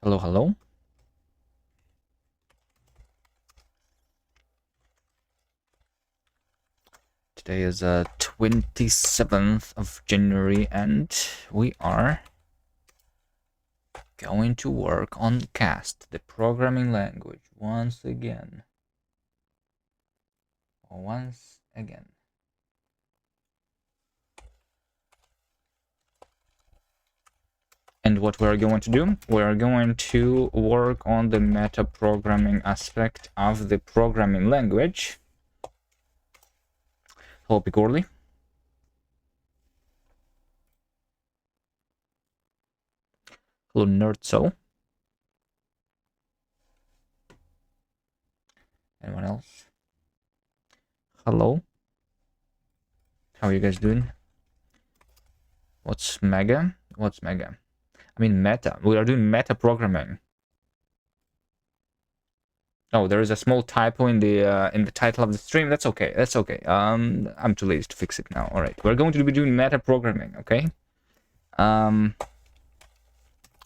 Hello, hello. Today is 27th of January and we are going to work on Kast, the programming language, once again. And what we're going to do, we're going to work on the metaprogramming aspect of the programming language. Hello, Picorley. Hello, Nerdso. Anyone else? Hello. How are you guys doing? What's Mega? What's Mega? I mean meta. We are doing meta programming. Oh, there is a small typo in the title of the stream. That's okay. That's okay. I'm too lazy to fix it now. All right, we're going to be doing meta programming. Okay.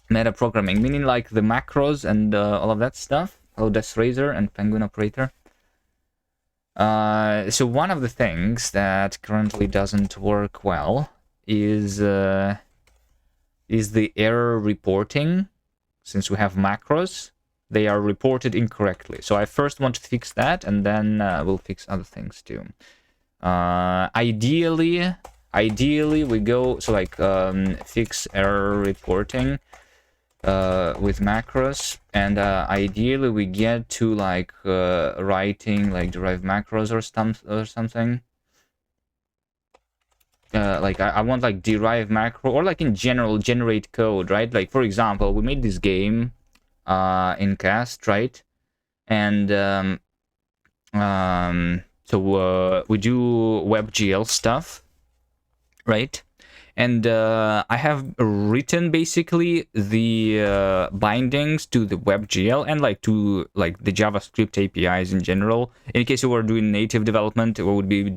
Meta programming, meaning like the macros and all of that stuff. Oh, Death Razor and Penguin Operator. So one of the things that currently doesn't work well is the error reporting. Since we have macros, they are reported incorrectly. So I first want to fix that, and then we'll fix other things too. Ideally we go so like fix error reporting with macros, and ideally we get to like writing like derived macros or something. Like I want like derive macro, or like in general generate code, right? Like for example, we made this game in Kast, right? And so we do WebGL stuff, right? And I have written basically the bindings to the WebGL and like to like the JavaScript APIs in general. In case you were doing native development, we would be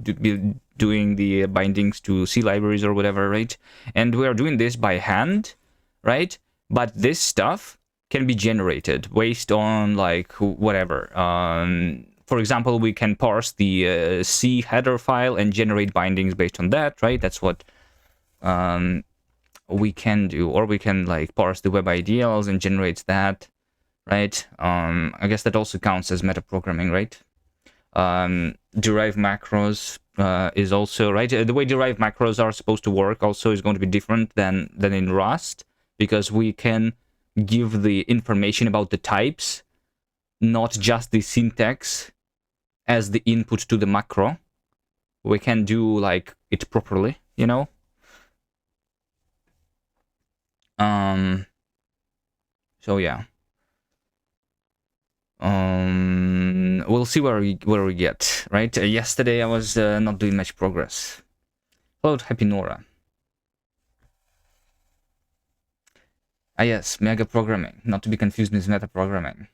doing the bindings to C libraries or whatever, right? And we are doing this by hand, right? But this stuff can be generated based on like whatever. For example, we can parse the C header file and generate bindings based on that, right? That's what we can do, or we can like parse the web IDLs and generate that, right? I guess that also counts as metaprogramming, right? Derive macros is also right. The way derived macros are supposed to work also is going to be different than in Rust, because we can give the information about the types, not just the syntax, as the input to the macro. We can do like it properly, you know. So yeah. We'll see where we get, right? Yesterday I was not doing much progress. Hello, Happy Nora. Ah yes, Megaprogramming, not to be confused with metaprogramming.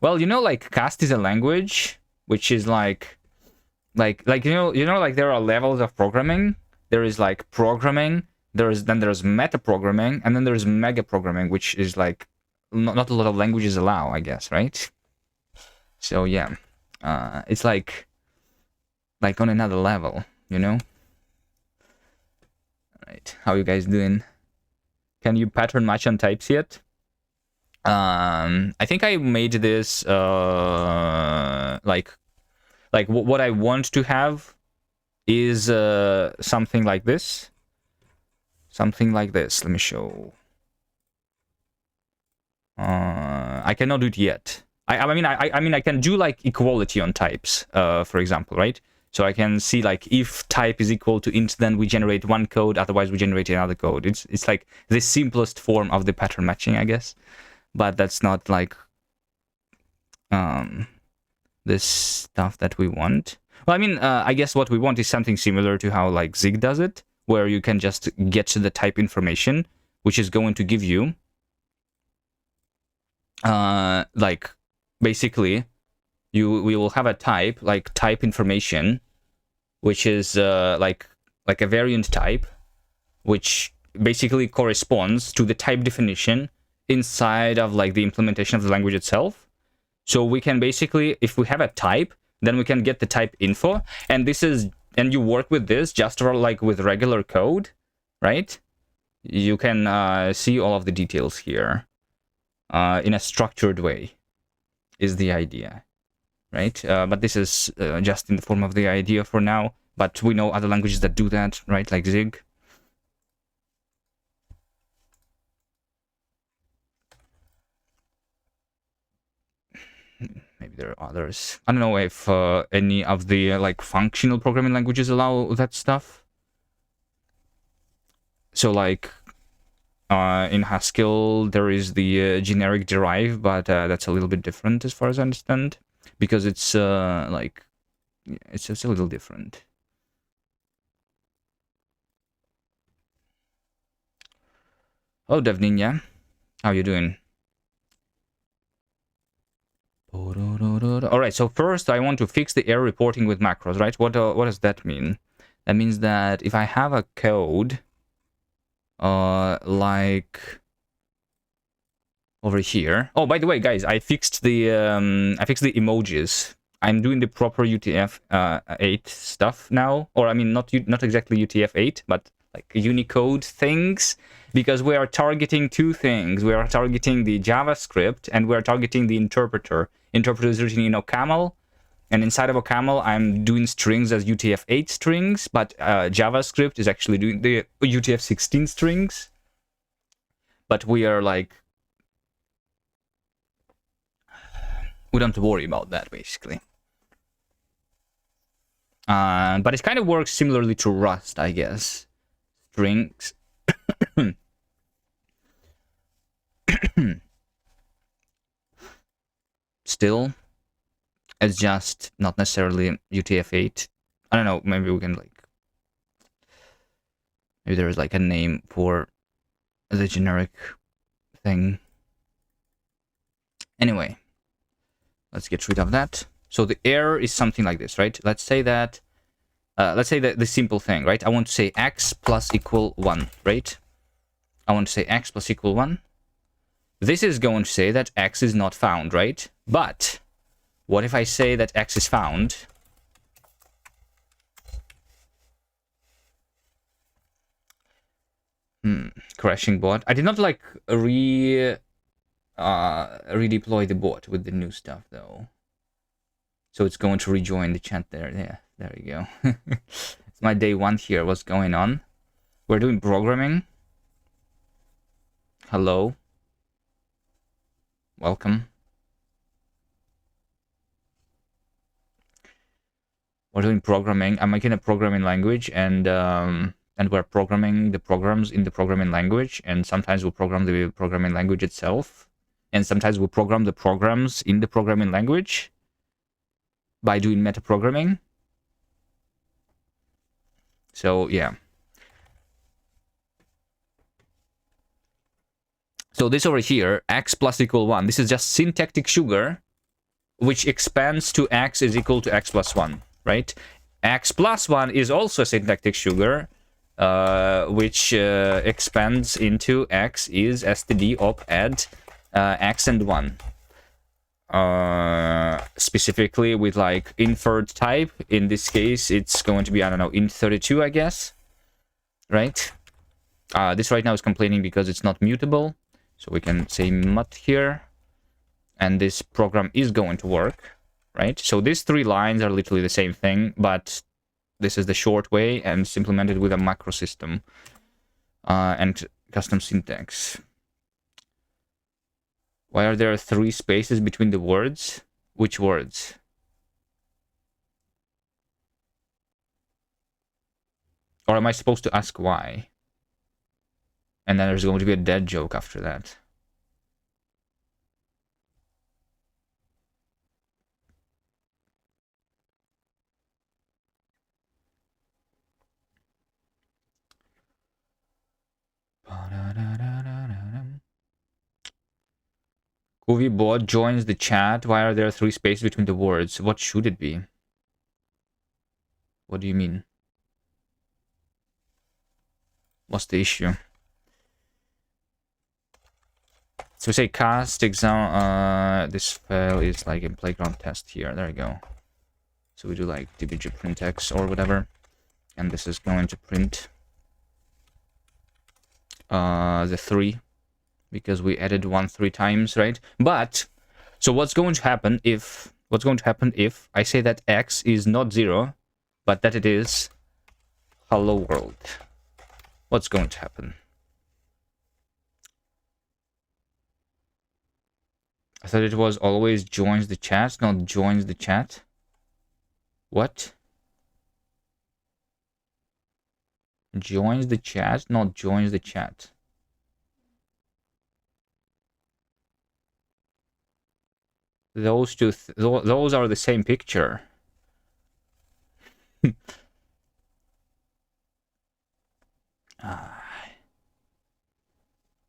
Well, you know, like Kast is a language which is like you know like there are levels of programming. There is like programming, there's metaprogramming, and then there's megaprogramming, which is like not a lot of languages allow, I guess, right? So yeah, it's like on another level, you know. All right, how you guys doing? Can you pattern match on types yet? I think I made this like what I want to have is something like this. Something like this. Let me show. I cannot do it yet. I mean I can do like equality on types, for example, right? So I can see like if type is equal to int, then we generate one code, otherwise we generate another code. It's like the simplest form of the pattern matching, I guess. But that's not like this stuff that we want. Well, I mean, I guess what we want is something similar to how like Zig does it, where you can just get to the type information, which is going to give you like basically we will have a type, like type information, which is like a variant type, which basically corresponds to the type definition inside of like the implementation of the language itself. So we can basically, if we have a type, then we can get the type info, and you work with this just for like with regular code, right? You can see all of the details here in a structured way is the idea, right? But this is just in the form of the idea for now, but we know other languages that do that, right? Like Zig. Maybe there are others. I don't know if any of the like functional programming languages allow that stuff. So like in Haskell, there is the generic derive, but that's a little bit different as far as I understand, because it's like it's just a little different. Oh, Dev Ninja, how you doing? All right, so first I want to fix the error reporting with macros, right? What does that mean? That means that if I have a code like over here. Oh, by the way, guys, I fixed the emojis. I'm doing the proper UTF-8 stuff now, or I mean, not exactly UTF-8, but like Unicode things, because we are targeting two things. We are targeting the JavaScript, and we are targeting the interpreter. Interpreter is written in OCaml, and inside of OCaml, I'm doing strings as UTF-8 strings, but JavaScript is actually doing the UTF-16 strings. But we are like, we don't have to worry about that, basically. But it kind of works similarly to Rust, I guess. Strings. Still, it's just not necessarily UTF-8. I don't know, maybe we can like... Maybe there is like a name for the generic thing. Anyway, let's get rid of that. So the error is something like this, right? Let's say that the simple thing, right? I want to say x plus equal 1, right? I want to say x plus equal 1. This is going to say that x is not found, right? But what if I say that x is found? Crashing bot. I did not like redeploy the bot with the new stuff though. So it's going to rejoin the chat there. Yeah, there you go. It's my day 1 here. What's going on? We're doing programming. Hello. Welcome. We're doing programming. I'm making a programming language, and we're programming the programs in the programming language, and sometimes we'll program the programming language itself, and sometimes we'll program the programs in the programming language by doing metaprogramming. So yeah. So this over here, x plus equal 1, this is just syntactic sugar, which expands to x is equal to x plus 1, right? X plus 1 is also syntactic sugar, which expands into x is std op add x and 1. Specifically with like inferred type. In this case, it's going to be, I don't know, int32, I guess, right? This right now is complaining because it's not mutable, so we can say mut here, and this program is going to work, right? So these 3 lines are literally the same thing, but this is the short way, and it's implemented with a macro system and custom syntax. Why are there 3 spaces between the words? Which words? Or am I supposed to ask why? And then there's going to be a dead joke after that. Kuvi bot joins the chat. Why are there 3 spaces between the words? What should it be? What do you mean? What's the issue? So we say cast exam. This file is like a playground test here. There you go. So we do like dbg printx or whatever, and this is going to print the 3 because we added 1 3 times, right? But so what's going to happen if I say that x is not 0, but that it is hello world? What's going to happen? I thought it was always joins the chat, not joins the chat. What? Joins the chat, not joins the chat. Those two, those are the same picture.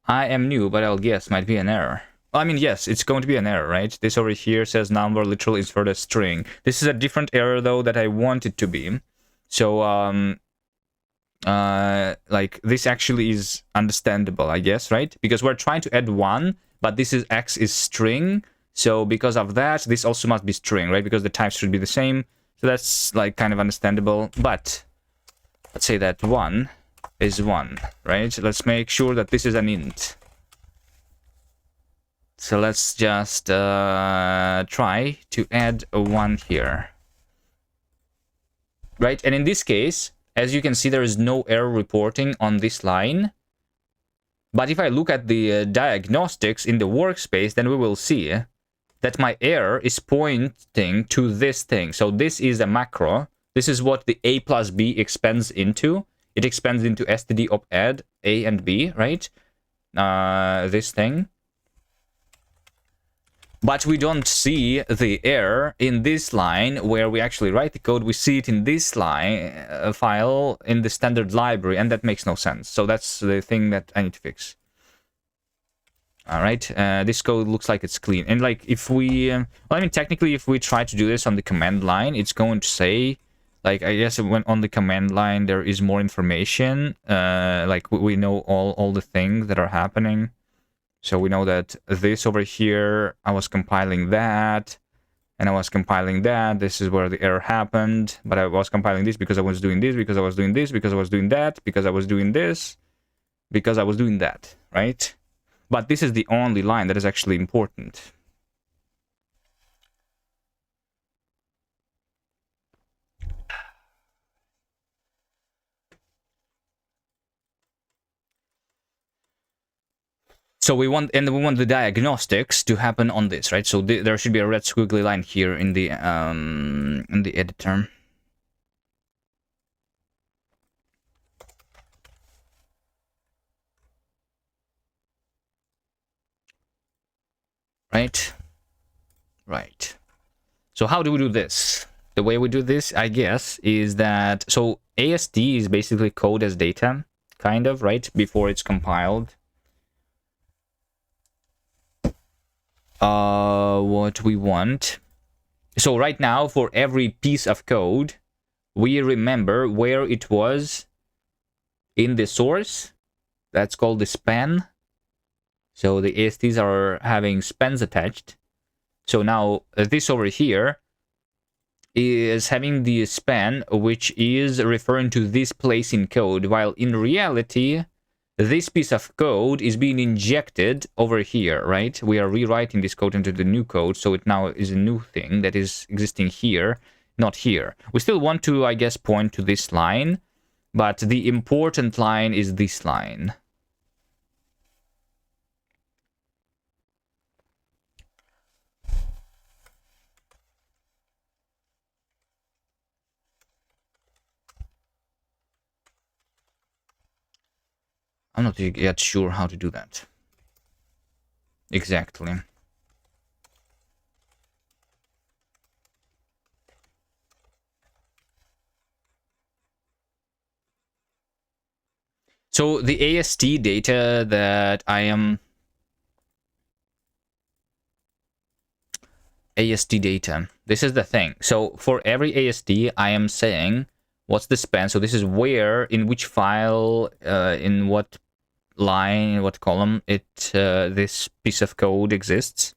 I am new, but I'll guess might be an error. Well, I mean, yes, it's going to be an error, right? This over here says number literally is for the string. This is a different error though that I want it to be. So like this actually is understandable, I guess, right? Because we're trying to add 1, but this is x is string. So because of that, this also must be string, right? Because the types should be the same. So that's like kind of understandable. But let's say that 1 is 1, right? Let's make sure that this is an int. So let's just try to add a 1 here. Right? And in this case, as you can see, there is no error reporting on this line. But if I look at the diagnostics in the workspace, then we will see that my error is pointing to this thing. So this is a macro. This is what the a plus b expands into. It expands into std op add a and b, right? This thing. But we don't see the error in this line where we actually write the code. We see it in this line file in the standard library, and that makes no sense. So that's the thing that I need to fix. All right, this code looks like it's clean. And like if we, well, I mean, technically, if we try to do this on the command line, it's going to say, like, I guess when on the command line there is more information. Like we know all the things that are happening. So we know that this over here, I was compiling that, and I was compiling that. This is where the error happened. But I was compiling this because I was doing this, because I was doing this, because I was doing that, because I was doing this, because I was doing that, right? But this is the only line that is actually important. So we want the diagnostics to happen on this, right? So there should be a red squiggly line here in the editor. Right. So how do we do this? The way we do this, I guess, is that, so AST is basically code as data, kind of, right? Before it's compiled. What we want. So right now, for every piece of code, we remember where it was in the source. That's called the span. So the ASTs are having spans attached. So now this over here is having the span, which is referring to this place in code, while in reality, this piece of code is being injected over here, right? We are rewriting this code into the new code, so it now is a new thing that is existing here, not here. We still want to, I guess, point to this line, but the important line is this line. I'm not yet sure how to do that. Exactly. So the AST data that I am... AST data. This is the thing. So for every AST, I am saying what's the span. So this is where, in which file, in what line, what column this piece of code exists.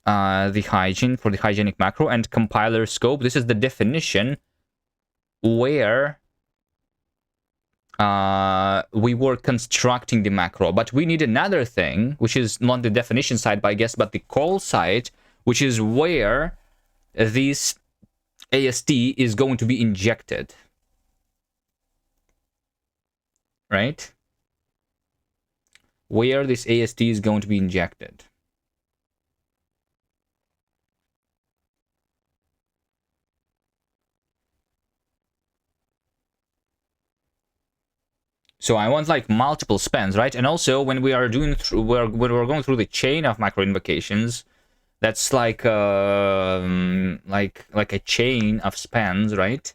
The hygiene for the hygienic macro and compiler scope. This is the definition where we were constructing the macro, but we need another thing, which is not the definition side, but I guess, but the call side, which is where this AST is going to be injected, right? Where this AST is going to be injected. So I want like multiple spans, right? And also when we are doing when we're going through the chain of macro invocations, that's like a chain of spans, right?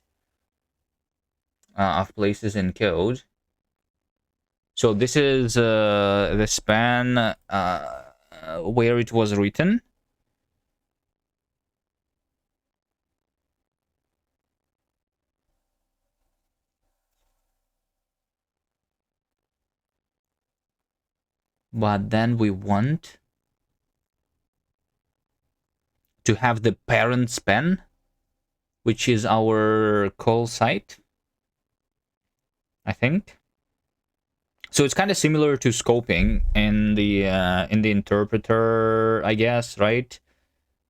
Of places in code. So this is the span where it was written. But then we want to have the parent span, which is our call site, I think. So it's kind of similar to scoping in the interpreter, I guess, right?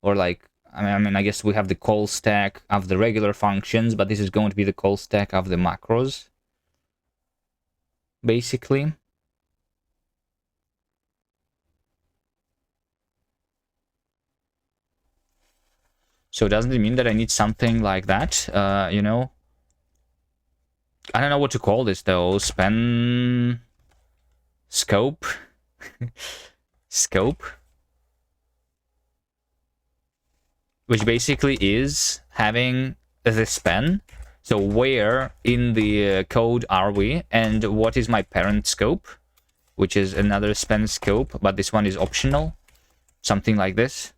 Or like, I mean, I guess we have the call stack of the regular functions, but this is going to be the call stack of the macros, basically. So doesn't it mean that I need something like that? You know, I don't know what to call this though. Span scope, scope, which basically is having the span. So where in the code are we, and what is my parent scope, which is another span scope, but this one is optional, something like this.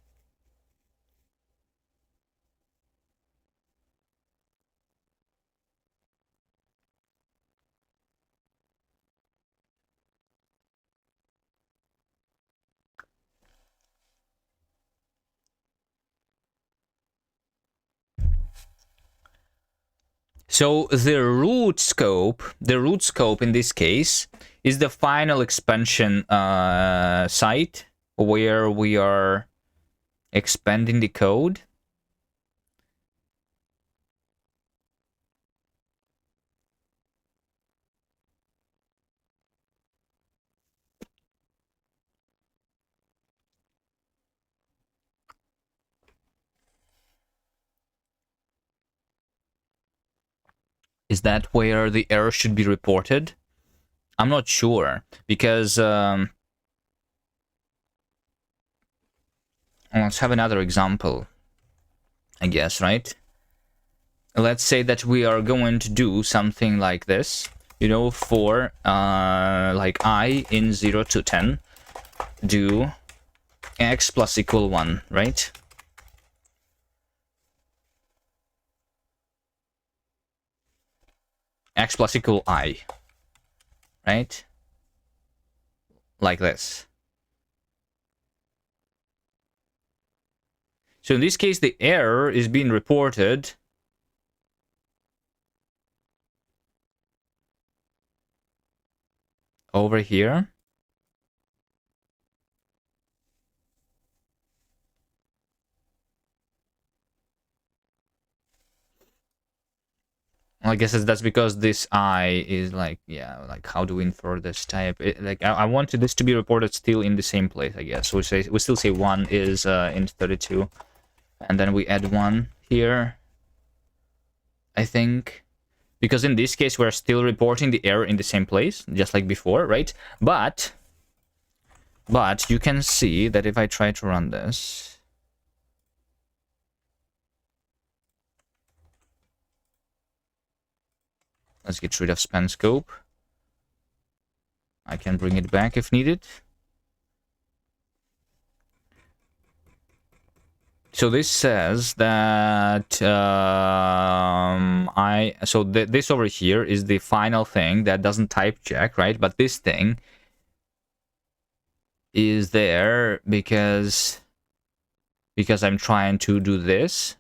So the root scope in this case is the final expansion site where we are expanding the code. Is that where the error should be reported? I'm not sure, because let's have another example, I guess, right? Let's say that we are going to do something like this, you know, for like I in 0 to 10, do x plus equal 1, right? X plus equal I, right? Like this. So in this case, the error is being reported over here. Well, I guess that's because this I is like, yeah, like how do we infer this type? Like I wanted this to be reported still in the same place, I guess. So we still say 1 is int 32, and then we add 1 here, I think. Because in this case, we're still reporting the error in the same place, just like before, right? But you can see that if I try to run this, let's get rid of span scope. I can bring it back if needed. So this says that this over here is the final thing that doesn't type check, right? But this thing is there because I'm trying to do this,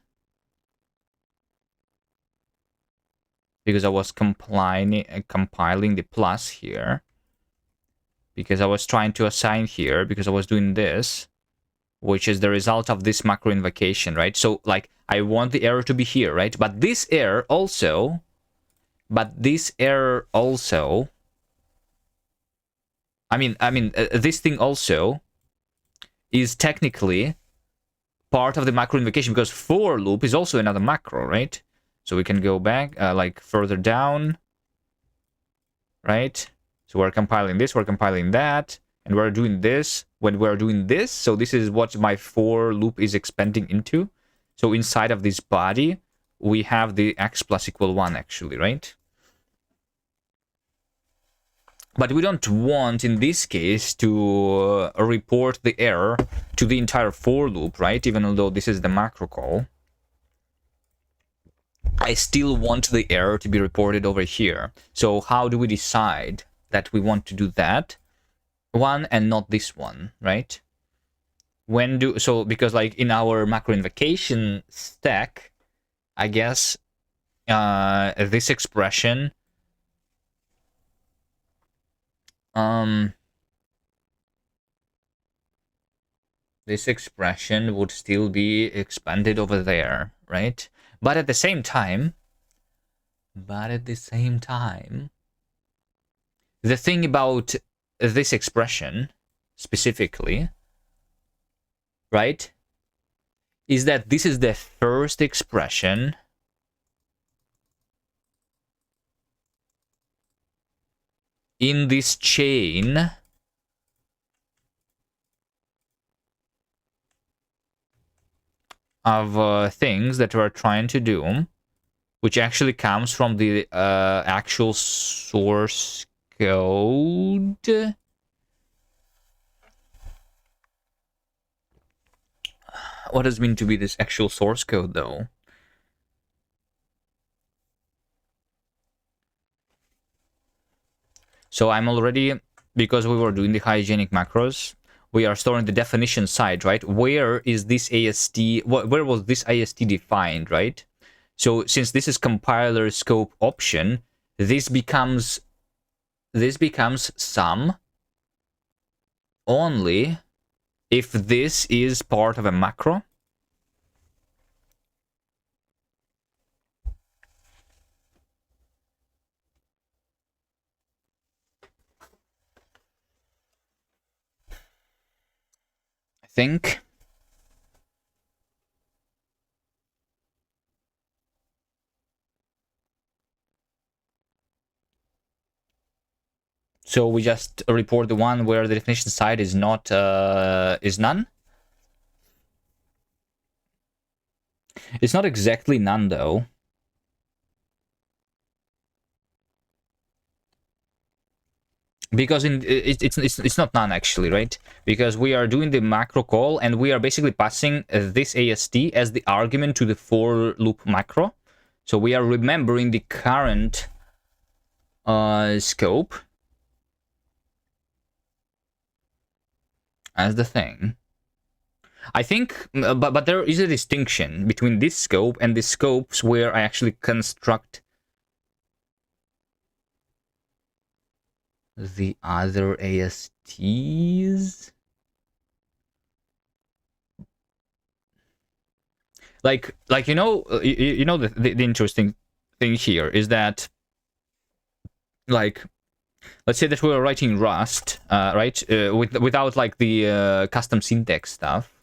because I was compiling the plus here, because I was trying to assign here, because I was doing this, which is the result of this macro invocation, right? So like I want the error to be here, right? But this error also, this thing also is technically part of the macro invocation, because for loop is also another macro, right? So we can go back like further down, right? So we're compiling this, we're compiling that, and we're doing this when we're doing this. So this is what my for loop is expanding into. So inside of this body, we have the x plus equal 1 actually, right? But we don't want, in this case, to report the error to the entire for loop, right? Even though this is the macro call, I still want the error to be reported over here. So how do we decide that we want to do that one and not this one, right? Because like in our macro invocation stack, I guess this expression would still be expanded over there, right? But at the same time, the thing about this expression specifically, right, is that this is the first expression in this chain of things that we're trying to do, which actually comes from the actual source code. What does it mean to be this actual source code, though? So I'm already, because we were doing the hygienic macros, we are storing the definition side, right? Where is this AST, where was this AST defined, right? So since this is compiler scope option, this becomes sum only if this is part of a macro. I think. So we just report the one where the definition side is not is none. It's not exactly none though. Because it's not none actually, right? Because we are doing the macro call and we are basically passing this AST as the argument to the for loop macro. So we are remembering the current scope as the thing. I think, but there is a distinction between this scope and the scopes where I actually construct the other ASTs. Like you know the interesting thing here is that, like, let's say that we are writing Rust, right, without like the custom syntax stuff,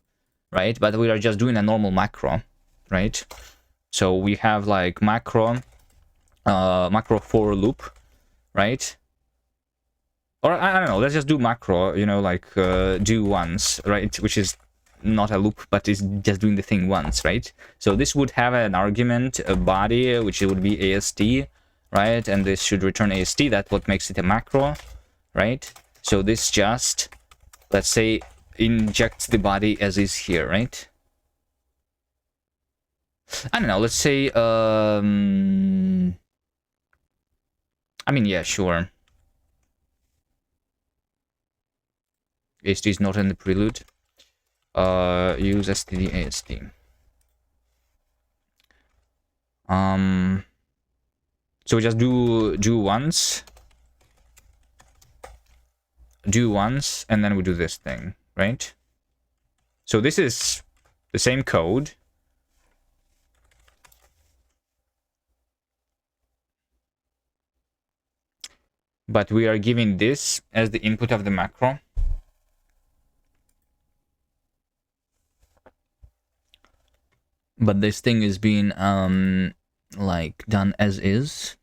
right? But we are just doing a normal macro, right? So we have like macro for loop, right? Or I don't know, let's just do macro, you know, like do once, right? Which is not a loop, but is just doing the thing once, right? So this would have an argument, a body, which would be AST, right? And this should return AST. That's what makes it a macro, right? So this just, let's say, injects the body as is here, right? I don't know, let's say, I mean, yeah, sure. AST is not in the prelude. Use std AST. So we just do once, and then we do this thing, right? So this is the same code. But we are giving this as the input of the macro. But this thing is being like done as is.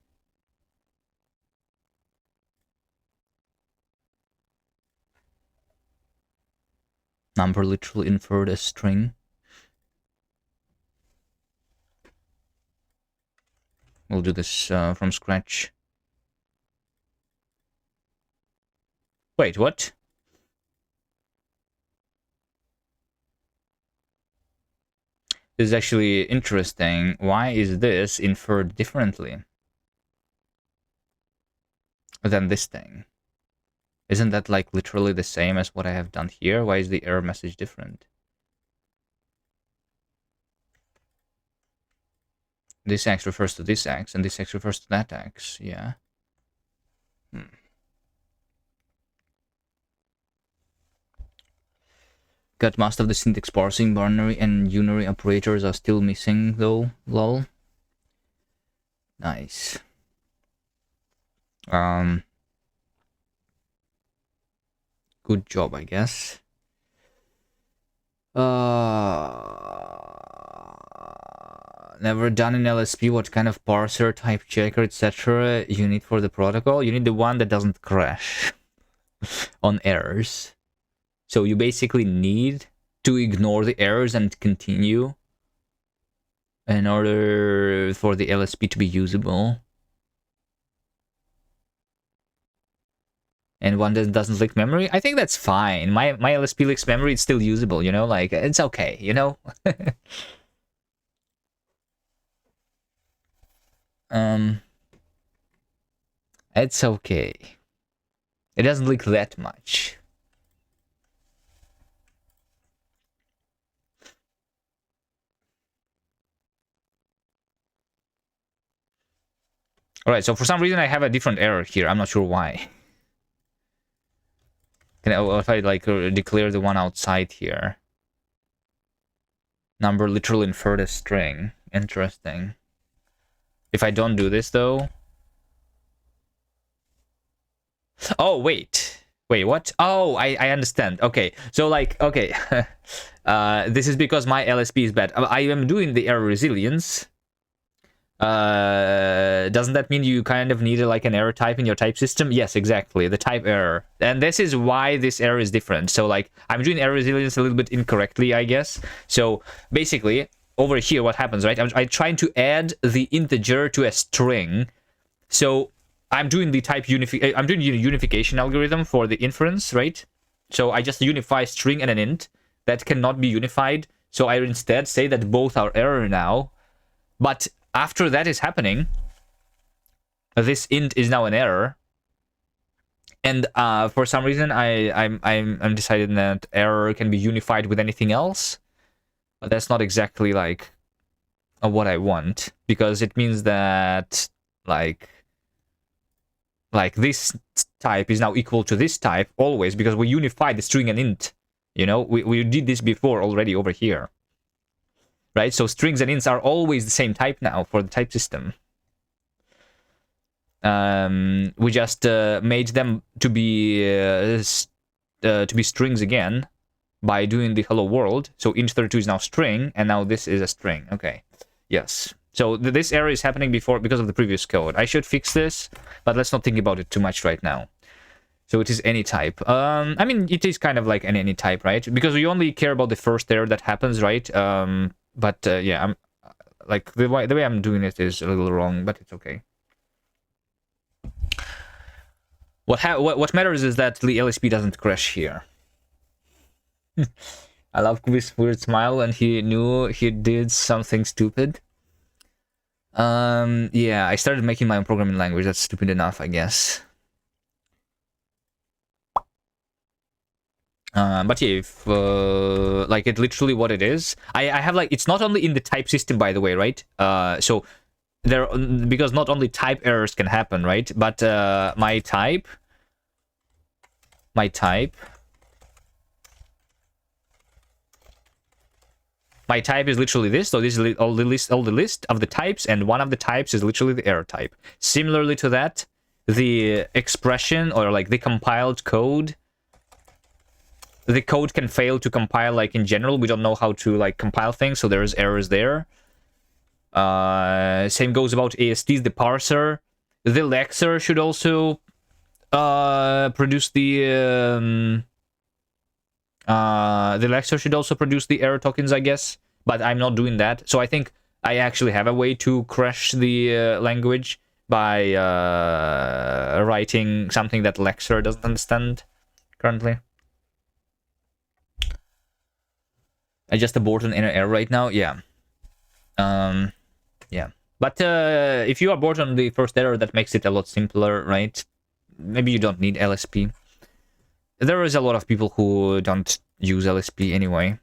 Number literally inferred as string. We'll do this from scratch. Wait, what? This is actually interesting. Why is this inferred differently than this thing? Isn't that like literally the same as what I have done here? Why is the error message different? This X refers to this X, and this X refers to that X, yeah. Got most of the syntax parsing, binary and unary operators are still missing though, lol. Nice. Good job, I guess. Never done in LSP. What kind of parser, type checker, etc. you need for the protocol? You need the one that doesn't crash on errors. So you basically need to ignore the errors and continue in order for the LSP to be usable. And one that doesn't lick memory, I think that's fine. My LSP licks memory, it's still usable, you know? Like, it's okay, you know? It's okay. It doesn't leak that much. Alright, so for some reason I have a different error here. I'm not sure why. If I like declare the one outside here. Number literally inferred as string. Interesting. If I don't do this though. Oh, wait. Wait, what? Oh, I understand. Okay, so like, okay. This is because my LSP is bad. I am doing the error resilience. Doesn't that mean you kind of need like an error type in your type system? Yes, exactly, the type error. And this is why this error is different. So like, I'm doing error resilience a little bit incorrectly, I guess. So basically, over here, what happens, right? I'm trying to add the integer to a string. So I'm doing the type I'm doing the unification algorithm for the inference, right? So I just unify string and an int that cannot be unified. So I instead say that both are error now, but after that is happening, this int is now an error, and for some reason I'm deciding that error can be unified with anything else, but that's not exactly like what I want, because it means that like this type is now equal to this type always, because we unified the string and int. You know, we did this before already over here. Right, so strings and ints are always the same type now for the type system. We just made them to be strings again by doing the hello world. So int32 is now string, and now this is a string. Okay, yes. So this error is happening because of the previous code. I should fix this, but let's not think about it too much right now. So it is any type. I mean, it is kind of like any type, right? Because we only care about the first error that happens, right? But yeah, I'm like the way I'm doing it is a little wrong, but it's okay. What matters is that the LSP doesn't crash here. I love Kubi's weird smile when he knew he did something stupid. Yeah, I started making my own programming language. That's stupid enough, I guess. But yeah, if like it literally what it is, I have like it's not only in the type system, by the way, right? So there, because not only type errors can happen, right? But my type is literally this. So this is all the list of the types, and one of the types is literally the error type. Similarly to that, the expression or like the compiled code, the code can fail to compile. Like in general, we don't know how to like compile things, so there's errors there. Same goes about ASTs, the parser. The lexer should also produce the lexer should also produce the error tokens, I guess, but I'm not doing that. So I think I actually have a way to crash the language by writing something that lexer doesn't understand currently. I just aborted an inner error right now. Yeah. Yeah. But if you abort on the first error, that makes it a lot simpler, right? Maybe you don't need LSP. There is a lot of people who don't use LSP anyway.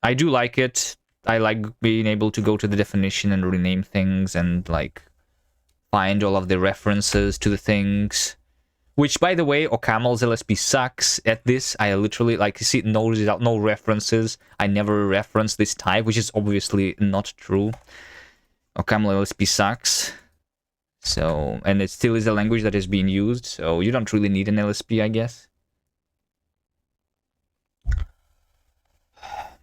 I do like it. I like being able to go to the definition and rename things and like find all of the references to the things. Which, by the way, OCaml's LSP sucks at this. I literally, like, see no references. I never reference this type, which is obviously not true. OCaml LSP sucks. So, and it still is a language that is being used, so you don't really need an LSP, I guess.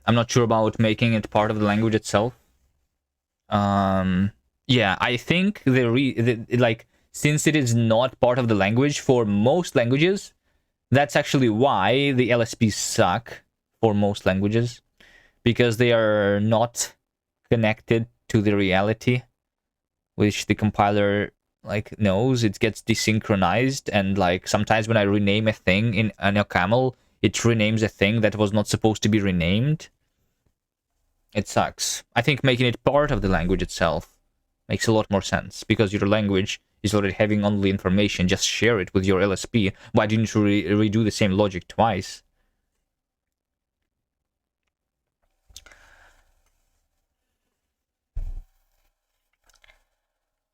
I'm not sure about making it part of the language itself. Yeah, I think like, since it is not part of the language for most languages, that's actually why the LSPs suck for most languages, because they are not connected to the reality, which the compiler like knows. It gets desynchronized, and like sometimes when I rename a thing in an OCaml, it renames a thing that was not supposed to be renamed. It sucks. I think making it part of the language itself makes a lot more sense, because your language is already having all the information. Just share it with your LSP. Why do you need to redo the same logic twice?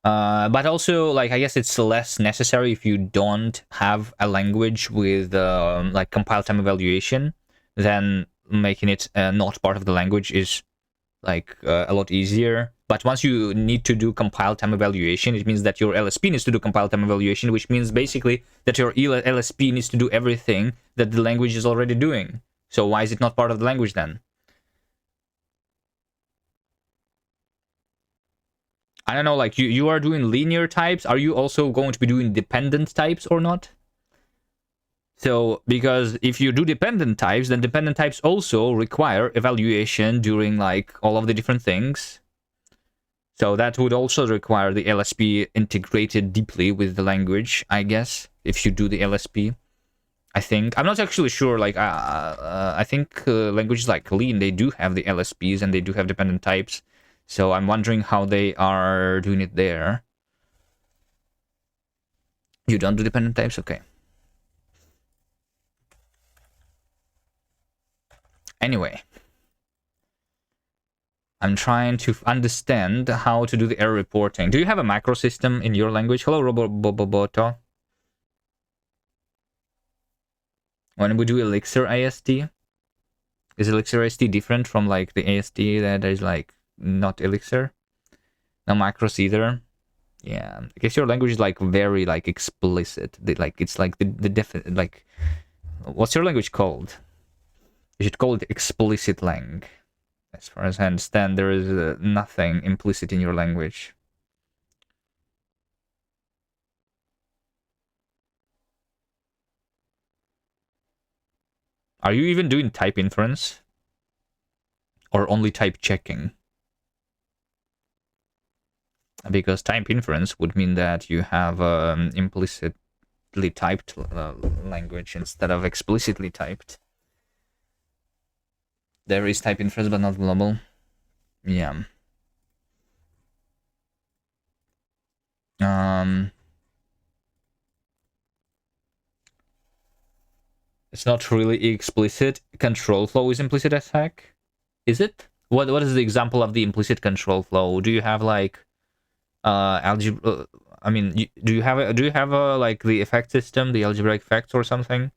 But also, like, I guess it's less necessary if you don't have a language with like compile time evaluation. Then making it not part of the language is like a lot easier. But once you need to do compile time evaluation, it means that your LSP needs to do compile time evaluation, which means basically that your LSP needs to do everything that the language is already doing. So why is it not part of the language then? I don't know, like you are doing linear types. Are you also going to be doing dependent types or not? So, because if you do dependent types, then dependent types also require evaluation during like all of the different things. So that would also require the LSP integrated deeply with the language, I guess, if you do the LSP. I think. I'm not actually sure, like, I think languages like Lean, they do have the LSPs and they do have dependent types. So I'm wondering how they are doing it there. You don't do dependent types? Okay. Anyway. I'm trying to understand how to do the error reporting. Do you have a macro system in your language? Hello, Roboboboto. When we do Elixir AST, is Elixir AST different from like the AST that is like not Elixir? No macros either. Yeah, I guess your language is like very like explicit. Like it's like the like, what's your language called? You should call it explicit lang. As far as I understand, there is nothing implicit in your language. Are you even doing type inference? Or only type checking? Because type inference would mean that you have implicitly typed language instead of explicitly typed. There is type inference, but not global. Yeah. It's not really explicit. Control flow is implicit as heck. Is it? What is the example of the implicit control flow? Do you have like algebra? I mean, do you have a like the effect system, the algebraic effects or something?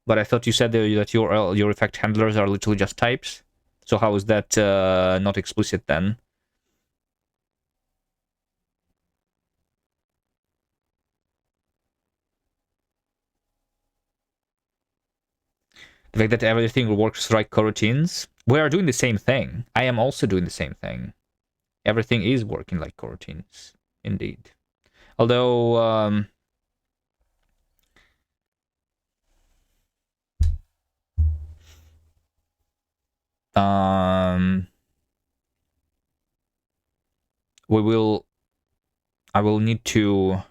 But I thought you said that your effect handlers are literally just types. So how is that not explicit then? The fact that everything works like coroutines. We are doing the same thing. I am also doing the same thing. Everything is working like coroutines, indeed. Although, I will need to,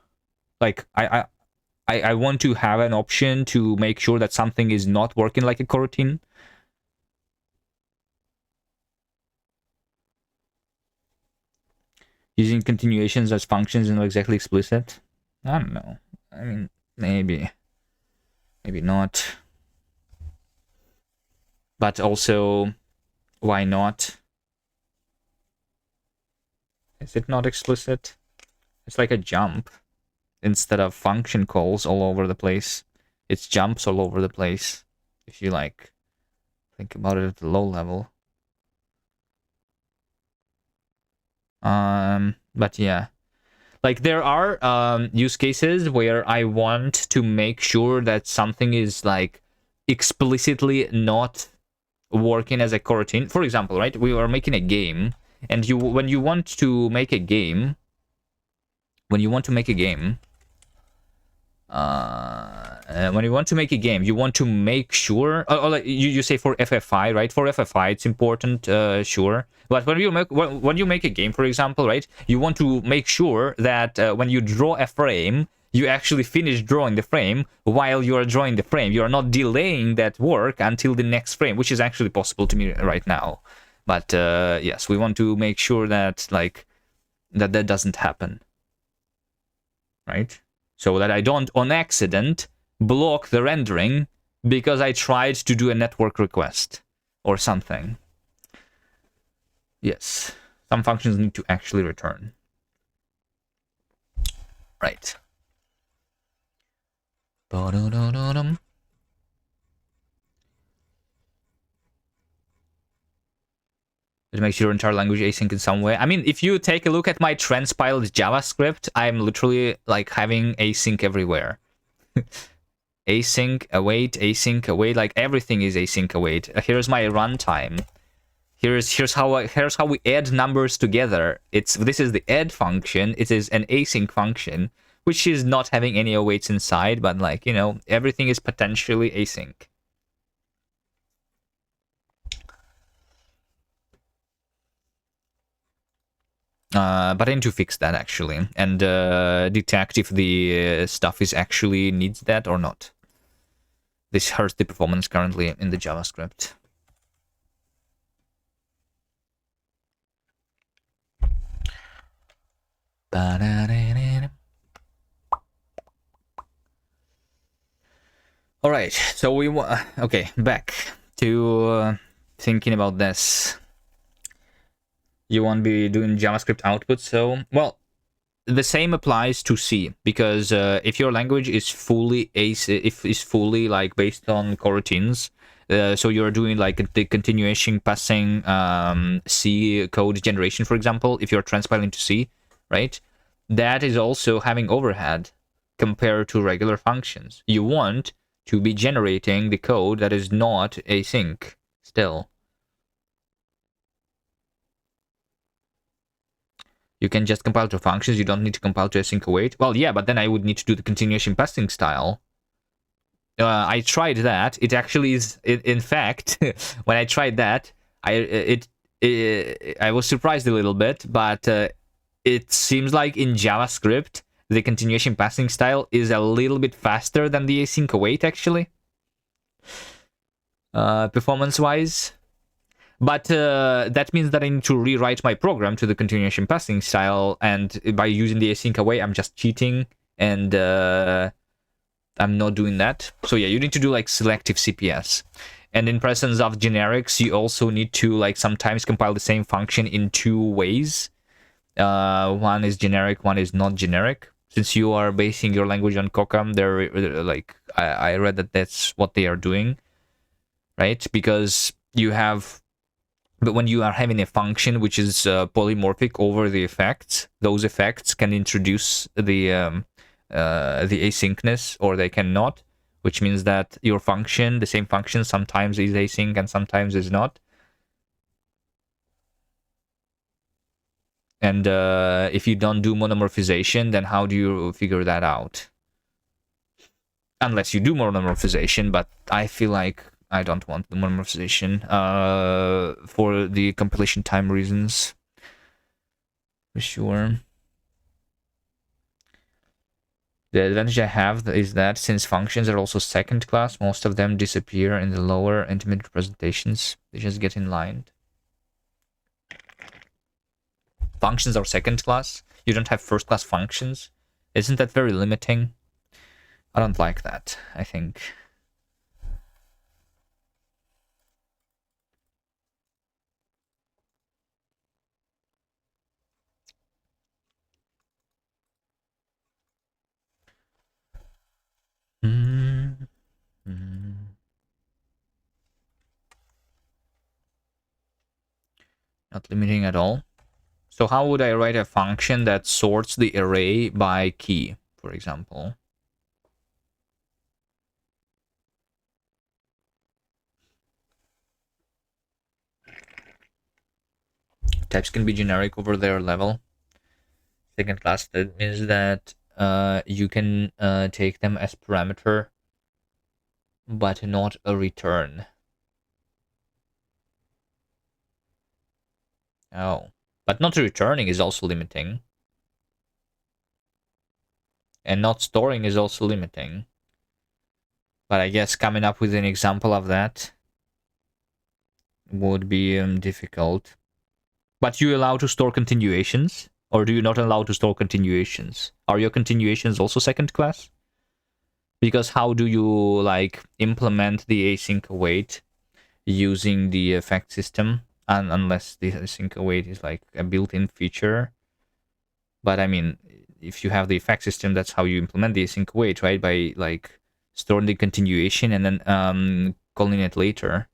like, I want to have an option to make sure that something is not working like a coroutine. Using continuations as functions is not exactly explicit. I don't know. I mean, maybe not. But also, why not? Is it not explicit? It's like a jump. Instead of function calls all over the place, it's jumps all over the place. If you like, think about it at the low level. But yeah. Like, there are use cases where I want to make sure that something is, like, explicitly not working as a coroutine. For example, right? We are making a game, and when you want to make a game, you want to make make sure, like you say for FFI, right? For FFI, it's important, sure. But when you make a game, for example, right? You want to make sure that when you draw a frame, you actually finish drawing the frame while you are drawing the frame. You are not delaying that work until the next frame, which is actually possible to me right now. But yes, we want to make sure that like that doesn't happen, right? So that I don't, on accident, block the rendering because I tried to do a network request or something. Yes, some functions need to actually return. Right. It makes your entire language async in some way. I mean, if you take a look at my transpiled JavaScript, I'm literally like having async everywhere. Async, await, like everything is async, await. Here's my runtime. Here's how we add numbers together. This is the add function. It is an async function, which is not having any awaits inside, but like, you know, everything is potentially async. But I need to fix that actually, and detect if the stuff is actually needs that or not. This hurts the performance currently in the JavaScript. All right, so okay, back to thinking about this. You won't be doing JavaScript output, so well, the same applies to C, because if your language is fully fully like based on coroutines, so you're doing like the continuation passing C code generation, for example, if you're transpiling to C, right? That is also having overhead compared to regular functions. You want to be generating the code that is not async still. You can just compile to functions. You don't need to compile to async await. Well, yeah, but then I would need to do the continuation passing style. I tried that. It actually is. In fact, when I tried that, I was surprised a little bit, but it seems like in JavaScript the continuation passing style is a little bit faster than the async await actually. Performance-wise, But that means that I need to rewrite my program to the continuation passing style, and by using the async await, I'm just cheating, and I'm not doing that. So yeah, you need to do like selective CPS. And in presence of generics, you also need to like sometimes compile the same function in two ways. One is generic, one is not generic. Since you are basing your language on Kokam, they're like I read that that's what they are doing, right? Because you have, but when you are having a function which is polymorphic over the effects, those effects can introduce the asynchronous, or they cannot, which means that your function, the same function, sometimes is async and sometimes is not. And if you don't do monomorphization, then how do you figure that out? Unless you do monomorphization, but I feel like I don't want the monomorphization for the compilation time reasons. For sure. The advantage I have is that since functions are also second class, most of them disappear in the lower intermediate representations. They just get inlined. Functions are second class. You don't have first class functions. Isn't that very limiting? I don't like that, I think. Not limiting at all. So how would I write a function that sorts the array by key, for example? Types can be generic over their level. Second class, that means that you can take them as parameter, but not a return. Oh, but not returning is also limiting. And not storing is also limiting. But I guess coming up with an example of that would be difficult. But you allow to store continuations? Or do you not allow to store continuations? Are your continuations also second class? Because how do you like implement the async await using the effect system? And unless the async await is like a built-in feature. But I mean, if you have the effect system, that's how you implement the async await, right? By like storing the continuation and then calling it later.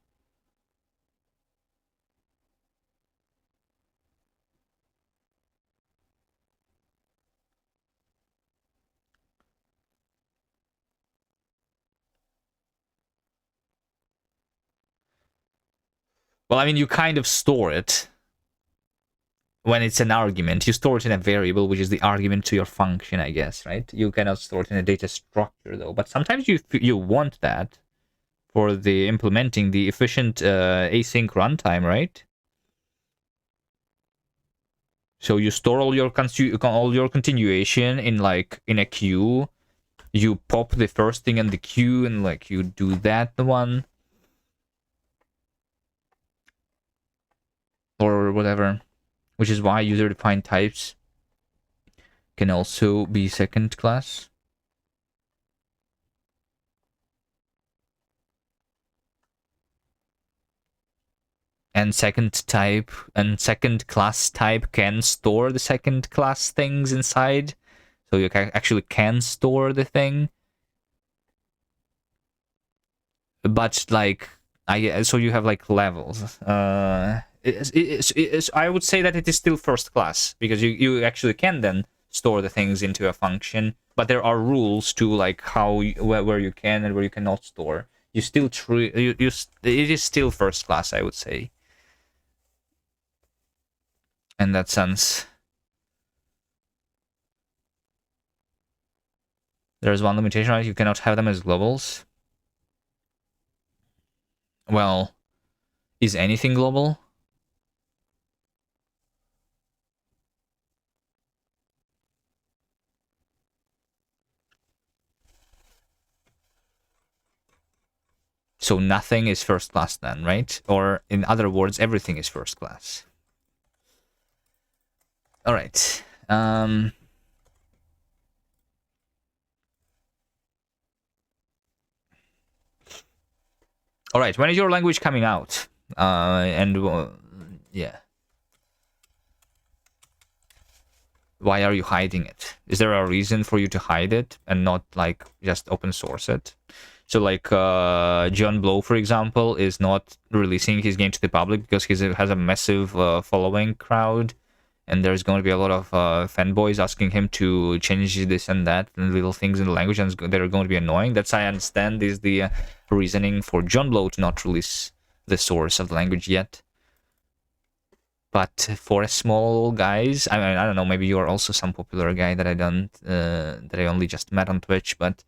Well, I mean, you kind of store it when it's an argument. You store it in a variable, which is the argument to your function, I guess, right? You cannot store it in a data structure, though. But sometimes you want that for the implementing the efficient async runtime, right? So you store all your continuation in like in a queue. You pop the first thing in the queue and like you do that one or whatever, which is why user-defined types can also be second class. And second class type can store the second class things inside, so you actually can store the thing. But like so you have like levels. I would say that it is still first class because you actually can then store the things into a function, but there are rules to like how where you can and where you cannot store. You still it is still first class, I would say. In that sense, there's one limitation, right? You cannot have them as globals. Well, is anything global? So nothing is first class then, right? Or in other words, everything is first class. All right. All right. When is your language coming out? Yeah. Why are you hiding it? Is there a reason for you to hide it and not like just open source it? So like John Blow, for example, is not releasing his game to the public because he has a massive following crowd, and there's going to be a lot of fanboys asking him to change this and that and little things in the language, and they're going to be annoying. That's, I understand, is the reasoning for John Blow to not release the source of the language yet. But for a small guys, I mean, I don't know, maybe you are also some popular guy that that I only just met on Twitch, but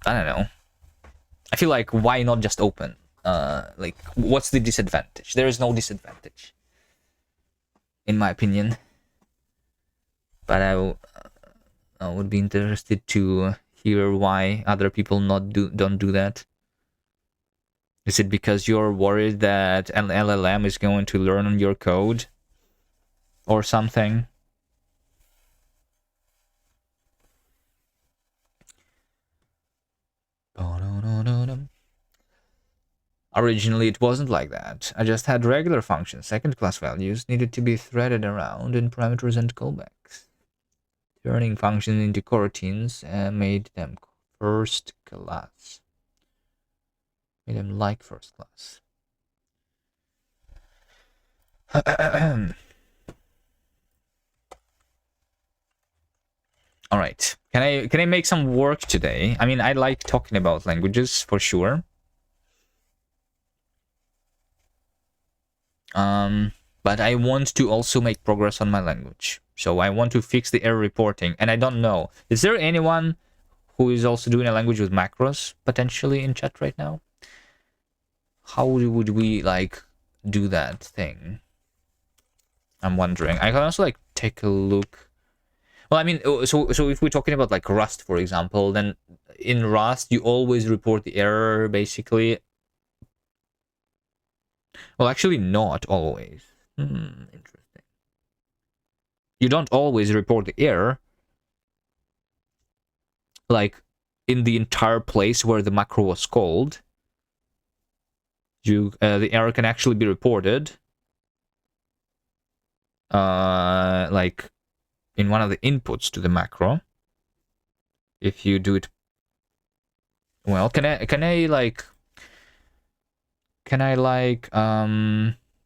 I don't know. I feel like, why not just open? Like, what's the disadvantage? There is no disadvantage, in my opinion. But I would be interested to hear why other people don't do that. Is it because you're worried that an LLM is going to learn on your code or something? Originally, it wasn't like that. I just had regular functions. Second-class values needed to be threaded around in parameters and callbacks. Turning functions into coroutines made them first class. Made them like first class. All right. Can I make some work today? I mean, I like talking about languages for sure. But I want to also make progress on my language. So I want to fix the error reporting. And I don't know, is there anyone who is also doing a language with macros potentially in chat right now? How would we like do that thing? I'm wondering. I can also like take a look. Well, I mean, so if we're talking about like Rust, for example, then in Rust you always report the error basically. Well, actually, not always. Interesting. You don't always report the error, like in the entire place where the macro was called. The error can actually be reported, like in one of the inputs to the macro. If you do it, well, can I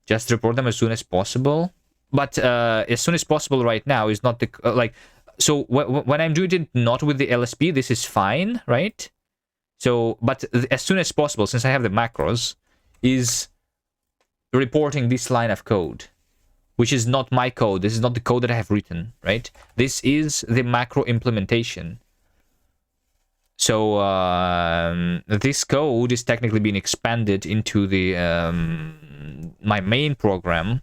just report them as soon as possible? But as soon as possible right now is not the like. So when I'm doing it not with the LSP, this is fine, right? So, but as soon as possible, since I have the macros, is reporting this line of code, which is not my code. This is not the code that I have written, right? This is the macro implementation. So this code is technically being expanded into the my main program,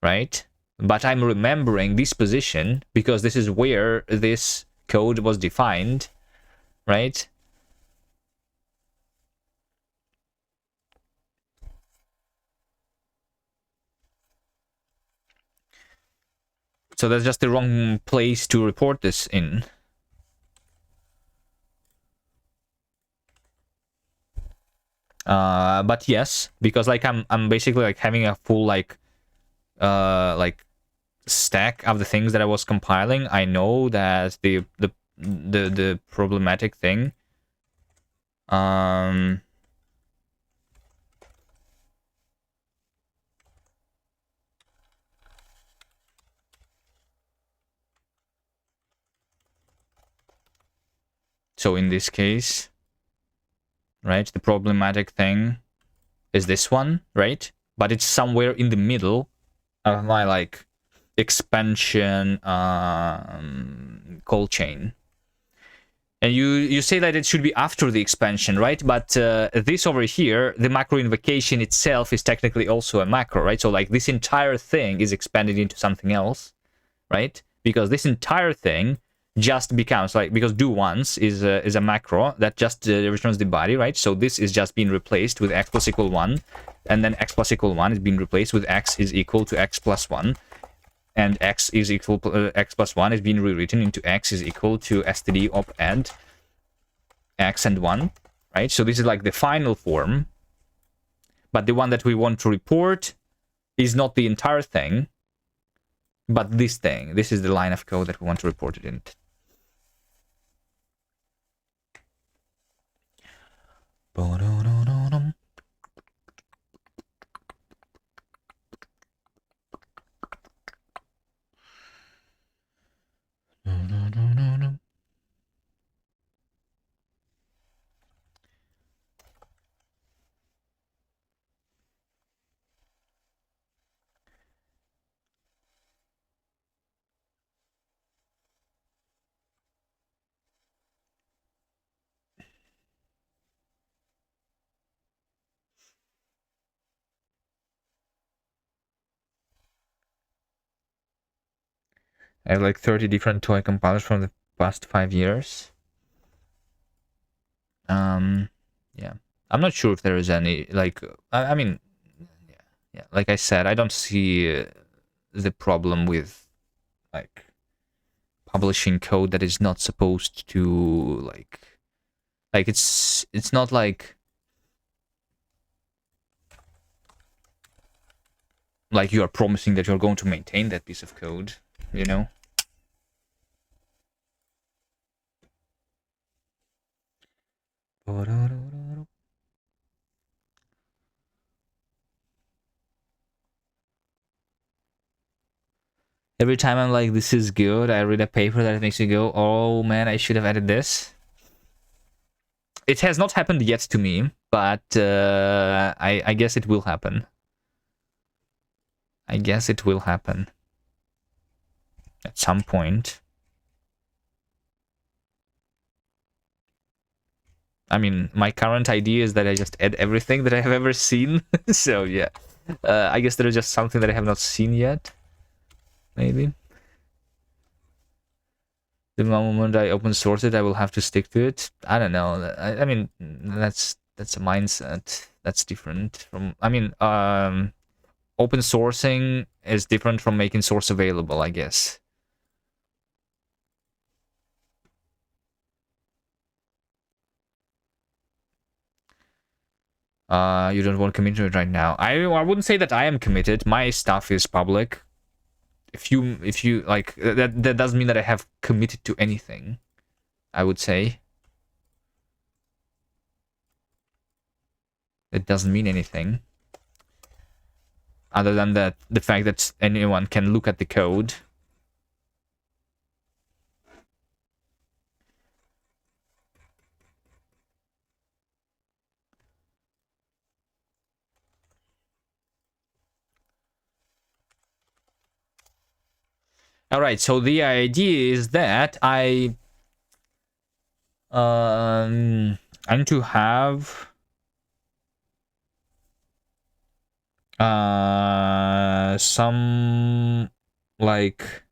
right? But I'm remembering this position because this is where this code was defined, right? So that's just the wrong place to report this in. But yes, because like I'm basically like having a full like stack of the things that I was compiling. I know that the problematic thing. So in this case, right, the problematic thing is this one, right? But it's somewhere in the middle of my like expansion call chain. And you say that it should be after the expansion, right? But this over here, the macro invocation itself is technically also a macro, right? So like this entire thing is expanded into something else, right? Because this entire thing just becomes like, because do once is a macro that just returns the body, right? So this is just being replaced with x plus equal 1, and then x plus equal 1 is being replaced with x is equal to x plus 1, and x is equal x plus 1 is being rewritten into x is equal to std op add x and 1, right? So this is like the final form, but the one that we want to report is not the entire thing, but this thing. This is the line of code that we want to report it in. I have like 30 different toy compilers from the past 5 years. Yeah. I'm not sure if there is any, like, I mean, yeah, like I said, I don't see the problem with, like, publishing code that is not supposed to, like it's not like you are promising that you're going to maintain that piece of code, you know? Every time I'm like, this is good, I read a paper that makes you go, oh man, I should have added this. It has not happened yet to me, but I guess it will happen. I guess it will happen at some point. I mean, my current idea is that I just add everything that I have ever seen. So yeah, I guess there is just something that I have not seen yet. Maybe. The moment I open source it, I will have to stick to it. I don't know. I mean, that's a mindset. That's different from. I mean, open sourcing is different from making source available, I guess. You don't want to commit to it right now. I wouldn't say that I am committed. My stuff is public. If you like, that doesn't mean that I have committed to anything, I would say. It doesn't mean anything. Other than that, the fact that anyone can look at the code. Alright, so the idea is that I need to have some like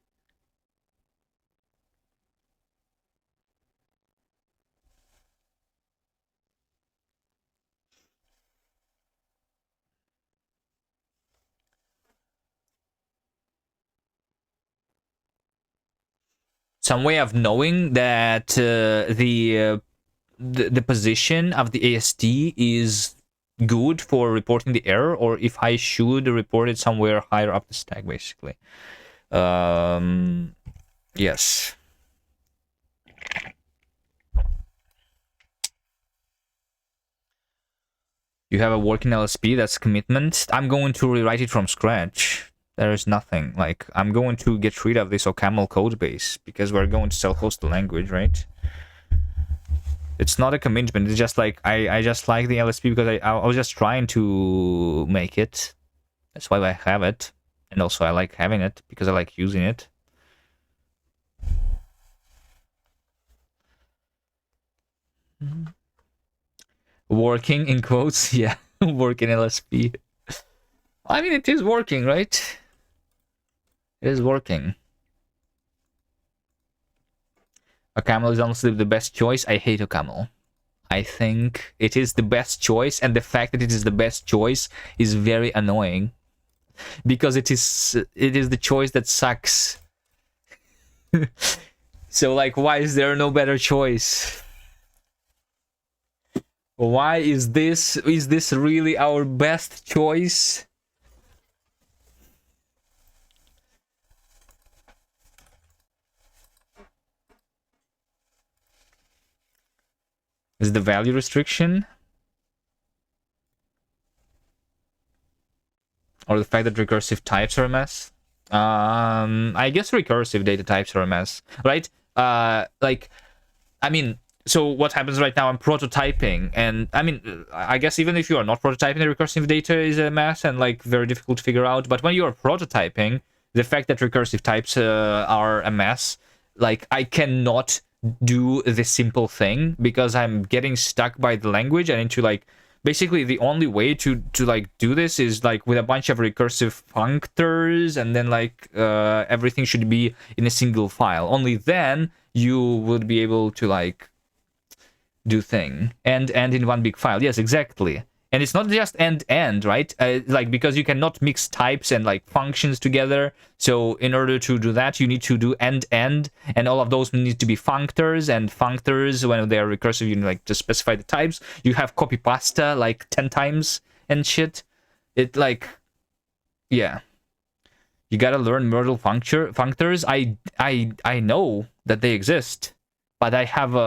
some way of knowing that the position of the AST is good for reporting the error, or if I should report it somewhere higher up the stack, basically. Yes. You have a working LSP, that's commitment. I'm going to rewrite it from scratch. There is nothing. Like, I'm going to get rid of this OCaml code base because we're going to self-host the language, right? It's not a commitment. It's just like I just like the LSP because I was just trying to make it. That's why I have it, and also I like having it because I like using it. Working in quotes, yeah. Working LSP. I mean, it is working, right? It is working. OCaml is honestly the best choice. I hate OCaml. I think it is the best choice, and the fact that it is the best choice is very annoying because it is the choice that sucks. So like, why is there no better choice? Why is this really our best choice? Is the value restriction? Or the fact that recursive types are a mess? I guess recursive data types are a mess, right? Like, I mean, so what happens right now? I'm prototyping, and I mean, I guess even if you are not prototyping, the recursive data is a mess and like very difficult to figure out. But when you are prototyping, the fact that recursive types are a mess, like I cannot do the simple thing because I'm getting stuck by the language. I need to like basically the only way to like do this is like with a bunch of recursive functors, and then like everything should be in a single file. Only then you would be able to like do thing and in one big file. Yes, exactly. And it's not just end, right? Like, because you cannot mix types and like functions together. So in order to do that, you need to do end, and all of those need to be functors. And functors, when they are recursive, you like to specify the types. You have copy pasta like 10 times and shit. It like, yeah. You gotta learn Myrtle functors. I know that they exist, but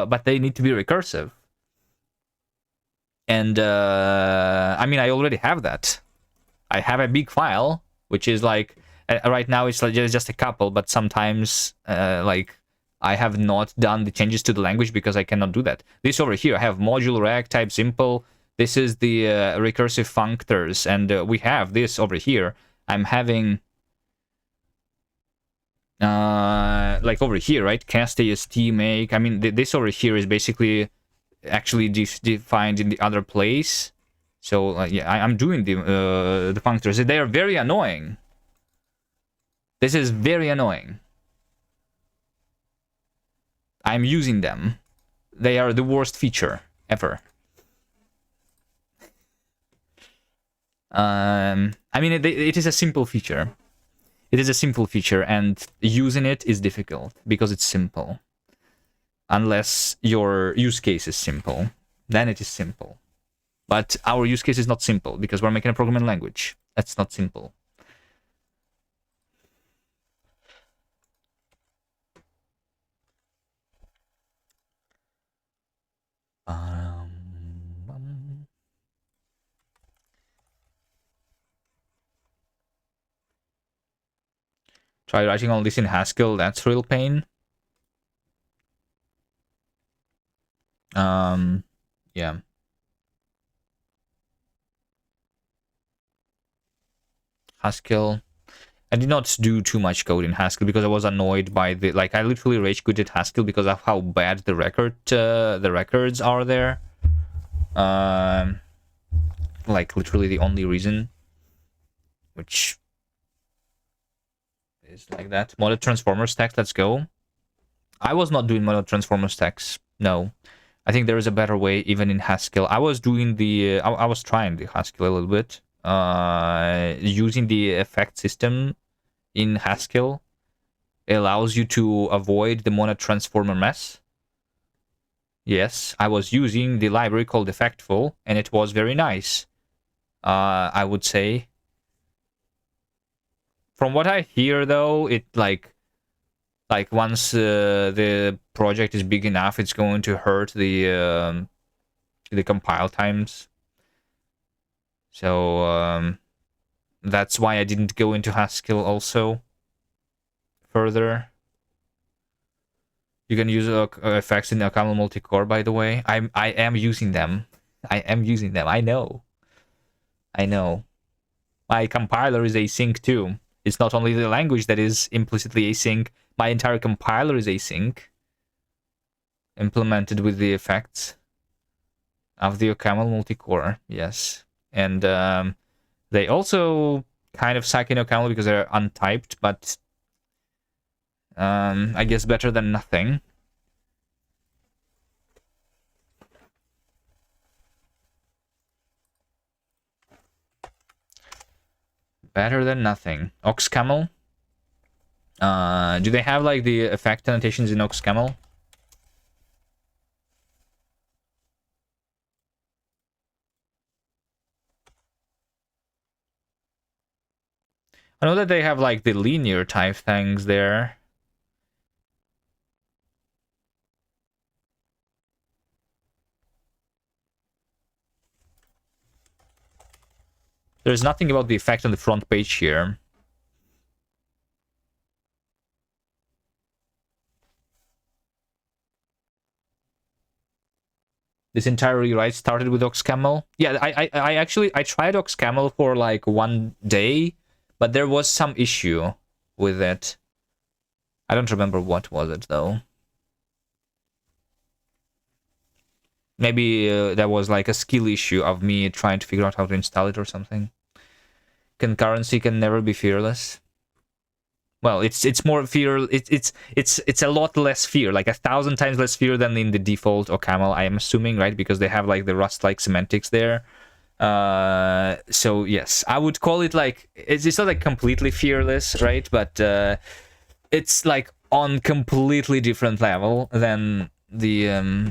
but they need to be recursive. And I mean, I already have that. I have a big file, which is like right now it's like just a couple, but sometimes like I have not done the changes to the language because I cannot do that. This over here, I have module, rect, type, simple. This is the recursive functors, and we have this over here. I'm having like over here, right? Kast, AST, make. I mean, this over here is basically actually defined in the other place. So yeah, I'm doing the functors. They are very annoying. This is very annoying. I'm using them. They are the worst feature ever. I mean, it is a simple feature. It is a simple feature, and using it is difficult because it's simple. Unless your use case is simple, then it is simple. But our use case is not simple because we're making a programming language. That's not simple. Try writing all this in Haskell. That's real pain. Yeah. Haskell. I did not do too much code in Haskell because I was annoyed by the like. I literally rage quitted Haskell because of how bad the records are there. Like literally the only reason, which is like that. Modded transformer stacks. Let's go. I was not doing modded transformer stacks. No, I think there is a better way even in Haskell. I was doing the. I was trying the Haskell a little bit. Using the effect system in Haskell allows you to avoid the mono transformer mess. Yes, I was using the library called Effectful, and it was very nice. I would say. From what I hear, though, it like once the project is big enough, it's going to hurt the compile times. So that's why I didn't go into Haskell also further. You can use effects in OCaml multi-core, by the way. I am using them. I am using them. I know. My compiler is async too. It's not only the language that is implicitly async. My entire compiler is async, implemented with the effects of the OCaml multi-core. Yes. And they also kind of suck in OCaml because they're untyped, but I guess better than nothing. Better than nothing. Oxcaml. Do they have like the effect annotations in Oxcaml? I know that they have like the linear type things there. There's nothing about the effect on the front page here. This entire rewrite started with Oxcaml. Yeah, I actually tried Oxcaml for like one day, but there was some issue with it. I don't remember what was it though. Maybe there was like a skill issue of me trying to figure out how to install it or something. Concurrency can never be fearless. Well, it's more fear. It's a lot less fear, like 1,000 times less fear than in the default OCaml, I am assuming, right? Because they have like the Rust-like semantics there. So yes, I would call it like it's not like completely fearless, right? But it's like on completely different level than the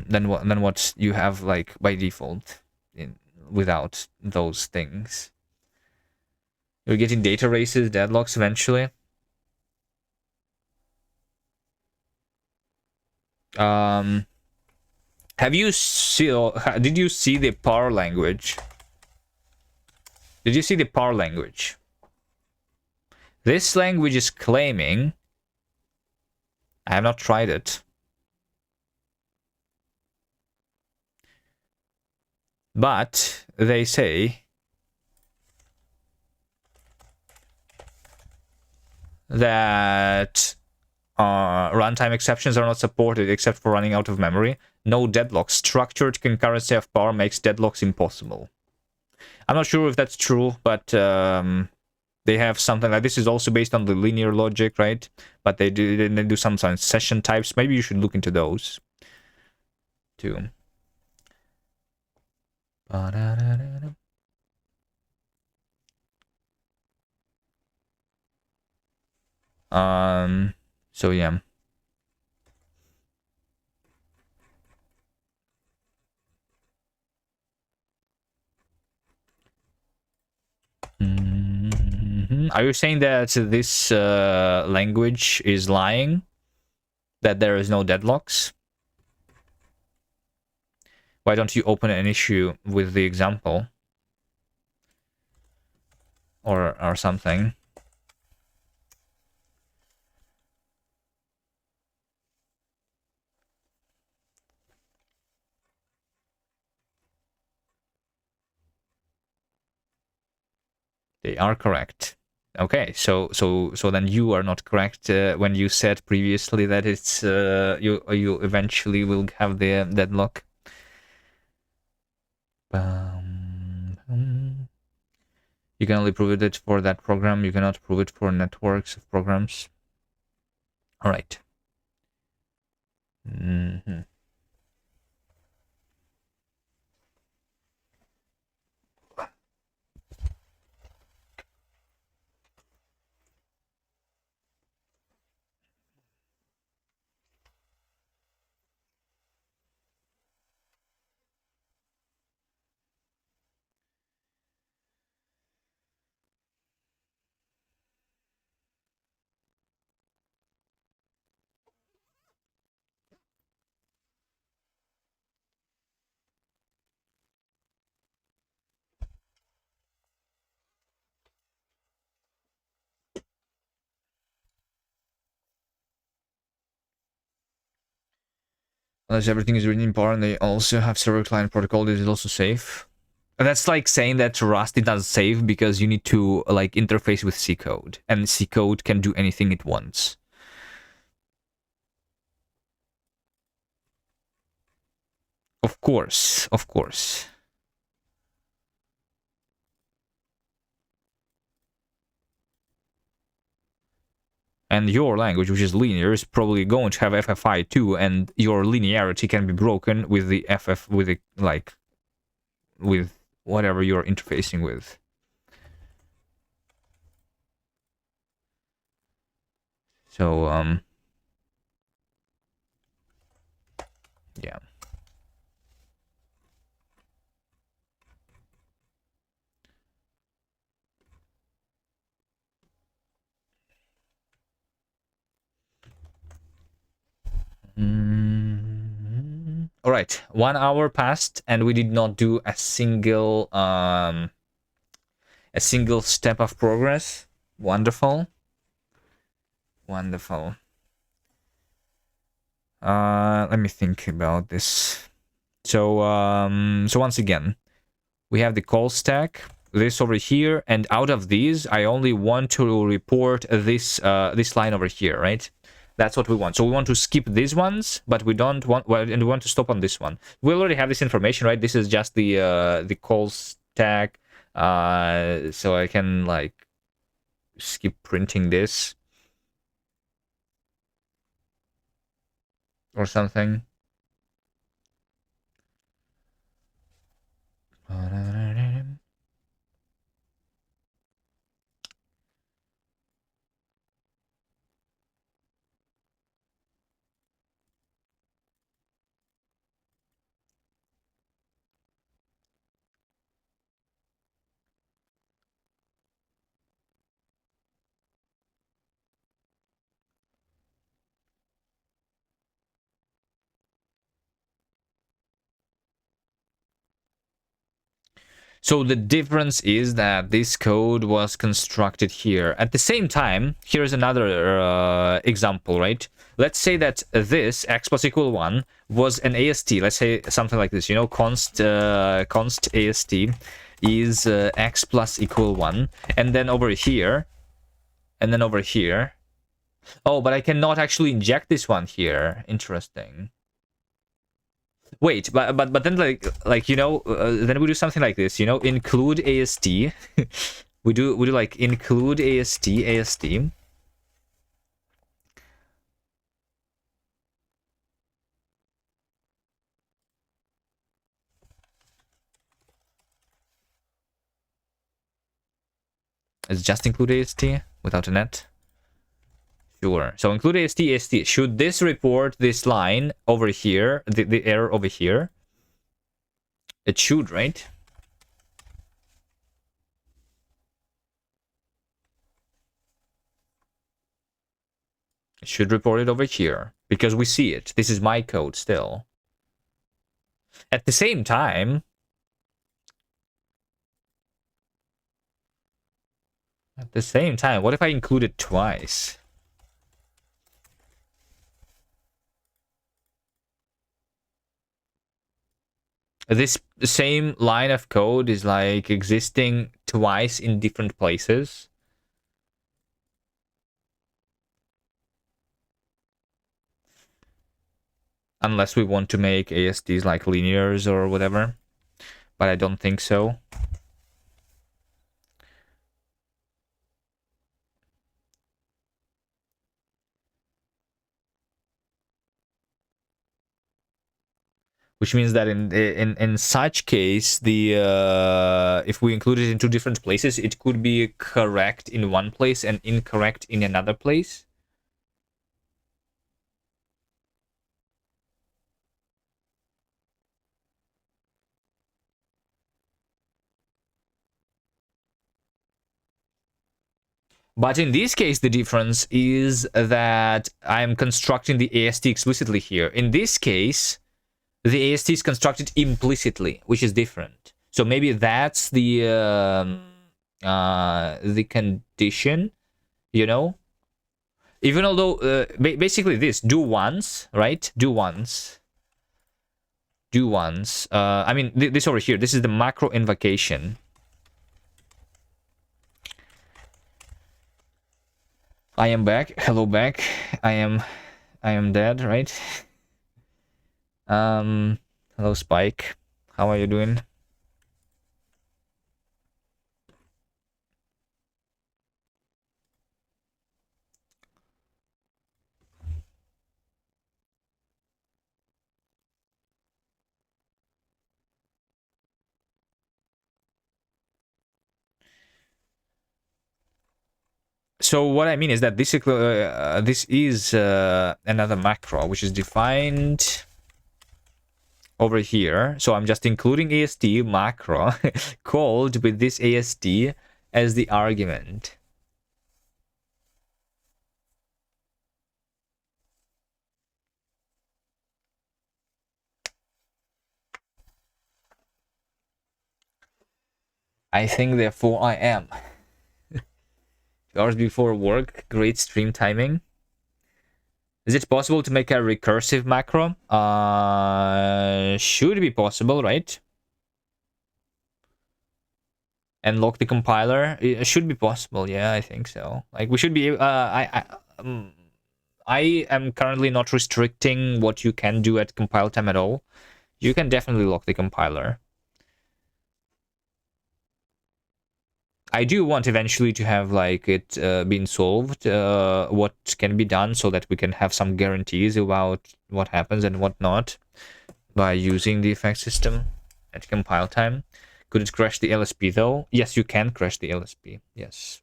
than what you have like by default without those things. You're getting data races, deadlocks eventually. Have you did you see the PAR language? Did you see the PAR language? This language is claiming, I have not tried it, but they say that runtime exceptions are not supported except for running out of memory. No deadlocks. Structured concurrency of PAR makes deadlocks impossible. I'm not sure if that's true, but they have something like this. Is also based on the linear logic, right? But they do some session types. Maybe you should look into those too. So yeah. Are you saying that this language is lying? That there is no deadlocks? Why don't you open an issue with the example? Or something? They are correct. Okay, so then you are not correct when you said previously that it's you eventually will have the deadlock. You can only prove it for that program. You cannot prove it for networks of programs. All right. Unless everything is written in PAR and they also have server client protocol, this is also safe. And that's like saying that Rust is not safe because you need to like interface with C code, and C code can do anything it wants. Of course, of course. And your language, which is linear, is probably going to have FFI too, and your linearity can be broken with the FF, with the, like, with whatever you're interfacing with. So yeah. All right, 1 hour passed and we did not do a single step of progress. Wonderful. Wonderful. Let me think about this. So so once again, we have the call stack, this over here, and out of these, I only want to report this this line over here, right? That's what we want. So we want to skip these ones, but we don't want, well, and we want to stop on this one. We already have this information, right? This is just the call stack. So I can like skip printing this or something. So the difference is that this code was constructed here. At the same time, here's another example, right? Let's say that this x plus equal 1 was an AST. Let's say something like this, you know, const AST is x plus equal 1. And then over here, oh, but I cannot actually inject this one here. Interesting. Wait, but then like you know, then we do something like this, you know, include AST. we do like include AST. It's just include AST without a net. Sure. So include AST. Should this report this line over here, the error over here? It should, right? It should report it over here because we see it. This is my code still. At the same time, what if I include it twice? This same line of code is like existing twice in different places. Unless we want to make ASTs like linears or whatever. But I don't think so. Which means that in such case, the if we include it in two different places, it could be correct in one place and incorrect in another place. But in this case, the difference is that I'm constructing the AST explicitly here. In this case, the AST is constructed implicitly, which is different. So maybe that's the condition, you know? Even although, basically this, do once, right? Do once. I mean, this over here, this is the macro invocation. I am back. Hello, back. I am dead, right? Hello, Spike. How are you doing? So what I mean is that this is another macro which is defined over here. So I'm just including AST macro called with this AST as the argument. I think therefore I am. 2 hours before work, great stream timing. Is it possible to make a recursive macro? Should be possible, right? And lock the compiler. It should be possible. Yeah, I think so. Like we should be. I am currently not restricting what you can do at compile time at all. You can definitely lock the compiler. I do want eventually to have like it been solved, what can be done, so that we can have some guarantees about what happens and what not by using the effect system at compile time. Could it crash the LSP though? Yes, you can crash the LSP. Yes,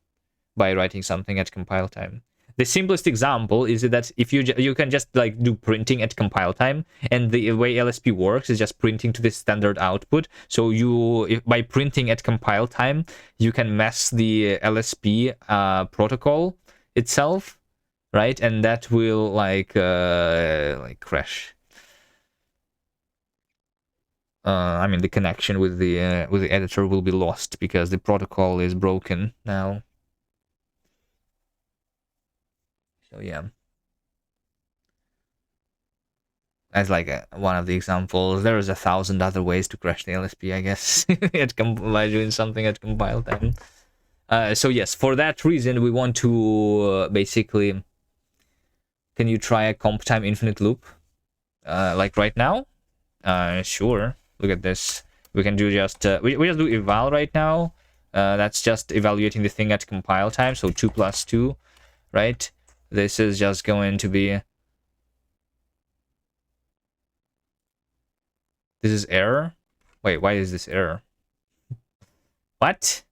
by writing something at compile time. The simplest example is that if you can just like do printing at compile time, and the way LSP works is just printing to the standard output. So by printing at compile time, you can mess the LSP protocol itself, right? And that will like crash. I mean, the connection with the editor will be lost because the protocol is broken now. So yeah, as like one of the examples. There is 1,000 other ways to crash the LSP, I guess, by doing something at compile time. So yes, for that reason, we want to basically. Can you try a comp time infinite loop, like right now? Sure. Look at this. We can do just we just do eval right now. That's just evaluating the thing at compile time. So 2 + 2, right? This is just going to be. This is error? Wait, why is this error? What?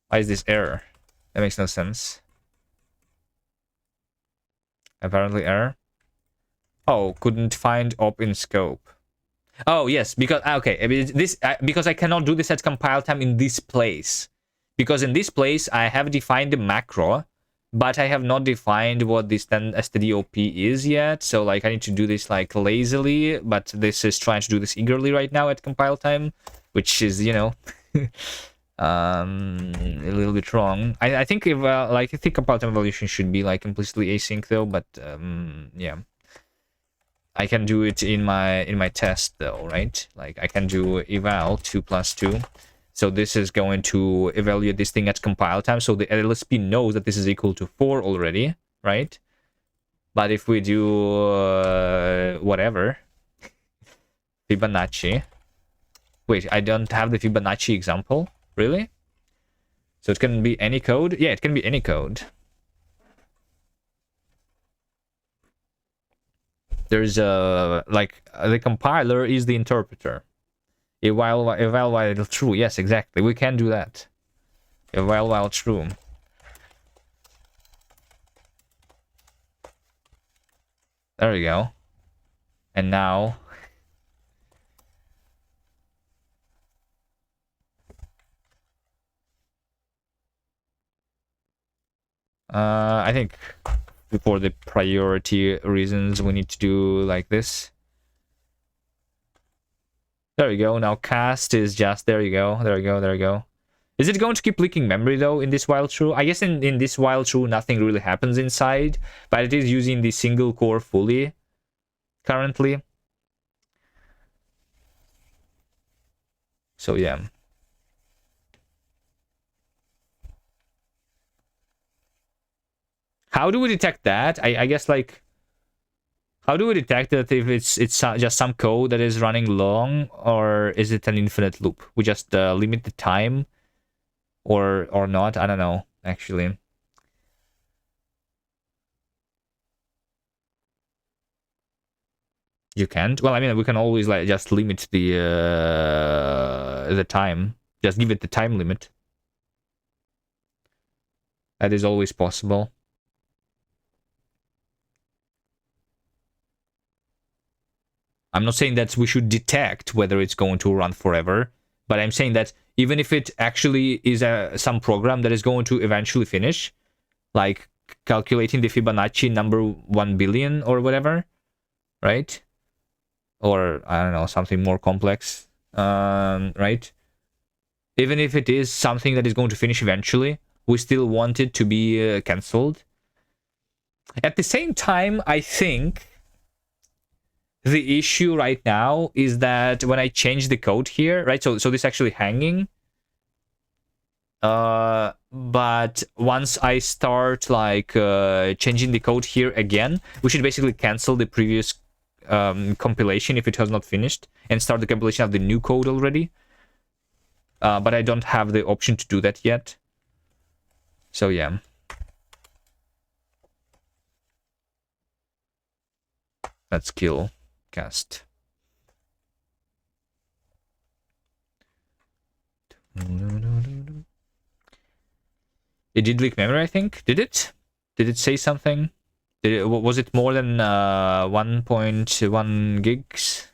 Why is this error? That makes no sense. Apparently error. Oh, couldn't find op in scope. Oh, yes, because okay, because I cannot do this at compile time in this place. Because in this place I have defined the macro, but I have not defined what this stdop is yet. So like I need to do this like lazily, but this is trying to do this eagerly right now at compile time, which is, you know, a little bit wrong. I think if like I think compile time evaluation should be like implicitly async though, but yeah. I can do it in my test though, right? Like I can do eval 2 + 2. So this is going to evaluate this thing at compile time. So the LSP knows that this is equal to 4 already, right? But if we do whatever, Fibonacci. Wait, I don't have the Fibonacci example, really? So it can be any code? Yeah, it can be any code. There's like the compiler is the interpreter. Eval while true. Yes, exactly. We can do that. Eval while true. There we go. And now. I think for the priority reasons, we need to do like this. There we go. Now Kast is just, there you go. There we go. There we go. Is it going to keep leaking memory though in this while true? I guess in this while true, nothing really happens inside, but it is using the single core fully currently. So yeah. How do we detect that? I guess like, how do we detect that if it's just some code that is running long, or is it an infinite loop? We just limit the time, or not? I don't know actually. You can't. Well, I mean, we can always like just limit the time. Just give it the time limit. That is always possible. I'm not saying that we should detect whether it's going to run forever, but I'm saying that even if it actually is some program that is going to eventually finish, like calculating the Fibonacci number 1 billion or whatever, right? Or, I don't know, something more complex, right? Even if it is something that is going to finish eventually, we still want it to be cancelled. At the same time, I think the issue right now is that when I change the code here, right? So this actually hanging. But once I start like changing the code here again, we should basically cancel the previous compilation if it has not finished and start the compilation of the new code already. But I don't have the option to do that yet. So yeah. Let's kill Kast. It did leak memory, I think. Did it? Did it say something? Was it more than 1.1 gigs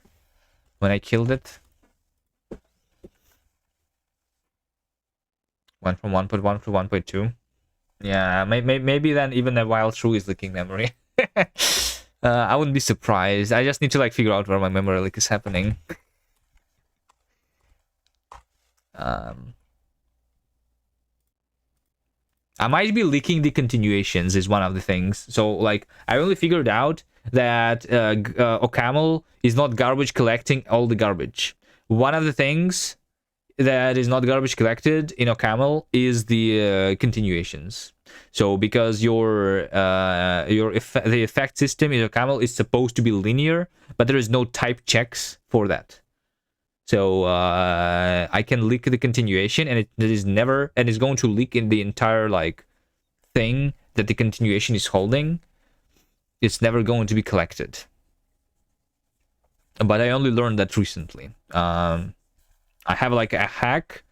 when I killed it? Went from 1.1 to 1.2. Yeah, maybe then even a while through is leaking memory. I wouldn't be surprised. I just need to like figure out where my memory leak is happening. I might be leaking the continuations is one of the things. So like I only figured out that OCaml is not garbage collecting all the garbage. One of the things that is not garbage collected in OCaml is the continuations. So because the effect system in OCaml is supposed to be linear, but there is no type checks for that. So I can leak the continuation, and it is never, and it's going to leak in the entire like thing that the continuation is holding. It's never going to be collected. But I only learned that recently. I have like a hack,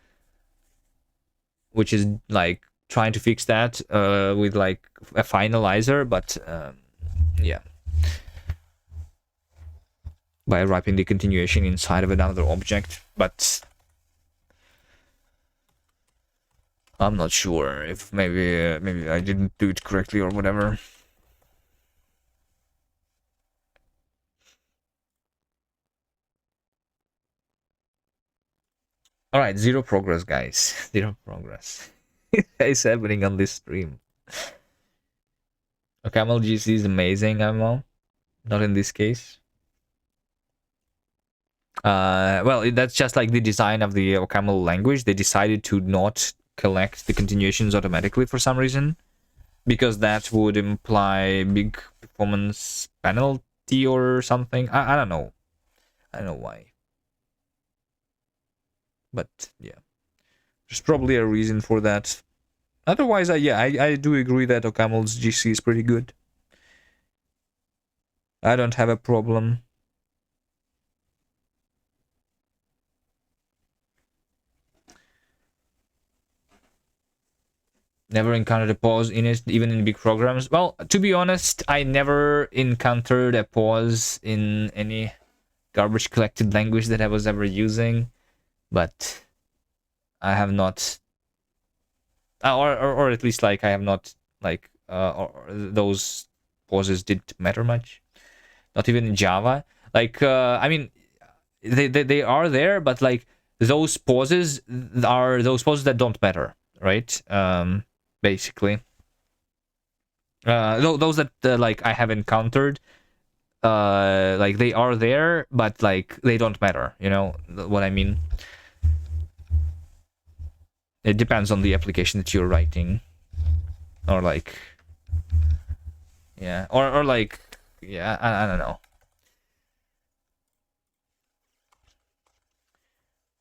which is like trying to fix that with like a finalizer, but yeah. By wrapping the continuation inside of another object, but I'm not sure if maybe I didn't do it correctly or whatever. All right, zero progress, guys. Zero progress. It's happening on this stream. OCaml GC is amazing, ammo. Not in this case. Well, that's just like the design of the OCaml language. They decided to not collect the continuations automatically for some reason, because that would imply big performance penalty or something. I don't know. I don't know why. But yeah, there's probably a reason for that. Otherwise, I do agree that OCaml's GC is pretty good. I don't have a problem. Never encountered a pause in it, even in big programs. Well, to be honest, I never encountered a pause in any garbage collected language that I was ever using, but I have not, or at least like I have not like or those pauses didn't matter much. Not even in Java. Like I mean, they are there, but like those pauses are those pauses that don't matter, right? Basically, those that like I have encountered, like they are there, but like they don't matter. You know what I mean? It depends on the application that you're writing, or like, yeah, or like, yeah, I don't know.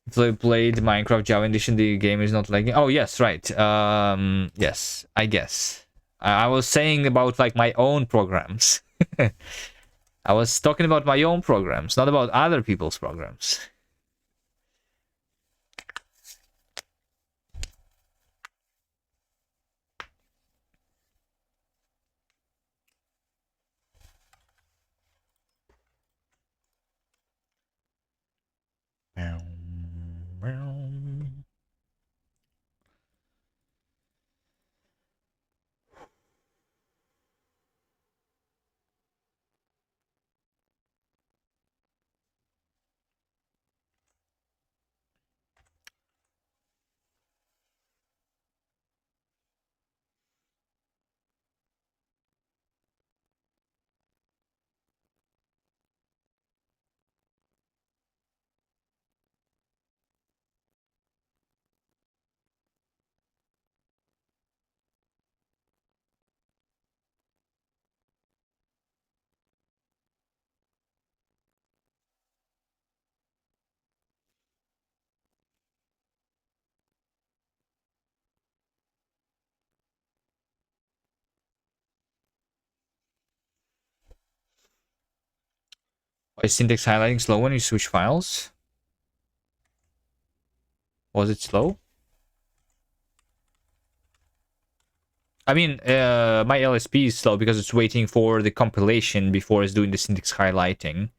If I played Minecraft Java Edition, the game is not lagging. Oh yes, right. Yes, I guess. I was saying about like my own programs. I was talking about my own programs, not about other people's programs. Is syntax highlighting slow when you switch files? Was it slow? I mean, my LSP is slow because it's waiting for the compilation before it's doing the syntax highlighting.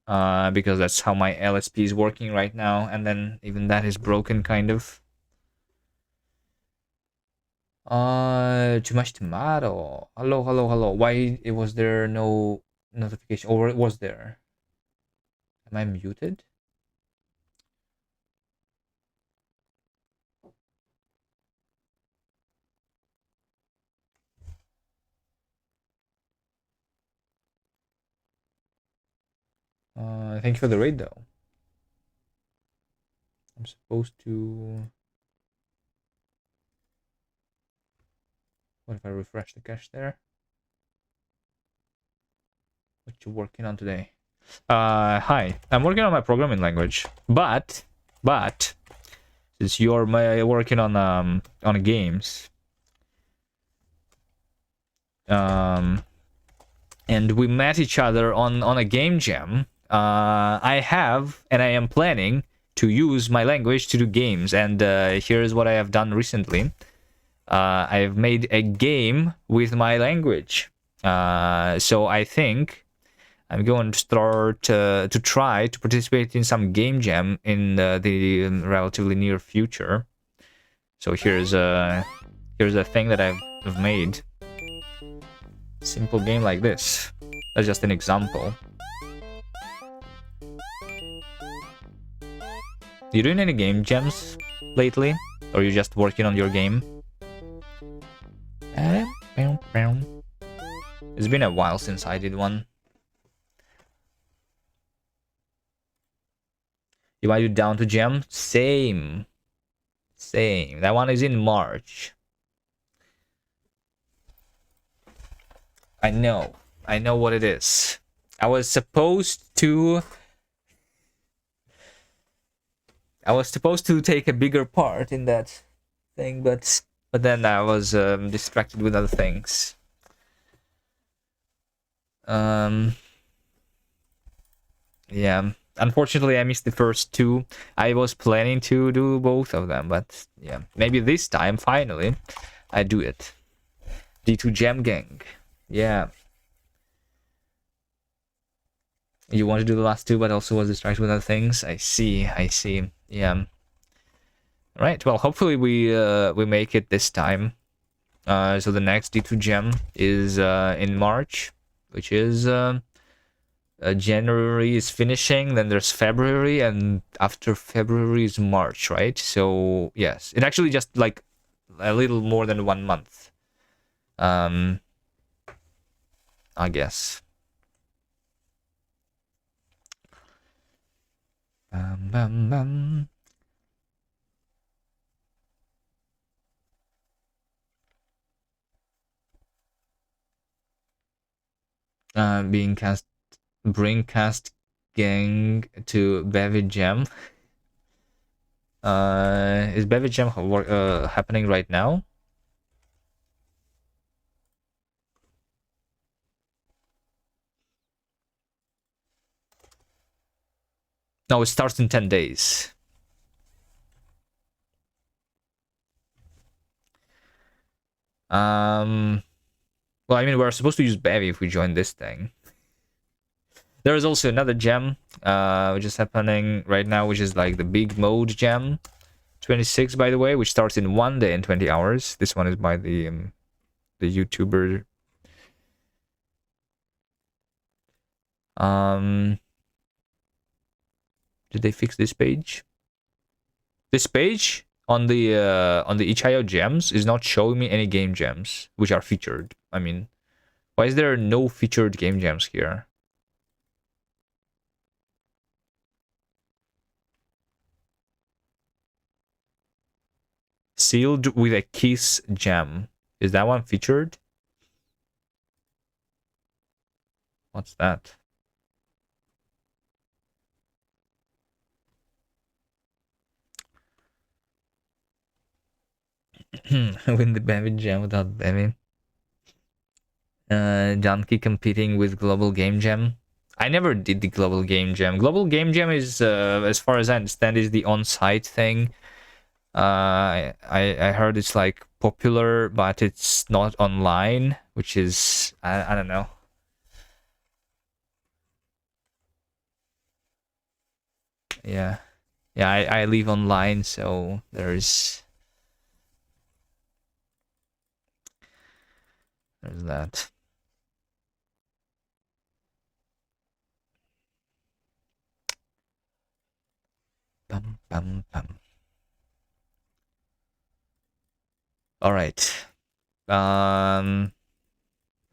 Because that's how my LSP is working right now, and then even that is broken, kind of. Too much tomato. Hello, hello, hello. Why was there no notification? Or was there? Am I muted? Thank you for the raid, though. I'm supposed to... What if I refresh the cache there? What you working on today? Hi. I'm working on my programming language, but since you're working on games, and we met each other on a game jam. I have and I am planning to use my language to do games, and here's what I have done recently. I have made a game with my language. So I think I'm going to start to try to participate in some game jam in the relatively near future. So here's a thing that I've made. Simple game like this. That's just an example. You doing any game jams lately? Or are you just working on your game? It's been a while since I did one. You want to do Down to Jam? Same. That one is in March. I know what it is. I was supposed to take a bigger part in that thing, but then I was distracted with other things. Yeah. Unfortunately, I missed the first two. I was planning to do both of them, but yeah, maybe this time, finally, I do it. D2 Jam Gang. Yeah. You want to do the last two, but also was distracted with other things? I see. Yeah. Right, well, hopefully we make it this time. So the next D2 Gem is in March, which is... January is finishing, then there's February, and after February is March, right? So yes, it actually just like a little more than 1 month. I guess. Being cast, bring Kast gang to Bevy Jam. Is Bevy Jam happening right now? No, it starts in 10 days. Well, I mean, we're supposed to use Bevy if we join this thing. There is also another gem, which is happening right now, which is like the big mode gem. 26, by the way, which starts in 1 day and 20 hours. This one is by the YouTuber. Did they fix this page? This page on the itch.io gems is not showing me any game gems which are featured. I mean, why is there no featured game gems here? Sealed with a kiss gem. Is that one featured? What's that? Win the Bevy Jam without Bevy. Donkey competing with Global Game Jam. I never did the global game jam. Global game jam is, as far as I understand, is the on-site thing. I heard it's like popular, but it's not online, which is I don't know. Yeah, yeah. I live online, so there's that. Bum, bum, bum. All right.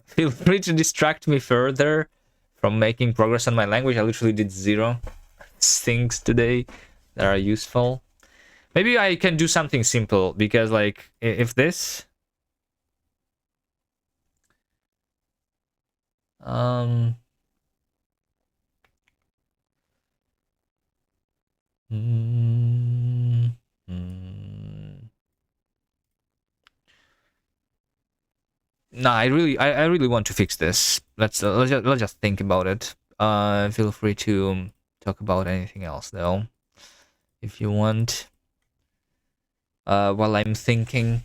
Feel free to distract me further from making progress on my language. I literally did 0 things today that are useful. Maybe I can do something simple, because like if this mm, mm, no, I really want to fix this. Let's just think about it. Feel free to talk about anything else though, if you want. While I'm thinking.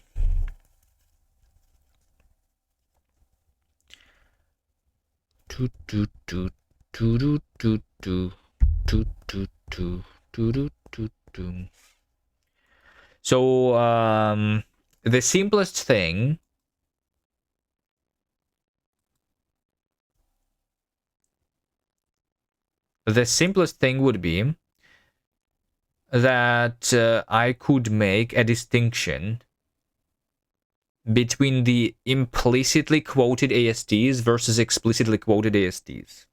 So the simplest thing would be that I could make a distinction between the implicitly quoted ASTs versus explicitly quoted ASTs.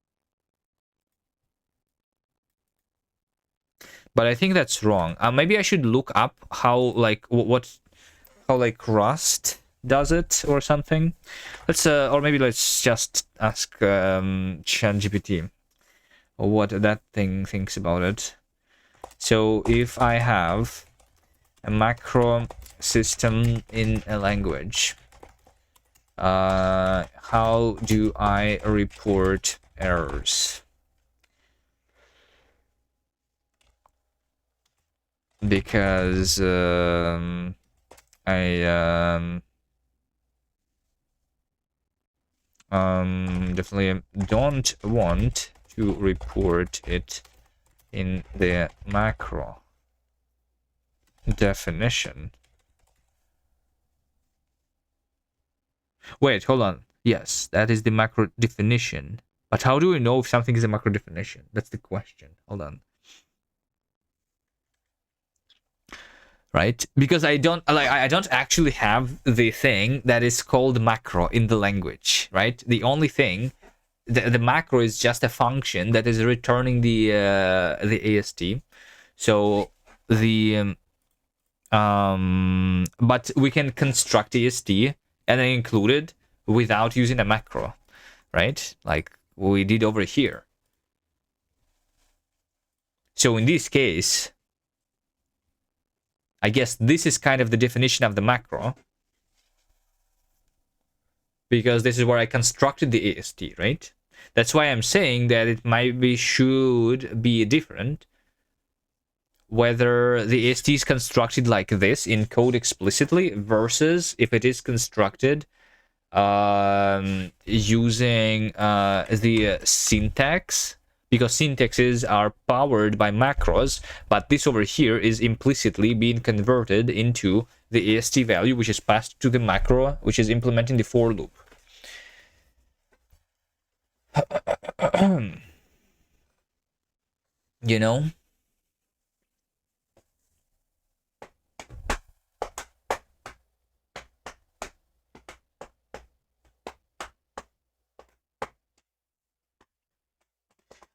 But I think that's wrong. Maybe I should look up how like how like Rust does it or something. Let's or maybe let's just ask ChatGPT what that thing thinks about it. So if I have a macro system in a language, how do I report errors? Because I definitely don't want to report it in the macro definition. Wait, hold on. Yes, that is the macro definition. But how do we know if something is a macro definition? That's the question. Hold on. Right? Because I don't actually have the thing that is called macro in the language, right? The only thing, the macro is just a function that is returning the AST. So the but we can construct AST and then include it without using a macro, right? Like we did over here. So in this case, I guess this is kind of the definition of the macro, because this is where I constructed the AST, right? That's why I'm saying that it should be different whether the AST is constructed like this in code explicitly versus if it is constructed using the syntax, because syntaxes are powered by macros, but this over here is implicitly being converted into the AST value, which is passed to the macro, which is implementing the for loop. You know?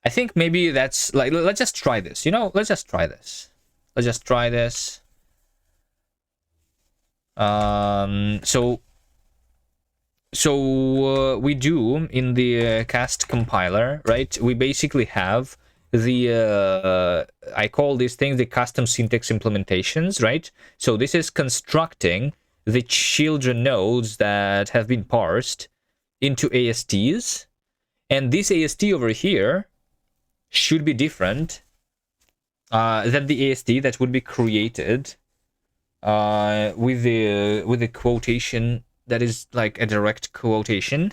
I think maybe that's like, let's just try this, you know? Let's just try this. So we do in the Kast compiler, right? We basically have the I call these things the custom syntax implementations, right? So this is constructing the children nodes that have been parsed into ASTs, And this AST over here should be different than the AST that would be created with the quotation that is like a direct quotation.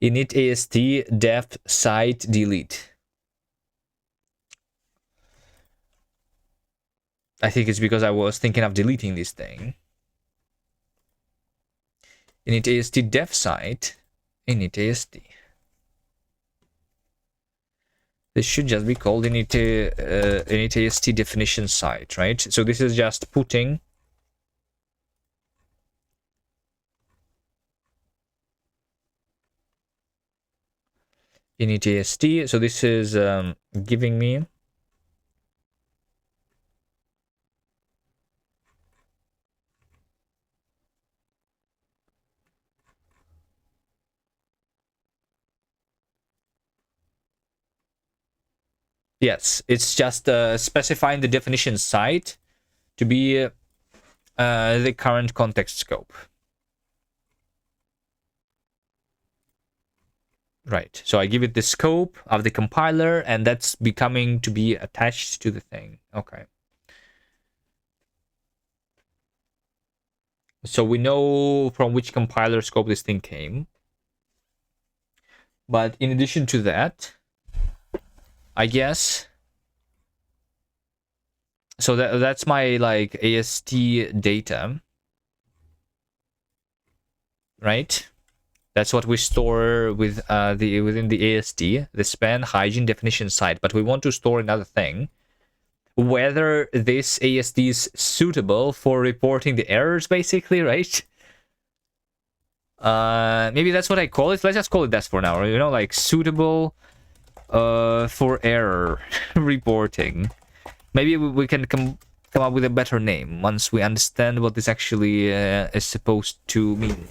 Init AST def site delete. I think it's because I was thinking of deleting this thing. Init AST def site. Init AST. This should just be called init AST definition site, right? So this is just putting init AST. So this is giving me yes, it's just specifying the definition site to be the current context scope. Right, so I give it the scope of the compiler, and that's becoming to be attached to the thing. Okay. So we know from which compiler scope this thing came. But in addition to that, I guess, so that's my like AST data, right? That's what we store with within the AST, the span hygiene definition site. But we want to store another thing, whether this AST is suitable for reporting the errors, basically, right? Maybe that's what I call it. Let's just call it that for now. You know, like suitable for error reporting. Maybe we can come up with a better name once we understand what this actually is supposed to mean.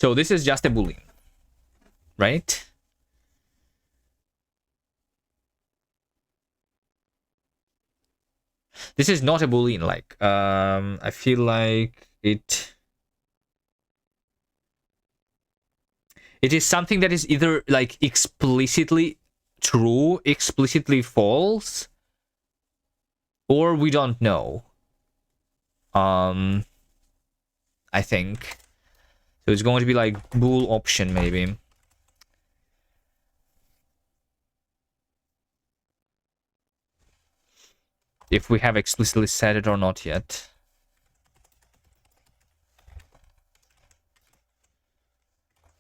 So this is just a boolean, right? This is not a boolean. Like, I feel like it is something that is either like explicitly true, explicitly false, or we don't know. I think. So it's going to be like bool option, maybe. If we have explicitly said it or not yet.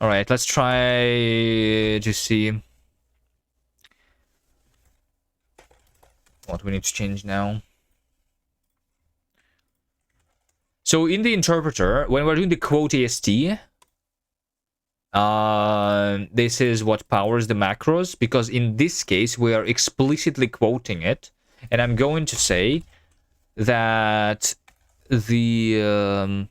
All right, let's try to see what we need to change now. So in the interpreter, when we're doing the quote AST, this is what powers the macros, because in this case, we are explicitly quoting it. And I'm going to say that the...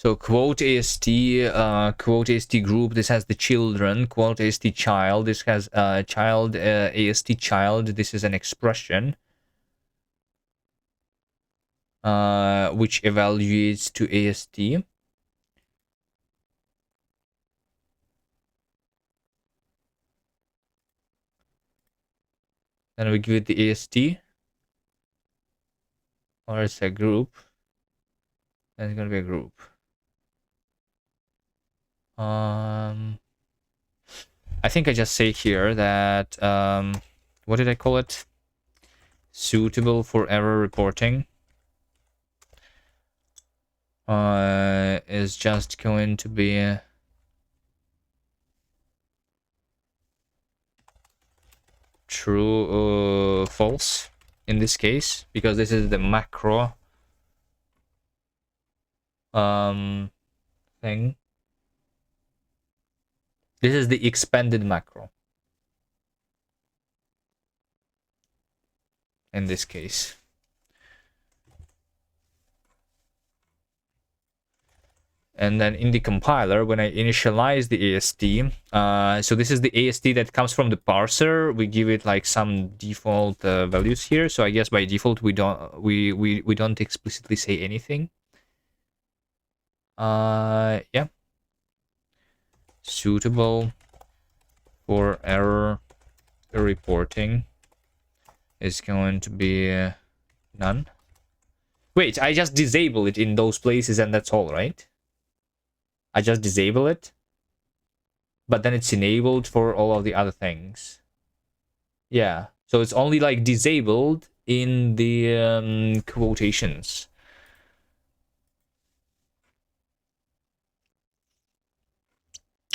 So quote AST group, this has the children. Quote AST child, this has child, AST child, this is an expression which evaluates to AST. And we give it the AST, or it's a group. And it's gonna be a group. I think I just say here that what did I call it? Suitable for error reporting. is just going to be true, false in this case, because this is the macro thing. This is the expanded macro in this case. And then in the compiler, when I initialize the AST, so this is the AST that comes from the parser. We give it like some default values here. So I guess by default we don't explicitly say anything. Yeah. Suitable for error reporting is going to be none. Wait, I just disable it in those places and that's all, right? I just disable it, but then it's enabled for all of the other things. Yeah, so it's only like disabled in the quotations.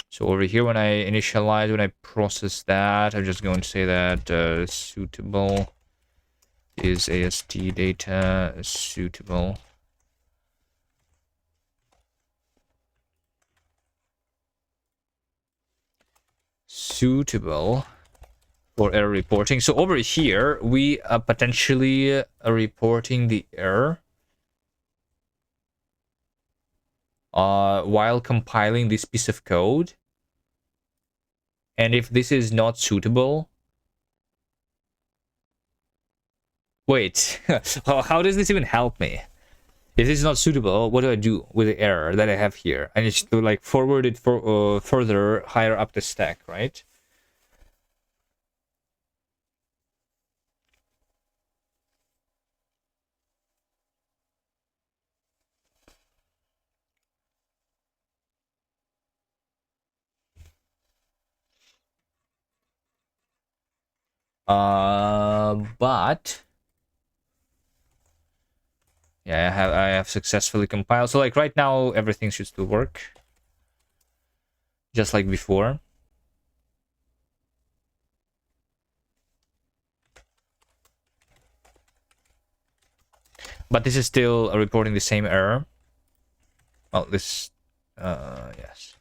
So over here, when I initialize, when I process that, I'm just going to say that suitable is AST data suitable. Suitable for error reporting. So over here, we are potentially reporting the error while compiling this piece of code. And if this is not suitable... Wait, how does this even help me? If this is not suitable, what do I do with the error that I have here? I need to like forward it for further higher up the stack, right? But yeah, I have successfully compiled. So like right now, everything should still work, just like before. But this is still reporting the same error. Well, this, yes.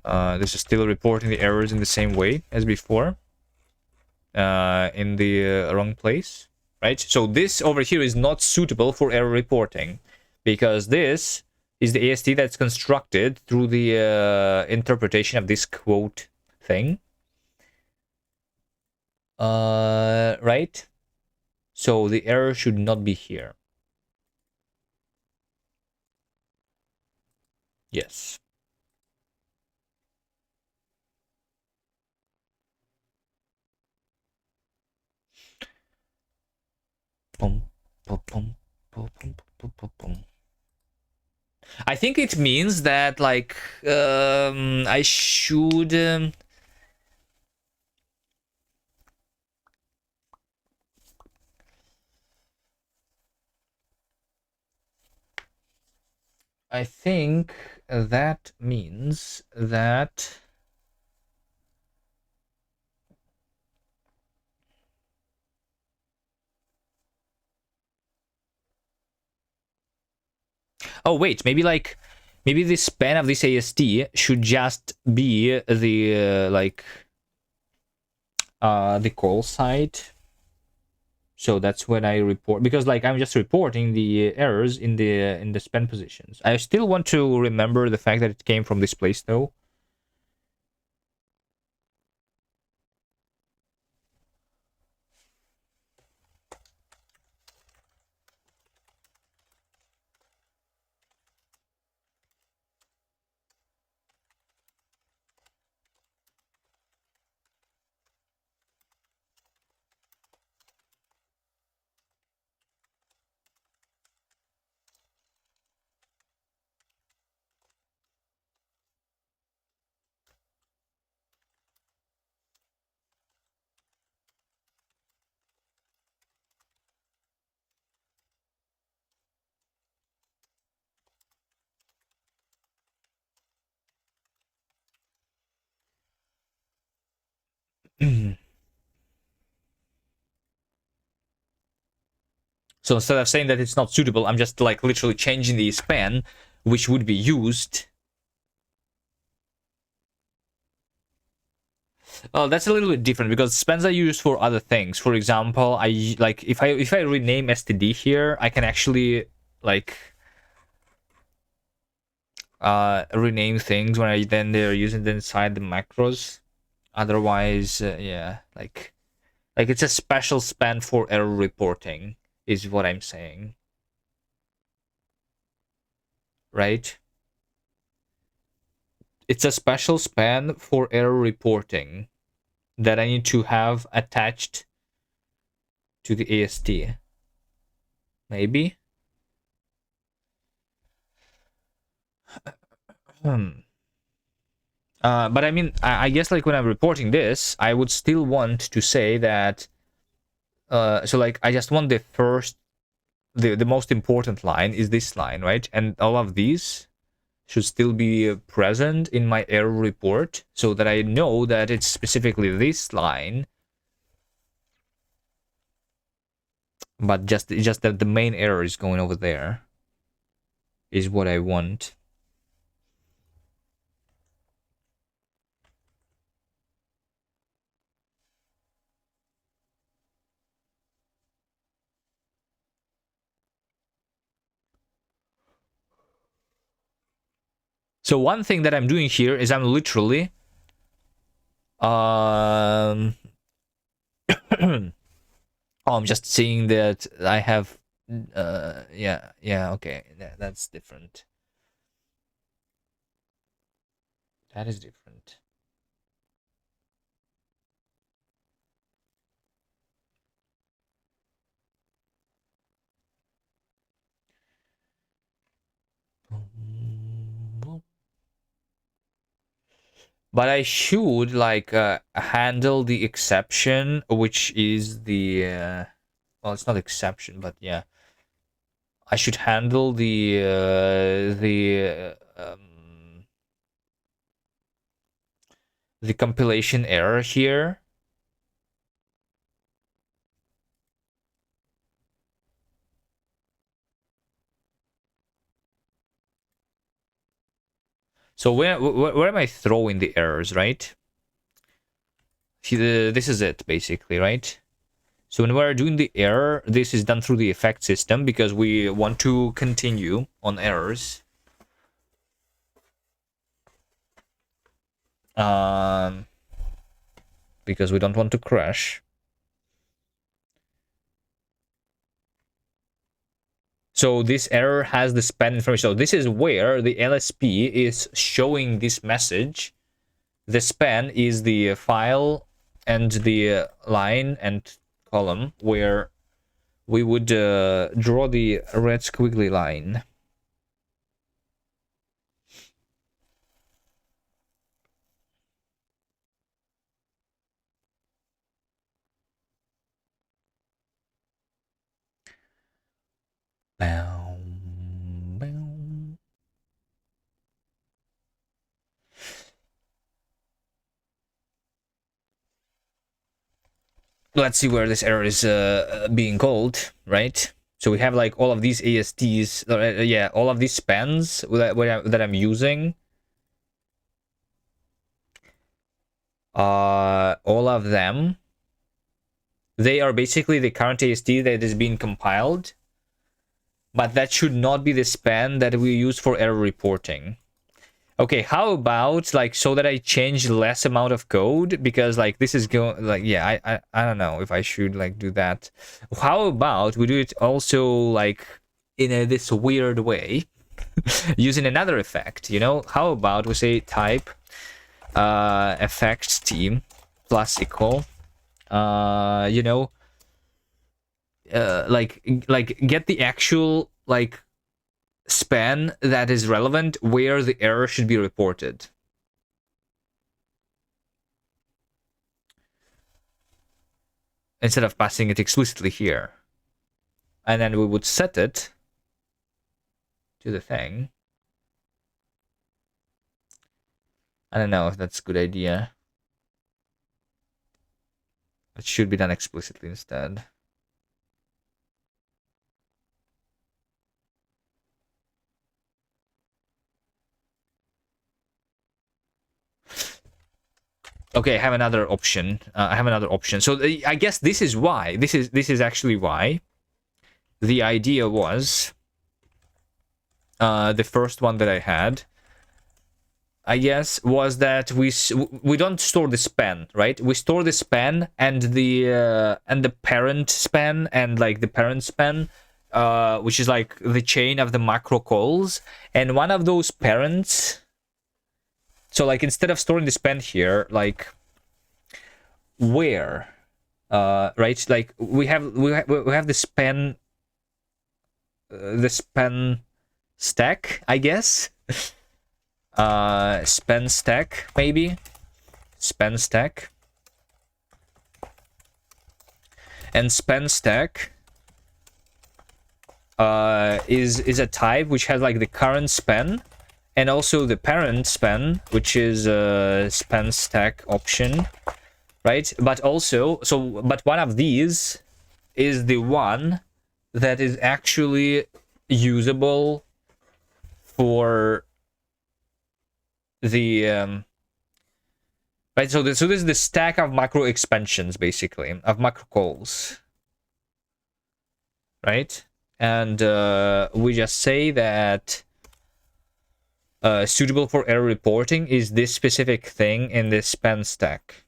This is still reporting the errors in the same way as before. In the wrong place, right? So this over here is not suitable for error reporting because this is the AST that's constructed through the interpretation of this quote thing. Right? So the error should not be here. Yes. I think it means that like I should I think that means that oh wait, maybe the span of this AST should just be the the call site. So that's when I report, because like I'm just reporting the errors in the span positions. I still want to remember the fact that it came from this place though. So instead of saying that it's not suitable, I'm just like literally changing the span which would be used. Oh, that's a little bit different because spans are used for other things. For example, I like if I rename std here, I can actually like rename things when they're using them inside the macros. Otherwise, yeah, like it's a special span for error reporting is what I'm saying, right? It's a special span for error reporting that I need to have attached to the AST. Maybe. But I mean, I guess like when I'm reporting this, I would still want to say that. So like I just want the first, the most important line is this line, right? And all of these should still be present in my error report so that I know that it's specifically this line. But just that the main error is going over there is what I want. So one thing that I'm doing here is I'm literally oh, I'm just seeing that I have yeah, okay, that's different. That is different. But I should like handle the exception, which is the well, it's not exception, but yeah, I should handle the compilation error here. So where am I throwing the errors, right? See, this is it basically, right? So when we're doing the error, this is done through the effect system because we want to continue on errors. Because we don't want to crash. So this error has the span information. So this is where the LSP is showing this message. The span is the file and the line and column where we would draw the red squiggly line. Let's see where this error is being called, right? So we have like all of these ASTs, yeah, all of these spans that I'm using. All of them, they are basically the current AST that is being compiled, but that should not be the span that we use for error reporting. Okay, how about like so that I change less amount of code because like this is going like yeah I don't know if I should like do that. How about we do it also like in this weird way using another effect, you know? How about we say type effects team plus equal you know like get the actual like span that is relevant where the error should be reported. Instead of passing it explicitly here. And then we would set it to the thing. I don't know if that's a good idea. It should be done explicitly instead. Okay, I have another option. So I guess this is why. This is actually why. The idea was the first one that I had, I guess, was that we don't store the span, right? We store the span and the parent span and like the parent span, which is like the chain of the macro calls, and one of those parents. So like instead of storing the span here, like where, right? Like we have the span stack, I guess. Span stack, maybe. Span stack. And span stack is a type which has like the current span and also the parent span, which is a span stack option, right? But also, but one of these is the one that is actually usable for the right. So this is the stack of macro expansions, basically, of macro calls, right? And we just say that suitable for error reporting is this specific thing in this span stack.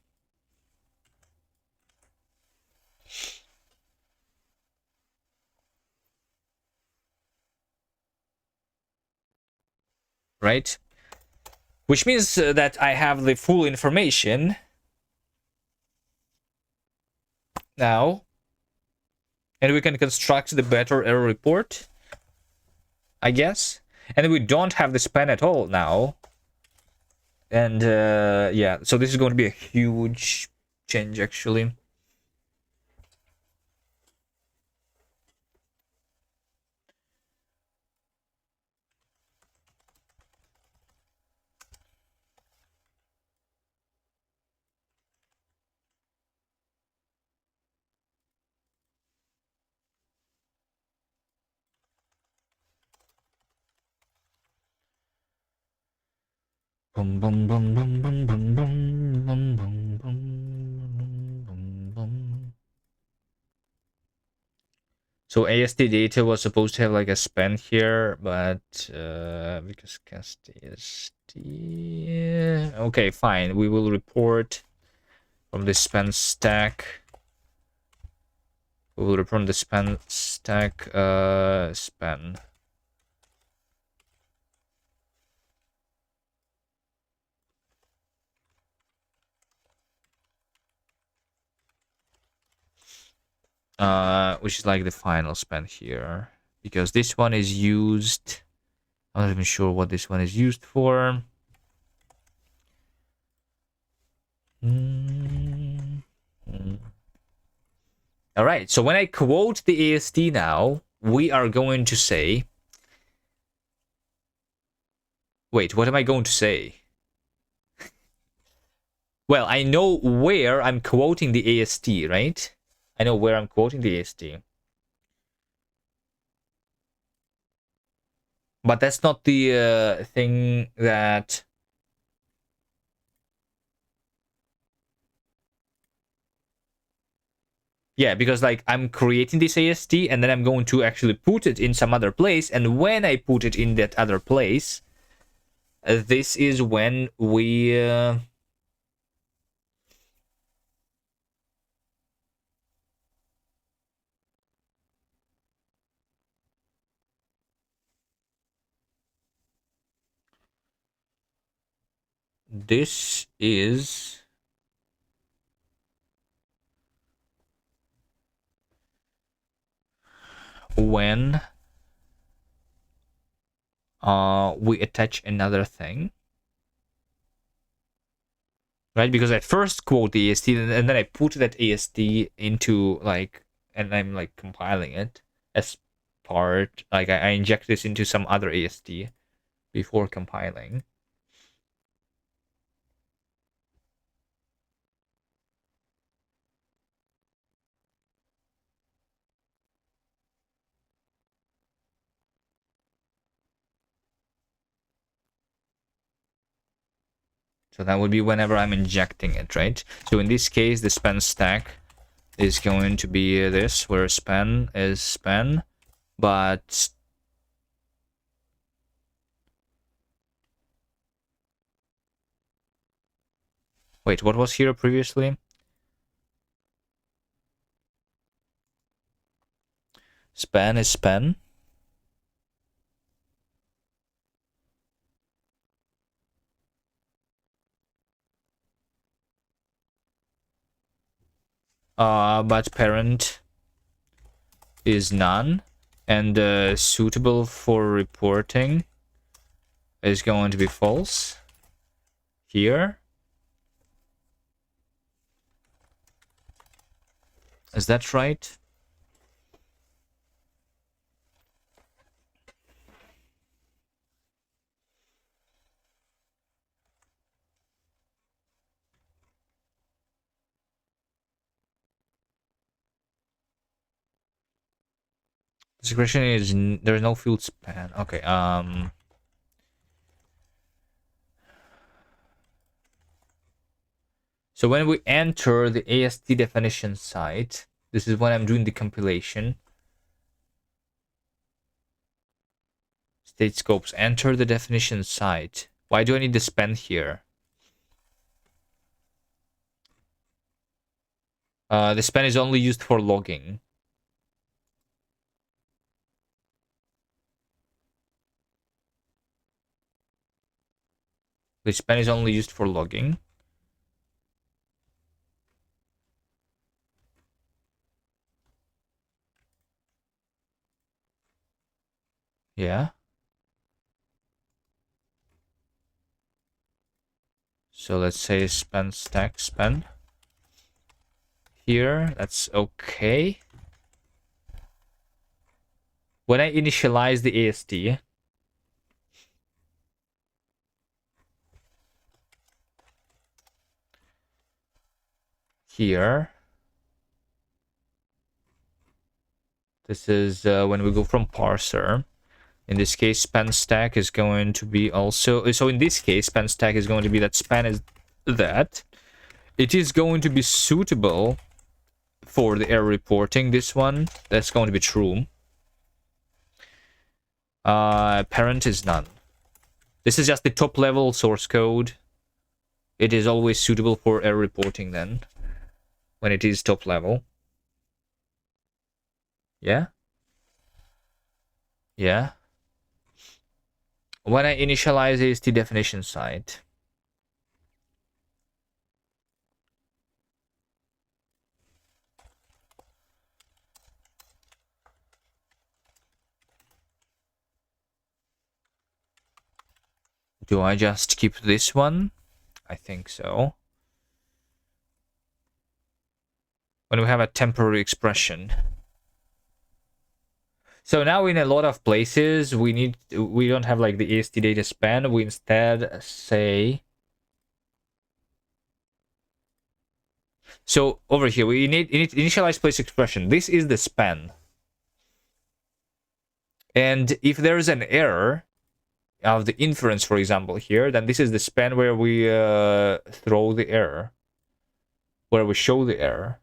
Right? Which means that I have the full information now, and we can construct the better error report, I guess. And we don't have the span at all now. And yeah, so this is going to be a huge change, actually. Boom, boom, boom, boom, boom, boom, boom, boom, boom, boom, boom, boom. So AST data was supposed to have like a span here, but because Kast is okay, fine. We will report from the span stack. We will return the span stack span. Which is like the final span here, because this one is used. I'm not even sure what this one is used for. All right, so when I quote the AST now, we are going to say, wait, what am I going to say? Well, I know where I'm quoting the AST, right? I know where I'm quoting the AST. But that's not the thing that... Yeah, because like I'm creating this AST and then I'm going to actually put it in some other place. And when I put it in that other place, this is when we... this is... when we attach another thing, right? Because I first quote the AST and then I put that AST into like, and I'm like compiling it as part, like I inject this into some other AST before compiling. So that would be whenever I'm injecting it, right? So in this case, the span stack is going to be this, where span is span, but wait, what was here previously? Span is span. But parent is none, and suitable for reporting is going to be false here. Is that right? This question is there's no field span. Okay. So when we enter the AST definition site, this is when I'm doing the compilation. State scopes, enter the definition site. Why do I need the span here? The span is only used for logging. The span is only used for logging. Yeah. So let's say span stack span. Here, that's okay. When I initialize the AST, here, this is when we go from parser. In this case, span stack is going to be also... So in this case, span stack is going to be that span is that. It is going to be suitable for the error reporting. This one, that's going to be true. Parent is none. This is just the top level source code. It is always suitable for error reporting then, when it is top level. Yeah? Yeah. When I initialize AST definition site, do I just keep this one? I think so. When we have a temporary expression. So now in a lot of places, we don't have like the AST data span. We instead say... So over here, we need initialize place expression. This is the span. And if there is an error of the inference, for example, here, then this is the span where we throw the error, where we show the error.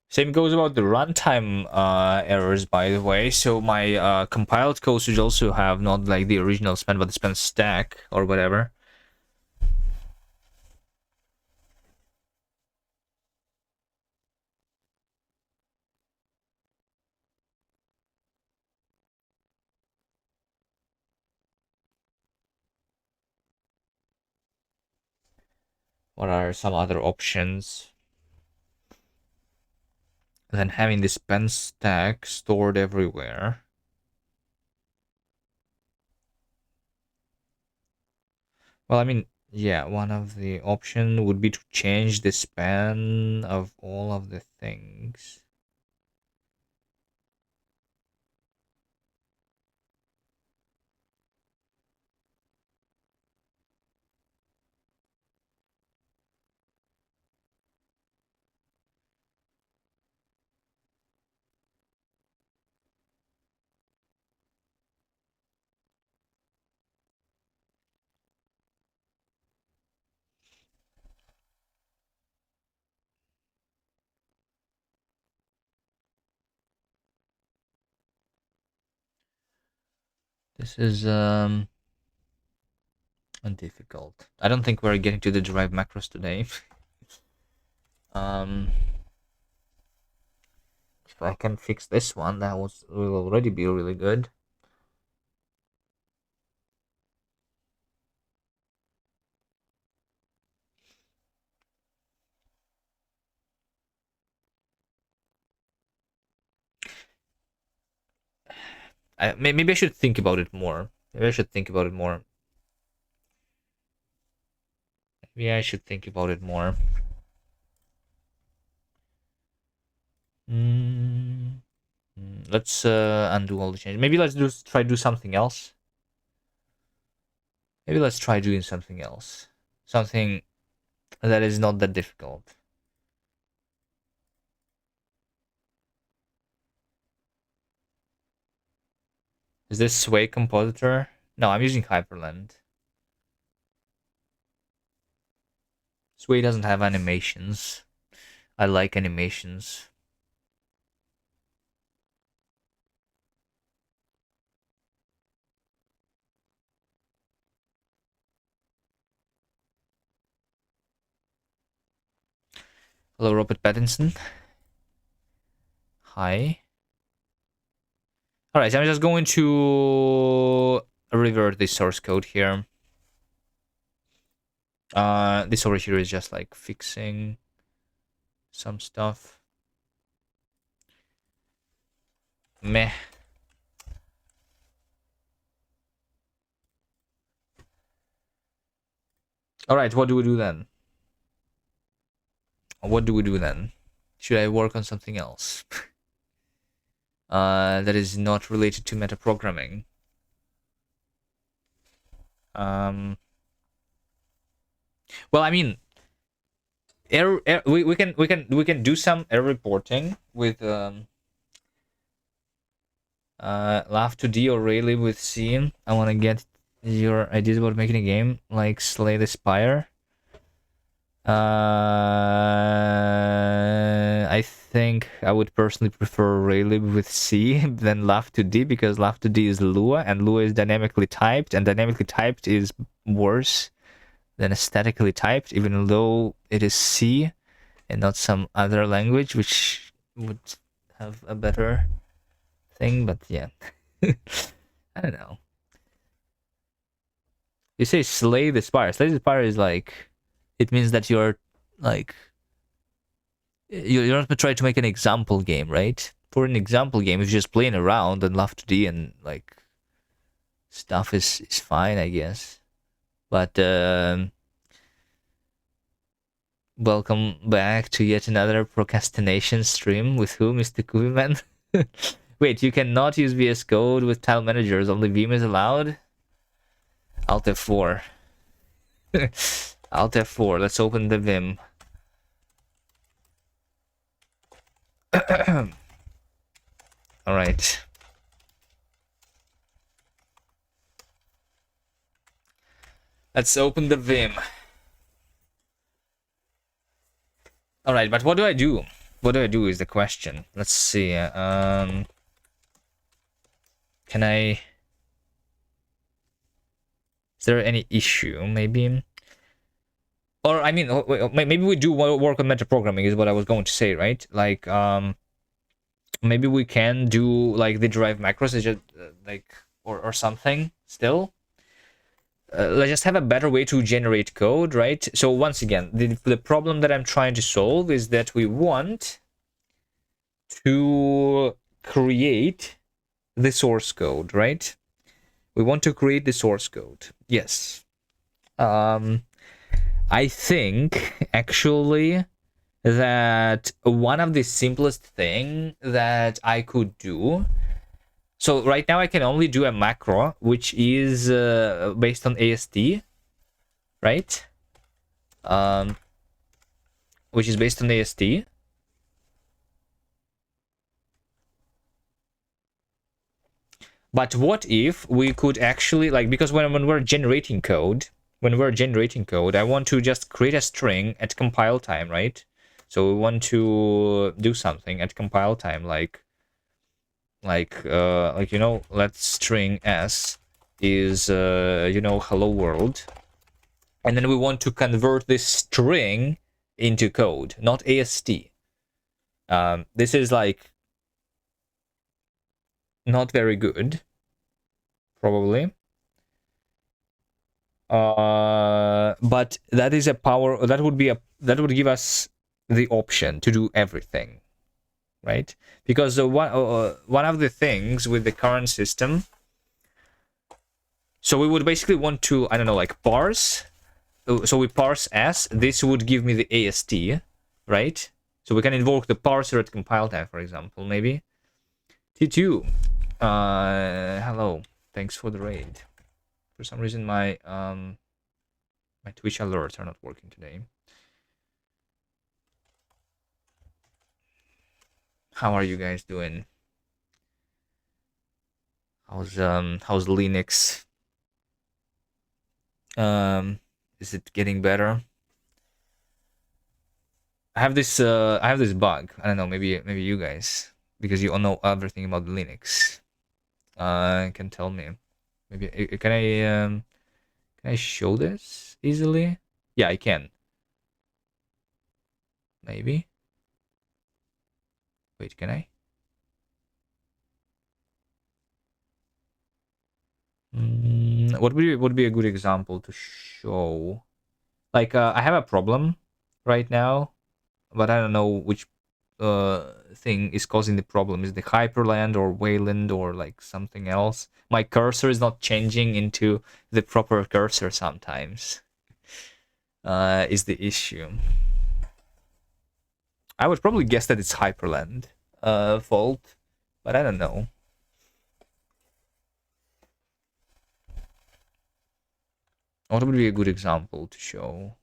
Same goes about the runtime errors, by the way. So my compiled code should also have not like the original span, but the span stack or whatever. What are some other options than having the span stack stored everywhere? Well, I mean, yeah, one of the option would be to change the span of all of the things. This is difficult. I don't think we're getting to the derived macros today. um, if I can fix this one, that will already be really good. Maybe I should think about it more. Maybe I should think about it more. Maybe I should think about it more. Let's undo all the changes. Maybe let's try do something else. Maybe let's try doing something else. Something that is not that difficult. Is this Sway Compositor? No, I'm using Hyperland. Sway doesn't have animations. I like animations. Hello, Robert Pattinson. Hi. Alright, so I'm just going to revert the source code here. This over here is just like fixing some stuff. Meh. Alright, what do we do then? What do we do then? Should I work on something else? That is not related to metaprogramming. Well, I mean, we can do some error reporting with Laugh2D or Rayleigh with C. I want to get your ideas about making a game like Slay the Spire. I think I would personally prefer Rayleigh with C than Laugh2D because Laugh2D is Lua and Lua is dynamically typed, and dynamically typed is worse than aesthetically typed, even though it is C and not some other language, which would have a better thing. But yeah, I don't know. You say Slay the Spire. Slay the Spire is like, it means that you're like, you're not trying to make an example game, right? For an example game, if you're just playing around and Laugh2D and like stuff is fine, I guess. But welcome back to yet another procrastination stream with who, Mr. Kubiman? Wait, you cannot use VS Code with tile managers. Only Vim is allowed? Alt F4. Alt F4. Let's open the Vim. All right. Let's open the Vim. All right, but what do I do? What do I do is the question. Let's see. Can I... Is there any issue? Maybe... Or, I mean, maybe we do work on metaprogramming is what I was going to say, right? Like, maybe we can do, like, the derived macros, just, like, or something still. Let's just have a better way to generate code, right? So once again, the problem that I'm trying to solve is that we want to create the source code, right? We want to create the source code. Yes. I think actually that one of the simplest thing that I could do. So right now I can only do a macro which is based on AST, right? Which is based on AST. But what if we could actually, like, because when we're generating code, I want to just create a string at compile time, right? So we want to do something at compile time, like you know, let's string s is you know, hello world, and then we want to convert this string into code, not AST. This is like not very good, probably. But that is a power that would give us the option to do everything, right? Because one of the things with the current system, so we would basically want to, I don't know, like parse. So we parse s. This would give me the AST, right? So we can invoke the parser at compile time, for example, maybe. T2, hello, thanks for the raid. For some reason, my Twitch alerts are not working today. How are you guys doing? How's Linux? Is it getting better? I have this bug. I don't know, maybe you guys, because you all know everything about Linux, can tell me. Maybe can I show this easily? Yeah, I can. Maybe. Wait, can I? What would be a good example to show? Like, I have a problem right now, but I don't know which thing is causing the problem. Is it the Hyperland or Wayland or like something else? My cursor is not changing into the proper cursor sometimes. Is the issue. I would probably guess that it's Hyperland fault, but I don't know. What would be a good example to show?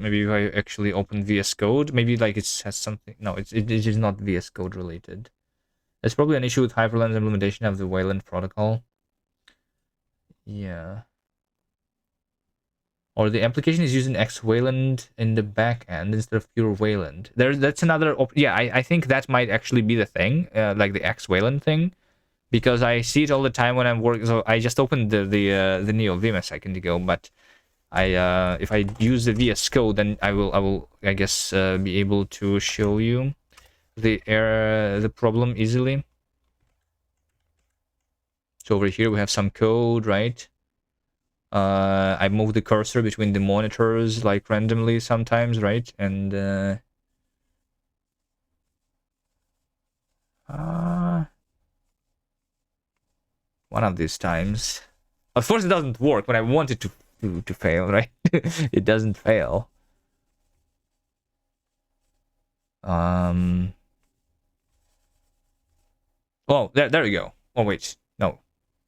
Maybe if I actually open VS Code, maybe like it has something. No, it is not VS Code related. There's probably an issue with Hyperland's implementation of the Wayland protocol. Yeah. Or the application is using X Wayland in the back end instead of pure Wayland. That's another. Yeah, I think that might actually be the thing, like the X Wayland thing, because I see it all the time when I'm working. So I just opened the Neo Vim a second ago, but if I use the VS Code, then I will I guess be able to show you the problem easily. So over here we have some code, right? I move the cursor between the monitors like randomly sometimes, right? And one of these times, of course, it doesn't work when I want it to fail, right? It doesn't fail. Oh, there we go. Oh wait, no,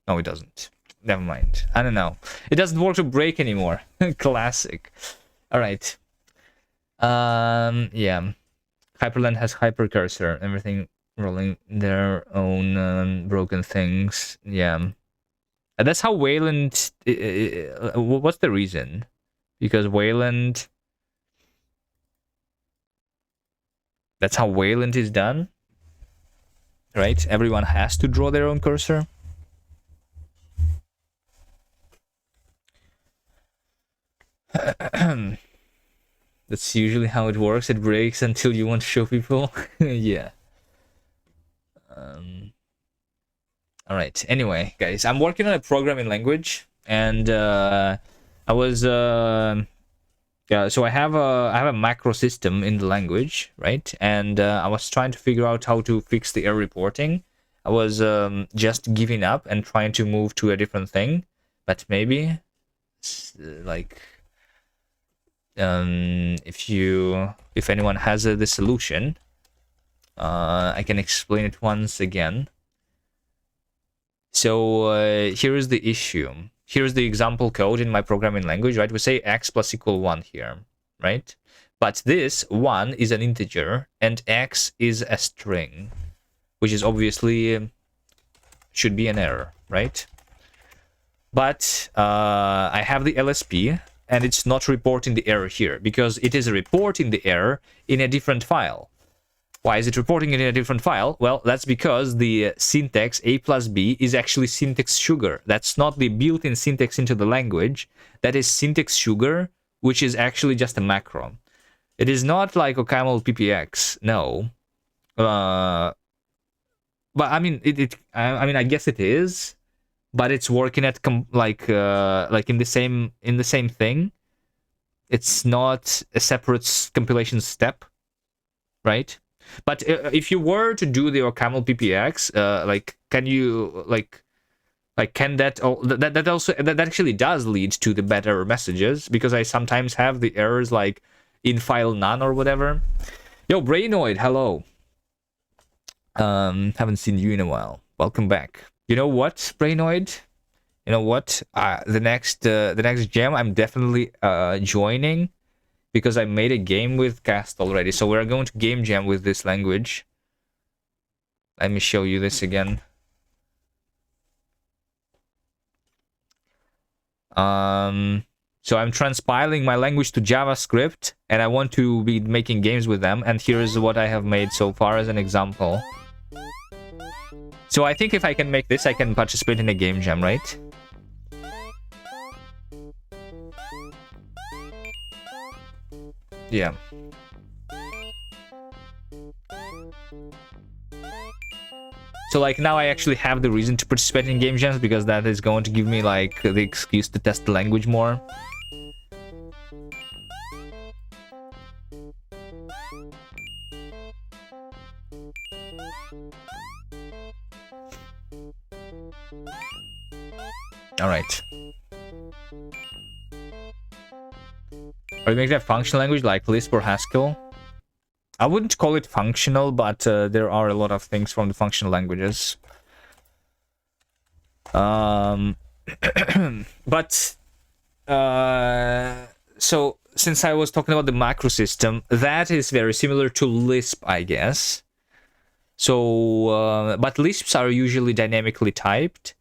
it doesn't. Never mind. I don't know. It doesn't work to break anymore. Classic. All right. Yeah. Hyperland has hypercursor. Everything rolling their own broken things. Yeah. And that's how Wayland. What's the reason? Because Wayland. That's how Wayland is done. Right? Everyone has to draw their own cursor. That's usually how it works. It breaks until you want to show people. Yeah. All right. Anyway, guys, I'm working on a programming language, and I was So I have a macro system in the language, right? And I was trying to figure out how to fix the error reporting. I was just giving up and trying to move to a different thing, but maybe like if anyone has the solution, I can explain it once again. So here is the issue. Here's the example code in my programming language, right? We say x plus equal 1 here, right? But this 1 is an integer and x is a string, which is obviously should be an error, right? But I have the LSP and it's not reporting the error here because it is reporting the error in a different file. Why is it reporting it in a different file? Well, that's because the syntax a plus b is actually syntax sugar. That's not the built-in syntax into the language. That is syntax sugar, which is actually just a macro. It is not like OCaml ppx, no. But I mean, I guess it is, but it's working at like in the same thing. It's not a separate compilation step, right? But if you were to do the OCaml ppx, like, can you can that actually does lead to the better messages, because I sometimes have the errors like in file none or whatever. Yo, Brainoid, hello. Haven't seen you in a while. Welcome back. You know what, Brainoid? You know what? The next jam I'm definitely joining, because I made a game with Kast already. So we're going to game jam with this language. Let me show you this again. So I'm transpiling my language to JavaScript, and I want to be making games with them. And here's what I have made so far as an example. So I think if I can make this, I can participate in a game jam, right? Yeah. So like now I actually have the reason to participate in game jams, because that is going to give me like the excuse to test the language more. All right. Or make that functional language like Lisp or Haskell? I wouldn't call it functional, but there are a lot of things from the functional languages. But so since I was talking about the macro system, that is very similar to Lisp, I guess. So, but Lisps are usually dynamically typed.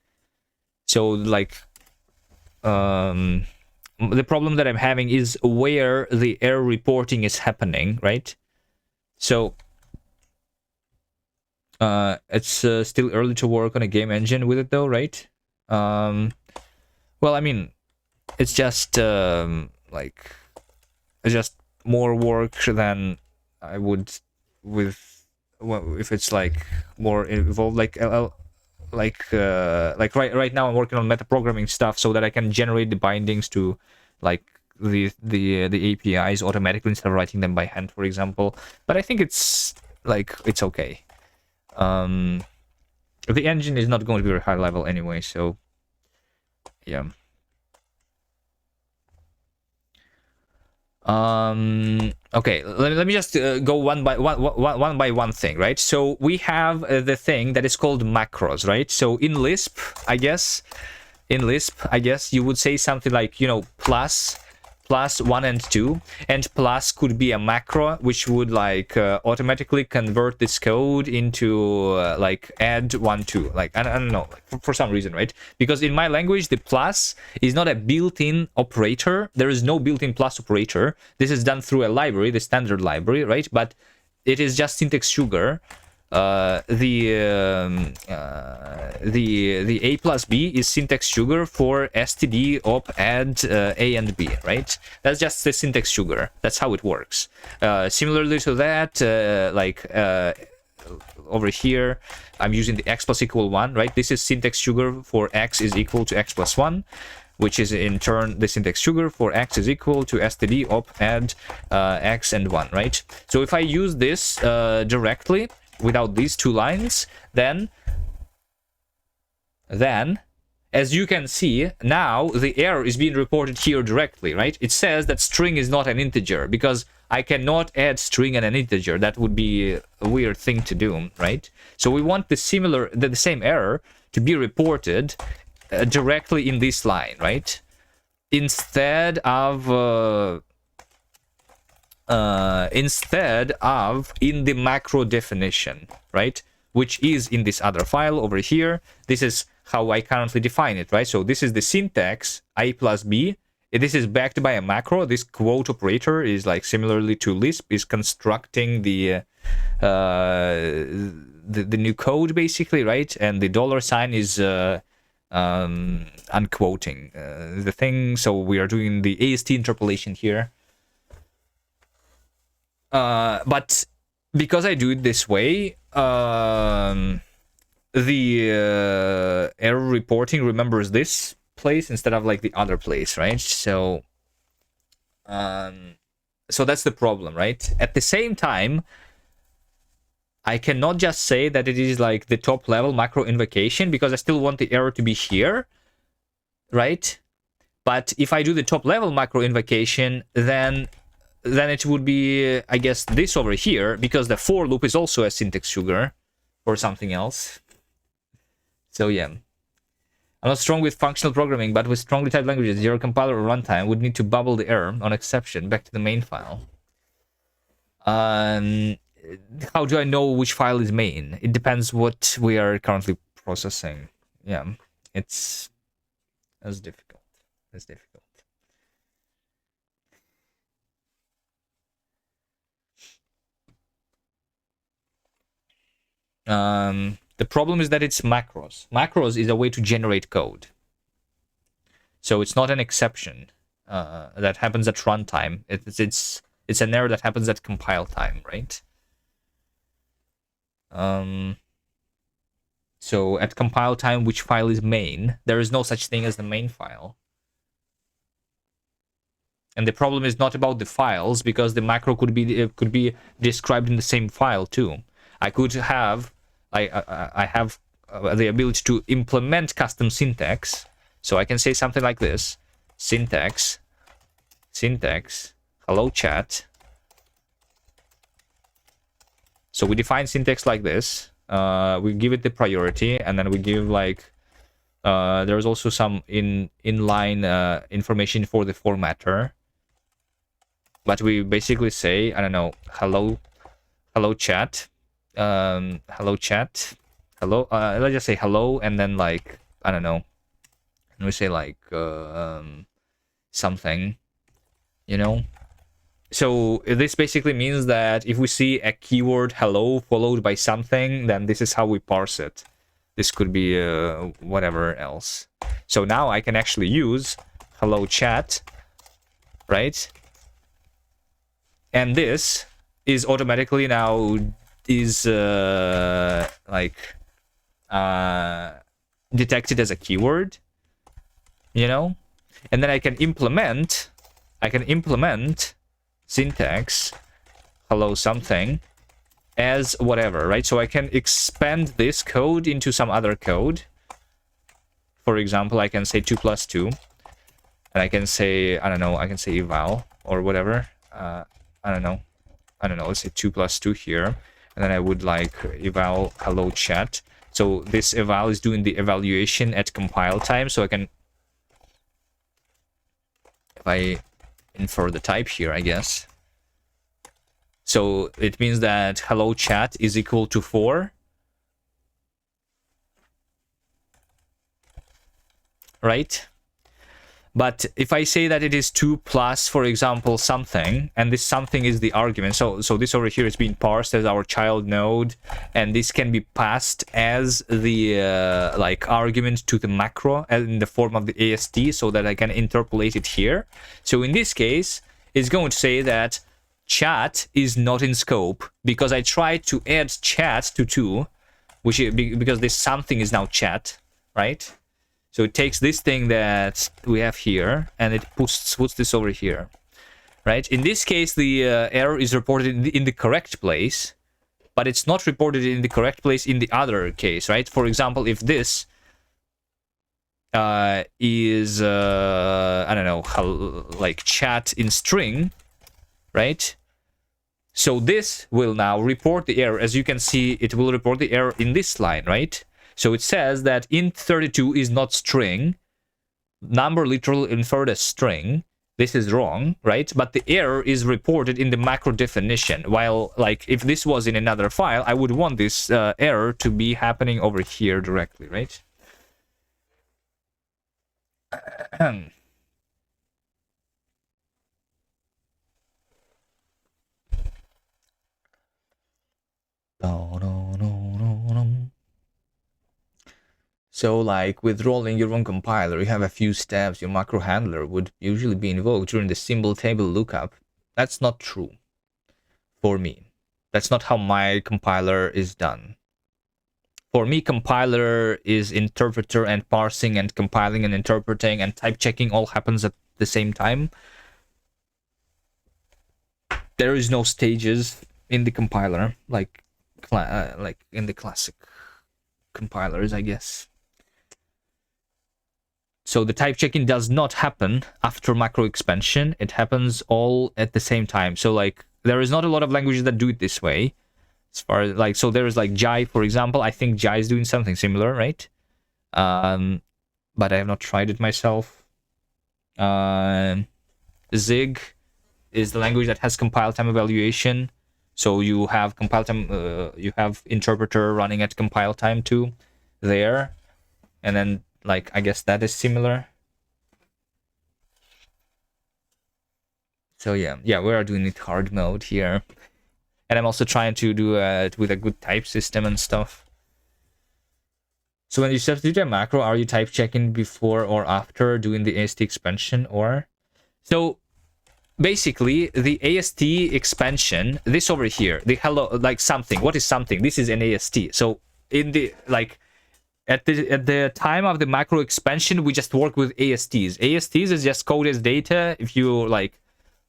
So like, the problem that I'm having is where the error reporting is happening, right? So it's still early to work on a game engine with it though, right? Well, I mean, it's just like, it's just more work than I would with, well, if it's like more involved, like right now I'm working on metaprogramming stuff so that I can generate the bindings to like the APIs automatically instead of writing them by hand, for example. But I think it's like, it's okay. The engine is not going to be very high level anyway, so yeah. Okay, let me just go one by one thing, right? So we have the thing that is called macros, right? So in Lisp, I guess you would say something like, you know, plus 1 and 2, and plus could be a macro which would like automatically convert this code into like add 1 2, like I don't know, like, for some reason, right? Because in my language the plus is not a built-in operator. There is no built-in plus operator. This is done through a library, the standard library, right? But it is just syntax sugar. The a plus b is syntax sugar for std, op, add a and b, right? That's just the syntax sugar. That's how it works. Similarly to that, over here, I'm using the x plus equal 1, right? This is syntax sugar for x is equal to x plus 1. which is in turn the syntax sugar for x is equal to std op add x and 1, right? So if I use this directly without these two lines, then as you can see, now the error is being reported here directly, right? It says that string is not an integer because I cannot add string and an integer. That would be a weird thing to do, right? So we want the same error to be reported directly in this line, right? Instead of in the macro definition, right? Which is in this other file over here. This is how I currently define it, right? So this is the syntax a plus b. This is backed by a macro. This quote operator is like similarly to Lisp is constructing the new code basically, right? And the $sign is unquoting the thing. So we are doing the AST interpolation here. But because I do it this way, the error reporting remembers this place instead of like the other place, right? So so that's the problem, right? At the same time, I cannot just say that it is like the top level macro invocation because I still want the error to be here, right? But if I do the top level macro invocation, then it would be, I guess, this over here, because the for loop is also a syntax sugar or something else. So yeah, I'm not strong with functional programming, but with strongly typed languages, your compiler or runtime would need to bubble the error on exception back to the main file. How do I know which file is main? It depends what we are currently processing. Yeah, that's difficult. That's difficult. The problem is that it's macros. Macros is a way to generate code. So it's not an exception that happens at runtime. It's an error that happens at compile time, right? So at compile time, which file is main? There is no such thing as the main file. And the problem is not about the files, because the macro could be described in the same file too. I could have I have the ability to implement custom syntax, so I can say something like this: syntax hello chat. So we define syntax like this. We give it the priority, and then we give like there's also some inline information for the formatter. But we basically say, I don't know, hello chat. Hello chat. Hello. Let's just say hello, and then like, I don't know. And we say like something, you know. So this basically means that if we see a keyword hello followed by something, then this is how we parse it. This could be whatever else. So now I can actually use hello chat, right? And this is automatically now detected as a keyword, you know. And then I can implement syntax hello something as whatever, right? So I can expand this code into some other code. For example, I can say 2 + 2, and I can say, I don't know, I can say eval or whatever. I don't know, let's say 2 + 2 here, and then I would like eval hello chat. So this eval is doing the evaluation at compile time, so I can, if I infer the type here, I guess. So it means that hello chat is equal to 4, right? But if I say that it is 2 plus, for example, something, and this something is the argument, so this over here is being parsed as our child node, and this can be passed as the like argument to the macro in the form of the AST, so that I can interpolate it here. So in this case, it's going to say that chat is not in scope because I tried to add chat to 2, which is because this something is now chat, right? So it takes this thing that we have here and it puts this over here, right? In this case, the error is reported in the correct place, but it's not reported in the correct place in the other case, right? For example, if this is I don't know, how, like chat in string, right? So this will now report the error. As you can see, it will report the error in this line, right? So it says that int32 is not string, number literal inferred as string. This is wrong, right? But the error is reported in the macro definition. While, like, if this was in another file, I would want this error to be happening over here directly, right? So, like, with rolling your own compiler, you have a few steps. Your macro handler would usually be invoked during the symbol table lookup. That's not true for me. That's not how my compiler is done. For me, compiler is interpreter and parsing and compiling and interpreting and type checking all happens at the same time. There is no stages in the compiler, like in the classic compilers, I guess. So the type checking does not happen after macro expansion. It happens all at the same time. So, like, there is not a lot of languages that do it this way. As far as, like, so there is like Jai, for example. I think Jai is doing something similar, right? But I have not tried it myself. Zig is the language that has compile time evaluation. So you have compile time, you have interpreter running at compile time too, there, and then, like, I guess that is similar. So yeah, we are doing it hard mode here. And I'm also trying to do it with a good type system and stuff. So when you substitute a macro, are you type checking before or after doing the AST expansion? Or so basically the AST expansion, this over here, the hello, like something. What is something? This is an AST. So in the, like, at the time of the macro expansion, we just work with ASTs. ASTs is just code as data. If you, like,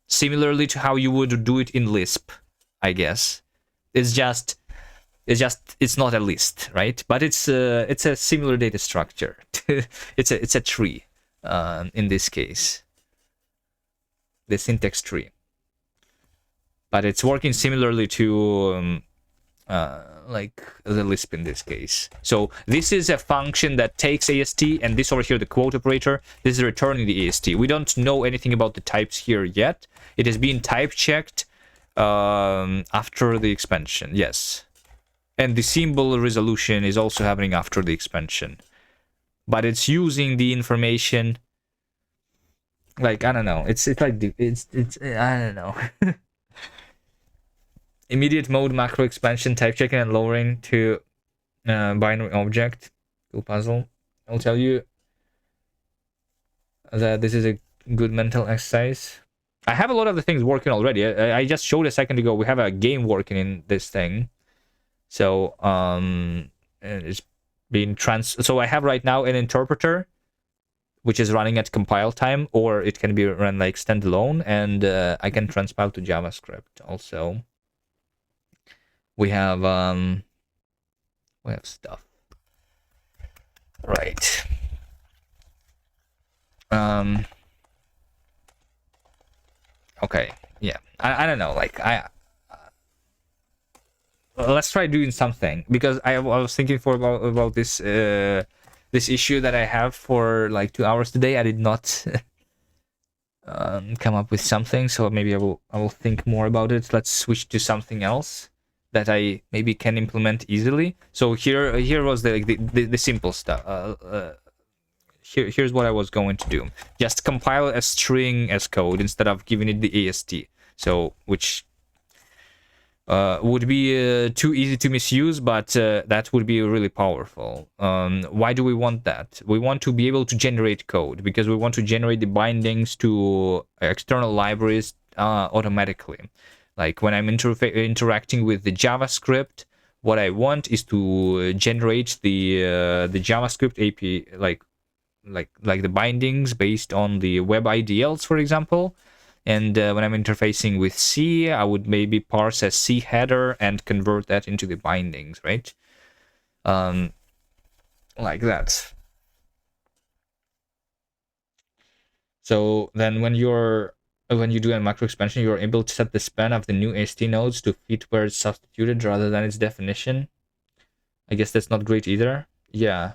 similarly to how you would do it in Lisp, I guess. It's not a list, right? But it's a similar data structure. it's a tree in this case, the syntax tree. But it's working similarly to like the Lisp in this case. So this is a function that takes AST, and this over here, the quote operator, this is returning the AST. We don't know anything about the types here yet. It has been type checked after the expansion, yes. And the symbol resolution is also happening after the expansion. But it's using the information, like, I don't know. It's like, it's I don't know. Immediate mode macro expansion, type checking and lowering to binary object to puzzle. I'll tell you that this is a good mental exercise. I have a lot of the things working already. I just showed a second ago. We have a game working in this thing. So it's being so I have right now an interpreter which is running at compile time, or it can be run like standalone, and I can transpile to JavaScript also. We have stuff. Right. Okay, yeah. I don't know, like, let's try doing something, because I was thinking about this this issue that I have for like 2 hours today. I did not come up with something, so maybe I will think more about it. Let's switch to something else that I maybe can implement easily. So here was the simple stuff. Here's what I was going to do. Just compile a string as code instead of giving it the AST. So, which would be too easy to misuse, but that would be really powerful. Why do we want that? We want to be able to generate code, because we want to generate the bindings to external libraries automatically. Like when I'm interacting with the JavaScript, what I want is to generate the JavaScript API, like like the bindings based on the web IDLs, for example. And when I'm interfacing with C, I would maybe parse a C header and convert that into the bindings, right? Like that. So then when you do a macro expansion, you're able to set the span of the new AST nodes to fit where it's substituted rather than its definition. I guess that's not great either. Yeah.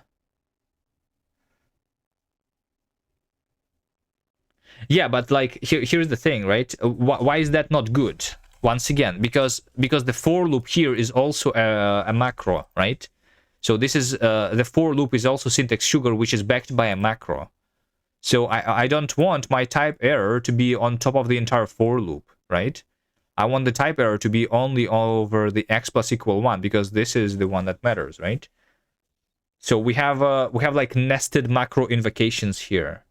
Yeah, but like here's the thing, right? Why is that not good? Once again, because the for loop here is also a macro, right? So this is the for loop is also syntax sugar, which is backed by a macro. So I don't want my type error to be on top of the entire for loop, right? I want the type error to be only over the x plus equal 1, because this is the one that matters, right? So we have like nested macro invocations here.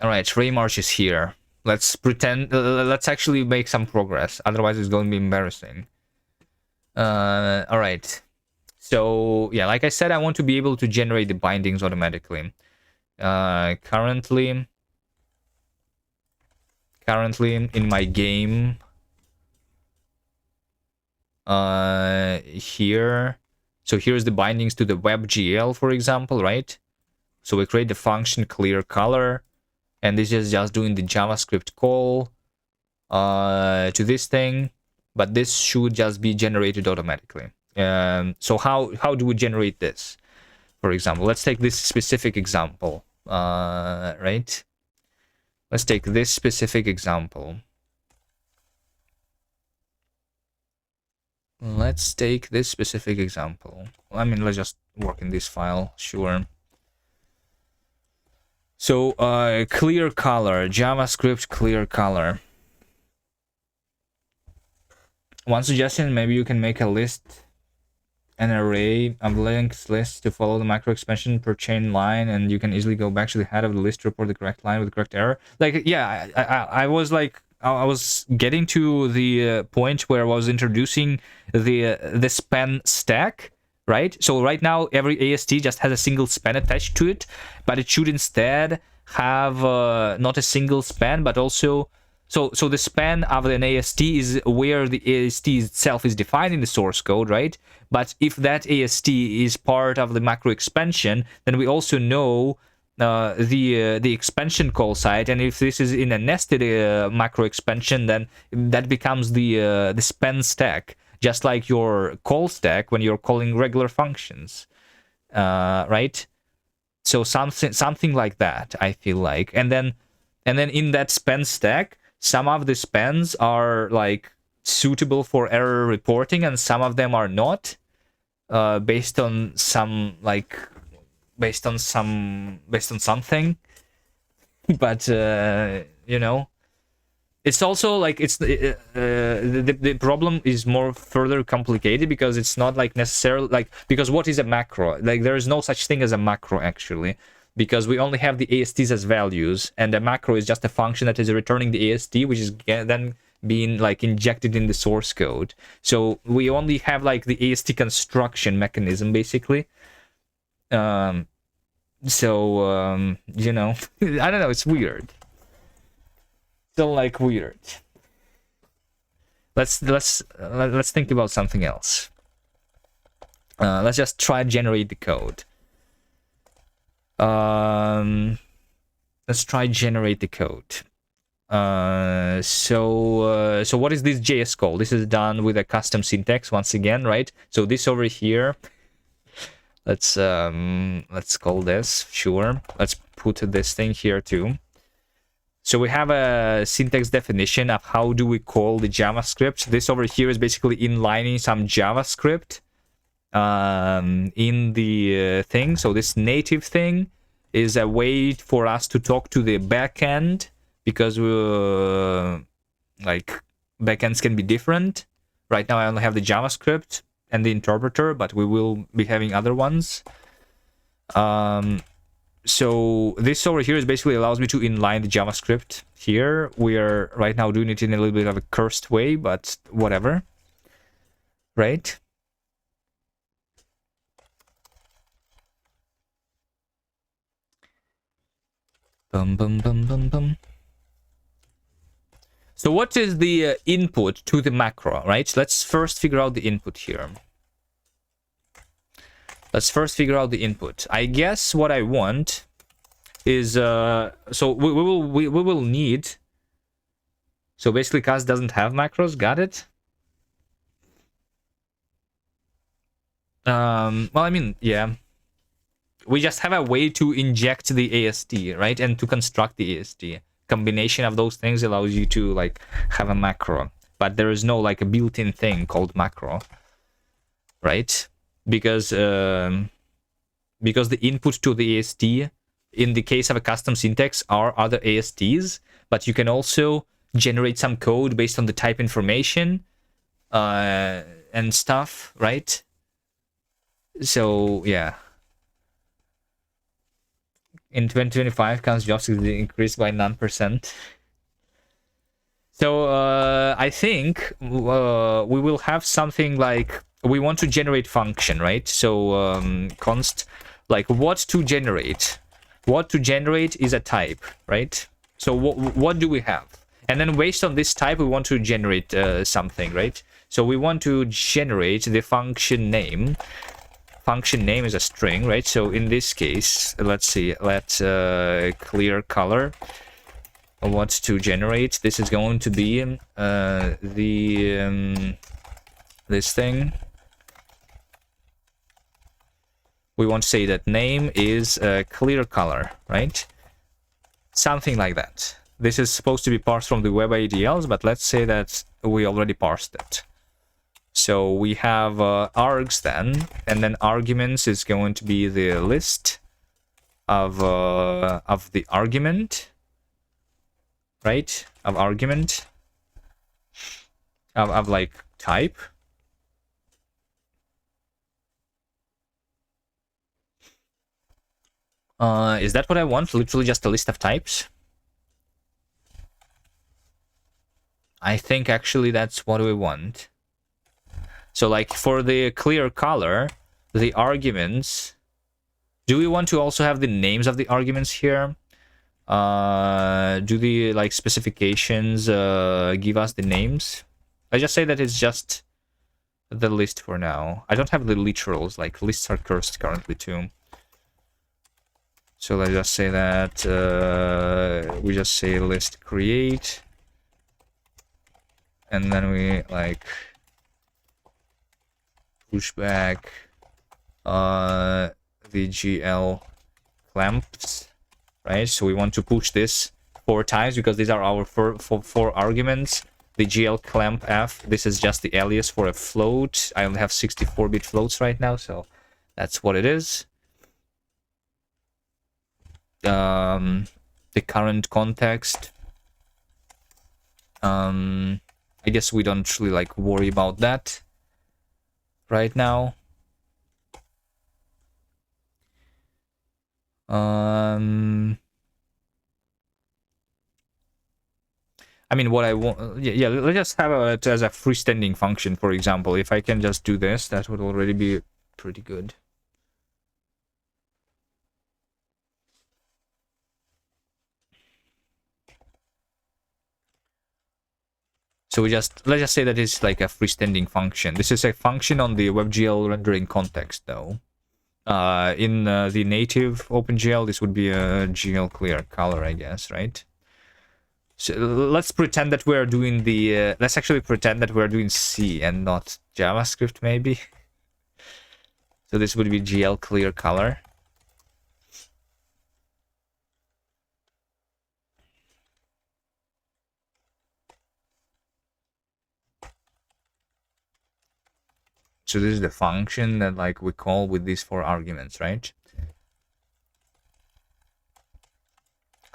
All right, Raymarsh is here. Let's pretend. Let's actually make some progress. Otherwise, it's going to be embarrassing. All right. So yeah, like I said, I want to be able to generate the bindings automatically. Currently in my game, here. So here's the bindings to the WebGL, for example, right? So we create the function clear color. And this is just doing the JavaScript call to this thing, but this should just be generated automatically. So how do we generate this? For example, let's take this specific example, right? Let's take this specific example. Let's take this specific example. I mean, let's just work in this file, sure. So, clear color, JavaScript clear color. One suggestion, maybe you can make a list, an array of links list to follow the macro expansion per chain line, and you can easily go back to the head of the list to report the correct line with the correct error. Like, yeah, I was like, I was getting to the point where I was introducing the span stack, right? So right now, every AST just has a single span attached to it, but it should instead have not a single span, but also... So the span of an AST is where the AST itself is defined in the source code, right? But if that AST is part of the macro expansion, then we also know the expansion call site, and if this is in a nested macro expansion, then that becomes the span stack, just like your call stack when you're calling regular functions, right? So something like that, I feel like, and then in that span stack, some of the spans are like suitable for error reporting, and some of them are not, based on something. But you know, it's also like it's the problem is more further complicated, because it's not like necessarily like, because what is a macro? Like, there is no such thing as a macro actually, because we only have the ASTs as values, and a macro is just a function that is returning the AST, which is then being like injected in the source code. So we only have like the AST construction mechanism basically. You know, I don't know, it's weird. Still like weird. Let's think about something else. Let's just try to generate the code. Let's try generate the code. So what is this JS call? This is done with a custom syntax once again, right? So this over here, let's call this, sure. Let's put this thing here too. So we have a syntax definition of how do we call the JavaScript. This over here is basically inlining some JavaScript in the thing. So this native thing is a way for us to talk to the backend, because like backends can be different. Right now I only have the JavaScript and the interpreter, but we will be having other ones. So this over here is basically allows me to inline the JavaScript here. We are right now doing it in a little bit of a cursed way, but whatever. Right? Bum, bum, bum, bum, bum. So what is the input to the macro, right? Let's first figure out the input here. Let's first figure out the input. I guess what I want is so we will need. So basically, Kast doesn't have macros. Got it. Well, I mean, yeah. We just have a way to inject the ASD, right, and to construct the ASD. Combination of those things allows you to like have a macro, but there is no like a built-in thing called macro, right? Because the input to the ASD in the case of a custom syntax are other ASDs, but you can also generate some code based on the type information and stuff, right? So yeah. In 2025, Kast jobs increased by 9%. So I think we will have something like we want to generate function, right? So const like what to generate. What to generate is a type, right? So what do we have? And then based on this type, we want to generate something, right? So we want to generate the function name. Function name is a string, right? So in this case, let's see, let's clear color. What to generate? This is going to be this thing. We want to say that name is clear color, right? Something like that. This is supposed to be parsed from the web ADLs, but let's say that we already parsed it. So we have args then, and then arguments is going to be the list of the argument, right? Of argument of like type. Is that what I want? Literally just a list of types? I think actually that's what we want. So like for the clear color, the arguments, do we want to also have the names of the arguments here? Do the like specifications give us the names? I just say that it's just the list for now. I don't have the literals, like lists are cursed currently too. So let's just say that we just say list create, and then we like push back the GL clamps, right? So we want to push this 4 times because these are our four arguments. The GL clamp F, this is just the alias for a float. I only have 64-bit floats right now, so that's what it is. The current context. I guess we don't really like worry about that right now. I mean, what I want, yeah, let's just have it as a freestanding function, for example. If I can just do this, that would already be pretty good. So let's just say that it's like a freestanding function. This is a function on the WebGL rendering context, though. In the native OpenGL, this would be a GL clear color, I guess, right? So let's pretend that we're doing the... let's actually pretend that we're doing C and not JavaScript, maybe. So this would be GL clear color. So this is the function that like we call with these 4 arguments, right?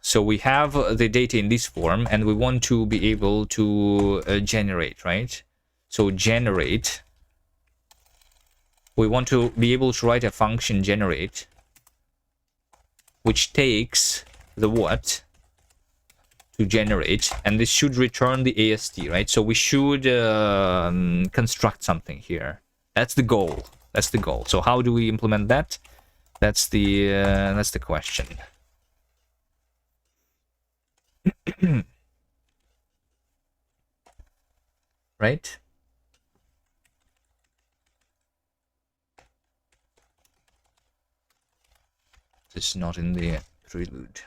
So we have the data in this form, and we want to be able to generate, right? So generate. We want to be able to write a function generate. which takes the what to generate, and this should return the AST, right? So we should construct something here. That's the goal. That's the goal. So how do we implement that? That's the question. Right? This is not in the prelude.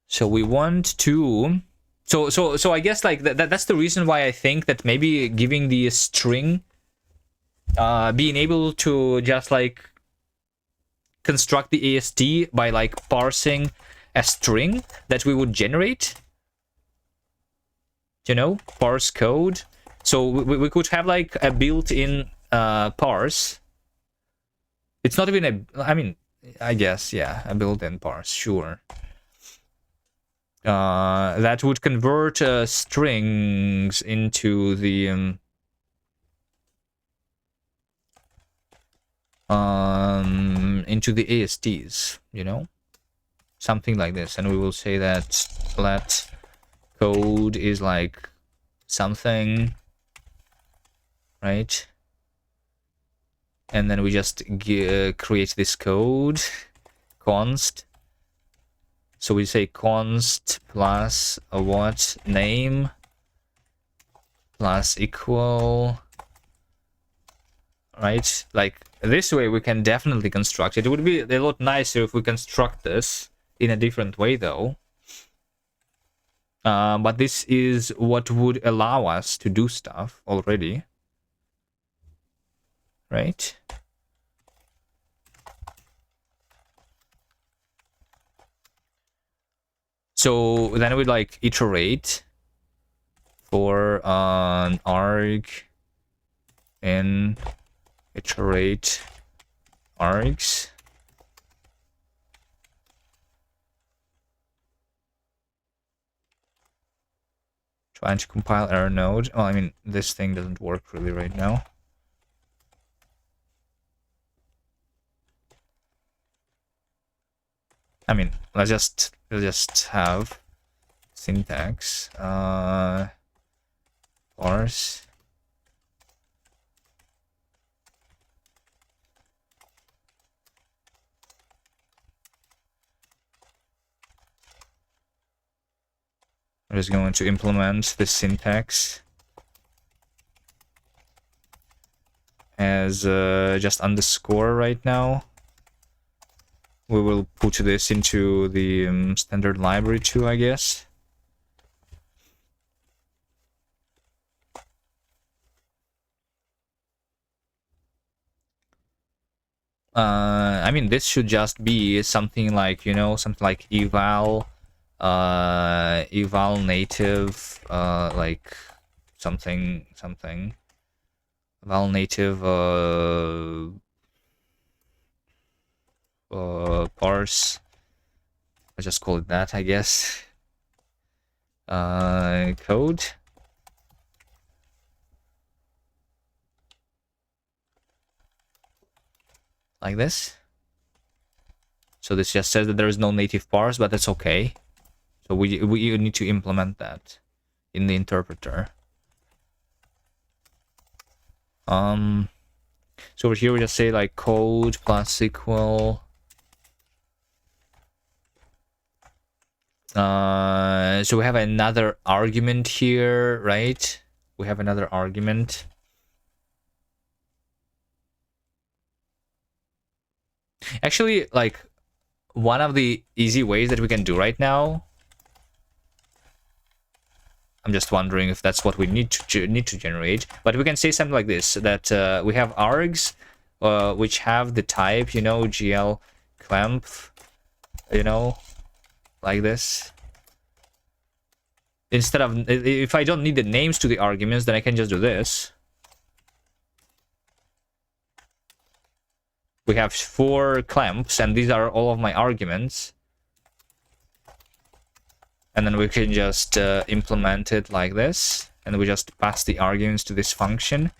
So we want to... So I guess like that's the reason why I think that maybe giving the string, being able to just like construct the AST by like parsing a string that we would generate, you know, parse code. So we could have like a built-in parse. It's not even a, I mean, I guess, yeah, a built-in parse, sure. That would convert strings into the ASTs, you know, something like this, and we will say that let code is like something, right? And then we just create this code const. So we say const plus a what name plus equal, right? Like this way we can definitely construct it. It would be a lot nicer if we construct this in a different way though. But this is what would allow us to do stuff already, right? So then we'd like iterate for an arg in iterate args. Trying to compile error node. Well, I mean, this thing doesn't work really right now. I mean, let's just have syntax parse I'm just going to implement the syntax as just underscore right now. We will put this into the standard library too, I guess. I mean, this should just be something like, you know, something like eval native, like something eval native parse. I'll just call it that, I guess. Code. Like this. So this just says that there is no native parse, but that's okay. So we need to implement that in the interpreter. So over here we just say like code plus equal. So we have another argument here, right? We have another argument. Actually, like one of the easy ways that we can do right now, I'm just wondering if that's what we need to generate, but we can say something like this, that we have args which have the type, you know, gl clamp, you know, like this. Instead of, if I don't need the names to the arguments, then I can just do this. We have 4 clamps, and these are all of my arguments. And then we can just implement it like this, and we just pass the arguments to this function.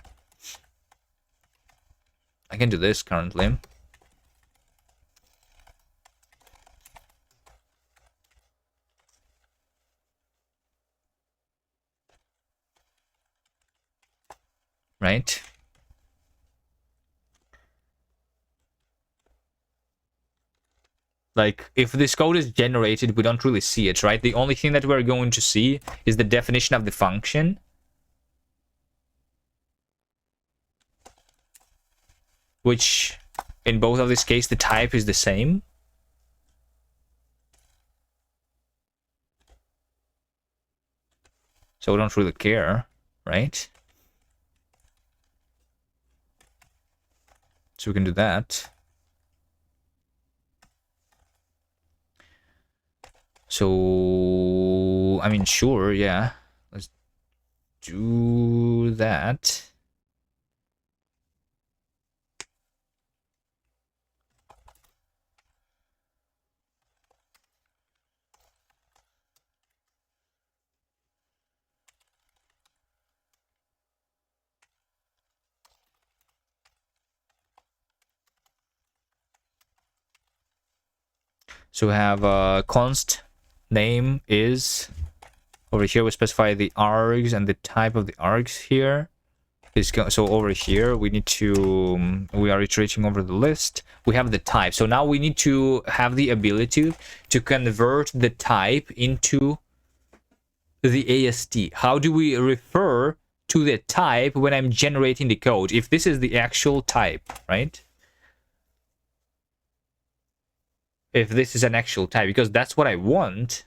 I can do this currently. Like, if this code is generated, we don't really see it, right? The only thing that we're going to see is the definition of the function. Which, in both of these cases, the type is the same. So we don't really care, right? So we can do that. So, I mean, sure, yeah. Let's do that. So we have const name is over here. We specify the args and the type of the args here. So over here we need to we are iterating over the list. We have the type. So now we need to have the ability to convert the type into the AST. How do we refer to the type when I'm generating the code? If this is the actual type, right? If this is an actual type, because that's what I want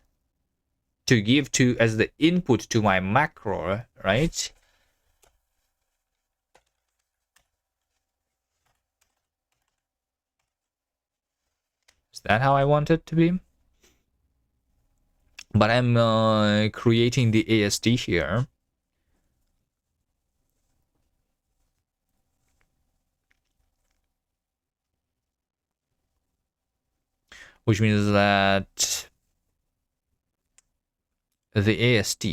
to give to as the input to my macro, right? Is that how I want it to be? But I'm creating the AST here. Which means that the AST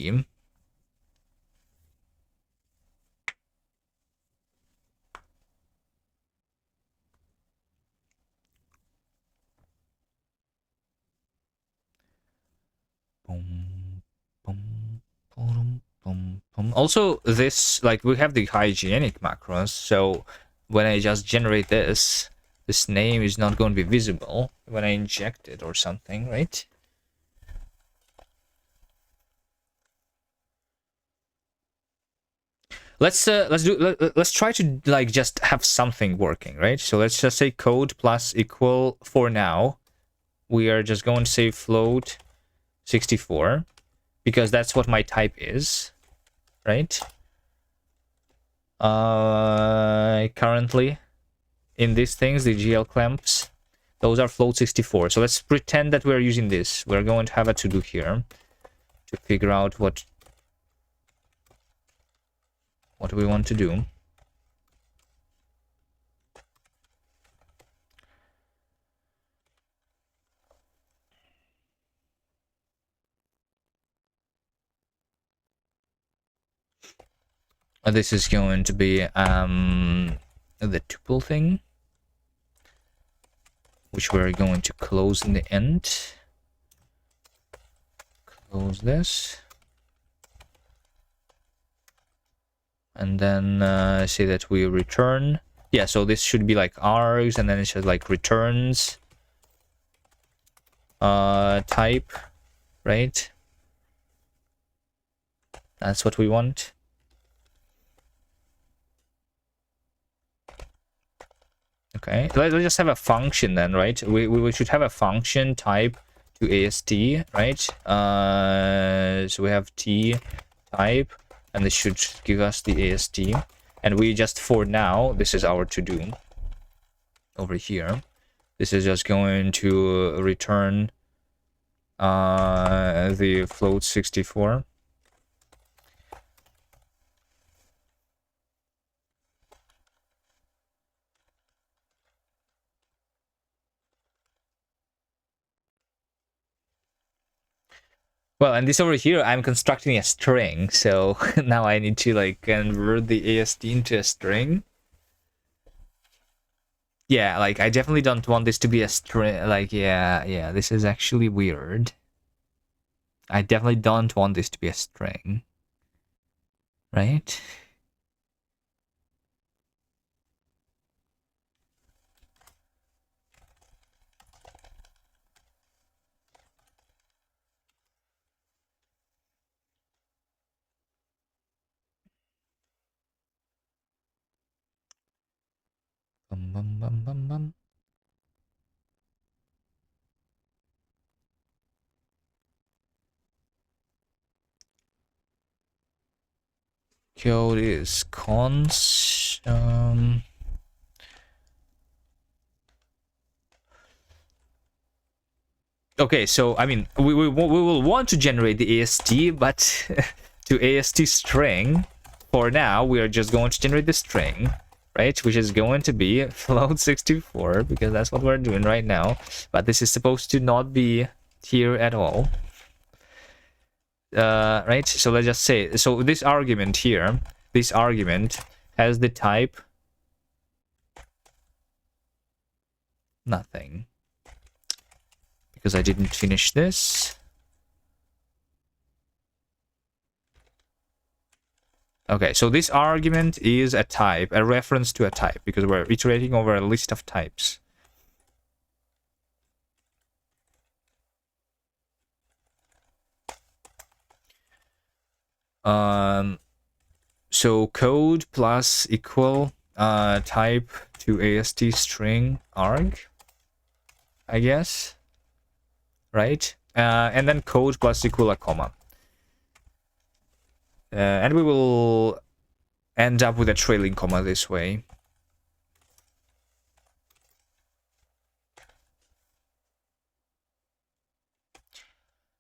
also this, like, we have the hygienic macros, so when I just generate this name is not going to be visible when I inject it or something, right? Let's try to like just have something working, right? So let's just say code plus equal for now. We are just going to say float 64 because that's what my type is, right? Currently in these things, the GL clamps, those are float 64. So let's pretend that we're using this. We're going to have a to-do here to figure out what we want to do. This is going to be the tuple thing, which we're going to close in the end. Close this. And then say that we return. Yeah, so this should be like args, and then it should like returns type, right? That's what we want. Okay, let's just have a function then, right? We should have a function type to AST, right? So we have T type, and this should give us the AST. And we just, for now, this is our to-do over here. This is just going to return the float 64. Well, and this over here, I'm constructing a string, so now I need to like convert the AST into a string. Yeah, like I definitely don't want this to be a string. Like, yeah, this is actually weird. I definitely don't want this to be a string, right? bum, bum, bum, bum. Code is cons. Okay, so I mean, we will want to generate the AST, but to AST string, for now we are just going to generate the string, right? Which is going to be float 64 because that's what we're doing right now. But this is supposed to not be here at all, right? So let's just say, so this argument here, this argument has the type nothing. Because I didn't finish this. Okay, so this argument is a type, a reference to a type, because we're iterating over a list of types. So code plus equal type to AST string arg, I guess. Right? And then code plus equal a comma. And we will end up with a trailing comma this way.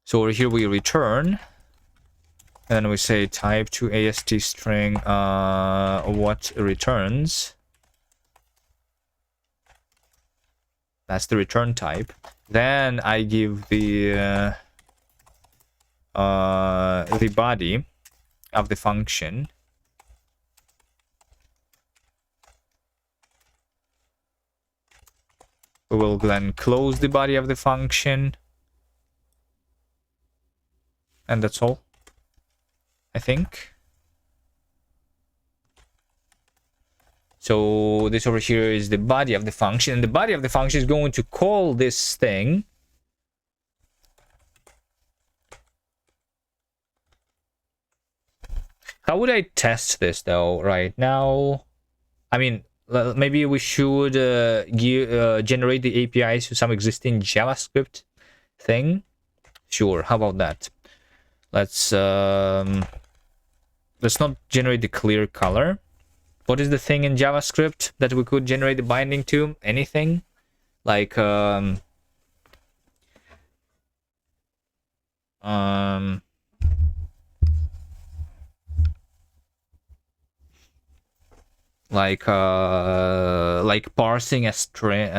So over here we return, and then we say type to AST string what returns. That's the return type. Then I give the body of the function. We will then close the body of the function. And that's all, I think. So this over here is the body of the function, and the body of the function is going to call this thing. How would I test this though right now? I mean, maybe we should generate the APIs to some existing JavaScript thing. Sure, how about that? Let's not generate the clear color. What is the thing in JavaScript that we could generate the binding to? Anything? Like parsing a string,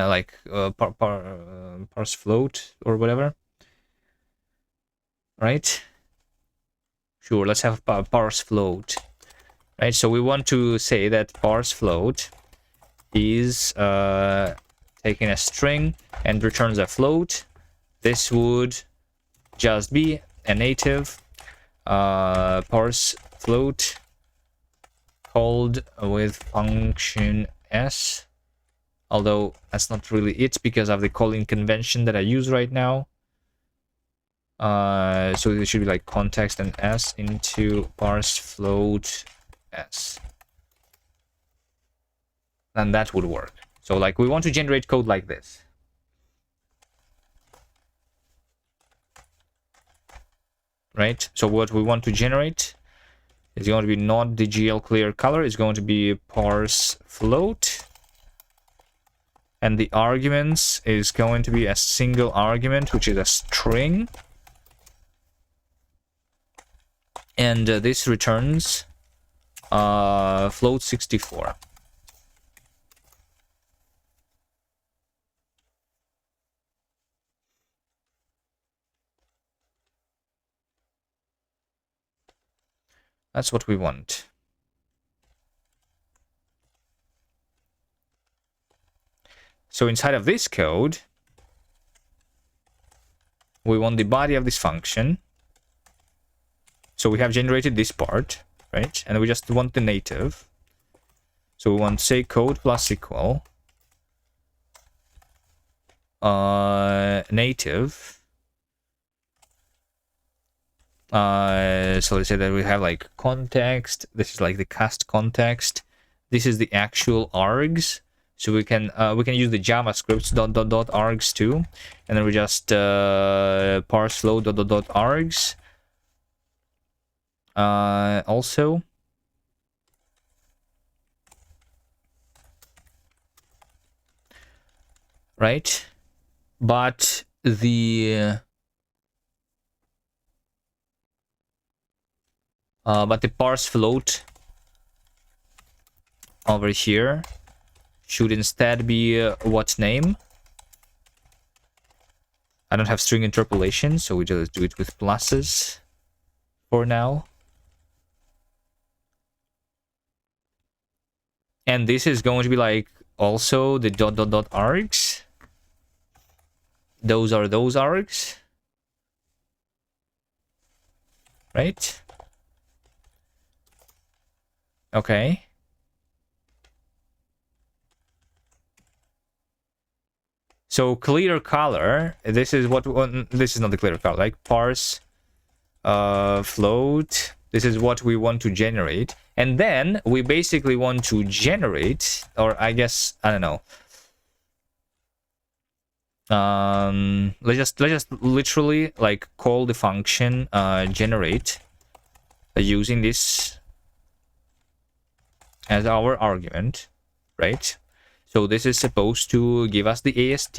parse float or whatever, right? Sure, let's have parse float, right? So we want to say that parse float is taking a string and returns a float. This would just be a native parse float called with function s, although that's not really it because of the calling convention that I use right now. So it should be like context and s into parse float s, and that would work. So like we want to generate code like this, right? So what we want to generate is going to be not the GL clear color, it's going to be parse float, and the arguments is going to be a single argument, which is a string, and this returns float 64. That's what we want. So inside of this code, we want the body of this function. So we have generated this part, right? And we just want the native. So we want say code plus equal native. So let's say that we have like context. This is like the cast context. This is the actual args, So we can use the JavaScript .args too, and then we just parse flow .args. Also, right, but the parse float over here should instead be what name? I don't have string interpolation, so we just do it with pluses for now. And this is going to be like also the .args. Those are those args, right? Okay. So clear color, this is what, this is not the clear color, like parse float, this is what we want to generate. And then we basically want to generate, or I guess, I don't know. Let's just literally like call the function generate using this as our argument, right? So this is supposed to give us the AST,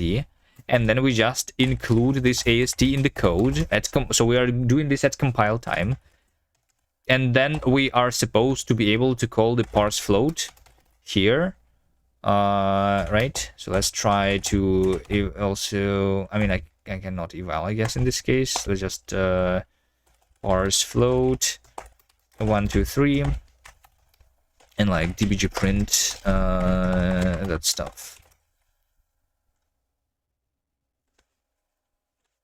and then we just include this AST in the code. So we are doing this at compile time, and then we are supposed to be able to call the parse float here, right? So let's try to also. I mean, I cannot eval, I guess, in this case. Let's just parse float 1, 2, 3. And like dbg print that stuff.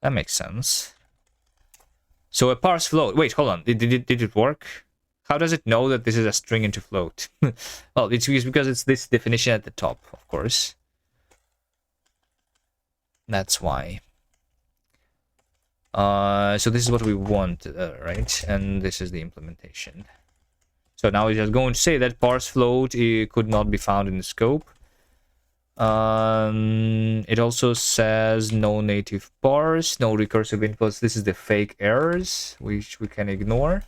That makes sense. So a parse float. Wait, hold on. Did it work? How does it know that this is a string into float? Well, it's because it's this definition at the top, of course. That's why. So this is what we want, right? And this is the implementation. So now we're just going to say that parse float could not be found in the scope. It also says no native parse, no recursive inputs. This is the fake errors, which we can ignore.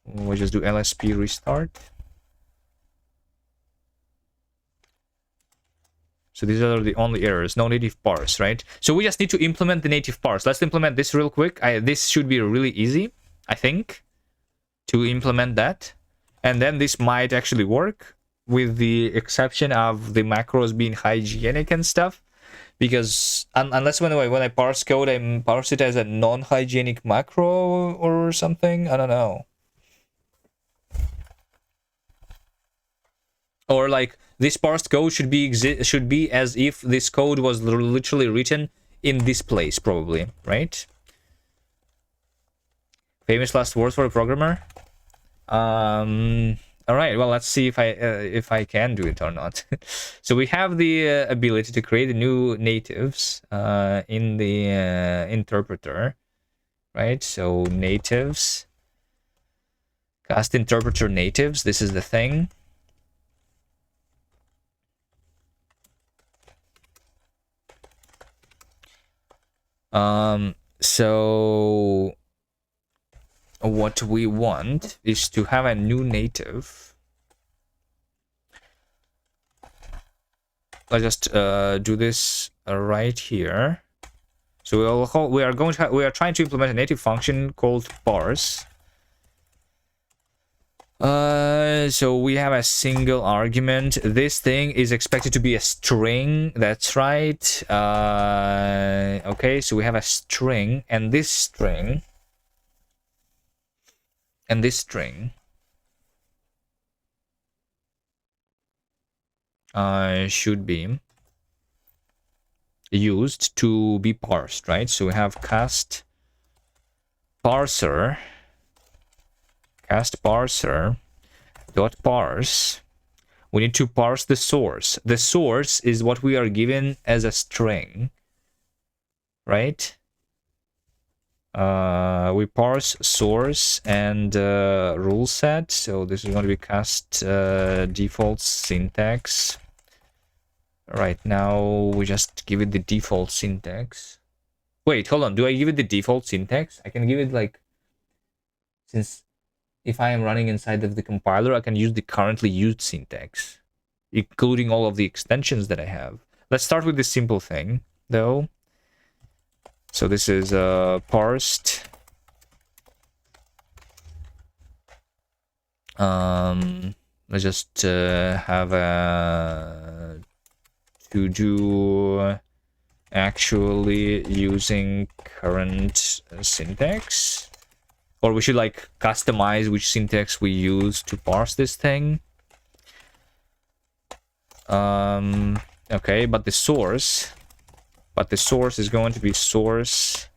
We just do lsp restart. So these are the only errors, no native parse, right? So we just need to implement the native parse. Let's implement this real quick. This should be really easy, I think, to implement that. And then this might actually work, with the exception of the macros being hygienic and stuff. Because unless when I parse code, I parse it as a non-hygienic macro or something. I don't know. Or like, this parsed code should be as if this code was literally written in this place, probably, right? Famous last words for a programmer. All right. Well, let's see if I can do it or not. So we have the ability to create new natives in the interpreter, right? So natives, Kast interpreter natives. This is the thing. So what we want is to have a new native. Let's just do this right here. So we are trying to implement a native function called parse. So we have a single argument. This thing is expected to be a string. That's right. Okay, so we have a string, and this string should be used to be parsed, right? So we have Kast parser dot parse. We need to parse the source. The source is what we are given as a string, right? We parse source and rule set. So this is going to be Kast default syntax. Right now, we just give it the default syntax. Wait, hold on. Do I give it the default syntax? I can give it like, since if I am running inside of the compiler, I can use the currently used syntax, including all of the extensions that I have. Let's start with this simple thing, though. So this is parsed. Let's just have a to do actually using current syntax, or we should like customize which syntax we use to parse this thing. Okay, but the source is going to be source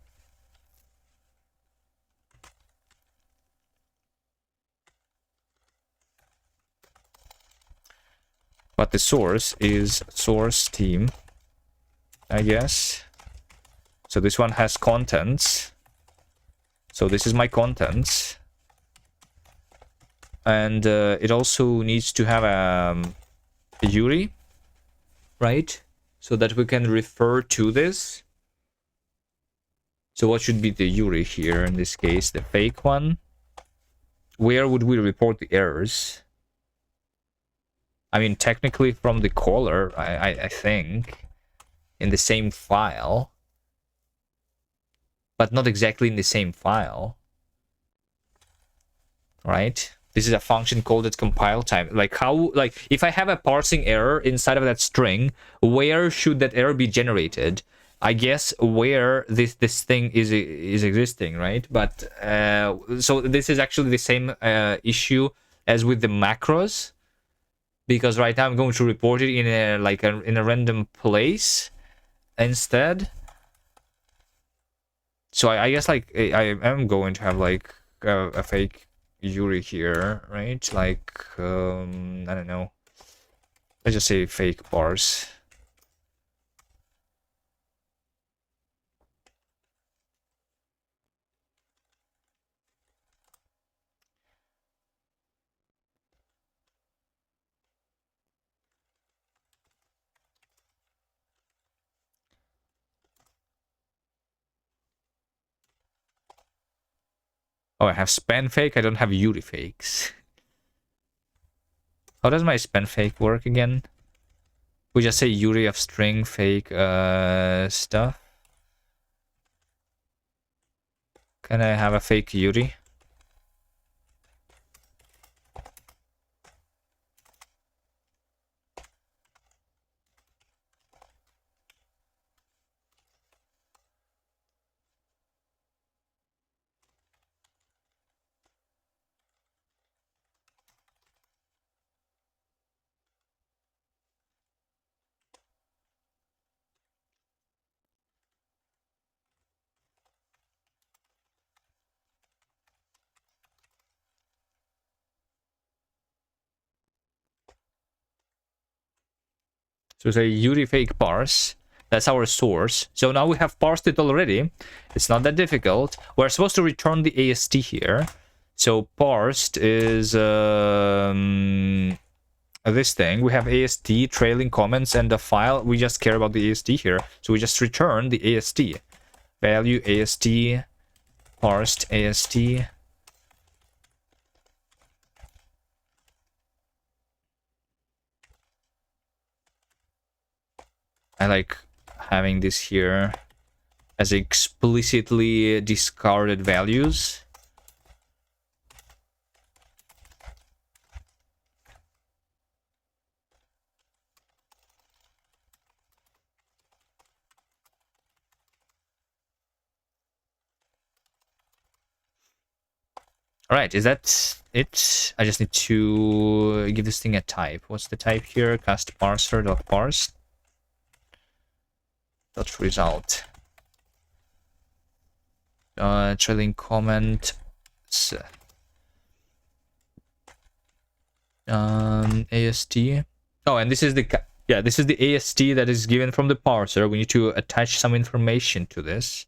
is source team, I guess. So this one has contents. So this is my contents. And it also needs to have a URI, right? So that we can refer to this. So what should be the URI here in this case? The fake one. Where would we report the errors? I mean, technically from the caller, I think, in the same file, but not exactly in the same file, right? This is a function called at compile time. Like how, like if I have a parsing error inside of that string, where should that error be generated? I guess where this thing is existing, right? But so this is actually the same issue as with the macros. Because right now I'm going to report it in a random place instead. So I guess like I am going to have like a fake URI here, right? Like I don't know. Let's just say fake parse. Oh, I have span fake. I don't have URI fakes. How does my span fake work again? We just say URI of string fake stuff. Can I have a fake URI? So say URI fake parse. That's our source. So now we have parsed it already. It's not that difficult. We're supposed to return the AST here. So parsed is this thing. We have AST, trailing comments, and the file. We just care about the AST here. So we just return the AST. Value AST, parsed AST. I like having this here as explicitly discarded values. All right, is that it? I just need to give this thing a type. What's the type here? Cast parser dot parse dot result. Trailing comment. AST. Oh, and this is the this is the AST that is given from the parser. We need to attach some information to this.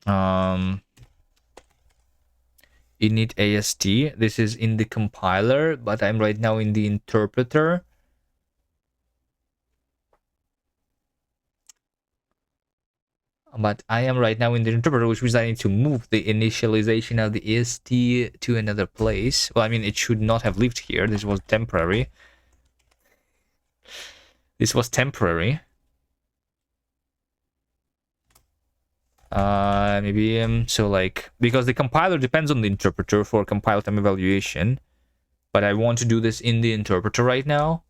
init AST. This is in the compiler, but I'm right now in the interpreter. But I am right now in the interpreter, which means I need to move the initialization of the AST to another place. Well, I mean, it should not have lived here. This was temporary. This was temporary. Maybe so like, because the compiler depends on the interpreter for compile time evaluation, but I want to do this in the interpreter right now.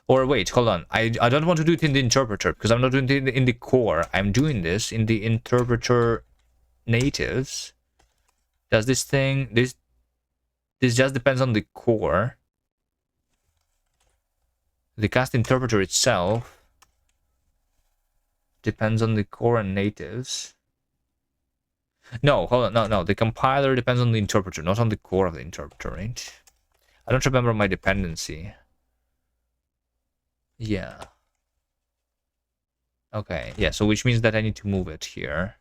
Or wait, hold on, I don't want to do it in the interpreter because I'm not doing it in the core. I'm doing this in the interpreter natives. Does this thing, this just depends on the core, the Kast interpreter itself depends on the core and natives. No, hold on, no, the compiler depends on the interpreter, not on the core of the interpreter, right? I don't remember my dependency. Yeah. Okay, yeah, so which means that I need to move it here.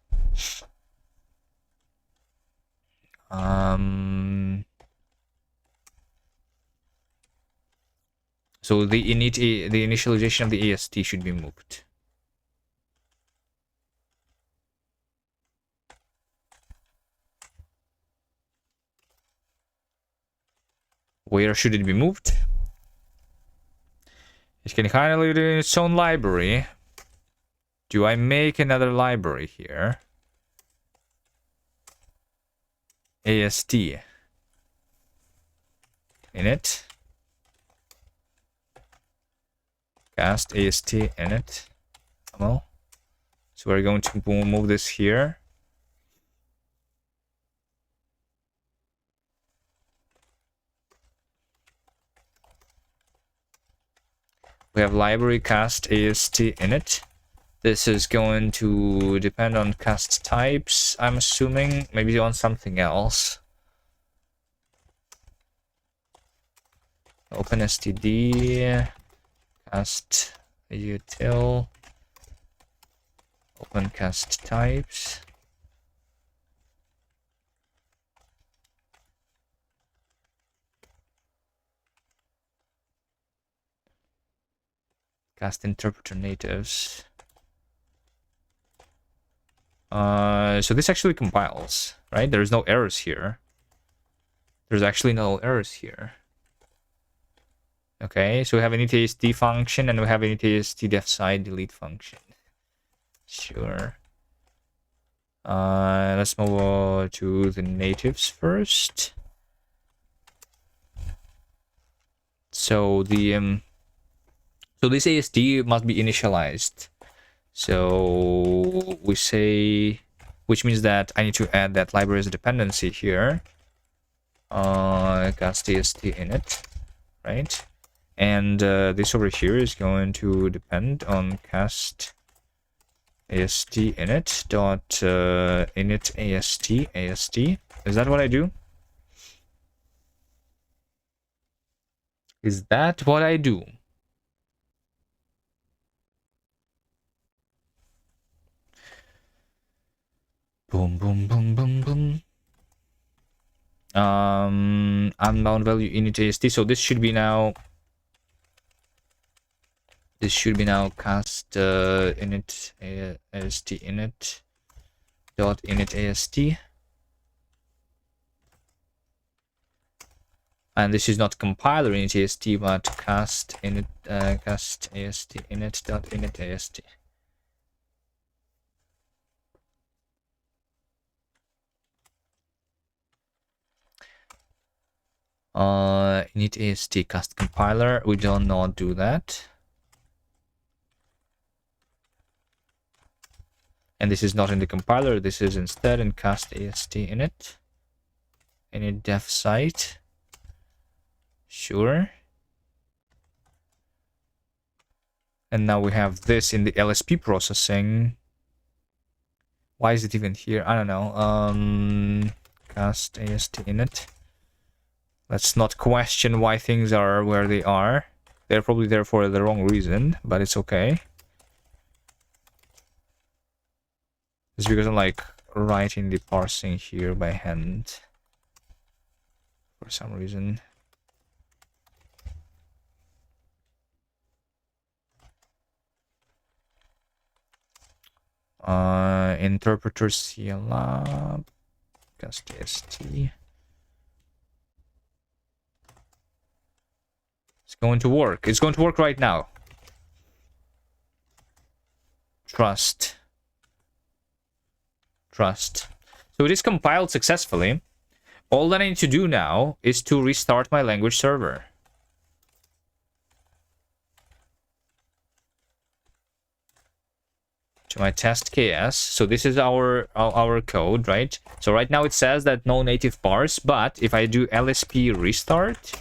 So the initialization of the AST should be moved. Where should it be moved? It can kindly do in its own library. Do I make another library here? AST. Init. Kast AST init. Well, so we're going to move this here. We have library Kast AST init. This is going to depend on Kast types, I'm assuming, maybe on something else. OpenSTD, Kast util, open Kast types. Kast interpreter natives. So this actually compiles, right? There's no errors here. There's actually no errors here. Okay, so we have an init-ast function and we have an init-ast def side delete function. Sure. Let's move on to the natives first. So the so this AST must be initialized. So we say, which means that I need to add that library as a dependency here. Kast AST init, right? And this over here is going to depend on Kast AST init dot init AST. Is that what I do? Is that what I do? Boom, boom, boom, boom, boom. Unbound value init AST. So this should be now. This should be now Kast init AST init dot init AST. And this is not compiler init AST, but Kast init Kast AST init dot init AST. Init AST Kast compiler. We do not do that. And this is not in the compiler. This is instead in Kast AST init. Init def site. Sure. And now we have this in the LSP processing. Why is it even here? I don't know. Kast AST init. Let's not question why things are where they are. They're probably there for the wrong reason, but it's okay. It's because I'm like writing the parsing here by hand for some reason. Interpreter CLab, Kast ST. It's going to work. It's going to work right now. Trust. Trust. So it is compiled successfully. All that I need to do now is to restart my language server. To my test KS. So this is our code, right? So right now it says that no native parse, but if I do LSP restart,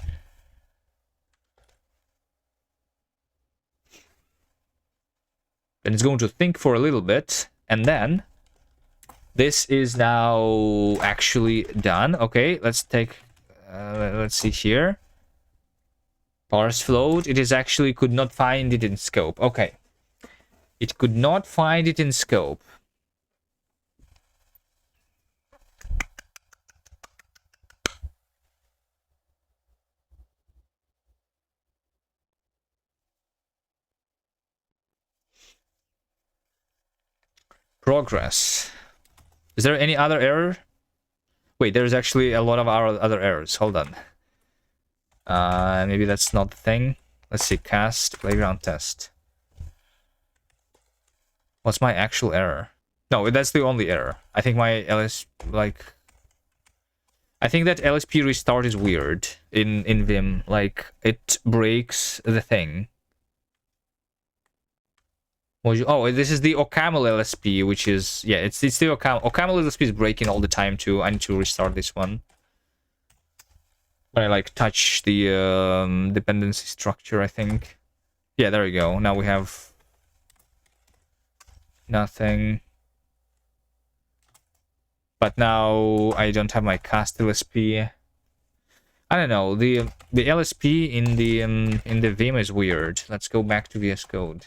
then it's going to think for a little bit, and then this is now actually done. Okay, let's take, let's see here. Parse float, it is actually could not find it in scope. Okay. It could not find it in scope. Progress. Is there any other error? Wait, there's actually a lot of our other errors. Hold on. Maybe that's not the thing. Let's see. Kast playground test. What's my actual error? No, that's the only error. I think my LS I think that LSP restart is weird in Vim. Like it breaks the thing. Oh, this is the OCaml LSP, which is it's the OCaml. OCaml LSP is breaking all the time too. I need to restart this one. When I like touch the dependency structure, I think. Yeah, there we go. Now we have nothing. But now I don't have my Kast LSP. I don't know. The LSP in the Vim is weird. Let's go back to VS Code.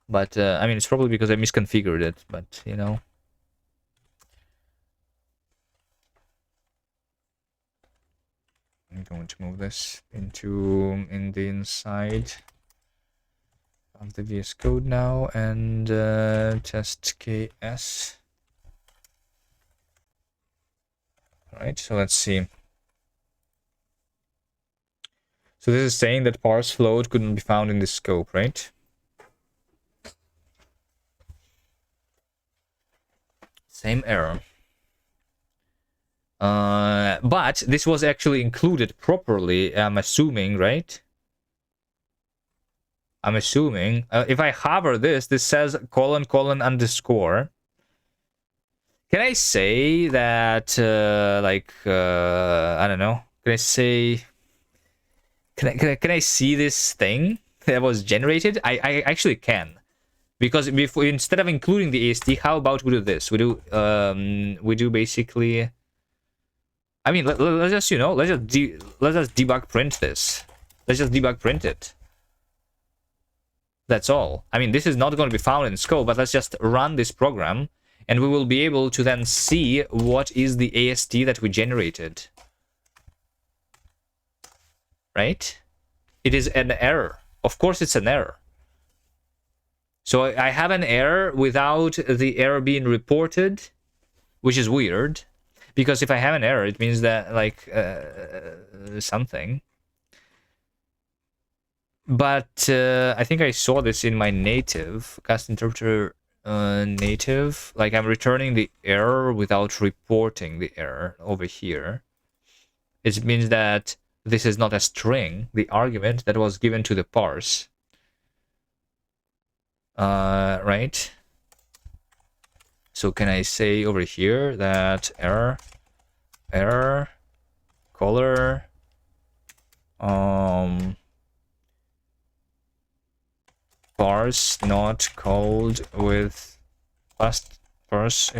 But I mean, it's probably because I misconfigured it. But you know. I'm going to move this in the inside of the VS Code now and test KS. All right, so let's see. So this is saying that parse float couldn't be found in the scope, right? Same error. But this was actually included properly, I'm assuming, right? I'm assuming. If I hover this says : underscore. Can I say that, I don't know. Can I say... Can I see this thing that was generated? I actually can. Because instead of including the AST, how about we do this? We do basically... I mean, let's just, you know, let's just debug print this. Let's just debug print it. That's all. I mean, this is not going to be found in scope, but let's just run this program, and we will be able to then see what is the AST that we generated. Right? It is an error. Of course, it's an error. So I have an error without the error being reported, which is weird. Because if I have an error, it means that, like, something. But I think I saw this in my native, Kast interpreter native. Like, I'm returning the error without reporting the error over here. It means that this is not a string, the argument that was given to the parse. Right? So can I say over here that error, color, parse not called with parse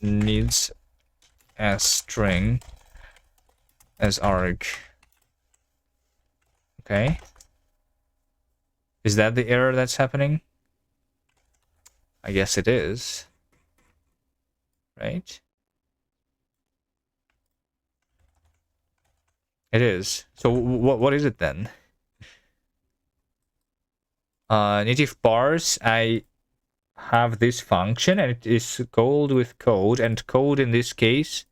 needs a string as arg. Okay. Is that the error that's happening? I guess it is. Right? It is. So what is it then? Native parse, I have this function and it is called with code, and code in this case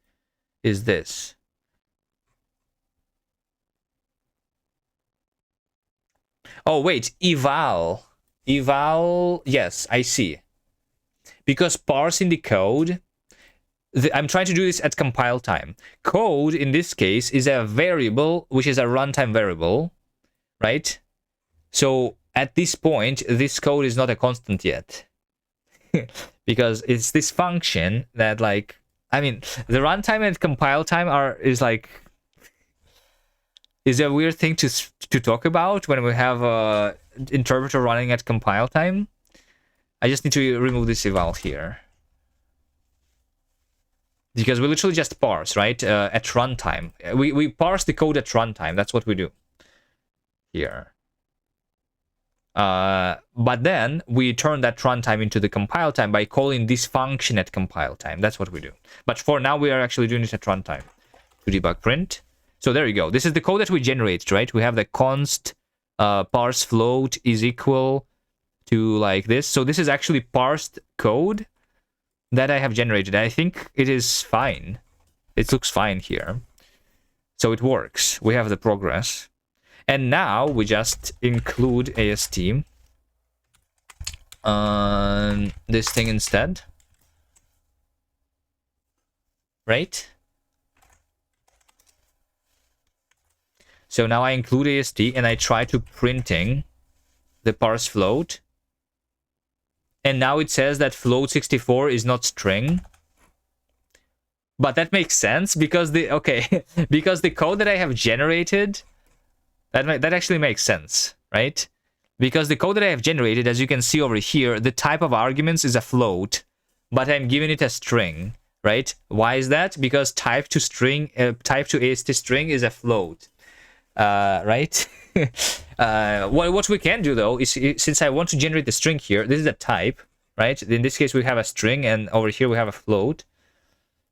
is this. Oh wait, eval. Yes, I see. Because parsing the code, I'm trying to do this at compile time. Code in this case is a variable, which is a runtime variable, right? So at this point, this code is not a constant yet. Because it's this function that, like, I mean, the runtime and compile time is a weird thing to talk about when we have a interpreter running at compile time. I just need to remove this eval here. Because we literally just parse, right? At runtime. We parse the code at runtime. That's what we do here. But then we turn that runtime into the compile time by calling this function at compile time. That's what we do. But for now, we are actually doing it at runtime. To debug print. So there you go. This is the code that we generated, right? We have the const parse float is equal to like this. So this is actually parsed code that I have generated. I think it is fine. It looks fine here. So it works. We have the progress. And now we just include AST on this thing instead. Right? So now I include AST and I try to printing the parse float. And now it says that float64 is not string. But that makes sense because because the code that I have generated, that actually makes sense, right? Because the code that I have generated, as you can see over here, the type of arguments is a float, but I'm giving it a string, right? Why is that? Because type to AST string is a float, right? What we can do though is, since I want to generate the string here, this is a type, right? In this case we have a string and over here we have a float.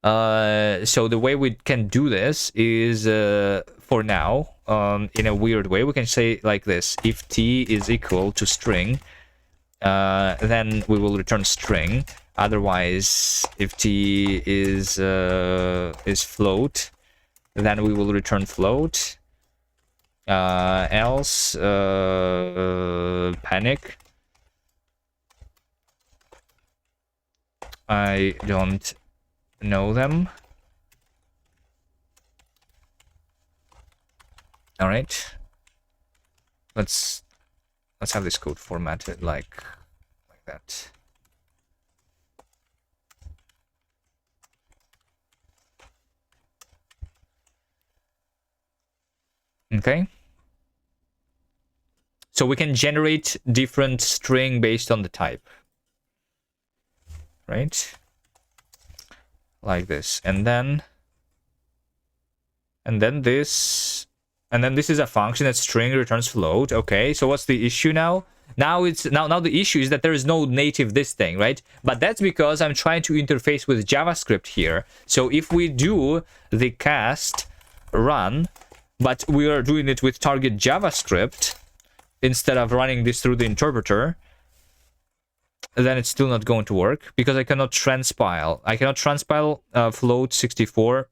So the way we can do this is, for now, in a weird way, we can say like this: if t is equal to string, then we will return string. Otherwise, if t is float, then we will return float. Else, panic. I don't know them. All right. Let's have this code formatted like that. Okay. So we can generate different string based on the type. Right? Like this. And then this is a function that string returns float. Okay, so what's the issue now? Now the issue is that there is no native this thing, right? But that's because I'm trying to interface with JavaScript here. So if we do the cast run, but we are doing it with target JavaScript instead of running this through the interpreter, then it's still not going to work because I cannot transpile. I cannot transpile float64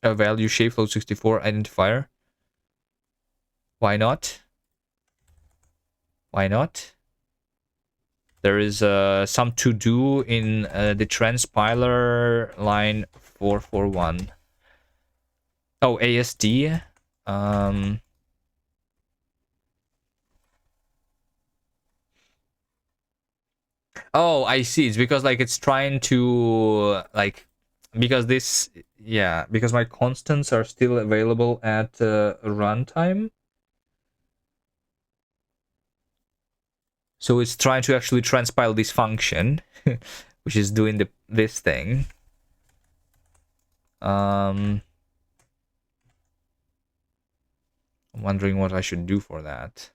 value shape float64 identifier. Why not? Why not? There is some to do in the transpiler line 441. Oh, ASD. Oh, I see. It's because like it's trying to like, because this, yeah, because my constants are still available at runtime. So it's trying to actually transpile this function, which is doing this thing. I'm wondering what I should do for that.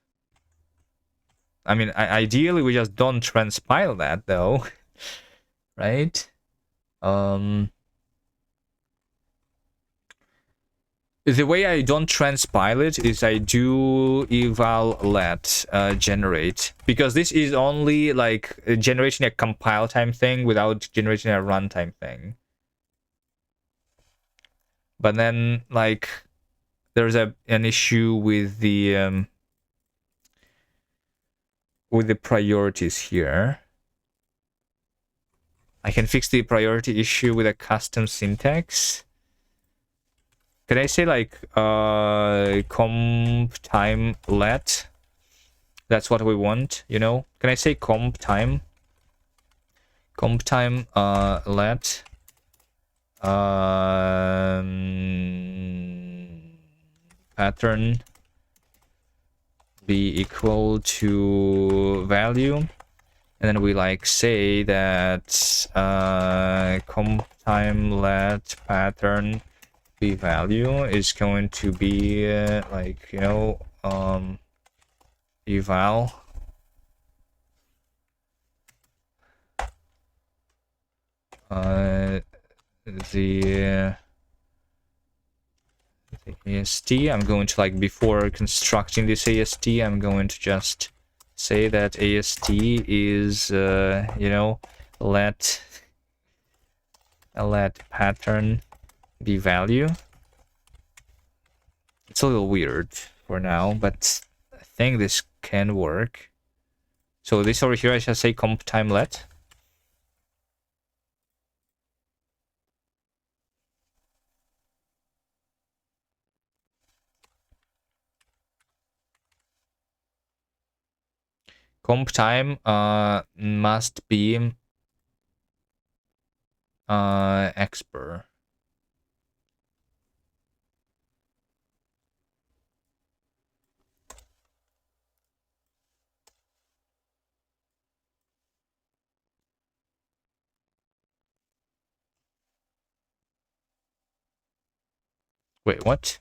I mean, ideally we just don't transpile that though, right? The way I don't transpile it is I do eval let generate, because this is only like generating a compile time thing without generating a runtime thing. But then like there's an issue with the priorities here. I can fix the priority issue with a custom syntax. Can I say like comp time let? That's what we want, you know? Can I say comp time let pattern be equal to value, and then we like say that comp time let pattern be value is going to be like, you know, eval the AST. I'm going to, like, before constructing this AST, I'm going to just say that AST is you know, let pattern be value. It's a little weird for now, but I think this can work. So this over here, I shall say comp time let. Comp time must be expr. Wait, what?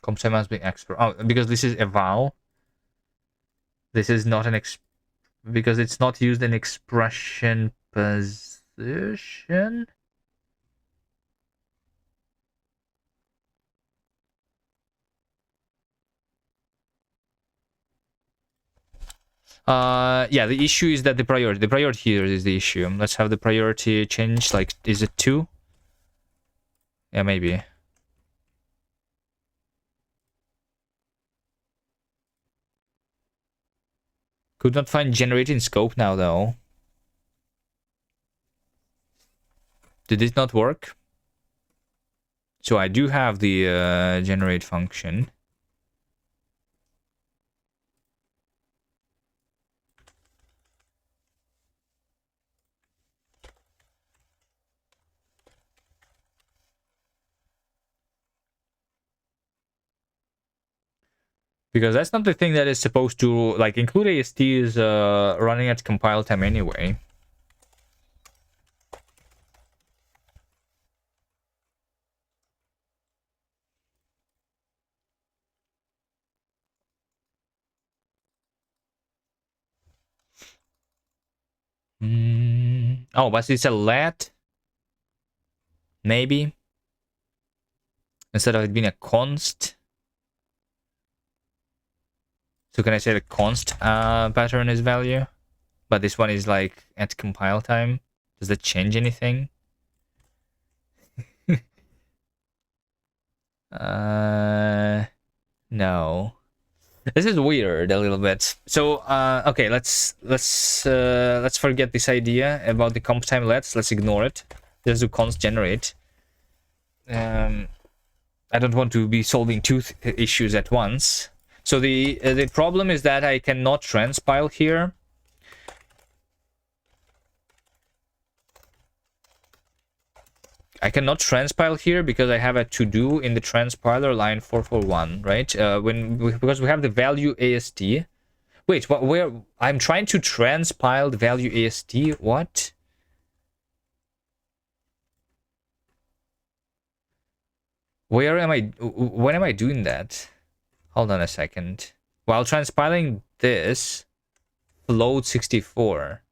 Comp time must be expr. Oh, because this is eval. This is not an because it's not used in expression position. Yeah, the issue is that the priority here is the issue. Let's have the priority change. Like, is it 2? Yeah, maybe. Could not find generating scope now though. Did it not work? So I do have the generate function. Because that's not the thing that is supposed to, like, include AST is running at compile time anyway. Oh, but it's a let, maybe, instead of it being a const. So can I say the const pattern is value? But this one is like at compile time. Does that change anything? No. This is weird a little bit. So okay, let's forget this idea about the comp time let's ignore it. Just do const generate. I don't want to be solving two issues at once. So the problem is that I cannot transpile here. I cannot transpile here because I have a to do in the transpiler line 441, right? Because we have the value AST. Wait, what? Where? I'm trying to transpile the value AST. What? Where am I? When am I doing that? Hold on a second. While transpiling this, float 64.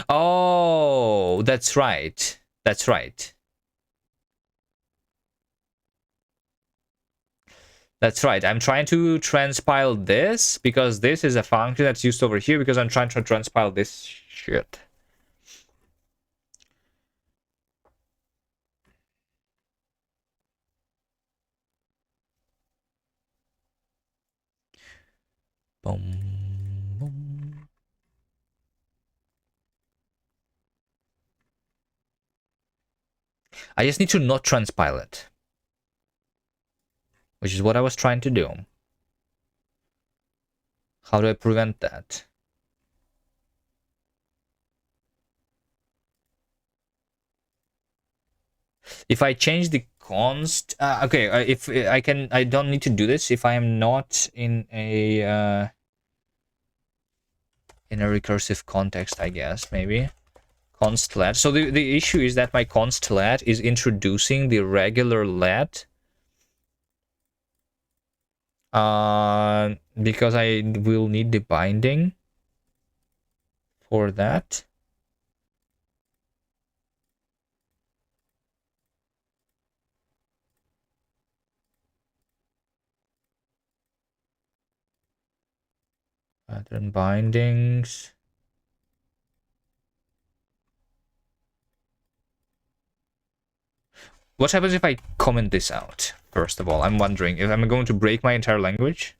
Oh, that's right. That's right. That's right. I'm trying to transpile this because this is a function that's used over here because I'm trying to transpile this shit. Boom, boom. I just need to not transpile it, which is what I was trying to do. How do I prevent that? If I change the const, okay, if I can, I don't need to do this if I am not in a recursive context, I guess, maybe. Const let. So the issue is that my const let is introducing the regular let. Because I will need the binding for that. Pattern bindings. What happens if I comment this out? First of all, I'm wondering if I'm going to break my entire language.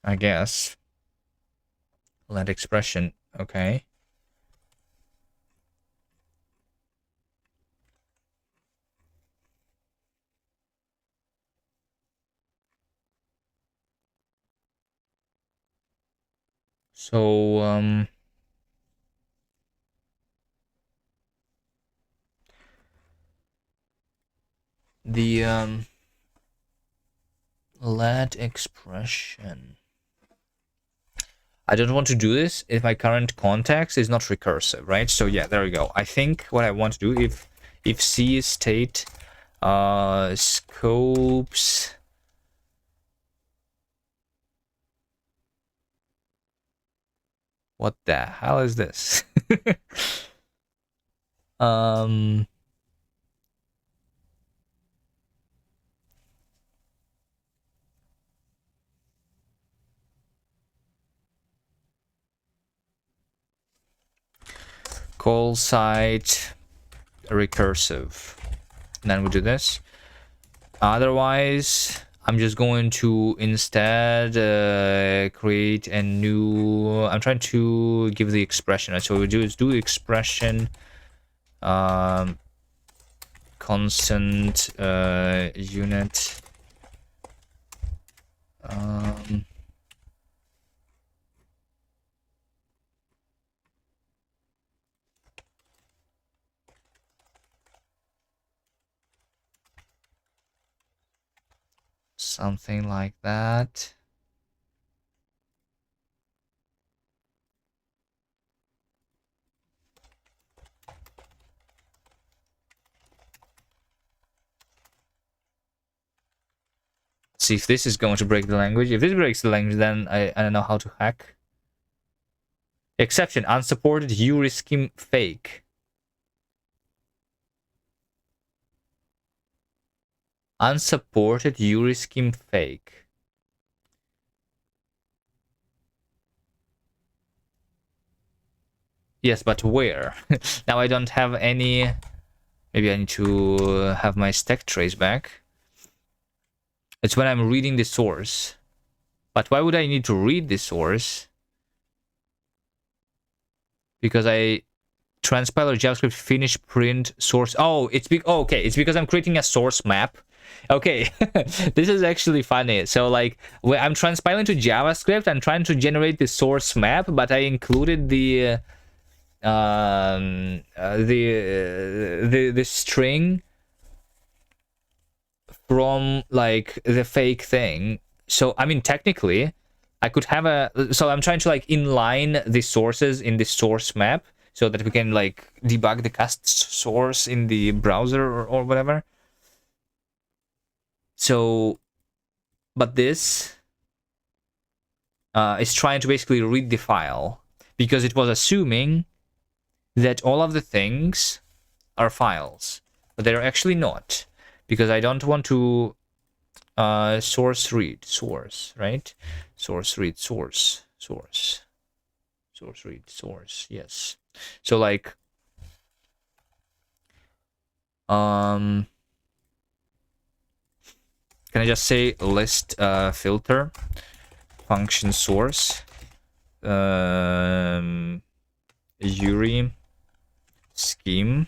I guess. Let expression. Okay. So, the let expression. I don't want to do this if my current context is not recursive, right? So yeah, there we go. I think what I want to do, if C is state scopes, what the hell is this? Call site recursive. And then we do this. Otherwise, I'm just going to instead create a new. I'm trying to give the expression. Right? So what we do is do the expression constant unit. Something like that. See if this is going to break the language. If this breaks the language, then I don't know how to hack. Exception, unsupported URI fake. Unsupported URI fake. Yes, but where? Now I don't have any. Maybe I need to have my stack trace back. It's when I'm reading the source. But why would I need to read the source? Because I transpiler JavaScript finish print source. Oh, okay. It's because I'm creating a source map Okay, this is actually funny. So like when I'm transpiling to JavaScript, I'm trying to generate the source map, but I included the string from like the fake thing. So I mean technically I could have so I'm trying to like inline the sources in the source map so that we can like debug the Kast source in the browser or whatever. So but this is trying to basically read the file because it was assuming that all of the things are files, but they're actually not, because I don't want to source read source, right? Source read source read source. Yes. So like can I just say list filter function source URI scheme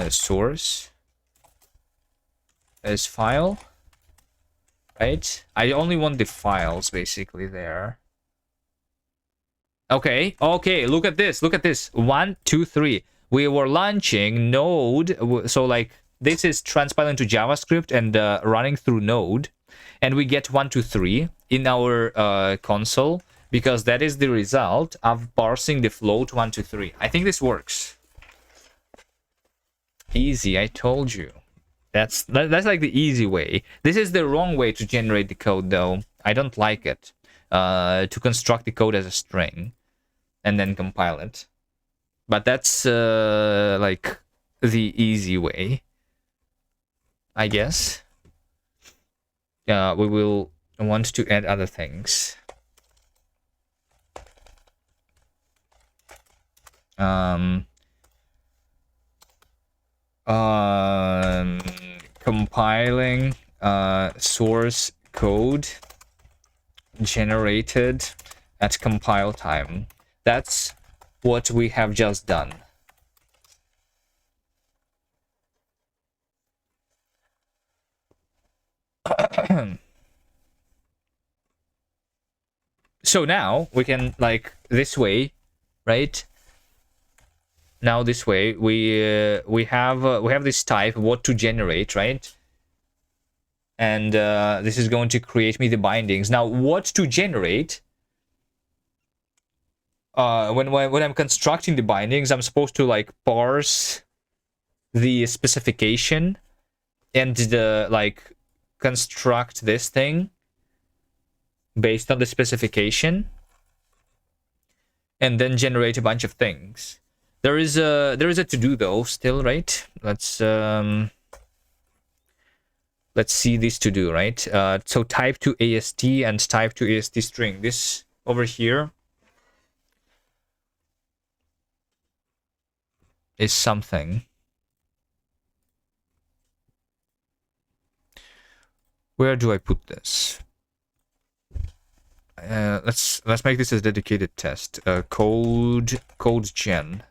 source as file, right? I only want the files basically there. Okay, look at this, 1 2 3. We were launching Node, so like this is transpiling to JavaScript and running through Node, and we get 1 2 3 in our console because that is the result of parsing the float 1 2 3. I think this works. Easy, I told you. That's like the easy way. This is the wrong way to generate the code, though. I don't like it. To construct the code as a string and then compile it. But that's like the easy way, I guess. We will want to add other things. Compiling source code generated at compile time. That's what we have just done. So now we can like this way, right? Now this way we have this type what to generate, right? And this is going to create me the bindings. Now what to generate? When I'm constructing the bindings, I'm supposed to like parse the specification and like construct this thing based on the specification, and then generate a bunch of things. There is a to-do though still, right? Let's see this to-do, right? So type to AST and type to AST string. This over here is something. Where do I put this? Let's make this a dedicated test. Code gen.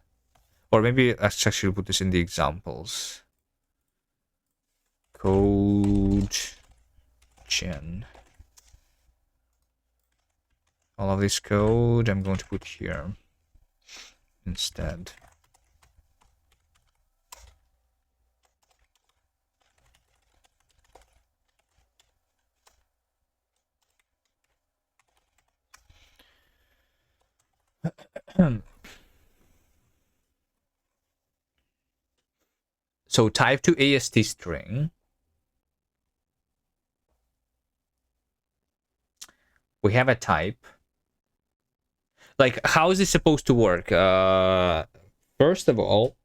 Or maybe let's actually put this in the examples. Code gen. All of this code I'm going to put here instead. So type to AST string. We have a type. Like, how is this supposed to work? First of all,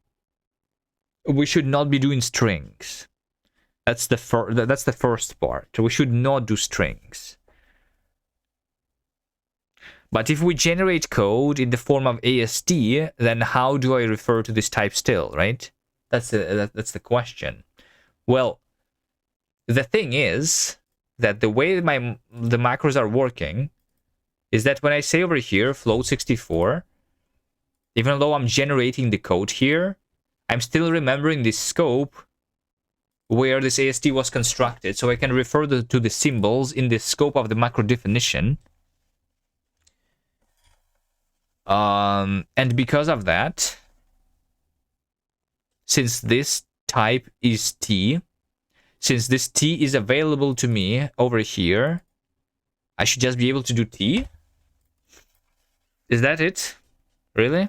we should not be doing strings. That's the first part. We should not do strings. But if we generate code in the form of AST, then how do I refer to this type still, right? That's the question. Well, the thing is that the way the macros are working is that when I say over here float 64, even though I'm generating the code here, I'm still remembering the scope where this AST was constructed, so I can refer to the symbols in the scope of the macro definition. And because of that, since this type is T, since this T is available to me over here, I should just be able to do T? Is that it? Really?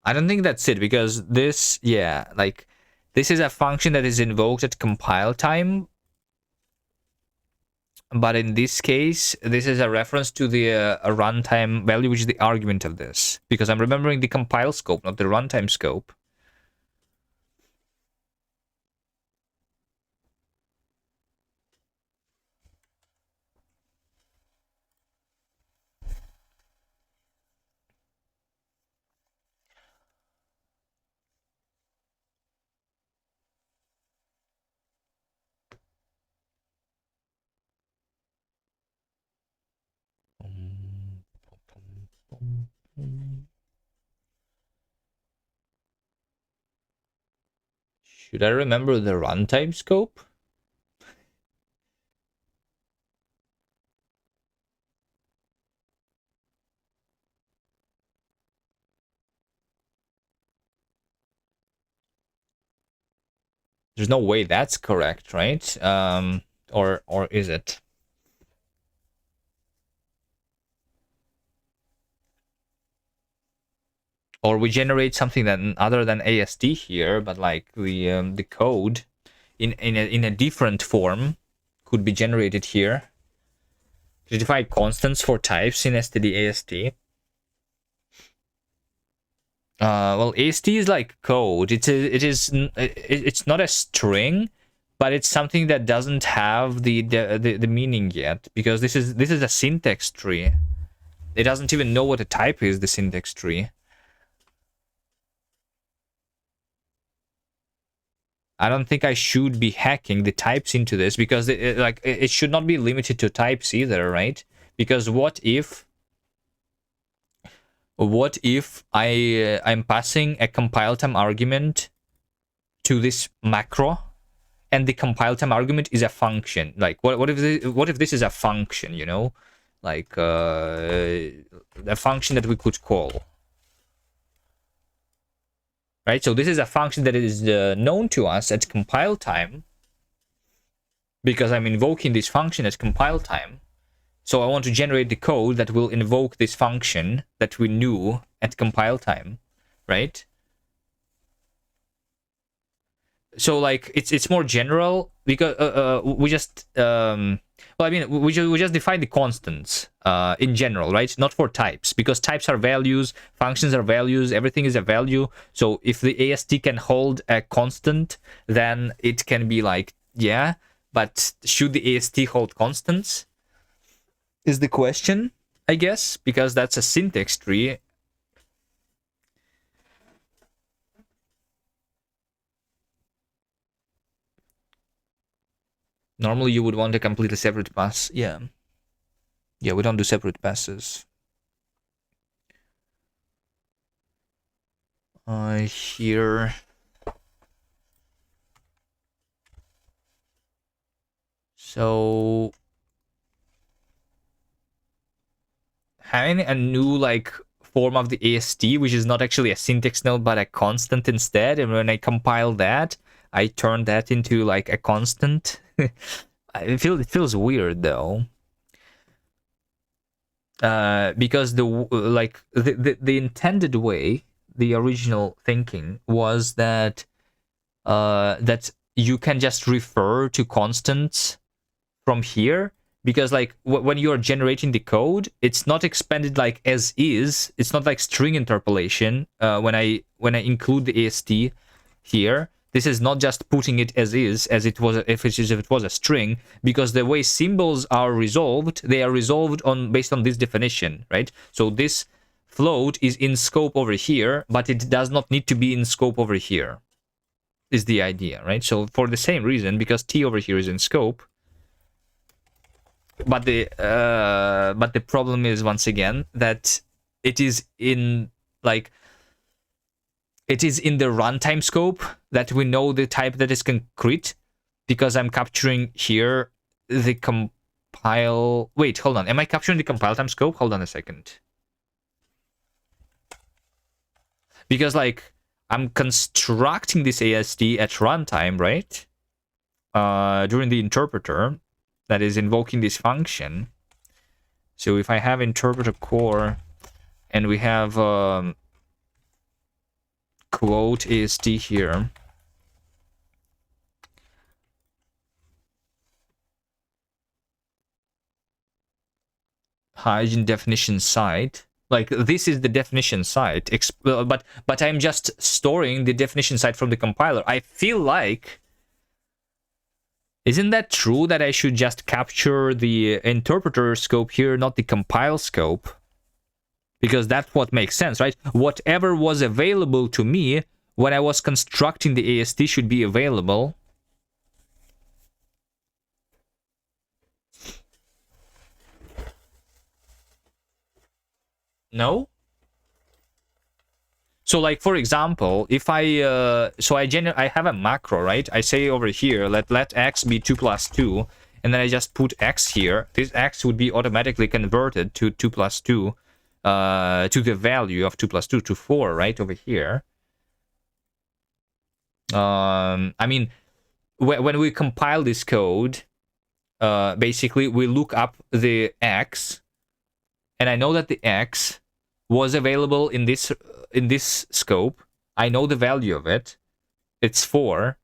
I don't think that's it, because this, yeah, like, this is a function that is invoked at compile time. But in this case, this is a reference to the a runtime value, which is the argument of this. Because I'm remembering the compile scope, not the runtime scope. Should I remember the runtime scope? There's no way that's correct, right? Or is it? Or we generate something that other than AST here, but like the code in a different form could be generated here. To define constants for types in std_ast. Well, AST is like code. It's not a string, but it's something that doesn't have the meaning yet, because this is a syntax tree. It doesn't even know what a type is, the syntax tree. I don't think I should be hacking the types into this, because it should not be limited to types either, right? Because what if I'm passing a compile time argument to this macro, and the compile time argument is a function? Like, what if this is a function, you know, like a function that we could call, right? So this is a function that is known to us at compile time, because I'm invoking this function at compile time. So I want to generate the code that will invoke this function that we knew at compile time, right? So like it's more general, because we just well, I mean, we just define the constants in general, right? Not for types, because types are values, functions are values, everything is a value. So if the AST can hold a constant, then it can be like, yeah, but should the AST hold constants? Is the question, I guess, because that's a syntax tree. Normally you would want to complete a separate pass. Yeah, we don't do separate passes. Here. So having a new like form of the AST, which is not actually a syntax node but a constant instead, and when I compile that, I turn that into like a constant. It feels weird though, because the intended way, the original thinking was that that you can just refer to constants from here, because like when you're generating the code, it's not expanded like as is. It's not like string interpolation. When I include the AST here, this is not just putting it as is, as it was if it was a string, because the way symbols are resolved, they are resolved based on this definition, right? So this float is in scope over here, but it does not need to be in scope over here, is the idea, right? So for the same reason, because T over here is in scope, but the problem is, once again, that it is in like it is in the runtime scope that we know the type that is concrete, because I'm capturing here the compile. Wait, hold on. Am I capturing the compile time scope? Hold on a second. Because like I'm constructing this ASD at runtime, right? During the interpreter that is invoking this function. So if I have interpreter core and we have quote ASD here, hygiene definition site, like this is the definition site, but I'm just storing the definition site from the compiler. I feel like, isn't that true that I should just capture the interpreter scope here, not the compile scope? Because that's what makes sense, right? Whatever was available to me when I was constructing the ASD should be available. No? So like, for example, if I I have a macro, right? I say over here, let x be 2 plus 2, and then I just put x here. This x would be automatically converted to 2 plus 2, to the value of 2 plus 2 to 4, right, over here. I mean, when we compile this code, basically we look up the x, and I know that the x was available in this scope. I know the value of it. It's 4.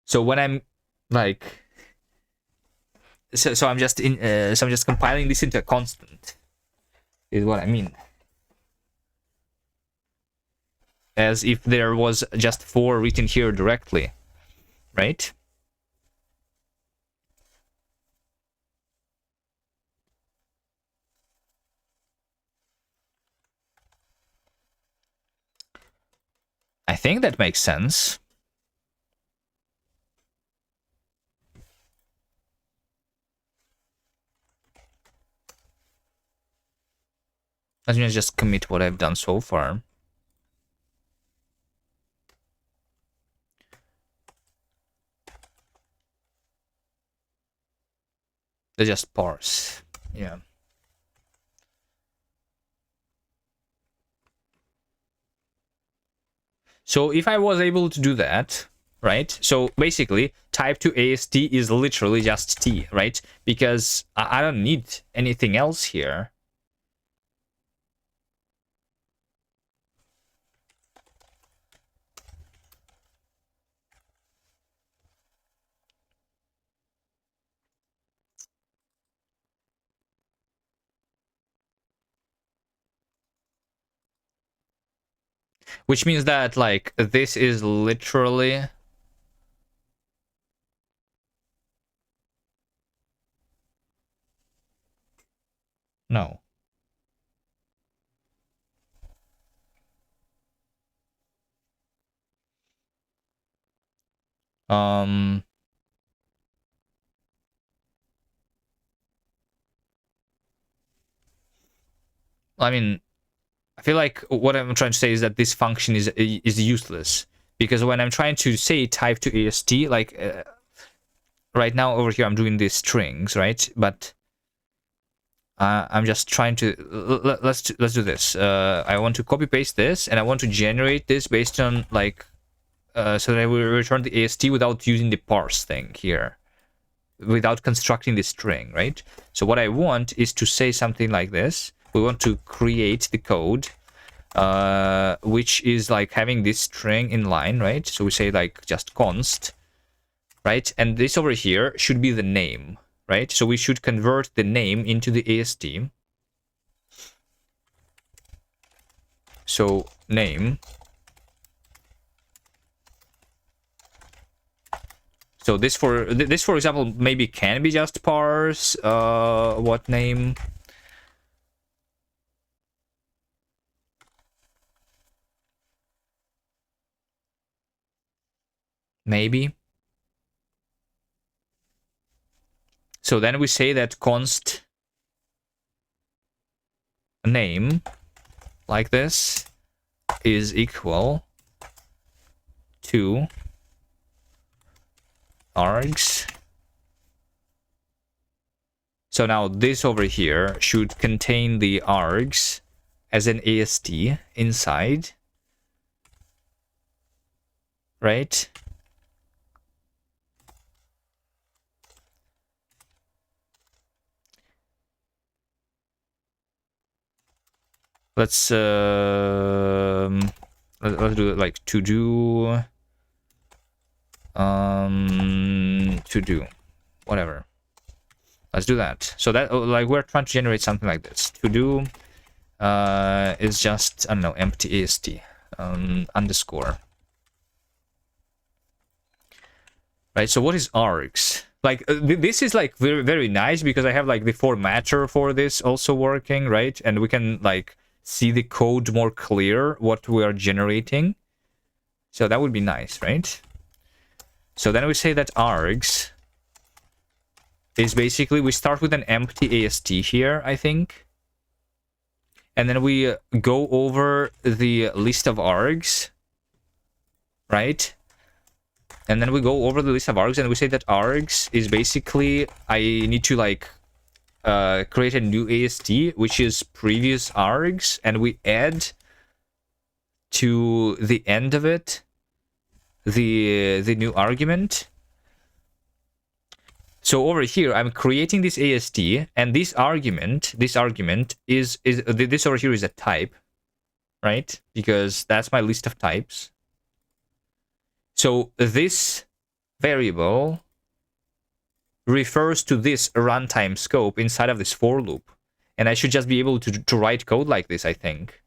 So when I'm like, so I'm just compiling this into a constant, is what I mean. As if there was just 4 written here directly, right? I think that makes sense. Let me just commit what I've done so far. They just parse. Yeah. So if I was able to do that, right? So basically, type to AST is literally just T, right? Because I don't need anything else here. Which means that, like, this is literally... No. I mean, I feel like what I'm trying to say is that this function is useless, because when I'm trying to say type to AST, like right now over here I'm doing these strings, right? But I'm just trying to let's do this. I want to copy paste this, and I want to generate this based on like so that I will return the AST without using the parse thing here, without constructing the string, right? So what I want is to say something like this. We want to create the code, which is like having this string in line, right? So we say like just const, right? And this over here should be the name, right? So we should convert the name into the AST. So name. So this, for example, maybe can be just parse. What name? Maybe. So then we say that const name, like this, is equal to args. So now this over here should contain the args as an AST inside, right? Let's do it like to do whatever. Let's do that. So that like we're trying to generate something like this. To do is just, I don't know, empty AST underscore. Right, so what is args? Like this is like very, very nice because I have like the formatter for this also working, right? And we can like see the code more clear what we are generating. So that would be nice, right? So then we say that args is basically, we start with an empty AST here, I think. And then we go over the list of args, right? And then we go over the list of args and we say that args is basically, I need to like create a new AST, which is previous args, and we add to the end of it the new argument. So over here, I'm creating this AST, and this argument is this over here is a type, right? Because that's my list of types. So this variable refers to this runtime scope inside of this for loop, and I should just be able to write code like this, I think.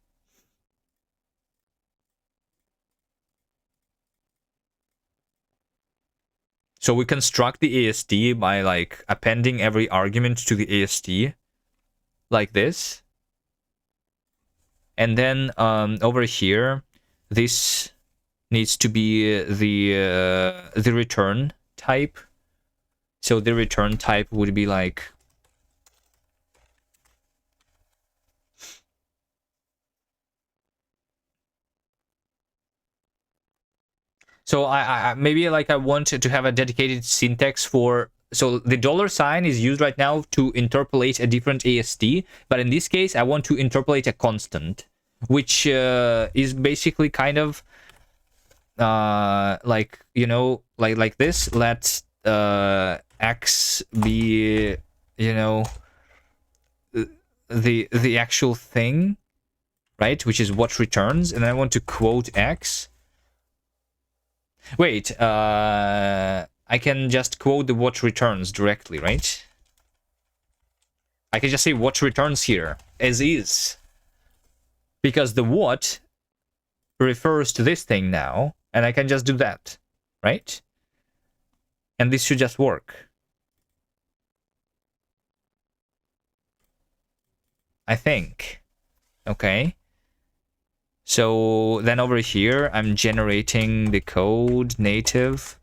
So we construct the AST by like appending every argument to the AST like this. And then over here, this needs to be the return type. So the return type would be like so I maybe like I want to have a dedicated syntax for, so the $sign is used right now to interpolate a different AST, but in this case I want to interpolate a constant, which is basically kind of like, you know, like this. Let x be, you know, the actual thing, right, which is what returns, and I want to quote x. Wait, I can just quote the what returns directly, right? I can just say what returns here as is, because the what refers to this thing now, and I can just do that, right? And this should just work, I think. Okay. So then over here, I'm generating the code native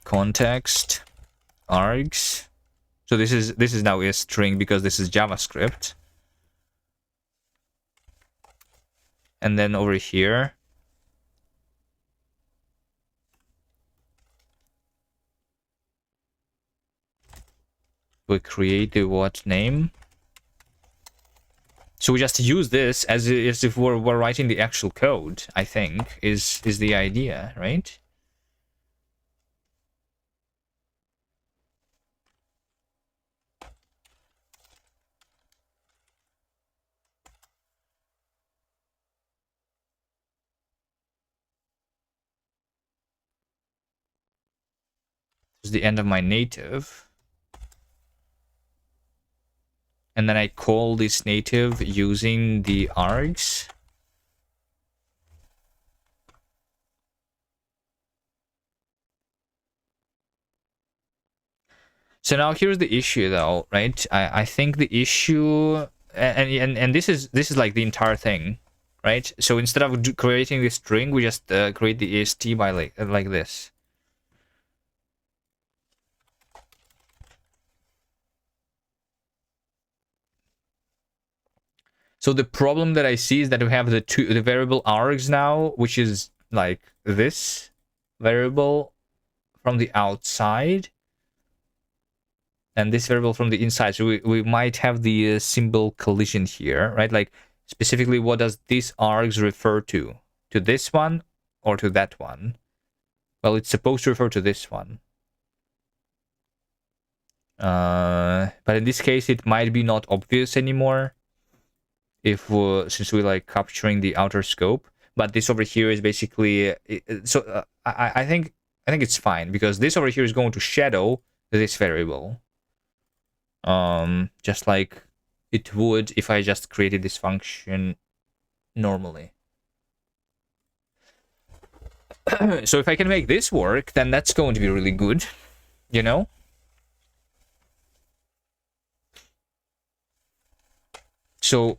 context args. So this is now a string because this is JavaScript. And then over here, we create the what name. So we just use this as if we're writing the actual code, I think, is the idea, right? This is the end of my native. And then I call this native using the args. So now here's the issue though, right? I think the issue, and this is like the entire thing, right? So instead of creating the string, we just create the AST by like this. So the problem that I see is that we have the variable args now, which is like this variable from the outside, and this variable from the inside. So we might have the symbol collision here, right? Like specifically, what does this args refer to? To this one or to that one? Well, it's supposed to refer to this one. But in this case, it might be not obvious anymore if since we're like capturing the outer scope. But this over here is basically I think it's fine because this over here is going to shadow this variable, just like it would if I just created this function normally. So if I can make this work, then that's going to be really good, you know? So,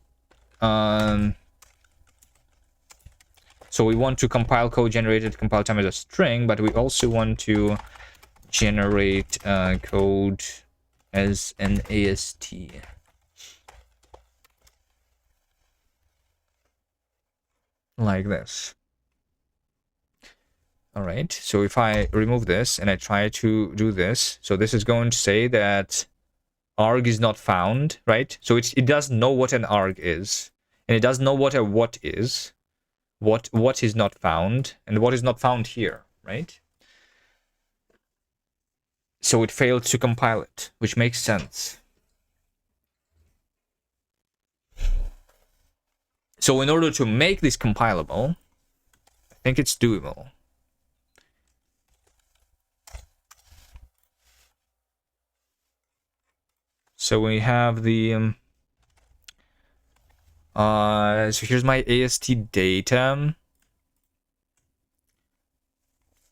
so we want to compile code generated compile time as a string, but we also want to generate code as an AST. Like this. All right, so if I remove this and I try to do this, so this is going to say that arg is not found, right? So it does know what an arg is, and it does know what a what is, what is not found, and what is not found here, right? So it failed to compile it, which makes sense. So in order to make this compilable, I think it's doable. So we have the so here's my AST data.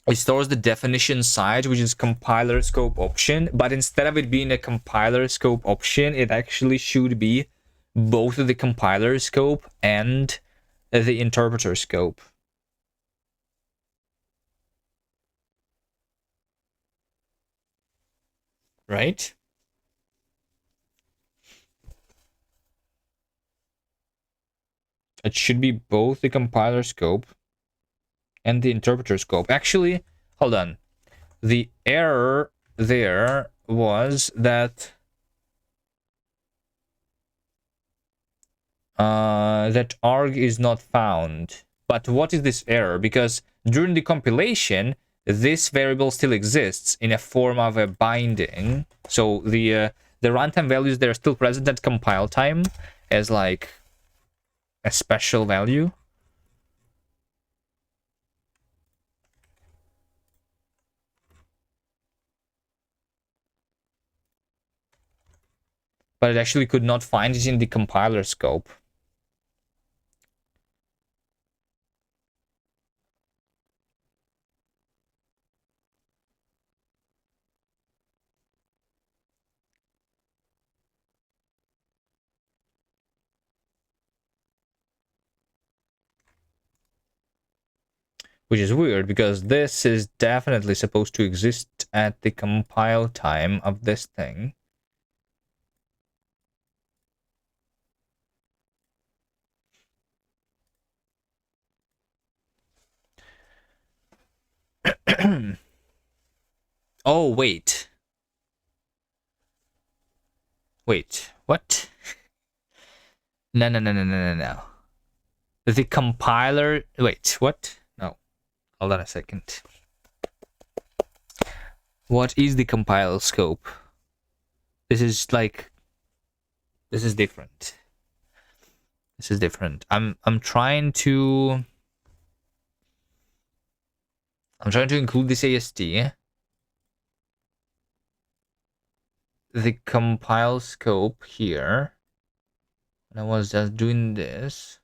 It stores the definition side, which is compiler scope option, but instead of it being a compiler scope option, it actually should be both the compiler scope and the interpreter scope. Right? It should be both the compiler scope and the interpreter scope. Actually, hold on. The error there was that that arg is not found. But what is this error? Because during the compilation, this variable still exists in a form of a binding. So the runtime values, they're still present at compile time as like a special value. But it actually could not find it in the compiler scope. Which is weird, because this is definitely supposed to exist at the compile time of this thing. Oh, wait. Wait, what? No. The compiler... Wait, what? No. Hold on a second. What is the compile scope? This is like... This is different. This is different. I'm trying to... I'm trying to include this AST. The compile scope here. And I was just doing this.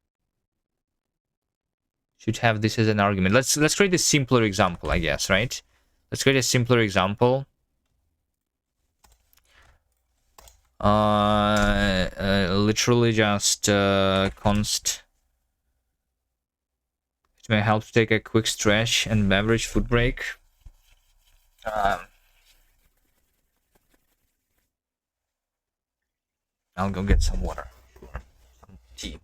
Should have this as an argument. Let's create a simpler example, I guess, right? Let's create a simpler example. Literally just const. It may help to take a quick stretch and beverage food break. I'll go get some water, some tea.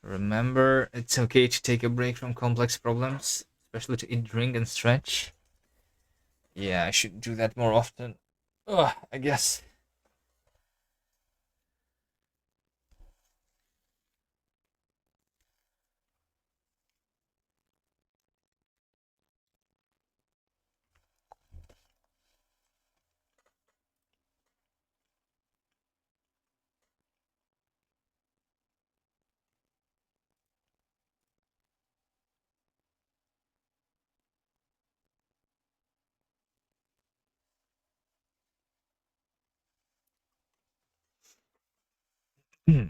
Remember, it's okay to take a break from complex problems, especially to eat, drink, and stretch. Yeah, I should do that more often. Ugh, I guess. Hmm.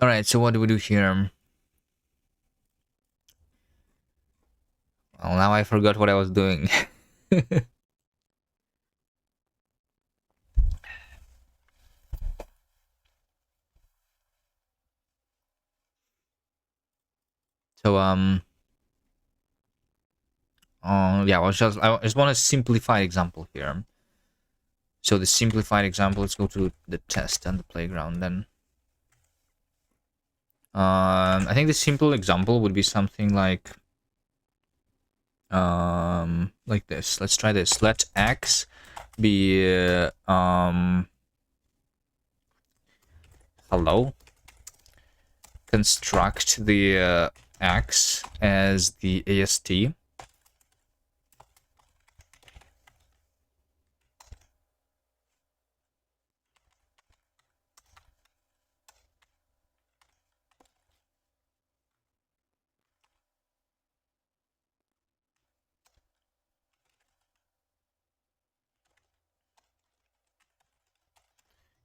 All right, so what do we do here? Well, now I forgot what I was doing. So yeah, I just want a simplified example here. So the simplified example, let's go to the test and the playground then. I think the simple example would be something like this. Let's try this. Let x be hello. Construct the x as the AST.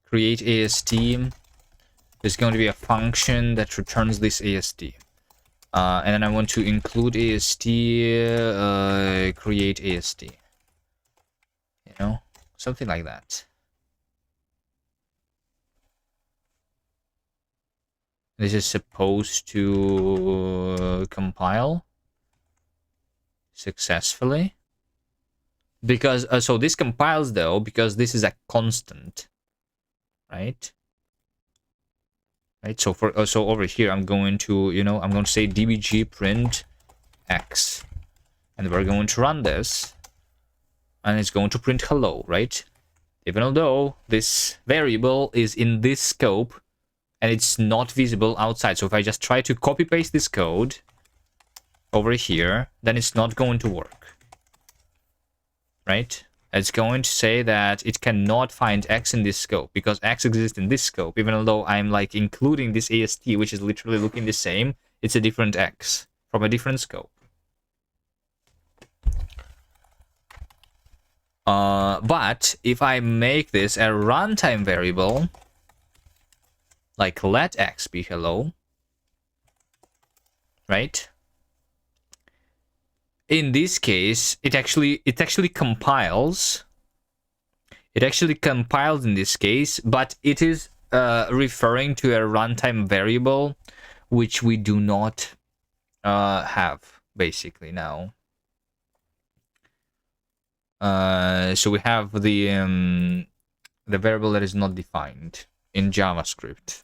Create AST. There's going to be a function that returns this AST. And then I want to include AST, create AST. You know, something like that. This is supposed to compile successfully. Because, so this compiles though, because this is a constant, right? Right, so for so over here, I'm going to, I'm going to say dbg print x, and we're going to run this, and it's going to print hello, right? Even though this variable is in this scope, and it's not visible outside. So if I just try to copy paste this code over here, then it's not going to work, right? It's going to say that it cannot find x in this scope because x exists in this scope, even though I'm like including this AST, which is literally looking the same. It's a different x from a different scope. But if I make this a runtime variable, like let x be hello, right? In this case, it actually compiles. It actually compiles in this case, but it is referring to a runtime variable, which we do not have basically now. So we have the variable that is not defined in JavaScript,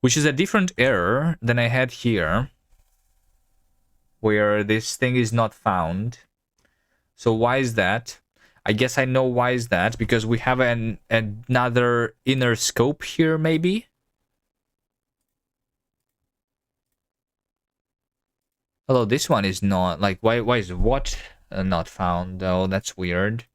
which is a different error than I had here, where this thing is not found. So why is that? I guess I know why is that, because we have another inner scope here, maybe? Although this one is not, like, why is what not found, though? That's weird.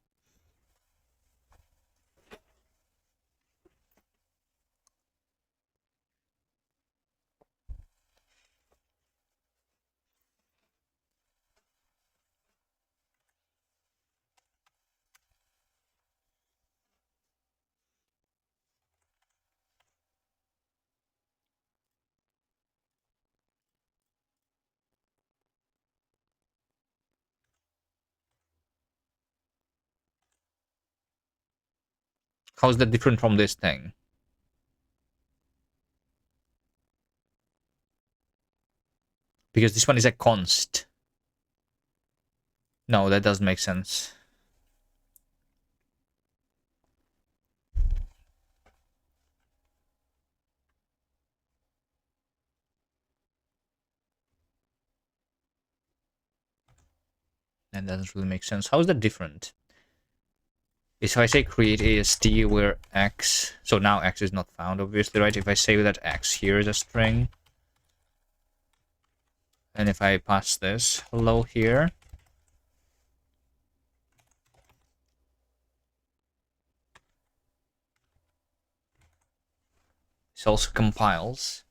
How's that different from this thing? Because this one is a const. No, that doesn't make sense. That doesn't really make sense. How is that different? If I say create AST where X, so now X is not found, obviously, right? If I say that X here is a string, and if I pass this hello here, this also compiles.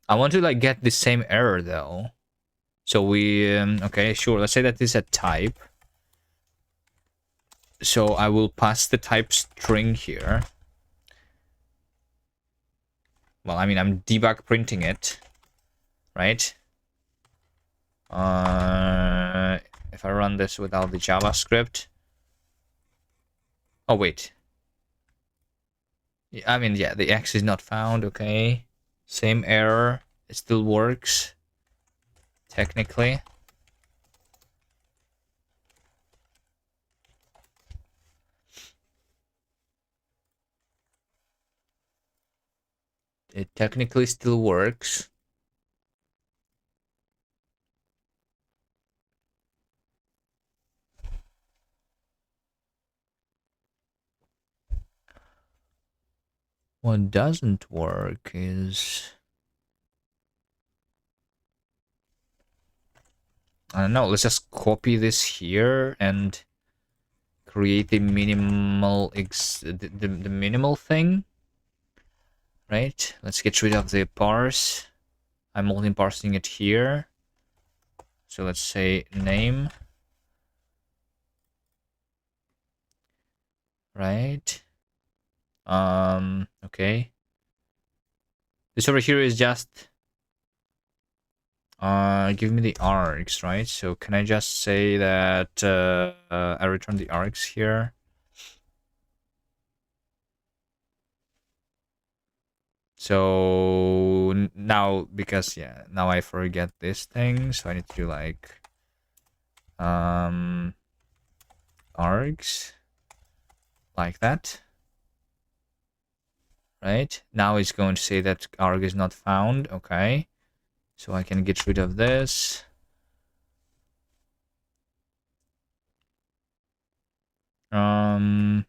I want to like get the same error though. So we, okay, sure. Let's say that this is a type. So I will pass the type string here. Well, I mean, I'm debug printing it, right? If I run this without the JavaScript. Oh, wait. I mean, yeah, the X is not found, okay. Same error. It still works. Technically. It technically still works. What doesn't work is... I don't know, let's just copy this here and create the minimal the minimal thing. Right? Let's get rid of the parse. I'm only parsing it here. So let's say name. Right? Okay. This over here is just give me the args, right? So can I just say that I return the args here? So now, because yeah, now I forget this thing, so I need to do like args like that. Right? Now it's going to say that arg is not found. Okay. So I can get rid of this. Wait,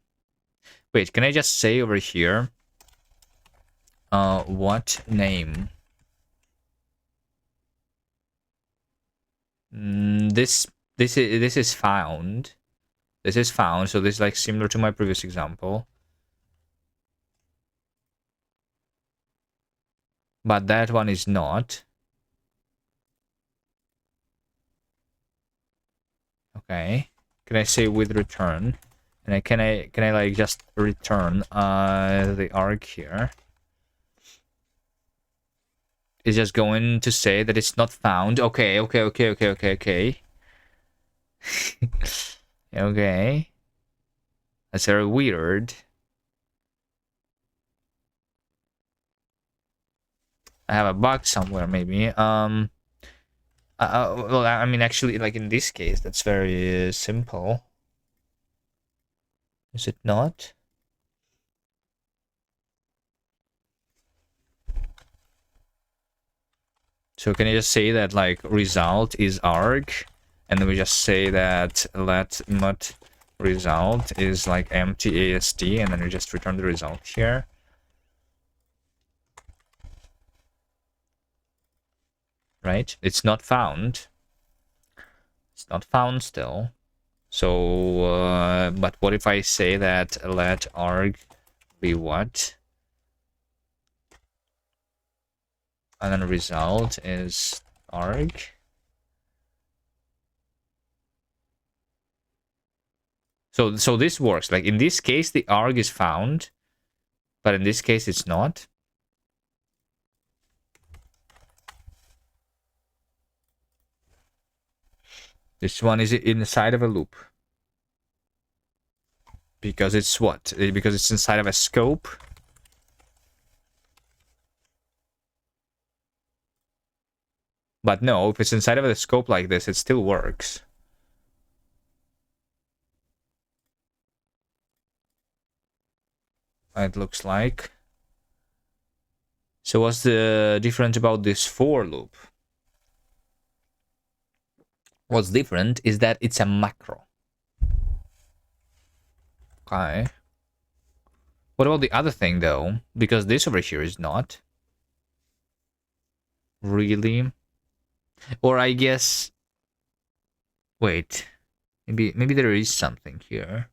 can I just say over here what name? This is found. This is found, so this is like similar to my previous example. But that one is not. Okay. Can I say with return? And can I like just return the arg here? It's just going to say that it's not found. Okay. Okay. That's very weird. I have a bug somewhere, maybe. Well, I mean, actually, like in this case, that's very simple. Is it not? So can you just say that like result is arg, and then we just say that let mut result is like empty AST, and then we just return the result here. Right? It's not found. It's not found still. So, but what if I say that let arg be what? And then result is arg. So this works. Like in this case, the arg is found, but in this case, it's not. This one is inside of a loop. Because it's what? Because it's inside of a scope. But no, if it's inside of a scope like this, it still works. it looks like. So what's the difference about this for loop? What's different is that it's a macro. Okay. What about the other thing though? Because this over here is not. Really? Or I guess... Wait. Maybe there is something here.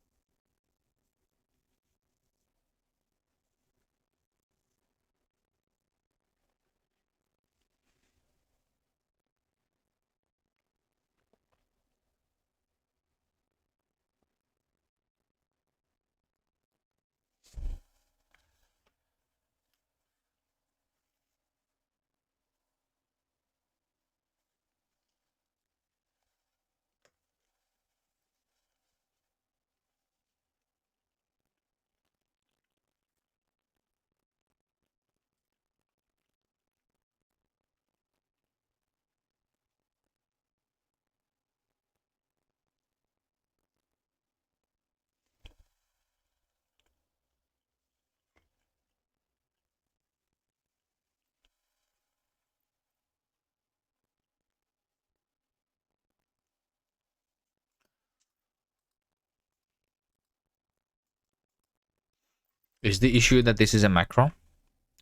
Is the issue that this is a macro?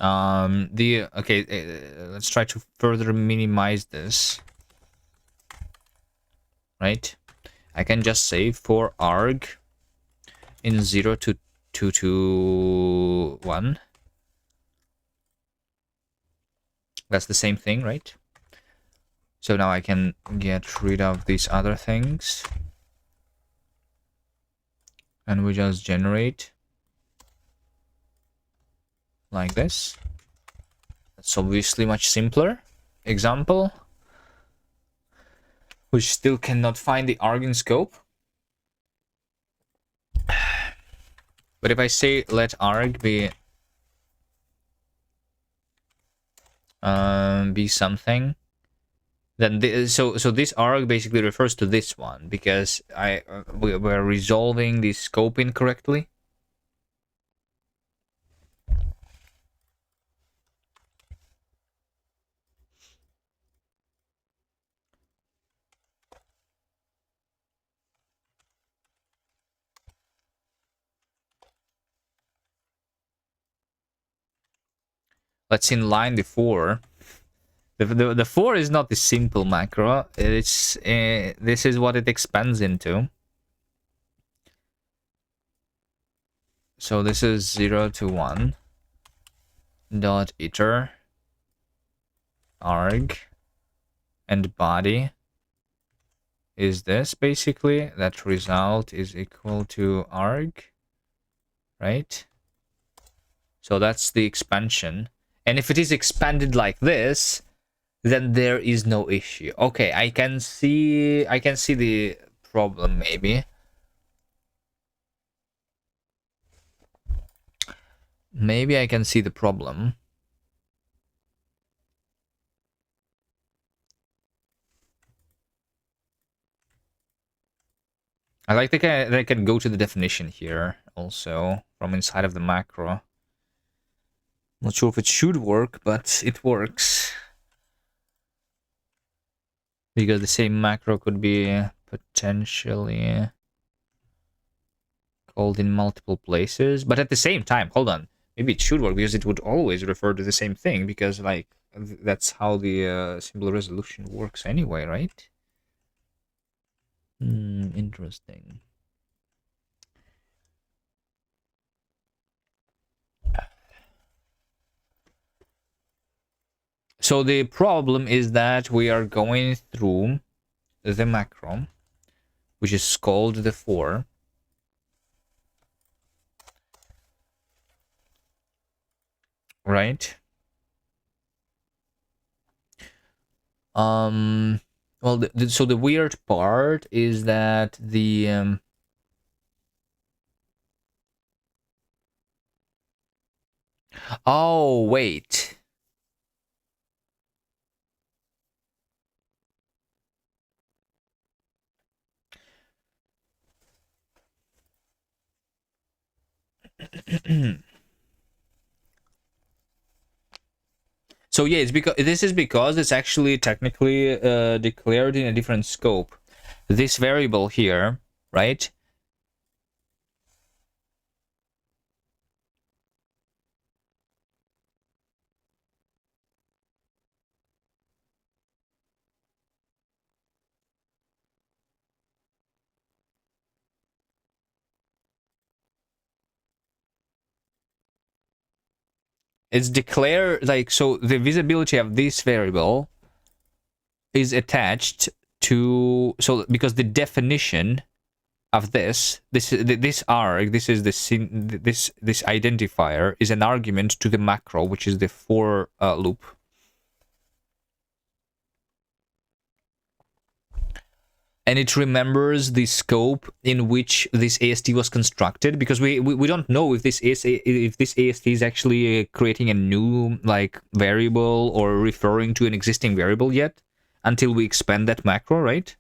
Let's try to further minimize this. Right? I can just say for arg in 0 to 2 to 1. That's the same thing, right? So now I can get rid of these other things. And we just generate like this. That's obviously much simpler. Example. We still cannot find the arg in scope. But if I say let arg be something, then so this arg basically refers to this one because we're resolving the scope incorrectly. Let's inline the for. The for is not the simple macro. It's this is what it expands into. So this is 0 to 1 dot iter arg and body is this basically. That result is equal to arg, right? So that's the expansion. And if it is expanded like this, then there is no issue. Okay, I can see the problem maybe. Maybe I can see the problem. I like that I can go to the definition here also from inside of the macro. Not sure if it should work, but it works. Because the same macro could be potentially called in multiple places. But at the same time, hold on. Maybe it should work because it would always refer to the same thing because like that's how the symbol resolution works anyway, right? Interesting. So the problem is that we are going through the macro, which is called the for. Right? Well, so the weird part is that the oh wait. So yeah, it's because it's actually technically declared in a different scope. This variable here, right? It's declared like, so the visibility of this variable is attached to, so because the definition of this arg, this is this identifier is an argument to the macro, which is the for loop. And it remembers the scope in which this AST was constructed, because we don't know if this AST is actually creating a new like variable or referring to an existing variable yet, until we expand that macro, right?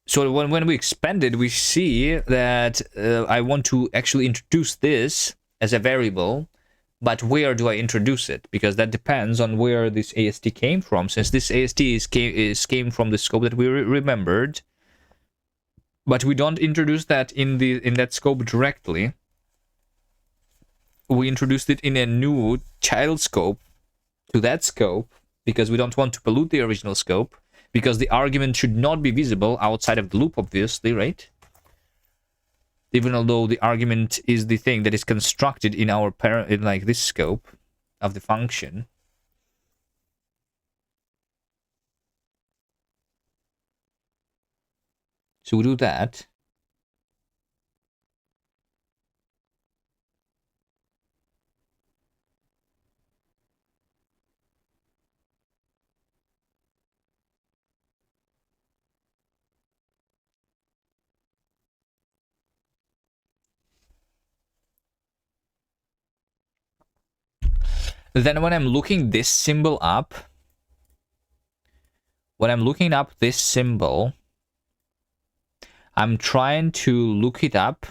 So when we expand it, we see that I want to actually introduce this as a variable. But where do I introduce it? Because that depends on where this AST came from. Since this AST came from the scope that we remembered, but we don't introduce that in that scope directly. We introduced it in a new child scope to that scope, because we don't want to pollute the original scope, because the argument should not be visible outside of the loop, obviously, right? Even although the argument is the thing that is constructed in our parent, in like this scope of the function. So we do that. Then when I'm looking this symbol up, this symbol, I'm trying to look it up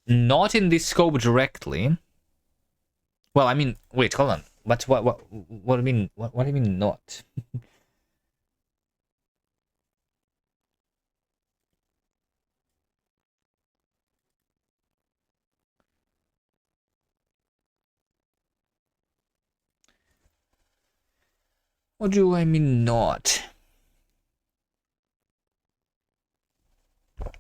not in this scope directly. Well, I mean, wait, hold on. What do you mean? What do you mean not? What do I mean not? I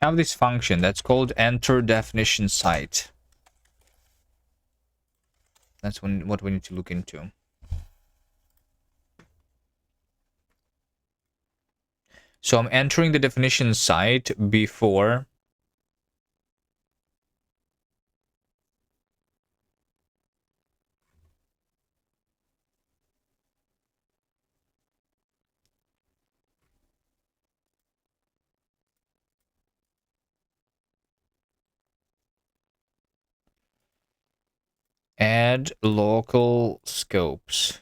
have this function that's called enter definition site. That's what we need to look into. So I'm entering the definition site before add local scopes.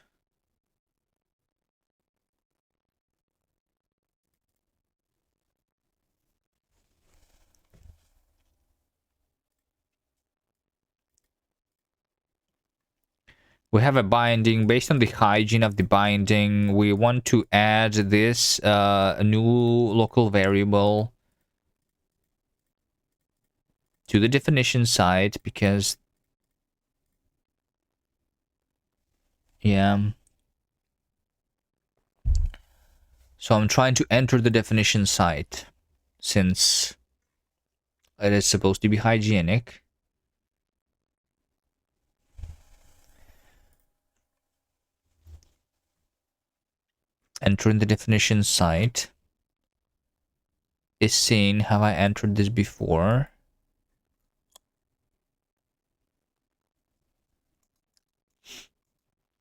We have a binding. Based on the hygiene of the binding, we want to add this new local variable to the definition site, because yeah. So I'm trying to enter the definition site, since it is supposed to be hygienic. Entering the definition site is seen. Have I entered this before?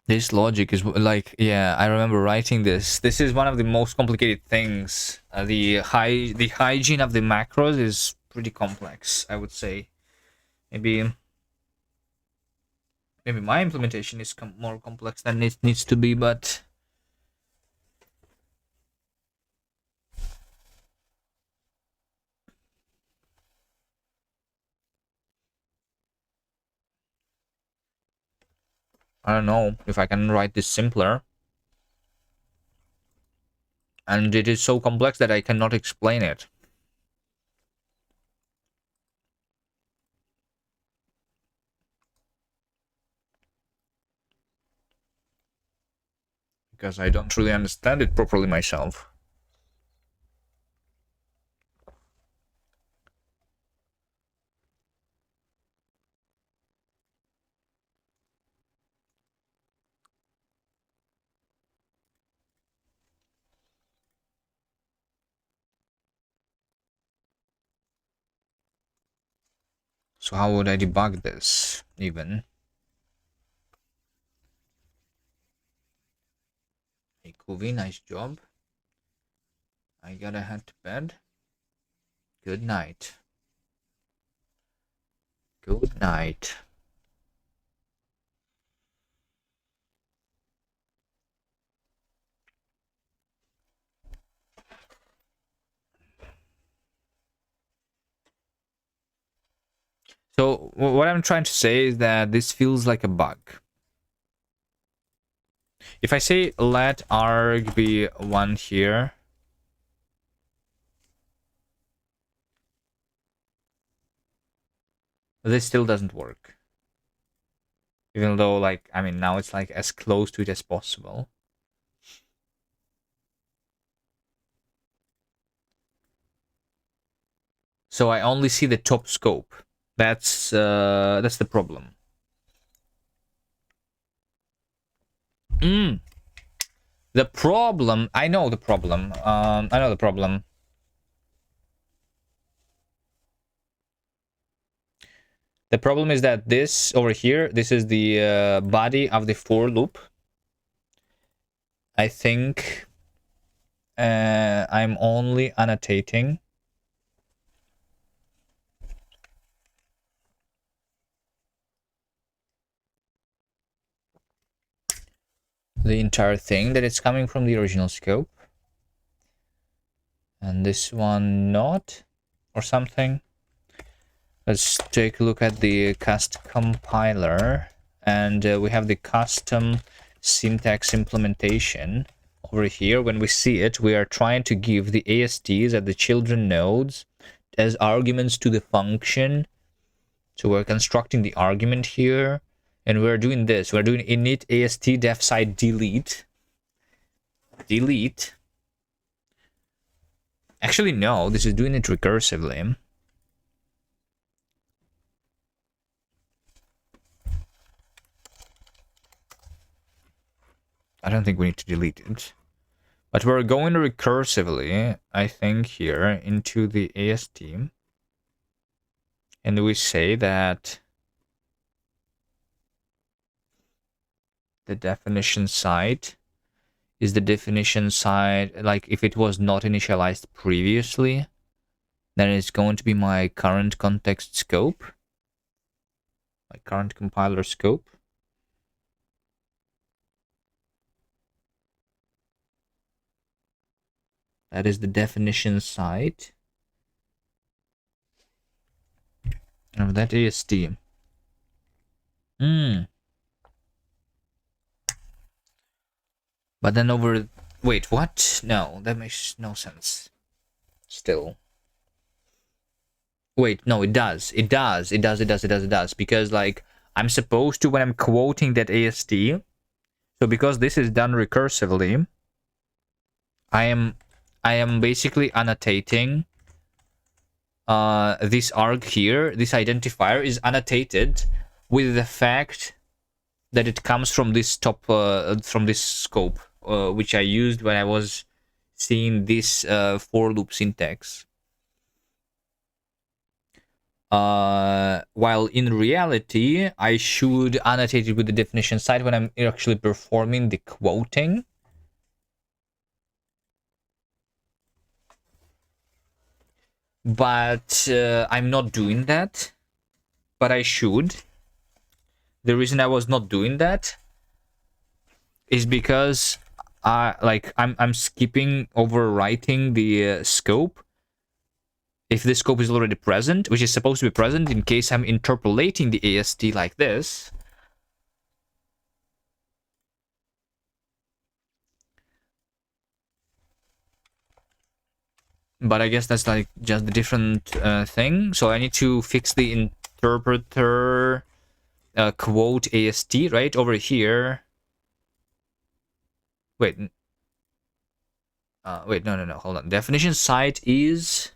This logic is like, yeah, I remember writing this. This is one of the most complicated things. The hygiene of the macros is pretty complex, I would say. Maybe Maybe my implementation is more complex than it needs to be, but I don't know if I can write this simpler. And it is so complex that I cannot explain it. Because I don't really understand it properly myself. So how would I debug this, even? Hey, Kuvi, nice job. I gotta head to bed. Good night. Good night. So what I'm trying to say is that this feels like a bug. If I say let arg be 1 here, this still doesn't work. Even though, like, I mean, now it's like as close to it as possible. So I only see the top scope. That's the problem. The problem, I know the problem. I know the problem. The problem is that this over here, this is the body of the for loop. I think I'm only annotating the entire thing, that it's coming from the original scope. And this one not, or something. Let's take a look at the Kast compiler, and we have the custom syntax implementation over here. When we see it, we are trying to give the ASTs at the children nodes as arguments to the function. So we're constructing the argument here, and we're doing this. We're doing init AST def side delete. Delete. Actually, no, this is doing it recursively. I don't think we need to delete it. But we're going recursively, I think, here into the AST. And we say that the definition side is the definition side, like if it was not initialized previously, then it's going to be my current context scope, my current compiler scope. That is the definition side of that AST. But then over... Wait, what? No, that makes no sense. Still. Wait, no, it does. It does. Because, like, I'm supposed to, when I'm quoting that AST, so because this is done recursively, I am basically annotating this arg here. This identifier is annotated with the fact that it comes from this top, from this scope, which I used when I was seeing this for loop syntax. While in reality, I should annotate it with the definition side when I'm actually performing the quoting. But I'm not doing that, but I should. The reason I was not doing that is because I'm skipping overwriting the scope if the scope is already present, which is supposed to be present in case I'm interpolating the AST like this. But I guess that's like just a different thing. So I need to fix the interpreter quote AST right over here. Wait, no, hold on. Definition site is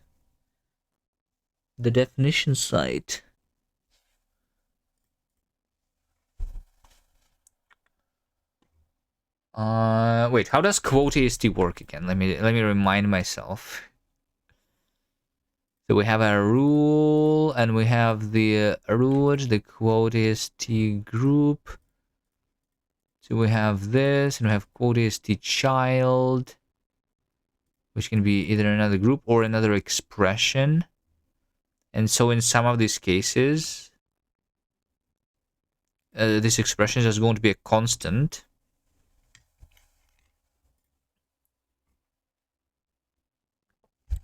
the definition site. Wait, how does quote AST work again? Let me remind myself. So we have a rule, and we have the root, the quote AST group. So we have this, and we have quote AST child, which can be either another group or another expression. And so in some of these cases, this expression is just going to be a constant.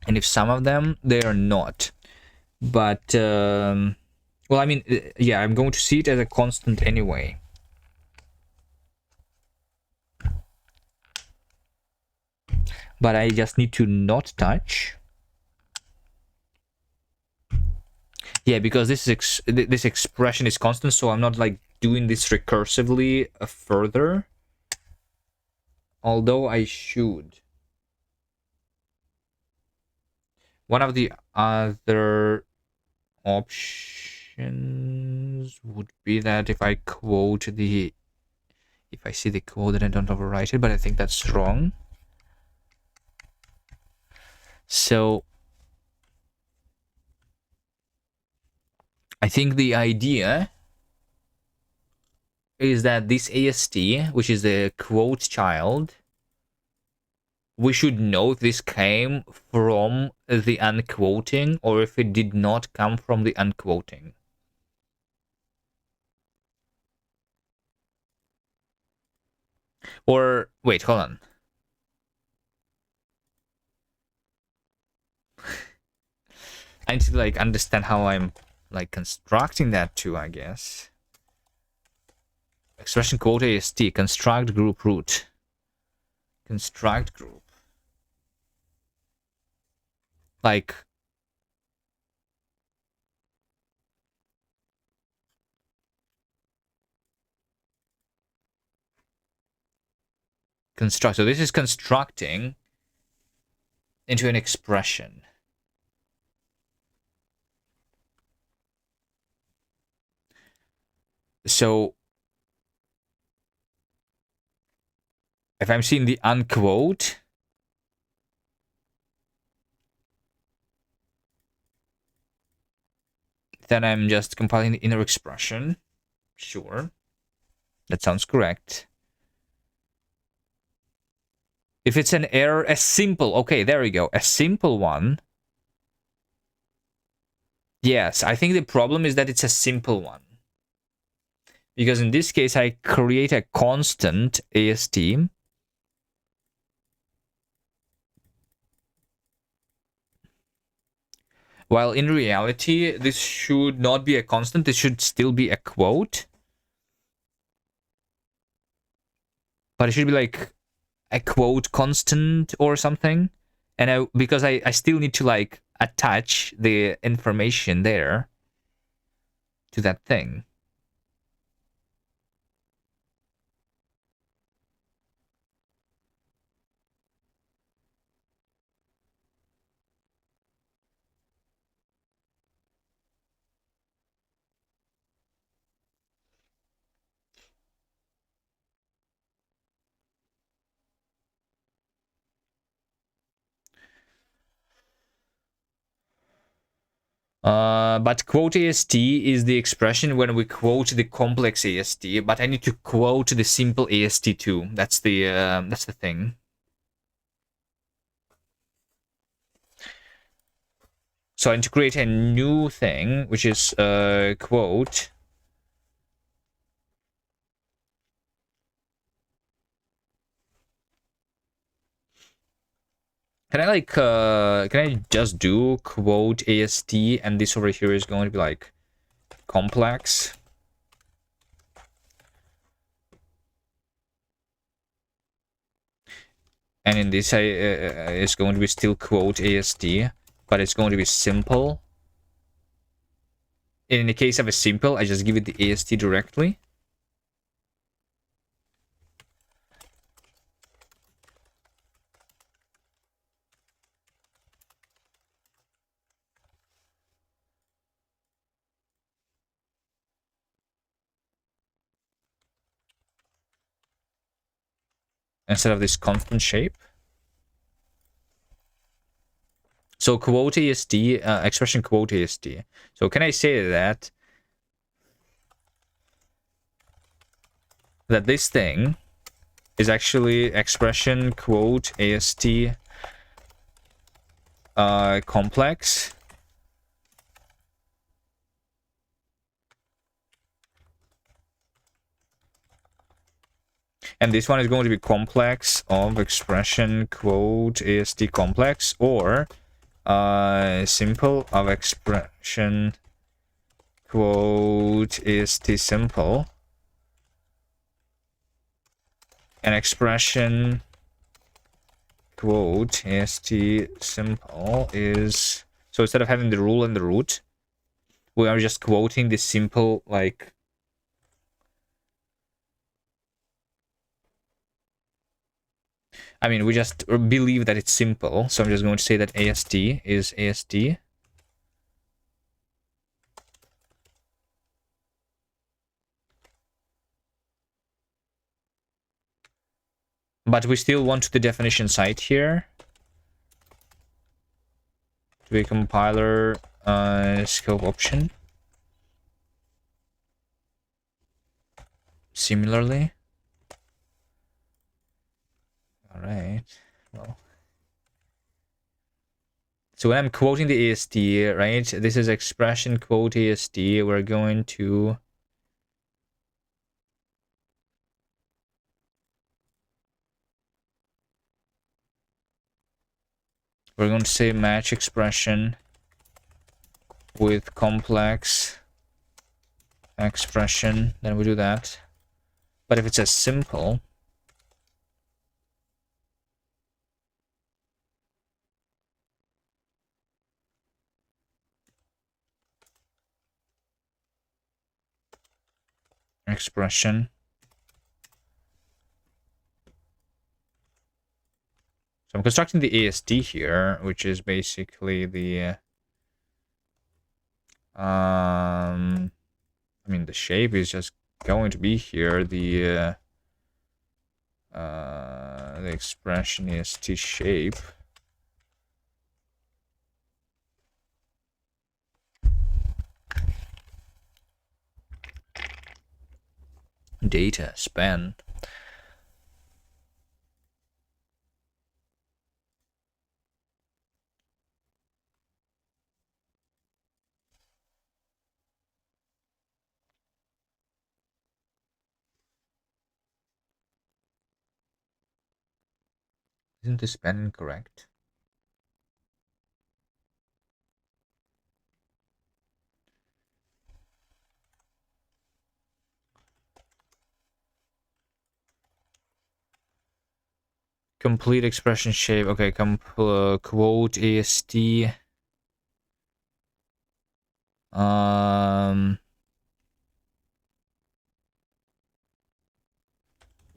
And if some of them, they are not. But, well, I mean, yeah, I'm going to see it as a constant anyway. But I just need to not touch. Yeah, because this expression is constant, so I'm not like doing this recursively further. Although I should. One of the other options would be that if I see the quote, then I don't overwrite it, but I think that's wrong. So I think the idea is that this AST, which is the quote child, we should know if this came from the unquoting or if it did not come from the unquoting. Or, wait, hold on. I need to like understand how I'm like constructing that too, I guess. Expression quote AST, construct group root. Construct group. Like, construct. So this is constructing into an expression. So if I'm seeing the unquote, then I'm just compiling the inner expression. Sure. That sounds correct. If it's an error, a simple, okay, there we go, a simple one. Yes, I think the problem is that it's a simple one. Because in this case, I create a constant AST. While in reality, this should not be a constant, this should still be a quote. But it should be like a quote constant or something. And because I still need to like attach the information there to that thing. But quote AST is the expression when we quote the complex AST, but I need to quote the simple AST too. That's the thing. So I need to create a new thing, which is quote Can I like can I just do quote AST and this over here is going to be like complex? And in this it's going to be still quote AST, but it's going to be simple. In the case of a simple, I just give it the AST directly. Instead of this constant shape. So quote AST, expression quote AST. So can I say that this thing is actually expression quote AST complex? And this one is going to be complex of expression quote AST complex, or simple of expression quote AST simple. And expression quote AST simple is, so instead of having the rule and the root, we are just quoting the simple, like, I mean, we just believe that it's simple, so I'm just going to say that AST is AST. But we still want the definition site here to be compiler scope option. Similarly. All right. Well. So when I'm quoting the AST, right? This is expression quote AST. We're going to say match expression with complex expression. Then we do that. But if it's a simple, expression. So I'm constructing the AST here, which is basically the I mean, the shape is just going to be here. The expression AST shape. Data span. Isn't the span incorrect? Complete expression shape. Okay, quote AST.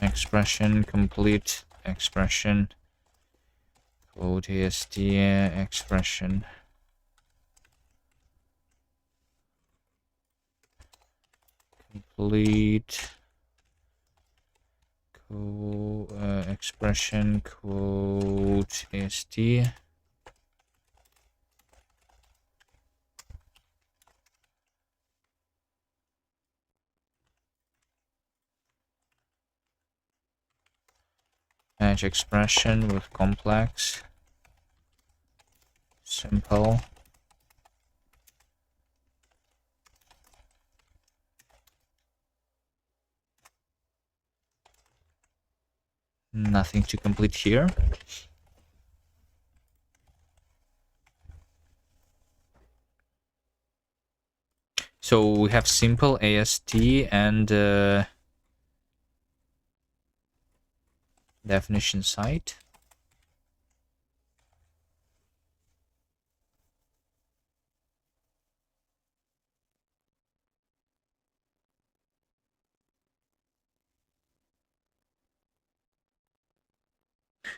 Expression complete expression. Quote AST expression. Complete expression quote AST. Match expression with complex. Simple. Nothing to complete here. So we have simple AST and definition site.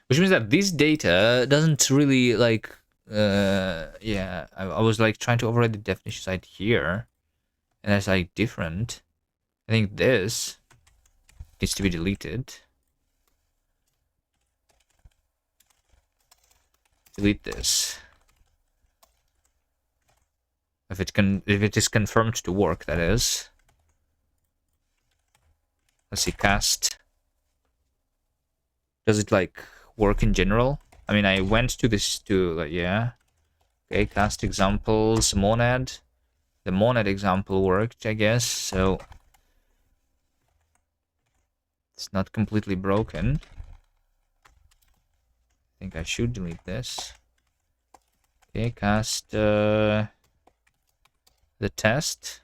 Which means that this data doesn't really like yeah, I was like trying to override the definition site here, and that's like different. I think this needs to be deleted. Delete this. If it is confirmed to work, that is. Let's see, Kast. Does it like work in general? I mean, I went to this to like, yeah. Okay, Kast examples, monad. The monad example worked, I guess, so it's not completely broken. I think I should delete this. Okay, Kast the test.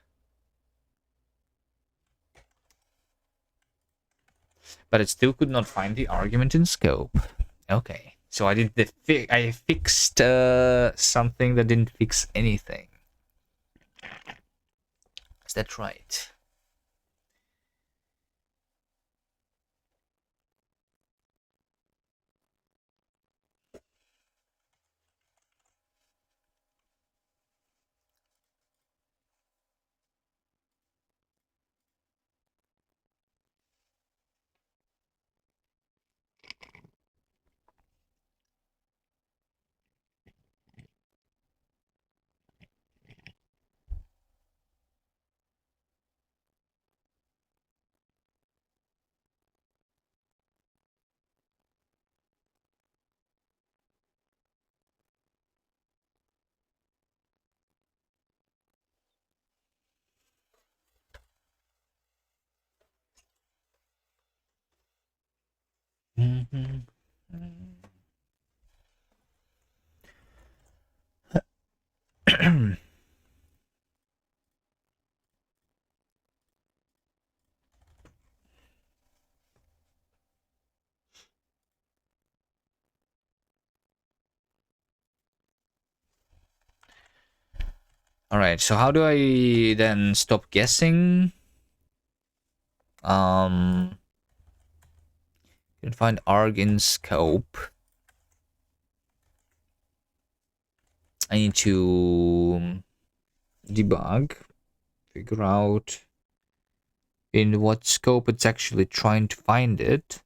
But it still could not find the argument in scope. Okay, so I did I fixed something that didn't fix anything. Is that right? Mm-hmm. All right, so how do I then stop guessing? You can find arg in scope. I need to debug, figure out in what scope it's actually trying to find it.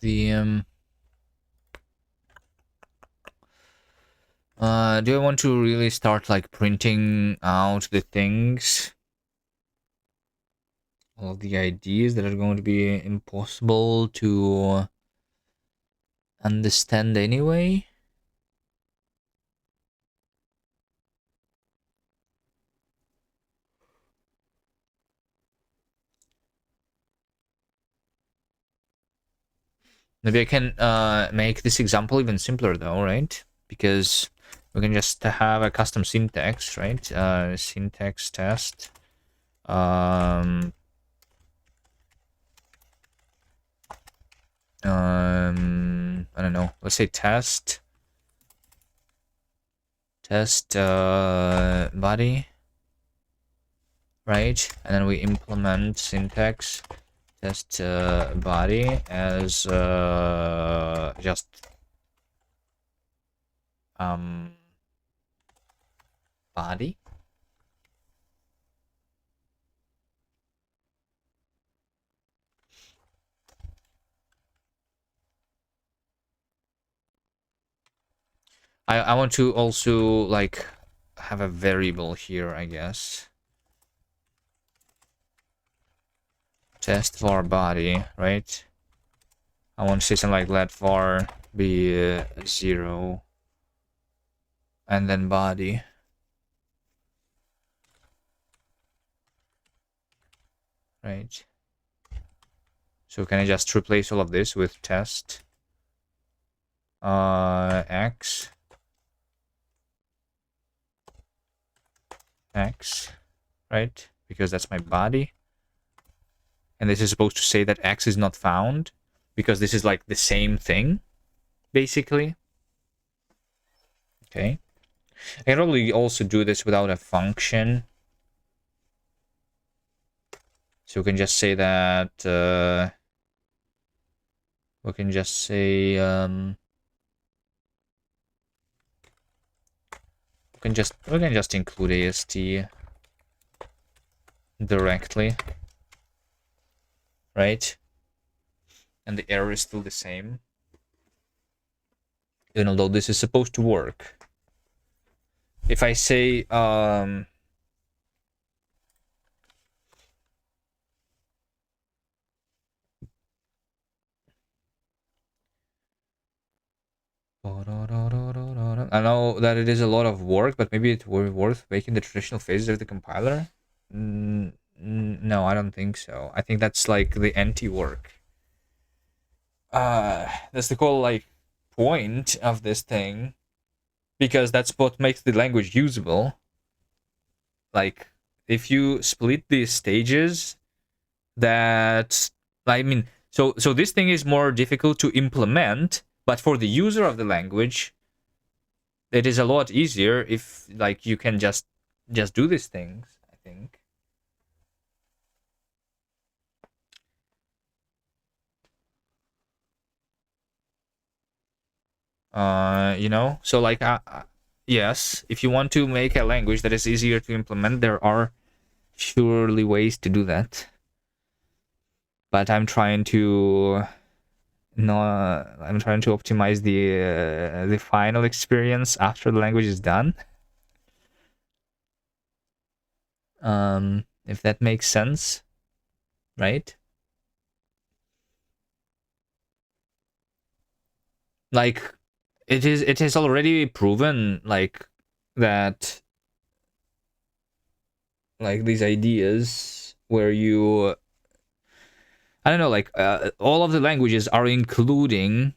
The do I want to really start like printing out the things, all the ideas that are going to be impossible to understand anyway? Maybe I can make this example even simpler though, right? Because we can just have a custom syntax, right? Syntax test. I don't know. Let's say test body, right? And then we implement syntax test body as just body. I want to also like have a variable here, I guess. Test var body, right? I want to say something like let var be 0 and then body. Right. So can I just replace all of this with test x right? Because that's my body. And this is supposed to say that x is not found because this is like the same thing, basically. Okay. I can probably also do this without a function. So we can just say that we can just say we can just include AST directly, right? And the error is still the same, even although this is supposed to work. If I say I know that it is a lot of work, but maybe it's worth making the traditional phases of the compiler. No, I don't think so. I think that's like the anti-work. That's the whole like point of this thing, because that's what makes the language usable. Like, if you split these stages, that I mean, so this thing is more difficult to implement, but for the user of the language, it is a lot easier if like you can just do these things, I think. You know, so like yes, if you want to make a language that is easier to implement, there are surely ways to do that. But I'm trying to optimize the final experience after the language is done. If that makes sense, right? Like, it is already proven like that, like these ideas where you, I don't know, like all of the languages are including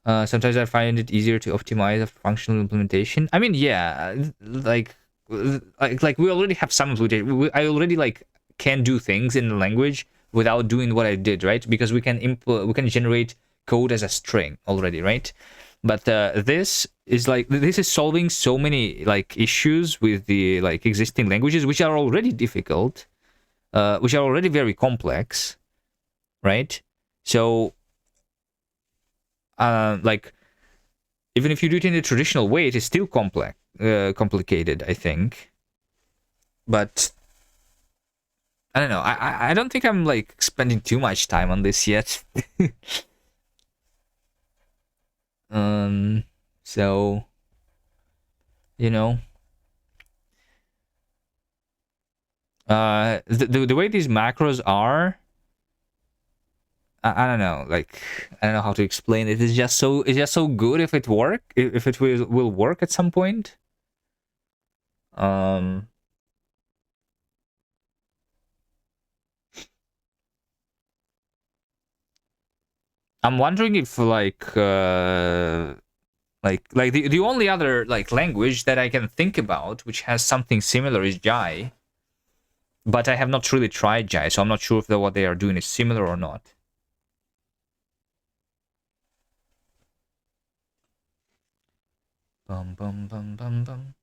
sometimes I find it easier to optimize a functional implementation. I mean, yeah, like we already have some implementation. I already like can do things in the language without doing what I did, right? Because we can generate code as a string already, right? But this is solving so many like issues with the like existing languages, which are already difficult, which are already very complex, right? So like, even if you do it in the traditional way, it is still complicated, I think. But I don't know. I don't think I'm like spending too much time on this yet. So you know, the way these macros are, I don't know. Like, I don't know how to explain it. It's just so good if it will work at some point. I'm wondering if like the only other like language that I can think about which has something similar is Jai, but I have not really tried Jai, so I'm not sure if what they are doing is similar or not. Bum bum bum bum bum.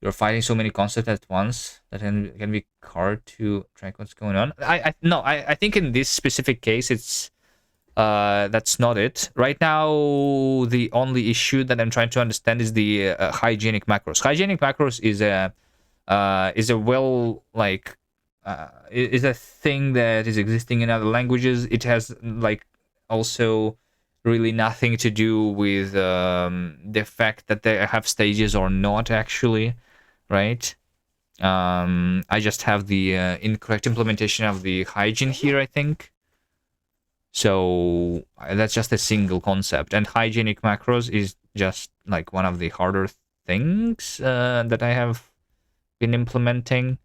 You're fighting so many concepts at once that can be hard to track what's going on. I think in this specific case That's not it. Right now, the only issue that I'm trying to understand is the hygienic macros. Hygienic macros is a well like is a thing that is existing in other languages. It has like also really nothing to do with the fact that they have stages or not actually, right? I just have the incorrect implementation of the hygiene here, I think. So that's just a single concept, and hygienic macros is just like one of the harder things that I have been implementing.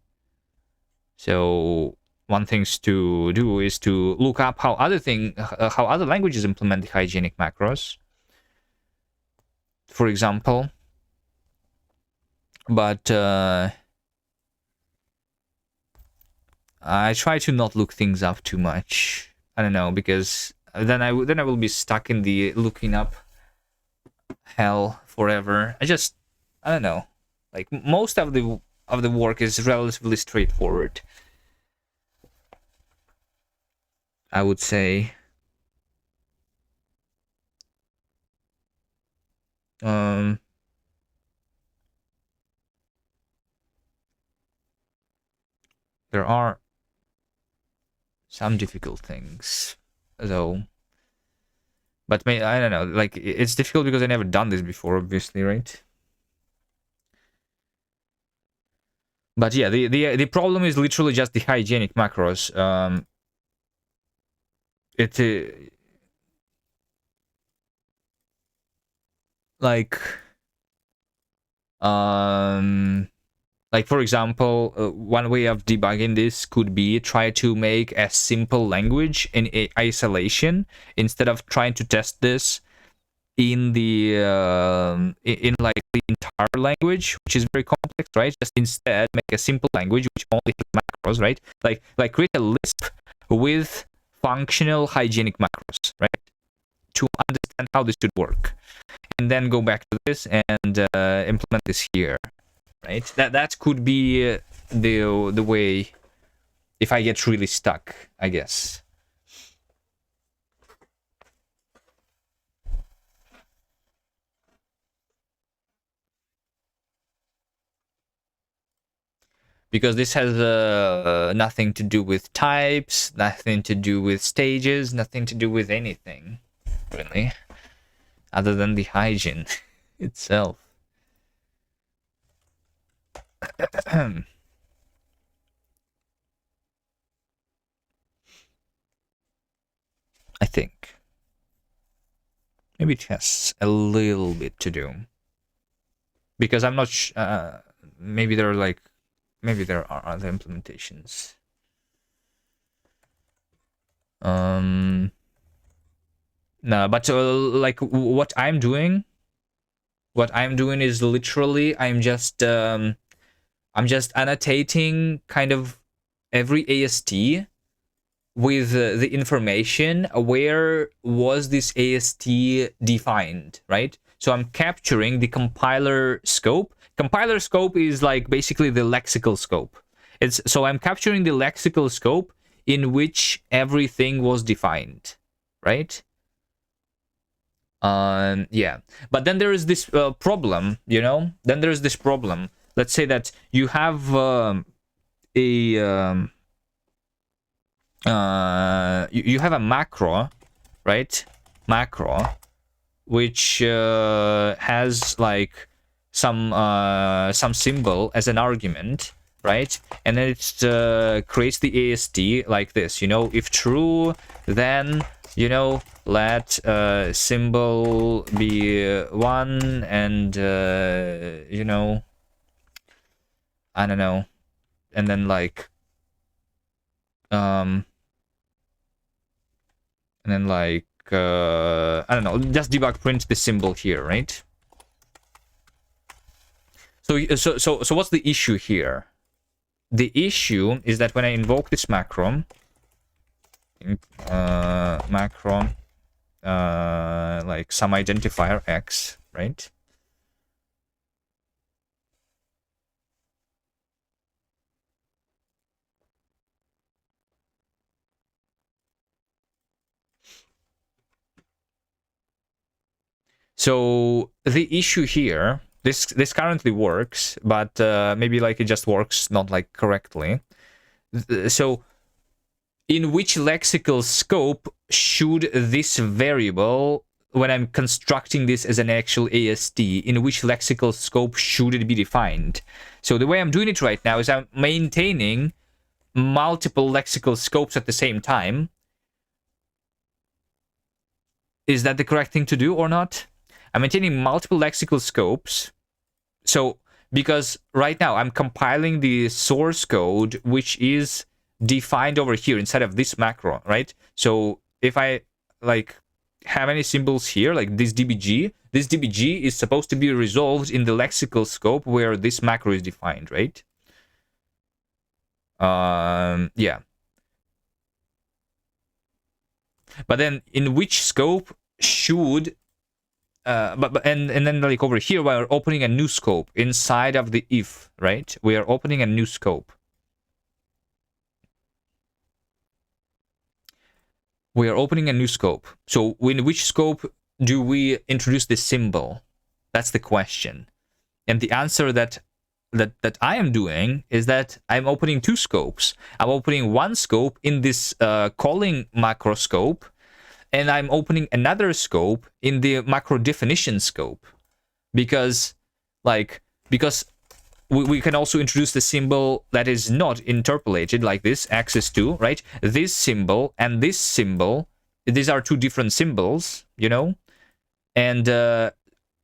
So one thing to do is to look up how other languages implement the hygienic macros, for example. But I try to not look things up too much. I don't know, because then I will be stuck in the looking up hell forever. I don't know. Like most of the work is relatively straightforward, I would say. There are some difficult things though, but I don't know. Like it's difficult because I never done this before, obviously, right? But yeah, the problem is literally just the hygienic macros. It like like for example, one way of debugging this could be try to make a simple language in isolation instead of trying to test this in the in like the entire language, which is very complex, right? Just instead make a simple language which only has macros, right? Like create a Lisp with functional hygienic macros, right? To understand how this should work, and then go back to this and implement this here, right? That could be the way if I get really stuck, I guess. Because this has nothing to do with types, nothing to do with stages, nothing to do with anything, really, other than the hygiene itself. I think. Maybe it has a little bit to do. Because I'm not maybe there are other implementations. No, but like what I'm doing is literally I'm just annotating kind of every AST with the information where was this AST defined, right? So I'm capturing the compiler scope. Compiler scope is like basically the lexical scope. So I'm capturing the lexical scope in which everything was defined, right? Yeah, but then there is this problem, then there is this problem. Let's say that you have you have a macro, right? Macro which has like some symbol as an argument, right? And then it creates the AST like this, if true, then let symbol be 1, and I don't know, and then like I don't know, just debug print the symbol here, right? So what's the issue here? The issue is that when I invoke this macro, like some identifier x, right? So the issue here, this currently works, but maybe like it just works not like correctly. So in which lexical scope should this variable, when I'm constructing this as an actual AST, in which lexical scope should it be defined? So the way I'm doing it right now is I'm maintaining multiple lexical scopes at the same time. Is that the correct thing to do or not? I'm maintaining multiple lexical scopes. So because right now I'm compiling the source code, which is defined over here inside of this macro, right? So if I like have any symbols here, like this dbg is supposed to be resolved in the lexical scope where this macro is defined, right? Yeah. But then in which scope should and then like over here we're opening a new scope inside of the if, right? We are opening a new scope. We are opening a new scope. So in which scope do we introduce this symbol? That's the question. And the answer that I am doing is that I'm opening two scopes. I'm opening one scope in this calling macro scope, and I'm opening another scope in the macro definition scope. Because we can also introduce the symbol that is not interpolated, like this, access to, right? This symbol and this symbol, these are two different symbols, you know? And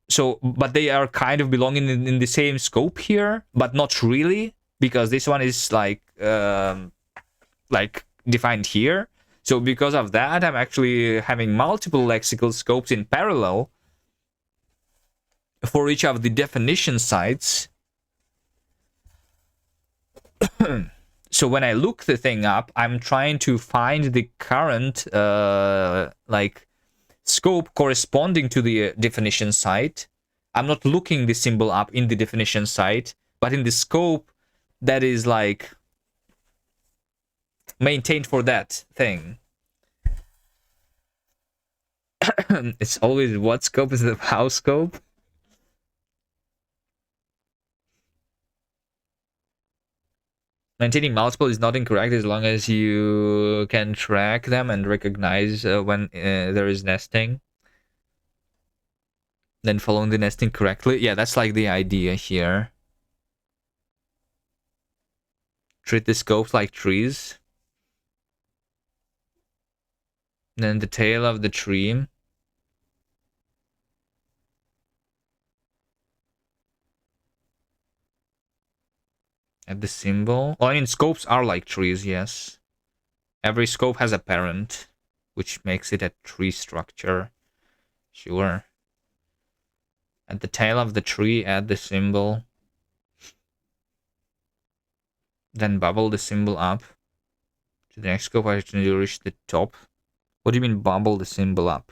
so, but they are kind of belonging in the same scope here, but not really, because this one is like defined here. So because of that, I'm actually having multiple lexical scopes in parallel for each of the definition sites. So when I look the thing up, I'm trying to find the current like scope corresponding to the definition site. I'm not looking the symbol up in the definition site, but in the scope that is like maintained for that thing. It's always what scope is the how scope? Maintaining multiple is not incorrect as long as you can track them and recognize when there is nesting. Then following the nesting correctly. Yeah, that's like the idea here. Treat the scopes like trees. Then the tail of the tree. At the symbol. Well, I mean, scopes are like trees, yes. Every scope has a parent, which makes it a tree structure. Sure. At the tail of the tree, add the symbol. Then bubble the symbol up. To the next scope, I have to reach the top. What do you mean bubble the symbol up?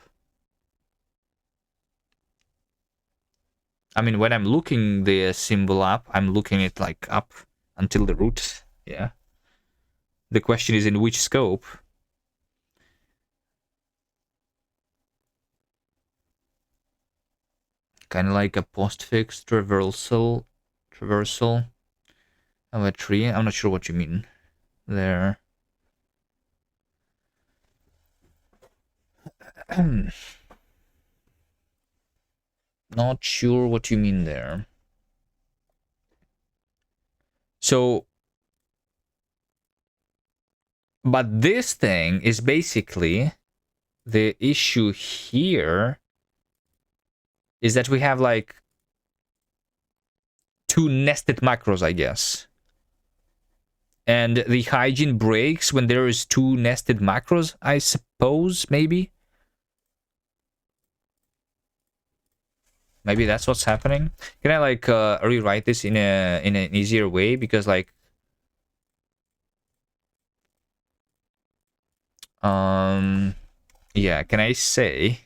I mean, when I'm looking the symbol up, I'm looking it like up until the root. Yeah. The question is in which scope? Kind of like a postfix traversal of a tree. I'm not sure what you mean there. Not sure what you mean there. So, but this thing is basically the issue here is that we have like two nested macros, I guess. And the hygiene breaks when there is two nested macros, I suppose, maybe. Maybe that's what's happening. Can I like rewrite this in an easier way? Because like yeah, can I say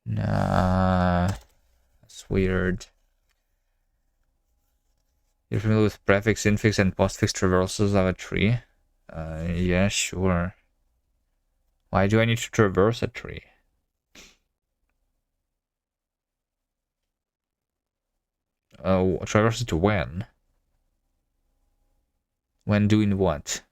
nah, that's weird. You're familiar with prefix, infix, and postfix traversals of a tree? Yeah, sure. Why do I need to traverse a tree? Traverse it when? When doing what?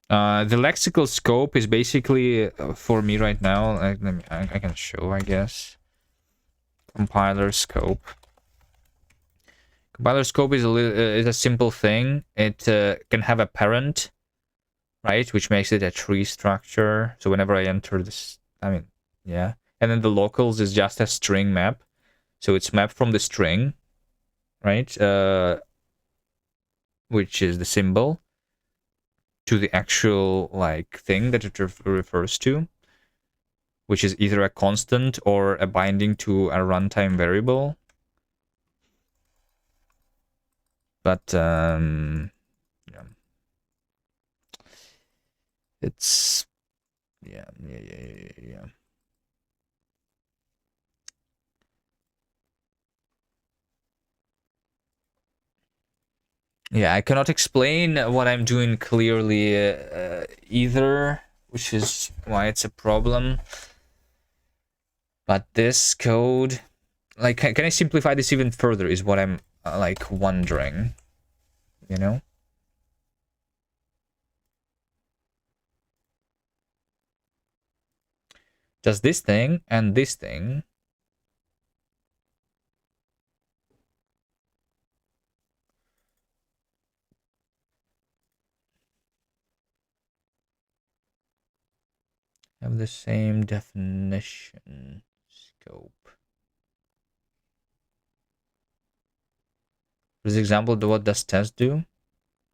The lexical scope is basically for me right now. I can show, I guess. Compiler scope. Compiler scope is a simple thing. It can have a parent, right, which makes it a tree structure. So whenever I enter this, I mean, yeah. And then the locals is just a string map. So it's mapped from the string, right, which is the symbol, to the actual like thing that it refers to, which is either a constant or a binding to a runtime variable. But yeah, it's yeah. Yeah, I cannot explain what I'm doing clearly either, which is why it's a problem. But this code, like, can I simplify this even further is what I'm like wondering, you know? Does this thing and this thing have the same definition scope? For this example, what does test do?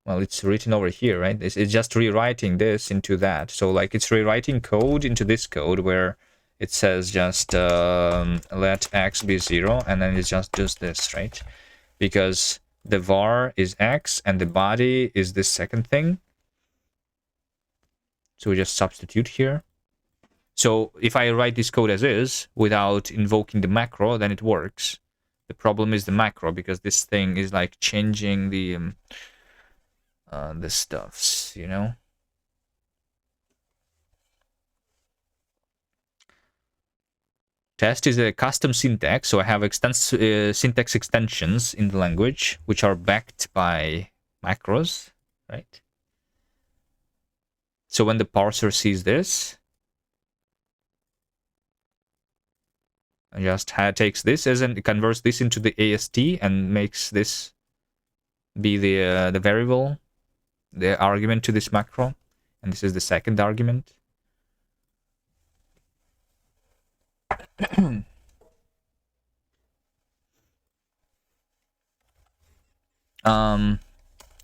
Well, it's written over here, right? It's just rewriting this into that. So like it's rewriting code into this code where it says just let x be 0, and then it's just this, right? Because the var is x and the body is this second thing. So we just substitute here. So if I write this code as is without invoking the macro, then it works. The problem is the macro, because this thing is like changing the stuffs, you know? Test is a custom syntax, so I have syntax extensions in the language, which are backed by macros, right? So when the parser sees this, it just takes this as and converts this into the AST and makes this be the variable, the argument to this macro, and this is the second argument. If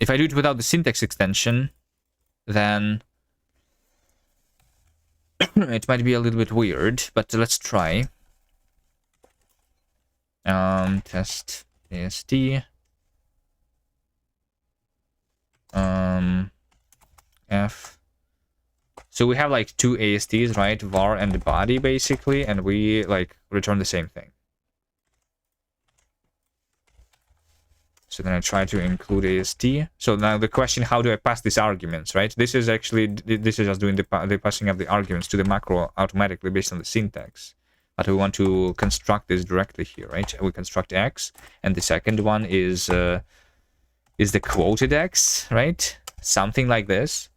I do it without the syntax extension, then it might be a little bit weird, but let's try. Test AST. F. So we have like two ASTs, right? Var and the body, basically, and we like return the same thing. So then I try to include AST. So now the question, how do I pass these arguments, right? This is just doing the passing of the arguments to the macro automatically based on the syntax. But we want to construct this directly here, right? We construct X, and the second one is the quoted X, right? Something like this.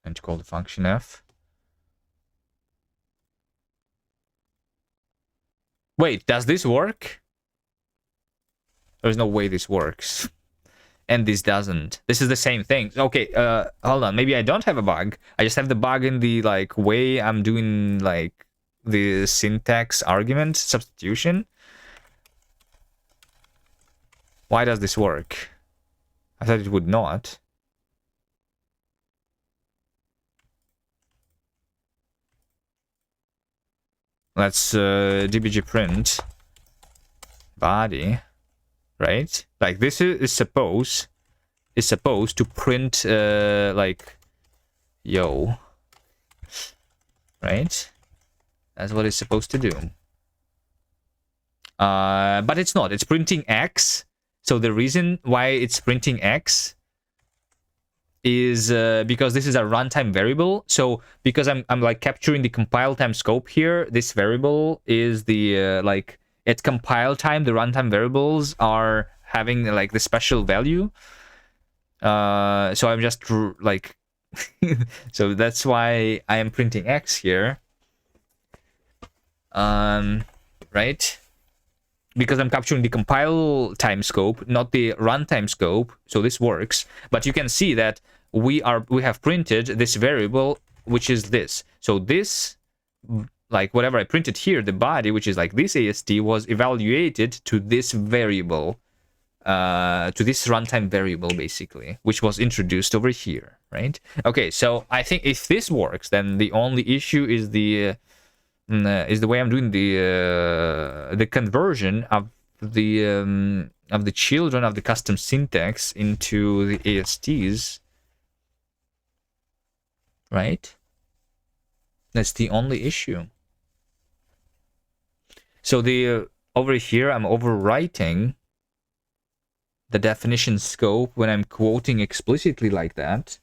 And call the function f. Wait, does this work? There's no way this works. And this doesn't. This is the same thing. Okay, hold on. Maybe I don't have a bug. I just have the bug in the like way I'm doing like the syntax argument substitution. Why does this work? I thought it would not. Let's dbg print body, right? Like this is supposed to print like yo, right? That's what it's supposed to do. But it's not. It's printing X. So the reason why it's printing X is because this is a runtime variable. So because I'm like capturing the compile time scope here, this variable is the like at compile time the runtime variables are having like the special value. So I'm just like so that's why I am printing X here. Right? Because I'm capturing the compile time scope, not the runtime scope, so this works. But you can see that we have printed this variable, which is this. So this, like whatever I printed here, the body, which is like this AST, was evaluated to this variable, to this runtime variable, basically, which was introduced over here, right? Okay, so I think if this works, then the only issue is the way I'm doing the conversion of the children of the custom syntax into the ASTs, right? That's the only issue. So the over here I'm overwriting the definition scope when I'm quoting explicitly like that.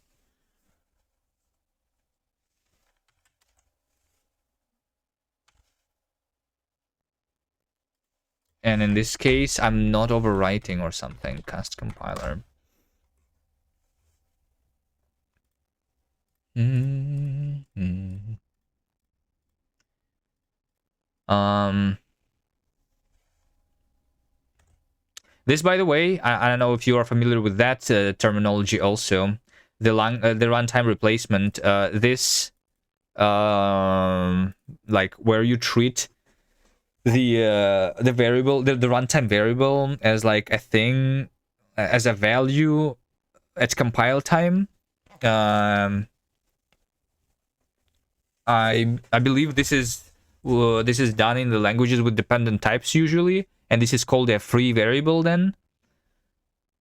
And in this case, I'm not overwriting or something. Kast compiler. This, by the way, I don't know if you are familiar with that terminology also. The runtime replacement. This, like where you treat the variable, the runtime variable as like a thing, as a value at compile time. I believe this is done in the languages with dependent types usually, and this is called a free variable then.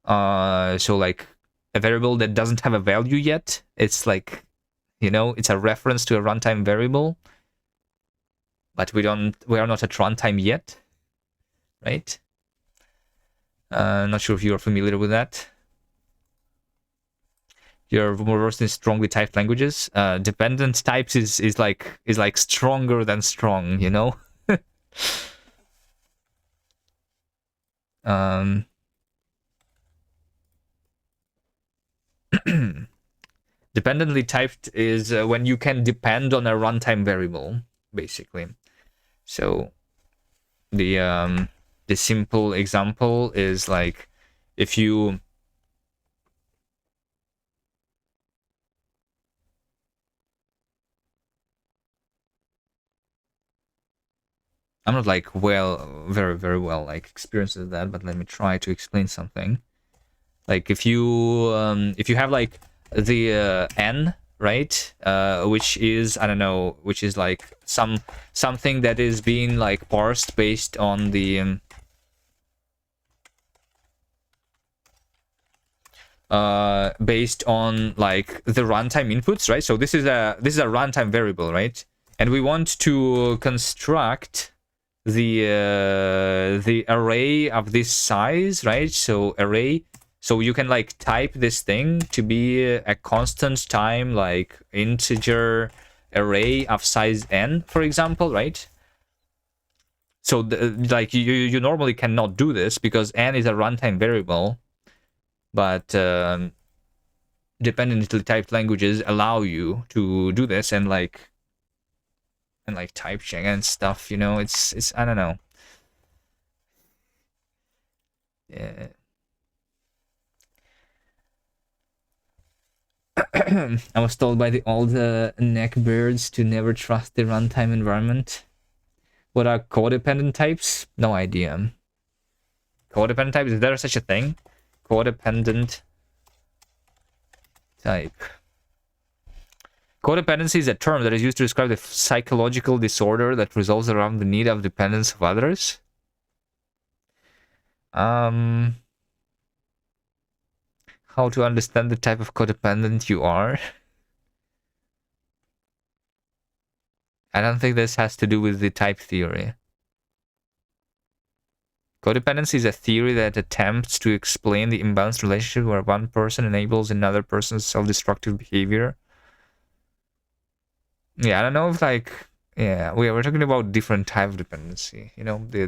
So like a variable that doesn't have a value yet, it's like, you know, it's a reference to a runtime variable. But we are not at runtime yet, right? Not sure if you are familiar with that. You're more versed in strongly typed languages. Dependent types is like stronger than strong, you know? Dependently typed is when you can depend on a runtime variable, basically. So the simple example is like if you I'm not like very well like experienced with that, but let me try to explain something. Like if you have like the n, right, which is, I don't know, which is like something that is being like parsed based on the based on like the runtime inputs, right? So this is a runtime variable, right? And we want to construct the array of this size, right? So array. So you can like type this thing to be a constant time like integer array of size n, for example, right? So like you normally cannot do this because n is a runtime variable, but dependently typed languages allow you to do this and like type check and stuff, you know. It's I don't know. Yeah. I was told by the old neckbeards to never trust the runtime environment. What are codependent types? No idea. Codependent type, is there such a thing? Codependent type. Codependency is a term that is used to describe the psychological disorder that revolves around the need of dependence of others. How to understand the type of codependent you are? I don't think this has to do with the type theory. Codependency is a theory that attempts to explain the imbalanced relationship where one person enables another person's self-destructive behavior. Yeah, I don't know if like, yeah, we're talking about different type of dependency. You know, the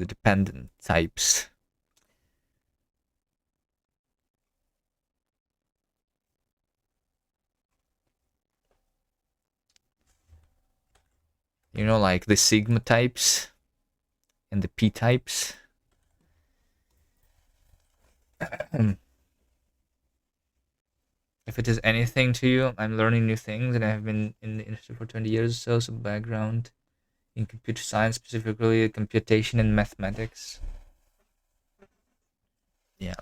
dependent types. You know, like the sigma types and the p types. If it is anything to you, I'm learning new things, and I have been in the industry for 20 years or so. So background in computer science, specifically computation and mathematics. Yeah.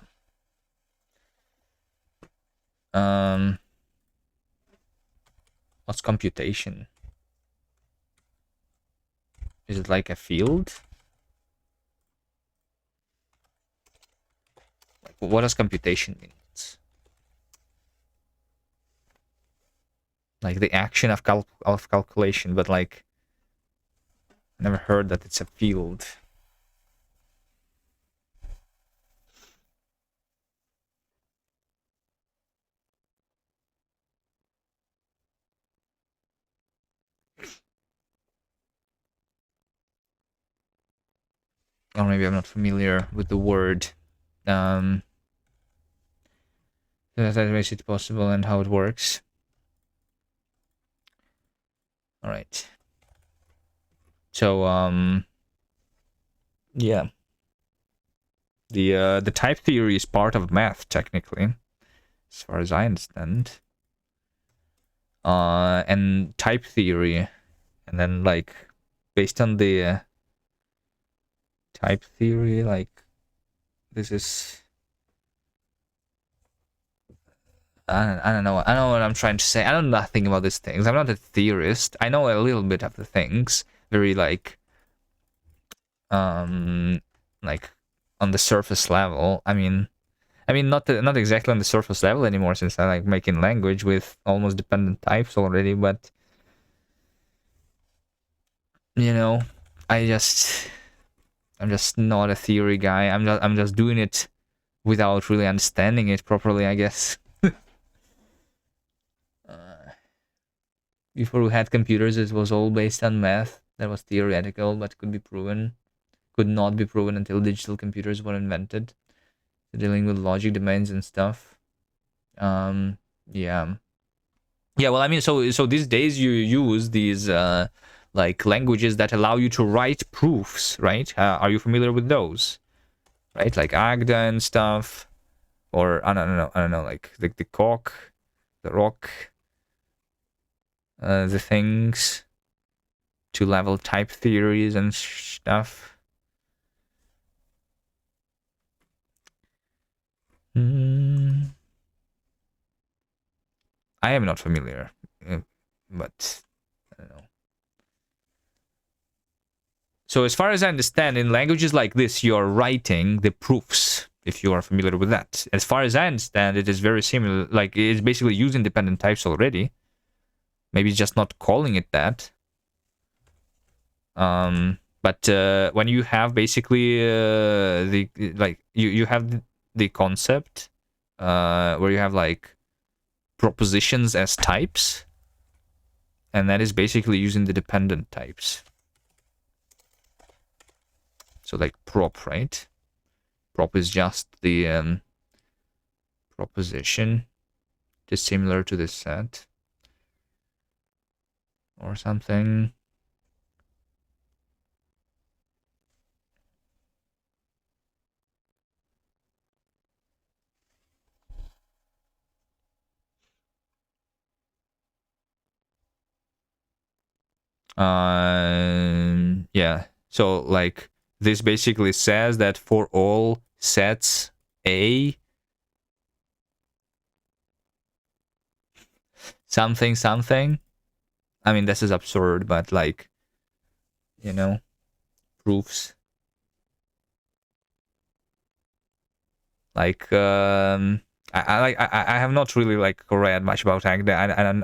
What's computation? Is it like a field? Like, what does computation mean? Like the action of calculation, but like I never heard that it's a field. Or maybe I'm not familiar with the word. That makes it possible and how it works. All right. So yeah. The type theory is part of math technically, as far as I understand. And type theory, and then like based on the type theory, like this is I don't know what I'm trying to say. I know nothing about these things. I'm not a theorist. I know a little bit of the things, very like on the surface level. I mean not exactly on the surface level anymore, since I like making language with almost dependent types already, but you know, I'm just not a theory guy. I'm just doing it without really understanding it properly, I guess. Before we had computers, it was all based on math. That was theoretical, but could not be proven until digital computers were invented. So dealing with logic domains and stuff. Yeah. Well, I mean, so these days you use these like languages that allow you to write proofs, right? Are you familiar with those? Right, like Agda and stuff, or I don't know, like the cock, the rock, the things, two-level type theories and stuff. I am not familiar, but I don't know. So as far as I understand, in languages like this, you're writing the proofs, if you are familiar with that. As far as I understand, it is very similar. Like, it's basically using dependent types already. Maybe just not calling it that. But when you have basically you have the concept where you have like propositions as types, and that is basically using the dependent types. So like prop, right? Prop is just the proposition, just similar to this set or something. Yeah. So like this basically says that for all sets A something something. I mean, this is absurd, but like, you know, proofs. Like I have not really like read much about Agda.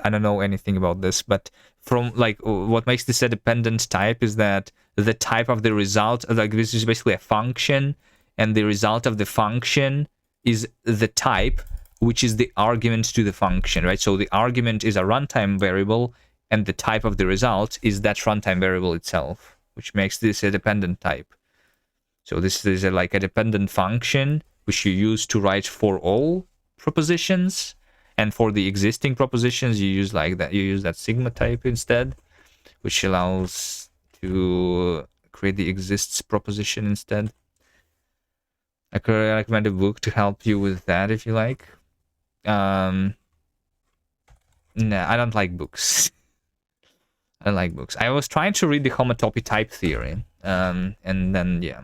I don't know anything about this, but from like what makes this a dependent type is that the type of the result, like this is basically a function, and the result of the function is the type, which is the argument to the function, right? So the argument is a runtime variable, and the type of the result is that runtime variable itself, which makes this a dependent type. So this is like a dependent function which you use to write for all propositions, and for the existing propositions you use like that. You use that sigma type instead, which allows to create the exists proposition instead. I could recommend a book to help you with that if you like. No, I don't like books. I don't like books. I was trying to read the homotopy type theory, and then yeah.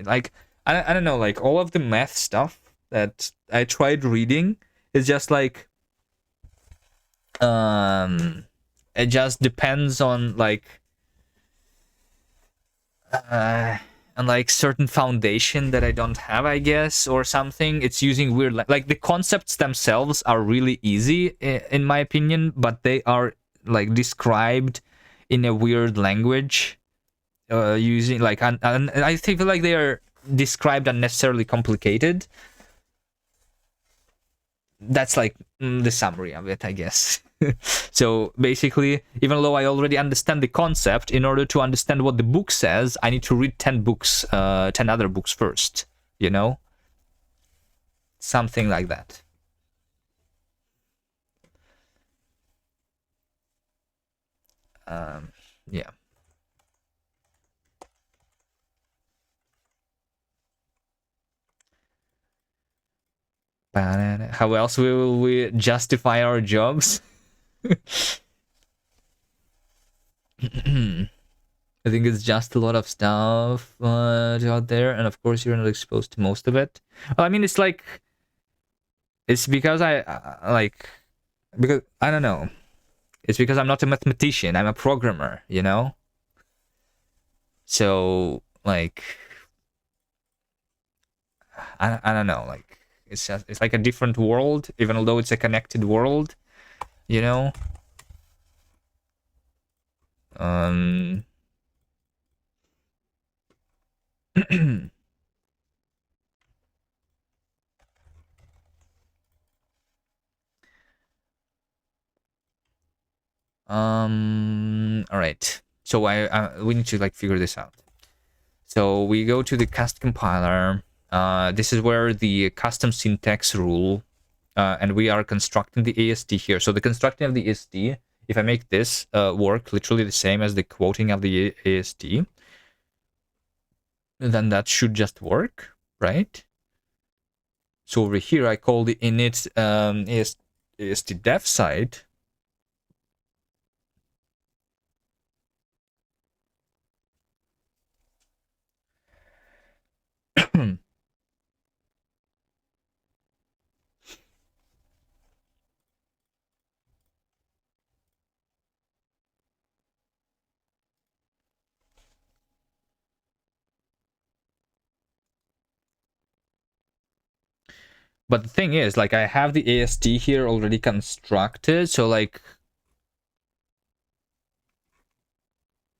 Like I don't know, like all of the math stuff that I tried reading is just like it just depends on like on like certain foundation that I don't have, I guess, or something. It's using weird like the concepts themselves are really easy in my opinion, but they are like described in a weird language. Using like and I feel like they are described unnecessarily complicated. That's like the summary of it, I guess. So basically, even though I already understand the concept, in order to understand what the book says, I need to read 10 books, 10 other books first, you know? Something like that. Yeah. How else will we justify our jobs? I think it's just a lot of stuff out there, and of course you're not exposed to most of it. Well, I mean, it's like it's because I like because I don't know. It's because I'm not a mathematician. I'm a programmer, you know. So like I don't know. Like it's like a different world, even although it's a connected world, you know. All right. So we need to like figure this out. So we go to the Kast compiler. This is where the custom syntax rule, and we are constructing the AST here. So the constructing of the AST, if I make this work literally the same as the quoting of the AST, then that should just work, right? So over here, I call the init AST dev site. But the thing is, like, I have the AST here already constructed, so like,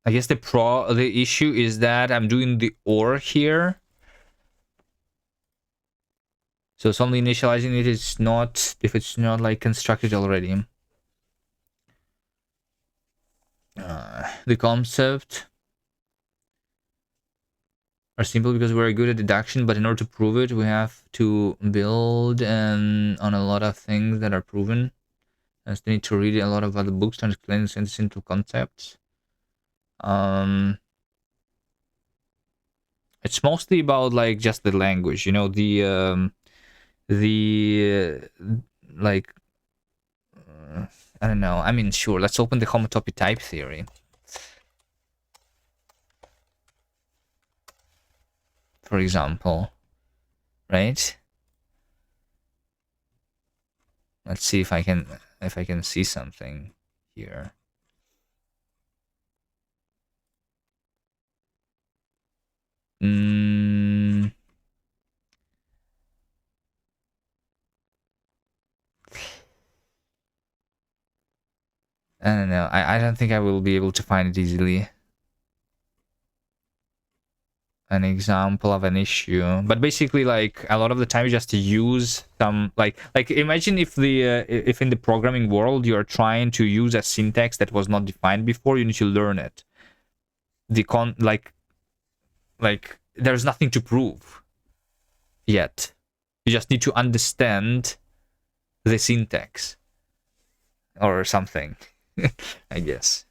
I guess the issue is that I'm doing the OR here. So it's only initializing it is not if it's not like constructed already. The concept are simple because we're good at deduction, but in order to prove it, we have to build on a lot of things that are proven. I still need to read a lot of other books to explain the simple concepts. It's mostly about like just the language, you know, the like I don't know. I mean, sure. Let's open the homotopy type theory. for example, right? Let's see if I can see something here. I don't know. I don't think I will be able to find it easily. An example of an issue, but basically, like, a lot of the time you just use some like imagine if if in the programming world you're trying to use a syntax that was not defined before, you need to learn it. Like there's nothing to prove yet. You just need to understand the syntax or something. I guess.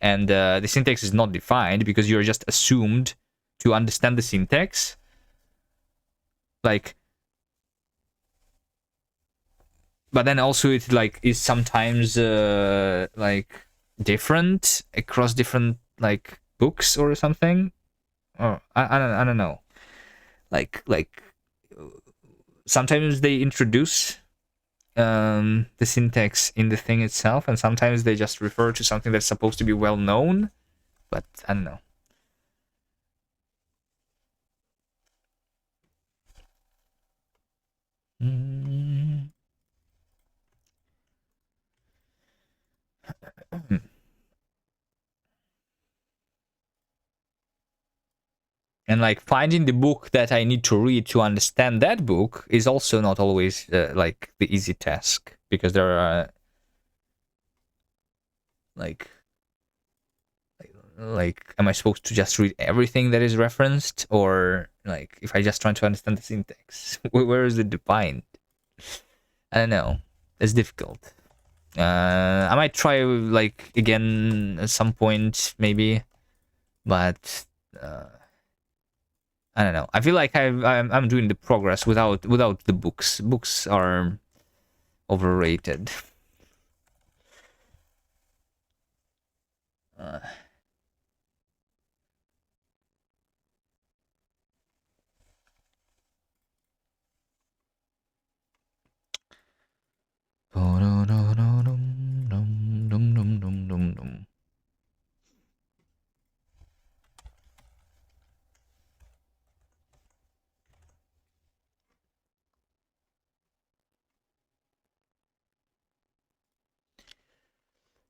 And the syntax is not defined because you're just assumed to understand the syntax. Like, but then also it like is sometimes like different across different like books or something. Or I don't know. Like sometimes they introduce the syntax in the thing itself, and sometimes they just refer to something that's supposed to be well known, but I don't know. And like finding the book that I need to read to understand that book is also not always like the easy task, because there are like am I supposed to just read everything that is referenced, or like if I just try to understand the syntax, where is it defined? I don't know. It's difficult. I might try like again at some point maybe, but I don't know. I feel like I'm doing the progress without the books. Books are overrated.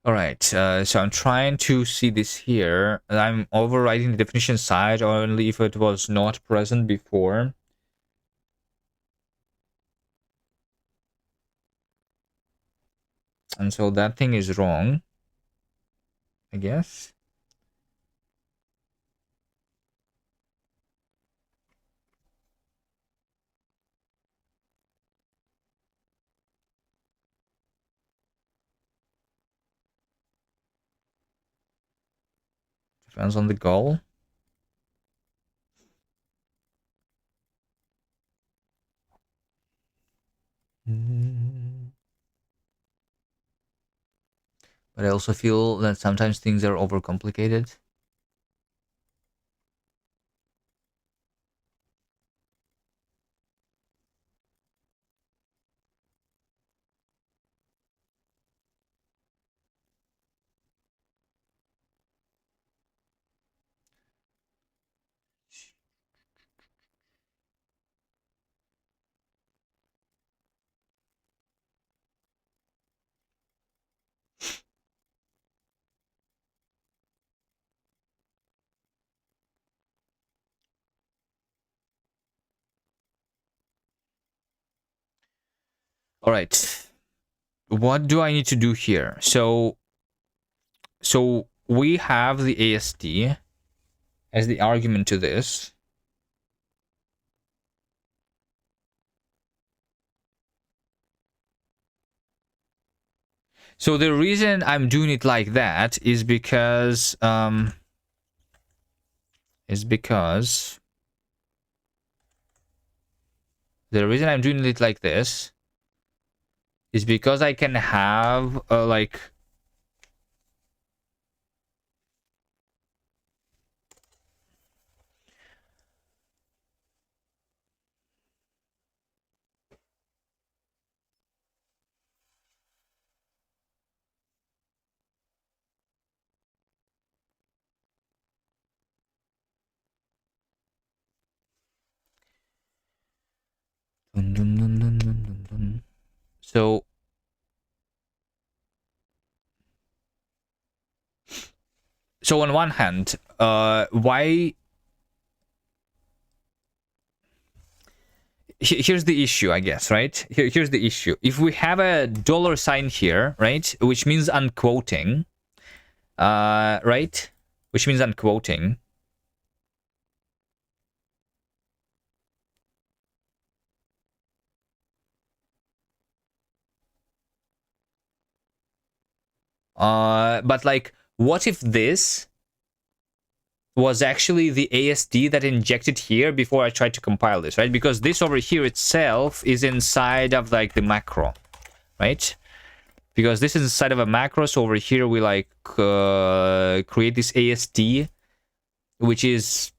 All right, so I'm trying to see this here. I'm overriding the definition side only if it was not present before. And so that thing is wrong, I guess. Depends on the goal. But I also feel that sometimes things are overcomplicated. All right. What do I need to do here? So we have the AST as the argument to this. So the reason I'm doing it like that is because the reason I'm doing it like this is because I can have like So on one hand, why? Here's the issue, I guess, right? Here's the issue. If we have a dollar sign here, right, which means unquoting, right, which means unquoting. But like, what if this was actually the ASD that injected here before I tried to compile this, right? Because this over here itself is inside of like the macro, right? Because this is inside of a macro, so over here we like create this ASD, which is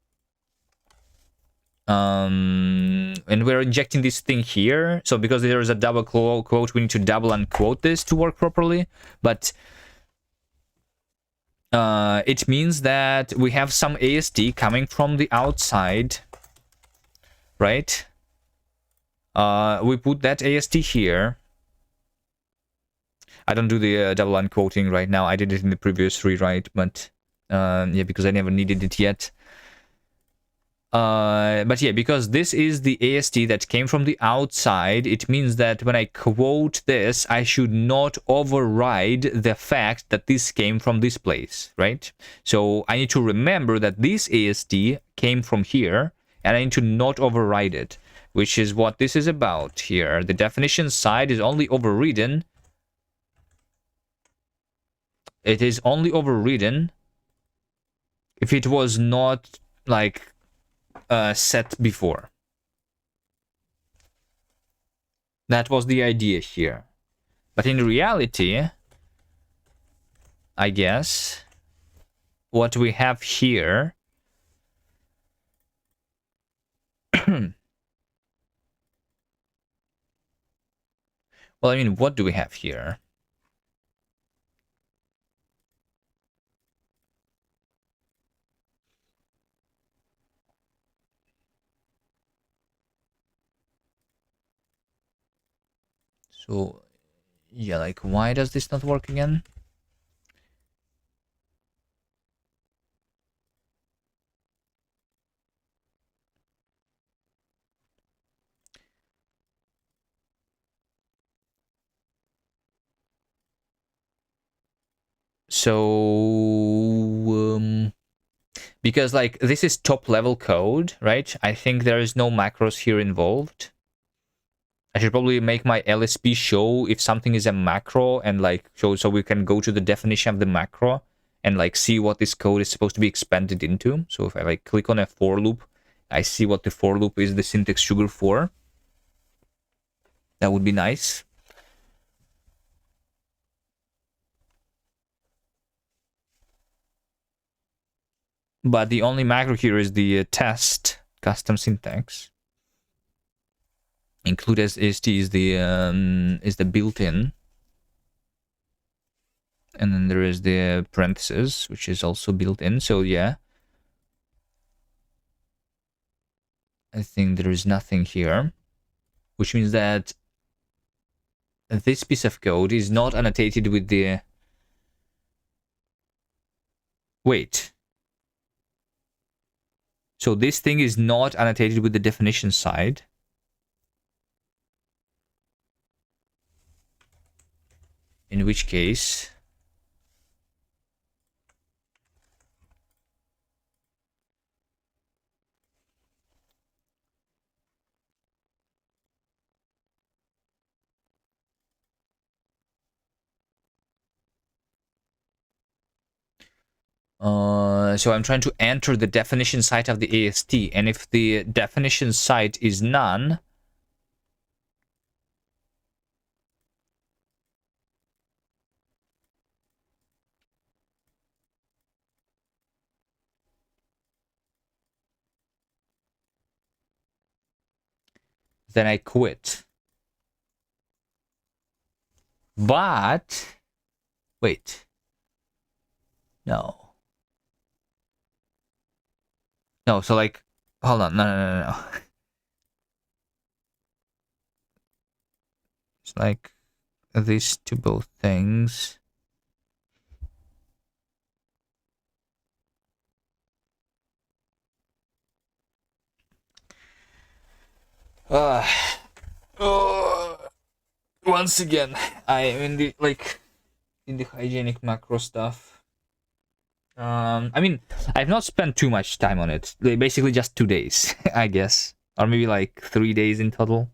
and we're injecting this thing here. So because there is a double quote, we need to double unquote this to work properly. But it means that we have some ASD coming from the outside, right? We put that ASD here. I don't do the double unquoting right now. I did it in the previous rewrite, but yeah, because I never needed it yet. But yeah, because this is the ASD that came from the outside, it means that when I quote this, I should not override the fact that this came from this place, right? So I need to remember that this ASD came from here, and I need to not override it, which is what this is about here. The definition side is only overridden. It is only overridden if it was not, like, set before. That was the idea here. But in reality, I guess, what we have here... well, I mean, what do we have here? So, yeah, like, why does this not work again? So, because, like, this is top-level code, right? I think there is no macros here involved. I should probably make my LSP show if something is a macro and like show so we can go to the definition of the macro and like see what this code is supposed to be expanded into. So if I like click on a for loop, I see what the for loop is the syntax sugar for. That would be nice. But the only macro here is the test custom syntax. Include as AST is the built-in, and then there is the parentheses, which is also built in. So yeah, I think there is nothing here, which means that this piece of code is not annotated with the... Wait. So this thing is not annotated with the definition side. In which case... so I'm trying to enter the definition site of the AST, and if the definition site is none, then I quit. But wait, no. No, so like, hold on, no. It's like, this to both things. Once again, I am in the hygienic macro stuff. I mean, I've not spent too much time on it. Basically, just 2 days, I guess, or maybe like 3 days in total.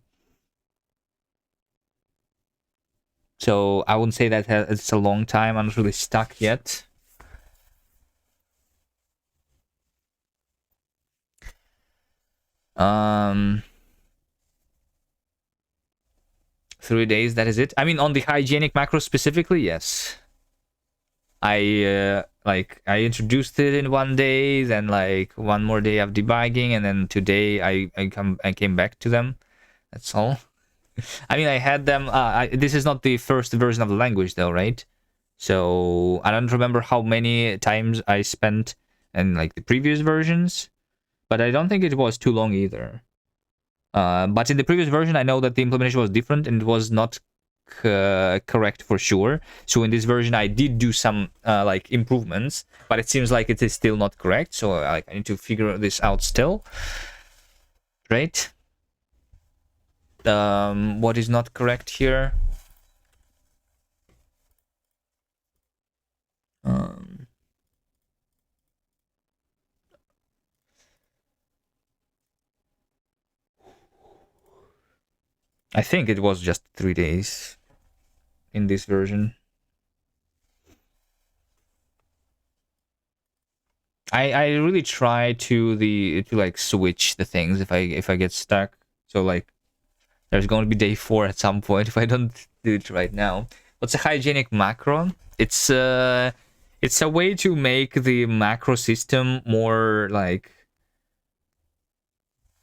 So I wouldn't say that it's a long time. I'm not really stuck yet. Um, 3 days. That is it. I mean, on the hygienic macro specifically, yes. I introduced it in 1 day, then like one more day of debugging, and then today I came back to them. That's all. I mean, I had them. This is not the first version of the language, though, right? So I don't remember how many times I spent in like the previous versions, but I don't think it was too long either. But in the previous version, I know that the implementation was different and it was not correct for sure. So in this version, I did do some like improvements, but it seems like it is still not correct. So I need to figure this out still, right? What is not correct here? I think it was just 3 days in this version. I really try to like switch the things if I get stuck. So like there's going to be day 4 at some point if I don't do it right now. What's a hygienic macro? It's a way to make the macro system more like,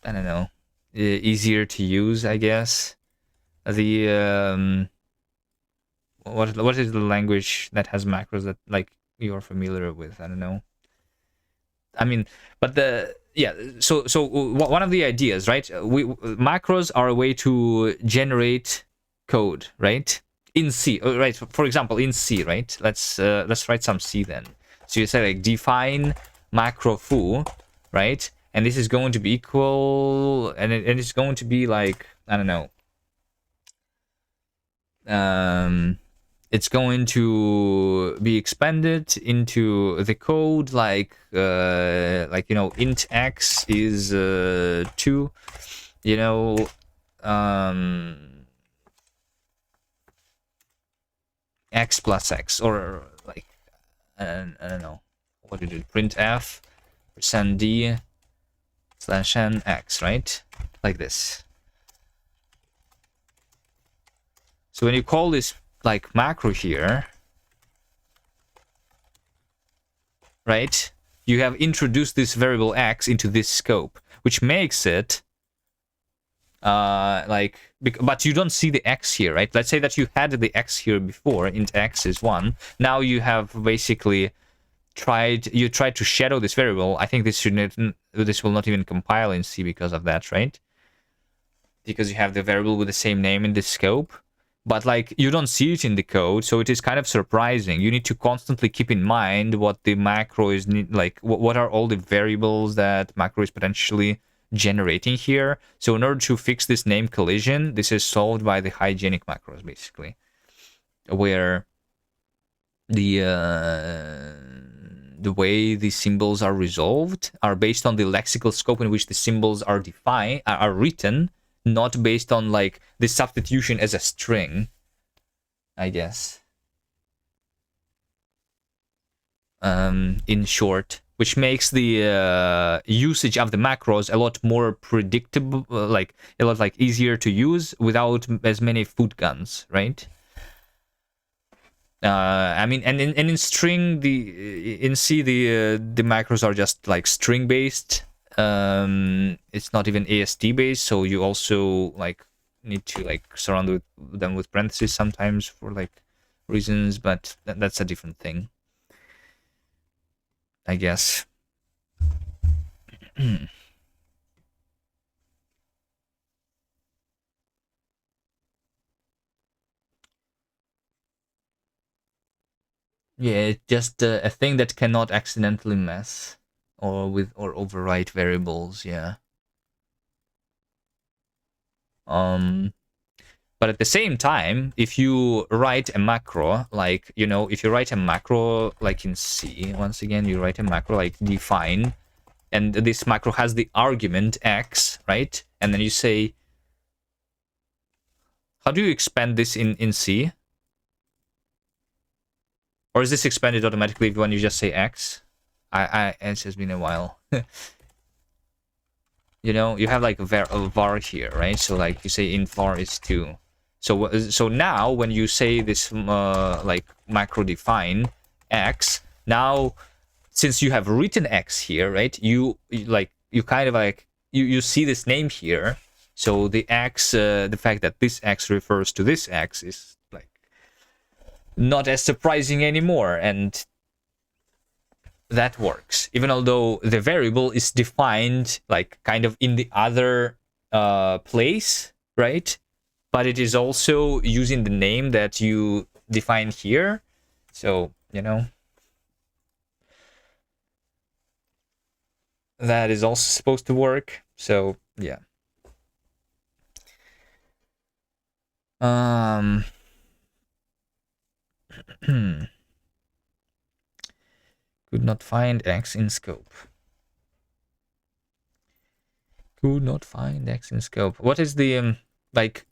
I don't know, easier to use, I guess. The what is the language that has macros that like you're familiar with? I don't know. I mean, but so one of the ideas, right? Macros are a way to generate code, right? In C, right? For example, in C, right? Let's write some C then. So you say like define macro foo, right? And this is going to be equal, and it's going to be like, I don't know. It's going to be expanded into the code like int x is 2, x plus x, or like I don't know what did it printf %d /n x, right? Like this. So when you call this like macro here, right, you have introduced this variable x into this scope, which makes it but you don't see the x here, right? Let's say that you had the x here before, int x is 1. Now you have basically tried to shadow this variable. I think this will not even compile in C because of that, right? Because you have the variable with the same name in this scope. But like you don't see it in the code, so it is kind of surprising. You need to constantly keep in mind what the macro is, like what are all the variables that macro is potentially generating here. So in order to fix this name collision, this is solved by the hygienic macros, basically, where the way the symbols are resolved are based on the lexical scope in which the symbols are defined, are written, not based on like the substitution as a string, I guess. In short, which makes the usage of the macros a lot more predictable, like a lot like easier to use without as many food guns, right? I mean, and in string, in C the macros are just like string based. It's not even ASD based, so you also like need to like surround them with parentheses sometimes for like reasons, but that's a different thing, I guess. Yeah, it's just a thing that cannot accidentally mess or overwrite variables. Yeah. Um. But at the same time, if you write a macro, like, if you write a macro like in C, once again, you write a macro like define, and this macro has the argument x, right? And then you say, how do you expand this in C? Or is this expanded automatically when you just say x? It has been a while. You have like a var here, right? So like you say int var is 2. So now when you say this like macro define x, now since you have written x here, right? You kind of like you see this name here. So the x, the fact that this x refers to this x is like not as surprising anymore, and that works, even although the variable is defined like kind of in the other place, right? But it is also using the name that you define here. So, that is also supposed to work. So, yeah. Could not find X in scope. Could not find X in scope. What is the, like...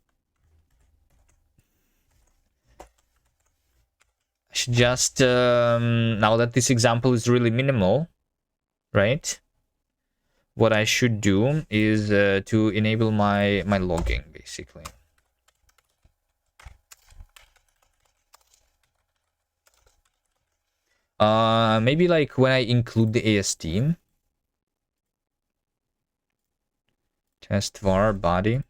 I should just, now that this example is really minimal, right? What I should do is to enable my logging, basically. Maybe like when I include the AST. Test var body.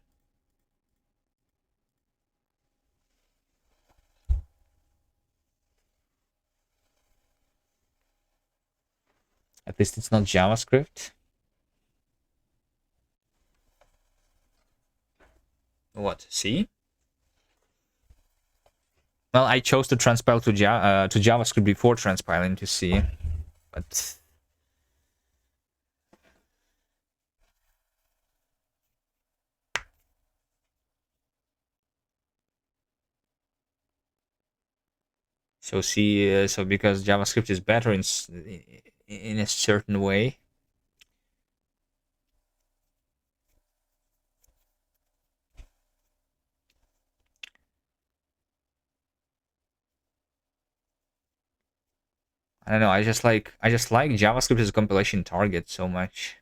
At least it's not JavaScript. What? See? Well, I chose to transpile to JavaScript before transpiling to C, but so C. So because JavaScript is better in a certain way. I don't know. I just like JavaScript as a compilation target so much.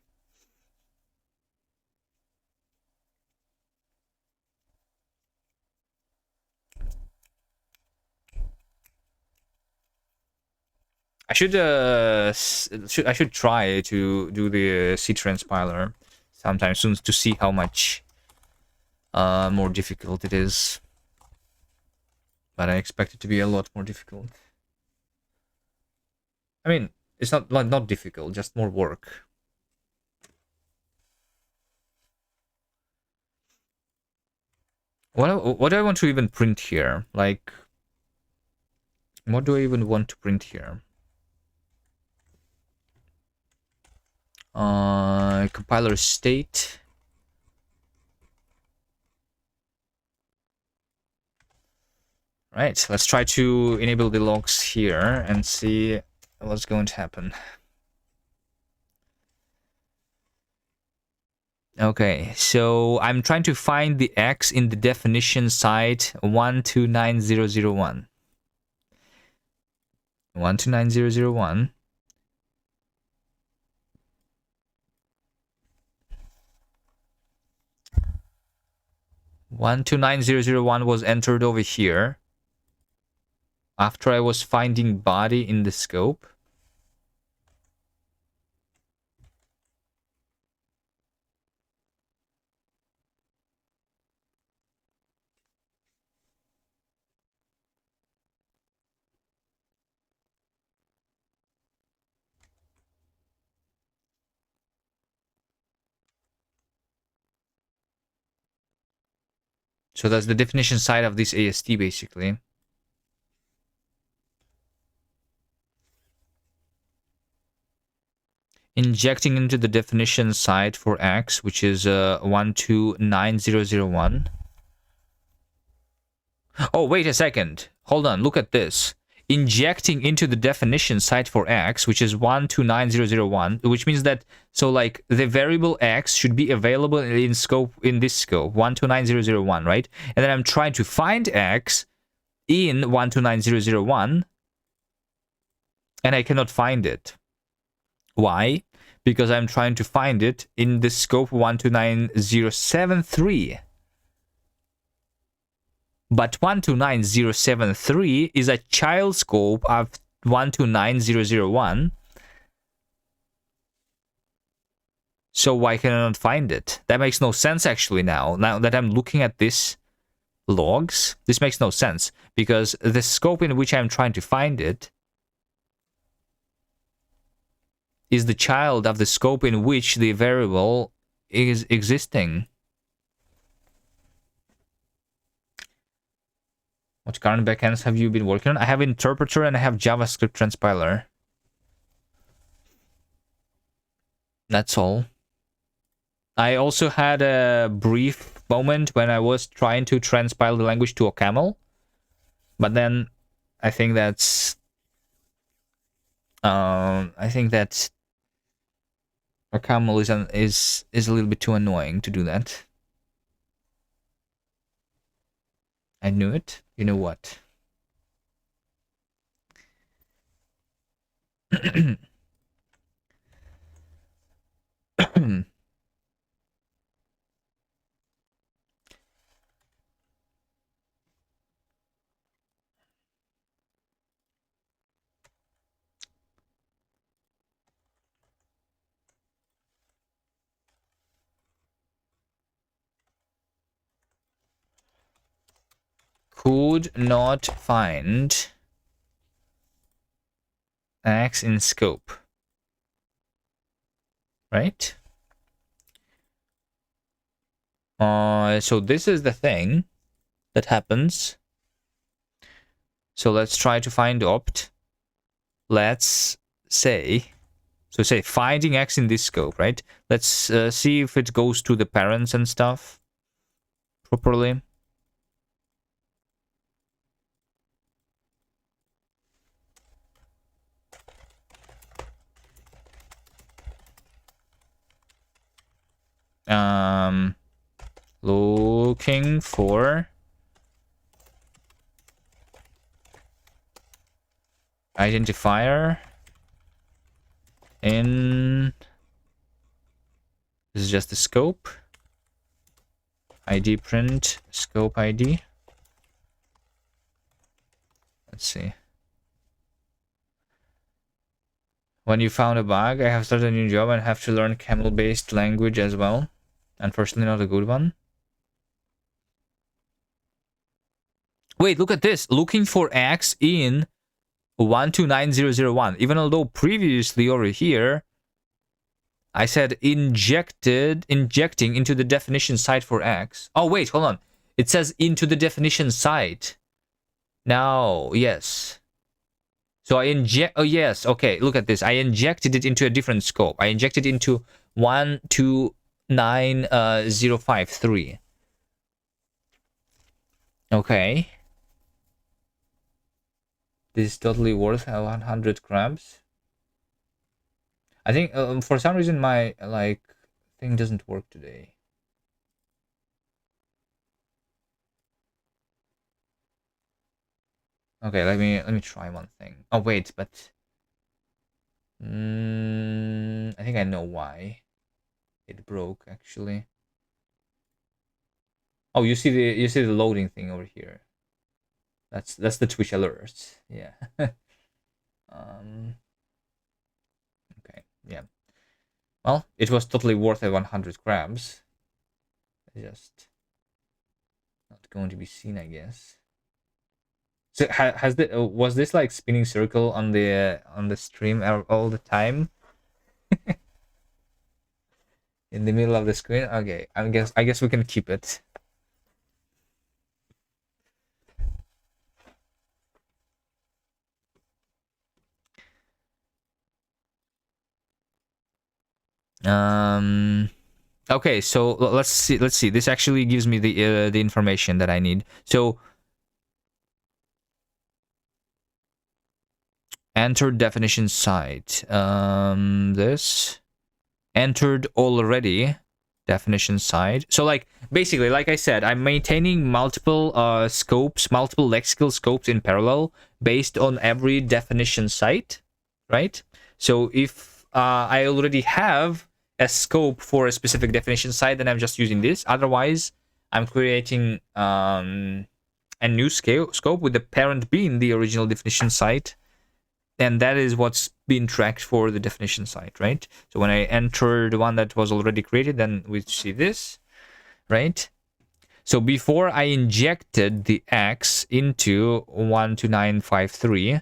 I should try to do the C transpiler sometime soon to see how much more difficult it is. But I expect it to be a lot more difficult. I mean, it's not difficult, just more work. What do I want to even print here? Like, what do I even want to print here? Compiler state. Right, let's try to enable the logs here and see what's going to happen. Okay, so I'm trying to find the X in the definition side 129001. 129001. 129001 was entered over here after I was finding body in the scope. So that's the definition side of this AST, basically. injecting into the definition site for x, which is 129001. Oh, wait a second. Hold on, look at this. Injecting into the definition site for x, which is 129001, which means that, so like the variable x should be available in scope, in this scope, 129001, right? And then I'm trying to find x in 129001, and I cannot find it. Why? Because I'm trying to find it in the scope 129073. But 129073 is a child scope of 129001. So why can I not find it? That makes no sense actually now. Now that I'm looking at this logs, this makes no sense. Because the scope in which I'm trying to find it is the child of the scope in which the variable is existing. What current backends have you been working on? I have interpreter and I have JavaScript transpiler. That's all. I also had a brief moment when I was trying to transpile the language to OCaml, but then I think that's OCaml is a little bit too annoying to do that. I knew it. You know what? Could not find X in scope. Right? So this is the thing that happens. So let's try to find opt. Let's say, so say finding X in this scope, right? Let's see if it goes to the parents and stuff properly. Looking for identifier in, this is just the scope, id print scope id. Let's see. When you found a bug, I have started a new job and have to learn camel-based language as well. Unfortunately, not a good one. Wait, look at this. Looking for X in 129001. Even although previously over here, I said injecting into the definition site for X. Oh, wait, hold on. It says into the definition site. Now, yes. So I inject, oh yes, okay, look at this. I injected it into a different scope. I injected into 129053. Okay. This is totally worth 100 crabs. I think for some reason my thing doesn't work today. Okay, let me try one thing. Oh wait, but I think I know why it broke actually. Oh, you see the loading thing over here. That's the Twitch alerts. Yeah. Okay, yeah. Well, it was totally worth 100 crabs. Just not going to be seen, I guess. So was this like spinning circle on the stream all the time? In the middle of the screen? Okay, I guess we can keep it. Okay, so let's see. This actually gives me the information that I need. So enter definition site. This entered already definition site. So like basically, like I said, I'm maintaining multiple scopes, multiple lexical scopes in parallel based on every definition site, right? So if I already have a scope for a specific definition site, then I'm just using this. Otherwise, I'm creating a new scope with the parent being the original definition site, and that is what's being tracked for the definition site, right? So when I enter the one that was already created, then we see this, right? So before I injected the X into 12953,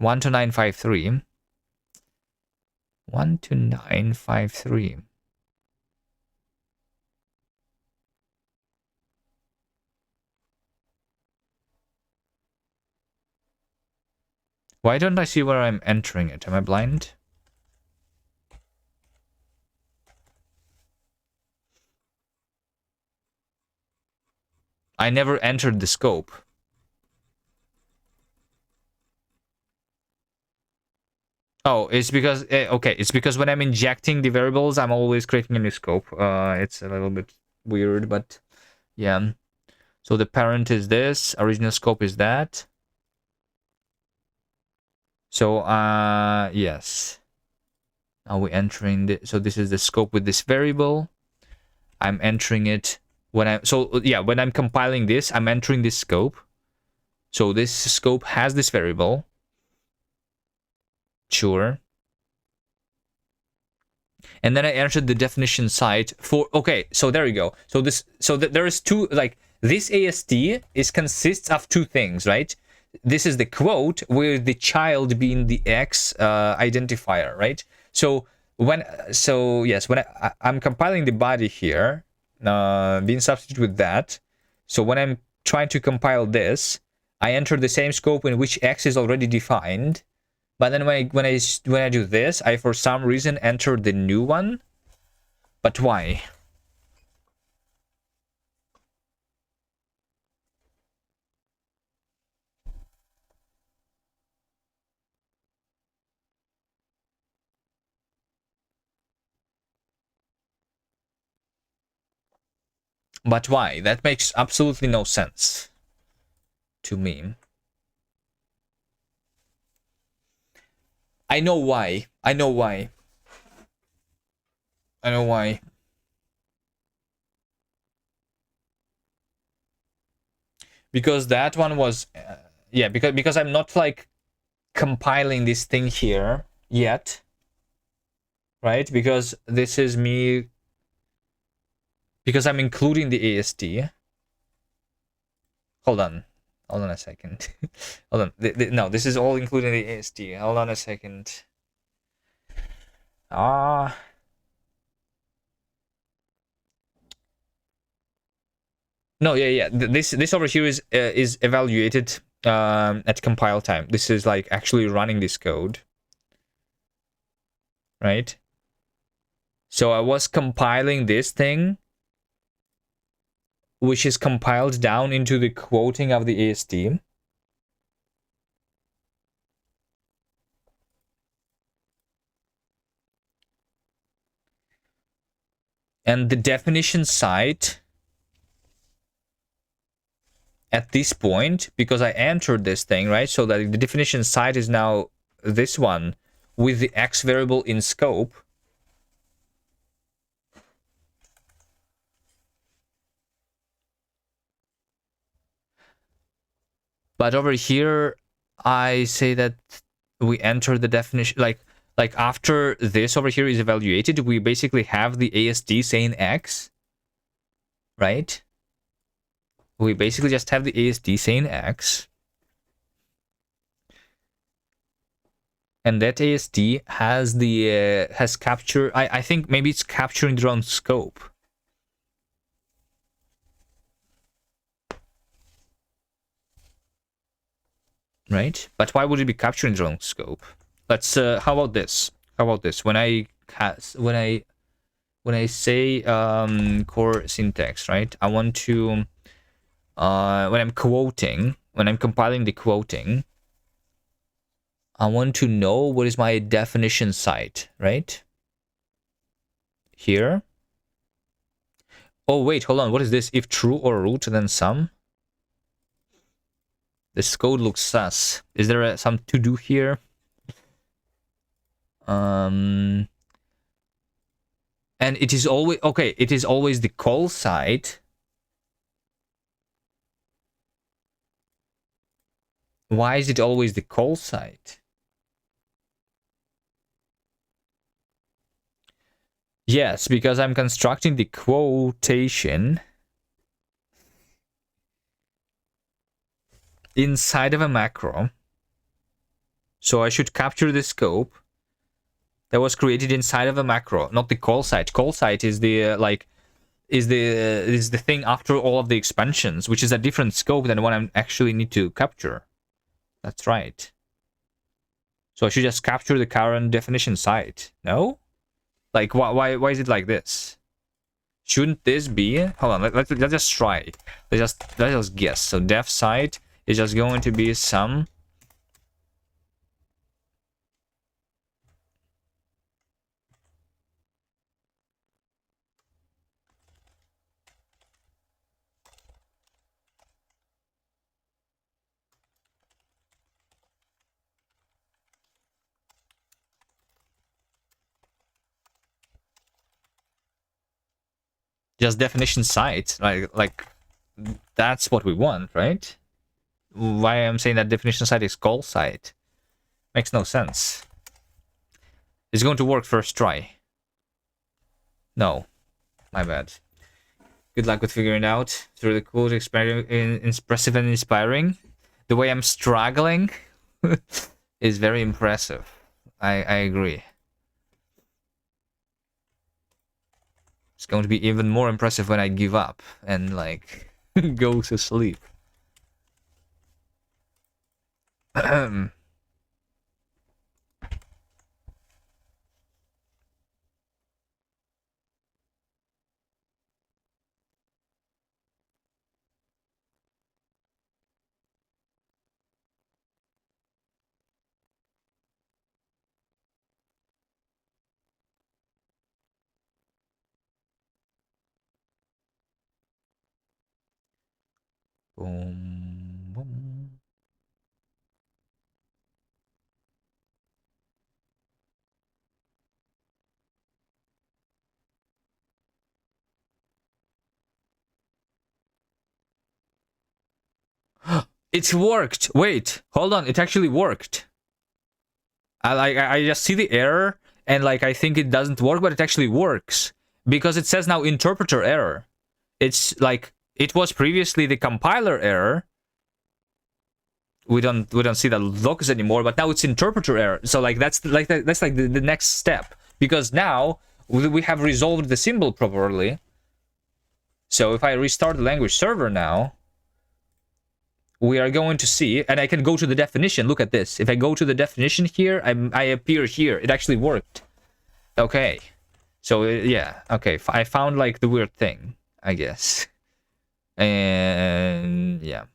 one to 953. Why don't I see where I'm entering it? Am I blind? I never entered the scope. Oh, it's because okay, it's because when I'm injecting the variables, I'm always creating a new scope. It's a little bit weird, but yeah. So the parent is this, original scope is that. So yes. Now we're entering the, so this is the scope with this variable. I'm entering it when when I'm compiling this, I'm entering this scope. So this scope has this variable. Sure. And then I entered the definition site for, okay, so there you go. So there is two, like this AST consists of two things, right? This is the quote with the child being the X identifier, right? So when I'm compiling the body here, being substituted with that. So when I'm trying to compile this, I enter the same scope in which X is already defined. But then when I do this, I for some reason enter the new one. But why? But why? That makes absolutely no sense to me. I know why. I know why. I know why. Because that one was yeah, because I'm not like compiling this thing here yet, right? Because this is me, because I'm including the AST. Hold on a second. Hold on. No, this is all including the AST. Hold on a second. No, yeah. This over here is evaluated at compile time. This is like actually running this code, right? So I was compiling this thing, which is compiled down into the quoting of the AST. And the definition site at this point, because I entered this thing, right? So that the definition site is now this one with the X variable in scope. But over here, I say that we enter the definition, like after this over here is evaluated, we basically have the AST saying X, right? We basically just have the AST saying X. And that AST has the has captured, I think maybe it's capturing their own scope. right? But why would it be capturing the wrong scope? Let's how about this? How about this? When I say core syntax, right? I want to when I'm quoting, when I'm compiling the quoting, I want to know what is my definition site, right? Here. Oh wait, hold on. What is this? If true or root, then some. This code looks sus. Is there some to do here? And it is always okay. It is always the call site. Why is it always the call site? Yes, because I'm constructing the quotation inside of a macro. So I should capture the scope that was created inside of a macro, not the call site. Call site is the is the thing after all of the expansions, which is a different scope than what I actually need to capture. That's right. So I should just capture the current definition site. No? Like why is it like this? Shouldn't this be? Hold on, let's just try. Let's just guess. So def site is just going to be some. Just definition site, like that's what we want, right? Why I'm saying that definition site is call site makes no sense. It's going to work first try. No, my bad. Good luck with figuring out. Through the quote, impressive and inspiring. The way I'm struggling is very impressive. I agree. It's going to be even more impressive when I give up and like go to sleep. Boom, boom. It's worked. Wait, hold on. It actually worked. I just see the error and like I think it doesn't work, but it actually works because it says now interpreter error. It's like it was previously the compiler error. We don't see the logs anymore, but now it's interpreter error. So like that's like the next step because now we have resolved the symbol properly. So if I restart the language server now, we are going to see, and I can go to the definition. Look at this. If I go to the definition here, I appear here. It actually worked. Okay. So yeah. Okay. I found like the weird thing, I guess. And yeah.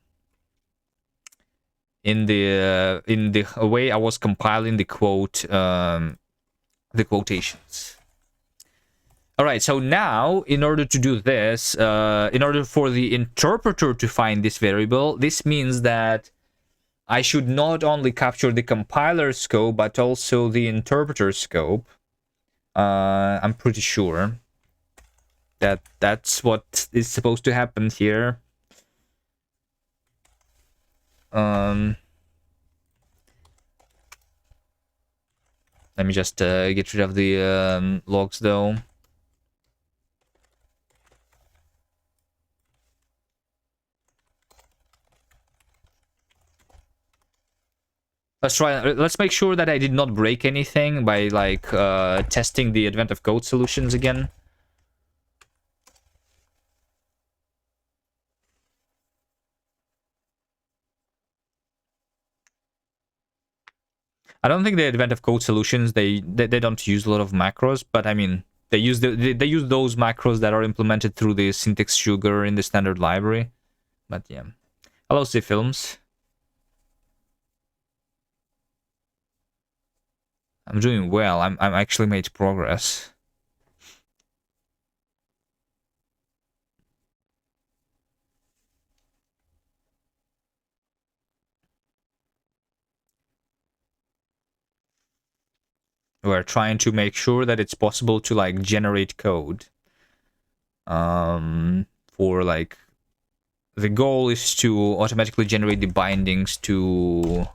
In the way I was compiling the quote, the quotations. All right, so now, in order to do this, in order for the interpreter to find this variable, this means that I should not only capture the compiler scope, but also the interpreter scope. I'm pretty sure that that's what is supposed to happen here. Let me just get rid of the logs, though. Let's try. Let's make sure that I did not break anything by like testing the Advent of Code solutions again. I don't think the advent of code solutions, they don't use a lot of macros, but I mean, they use they use those macros that are implemented through the syntax sugar in the standard library. But yeah. Hello, C Films. I'm doing well. I'm actually made progress. We're trying to make sure that it's possible to like generate code. For like the goal is to automatically generate the bindings to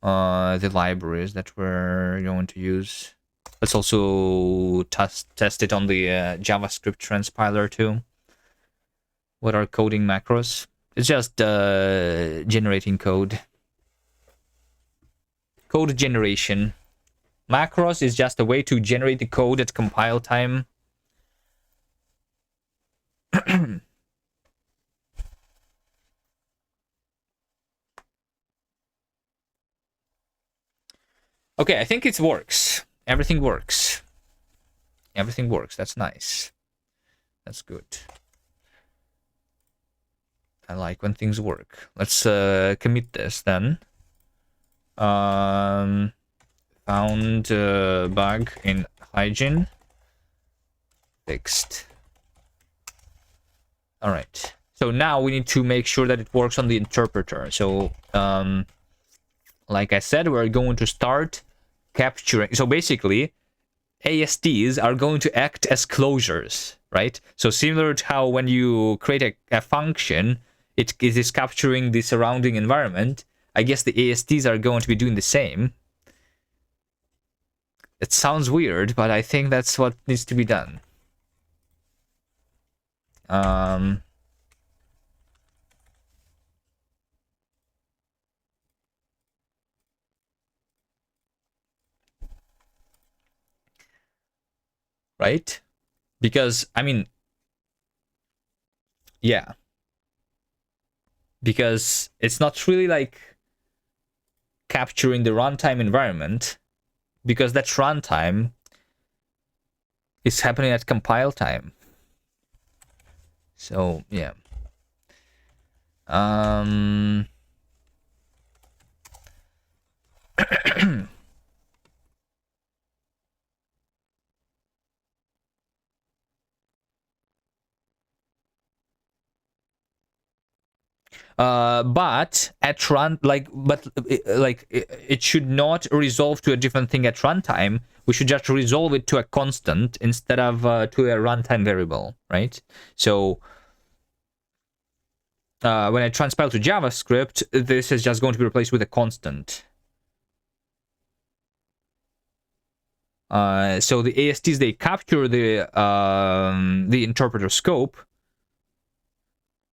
the libraries that we're going to use. Let's also test it on the JavaScript transpiler too. What are coding macros? It's just generating code. Code generation. Macros is just a way to generate the code at compile time. Okay, I think it works. Everything works. Everything works. That's nice. That's good. I like when things work. Let's commit this then. Found bug in hygiene. Fixed. All right. So now we need to make sure that it works on the interpreter. So, like I said, we're going to start capturing. So basically, ASTs are going to act as closures, right? So similar to how when you create a function, it is capturing the surrounding environment. I guess the ASTs are going to be doing the same. It sounds weird, but I think that's what needs to be done. Right? Because, I mean, yeah. Because it's not really like capturing the runtime environment, because that runtime is happening at compile time. So, yeah. But at run, it should not resolve to a different thing at runtime. We should just resolve it to a constant instead of to a runtime variable, right? So when I transpile to JavaScript, this is just going to be replaced with a constant. So the ASTs, they capture the interpreter scope,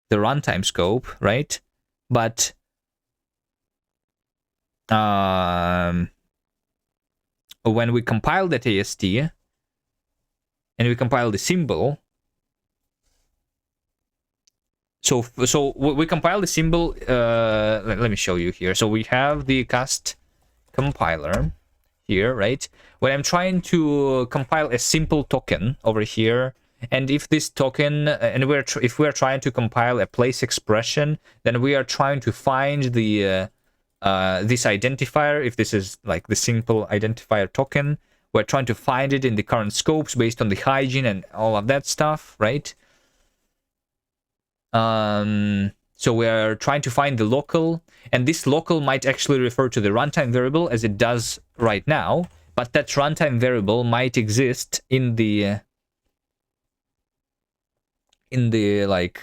the runtime scope, right? But when we compile that AST and we compile the symbol, so we compile the symbol. Let me show you here. So we have the Kast compiler here, right? When I'm trying to compile a simple token over here, and if this token, and if we're trying to compile a place expression, then we are trying to find the this identifier. If this is like the simple identifier token, we're trying to find it in the current scopes based on the hygiene and all of that stuff, right? So we are trying to find the local, and this local might actually refer to the runtime variable as it does right now, but that runtime variable might exist in the like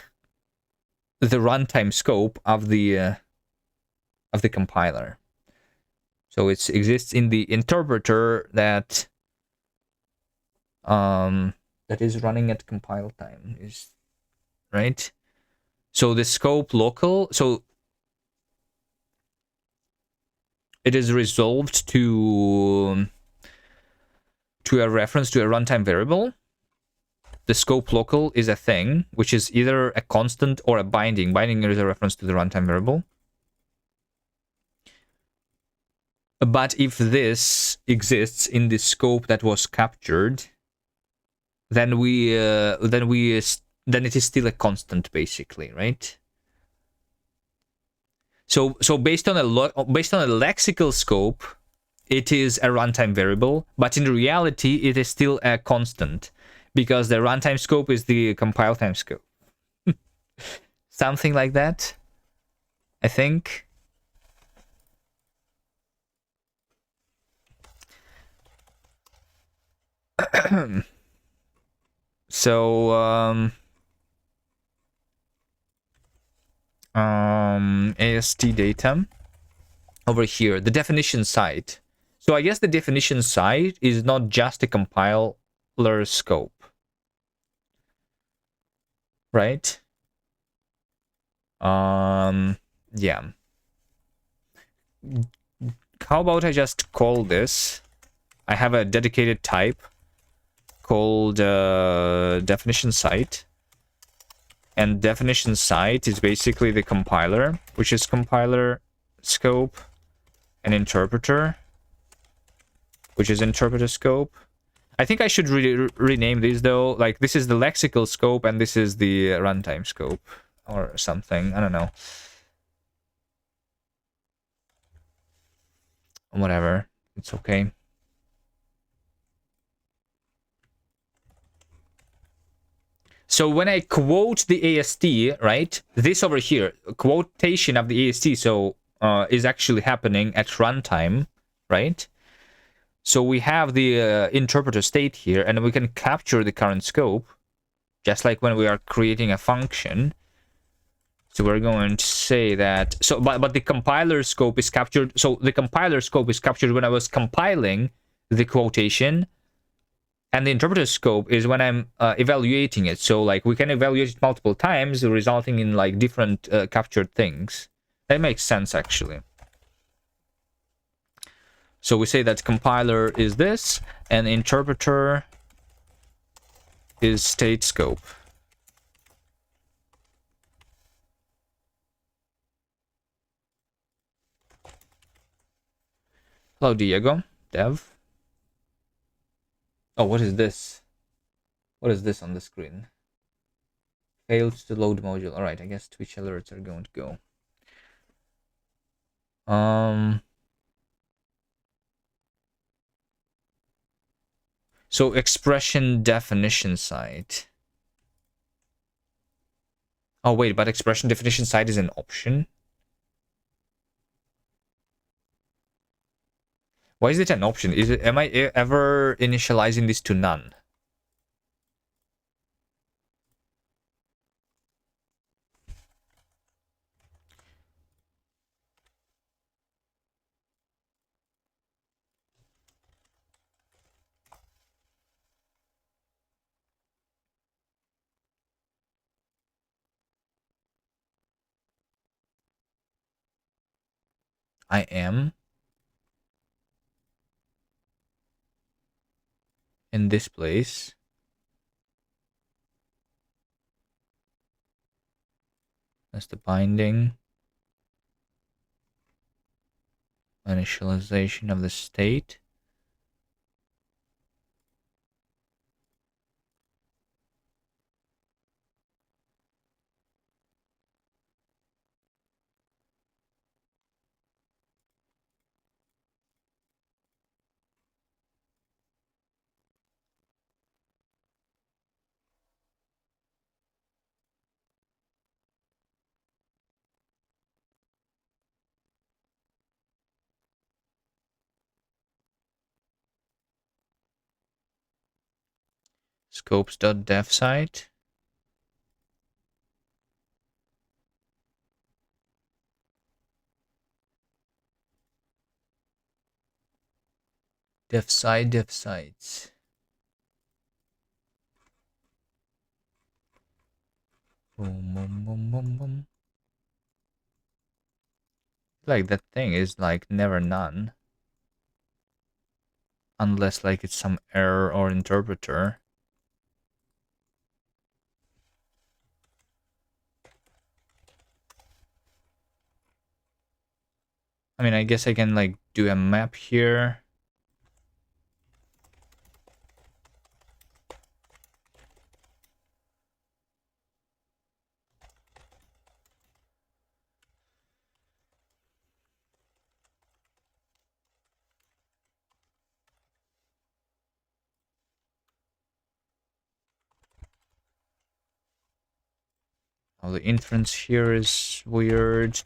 the runtime scope of the compiler. So it exists in the interpreter that that is running at compile time, is right. So the scope local, so it is resolved to a reference to a runtime variable. The scope local is a thing, which is either a constant or a binding. Binding is a reference to the runtime variable. But if this exists in the scope that was captured, then then it is still a constant, basically, right? So based on a lexical scope, it is a runtime variable, but in reality, it is still a constant because the runtime scope is the compile time scope. Something like that, I think. So AST data over here, the definition side. So I guess the definition side is not just a compiler scope, right? Yeah. How about I just call this? I have a dedicated type called definition site. And definition site is basically the compiler, which is compiler scope, and interpreter, which is interpreter scope. I think I should rename these though. Like, this is the lexical scope and this is the runtime scope or something. I don't know. Whatever. It's okay. So when I quote the AST, right, this over here, quotation of the AST, so is actually happening at runtime, right? So we have the interpreter state here, and we can capture the current scope, just like when we are creating a function. So we're going to say that, so but the compiler scope is captured. So the compiler scope is captured when I was compiling the quotation, and the interpreter scope is when I'm evaluating it. So like we can evaluate it multiple times, resulting in like different captured things. That makes sense actually. So we say that compiler is this, and interpreter is state scope. Hello, Diego. Dev. Oh, what is this? What is this on the screen? Failed to load module. All right, I guess Twitch alerts are going to go. So expression definition site. Oh wait, but expression definition site is an option. Why is it an option? Is it? Am I ever initializing this to none? I am in this place. That's the binding. Initialization of the state. Scopes.dev site. Dev site, dev sites. Boom, boom, boom, boom, boom. Like that thing is like never none. Unless like it's some error or interpreter. I mean, I guess I can like do a map here. Oh, the inference here is weird.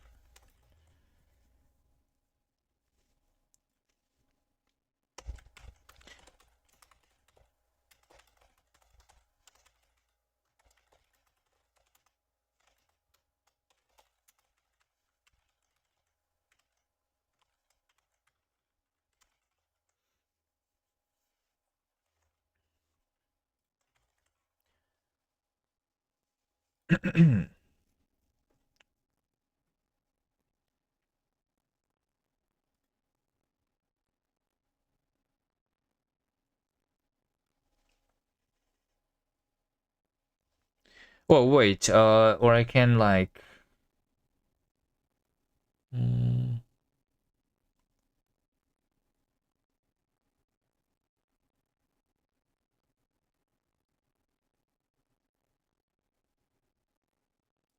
Well, wait, or I can like...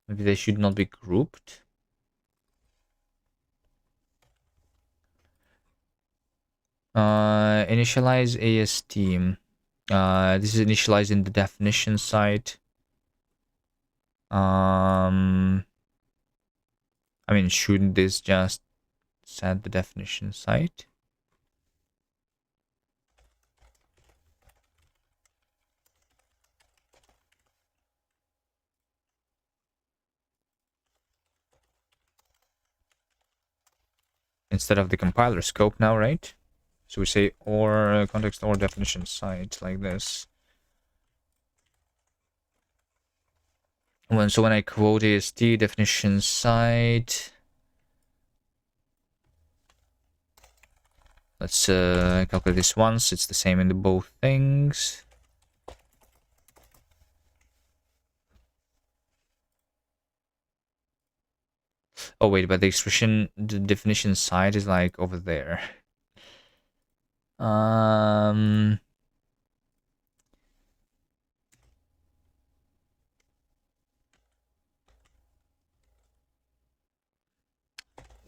Maybe they should not be grouped. Initialize AST. This is initialized in the definition site. I mean, shouldn't this just set the definition site? Instead of the compiler scope now, right? So we say or context or definition site like this. So when I quote AST definition site, let's calculate this once. It's the same in the both things. Oh wait, but the expression, the definition site is like over there.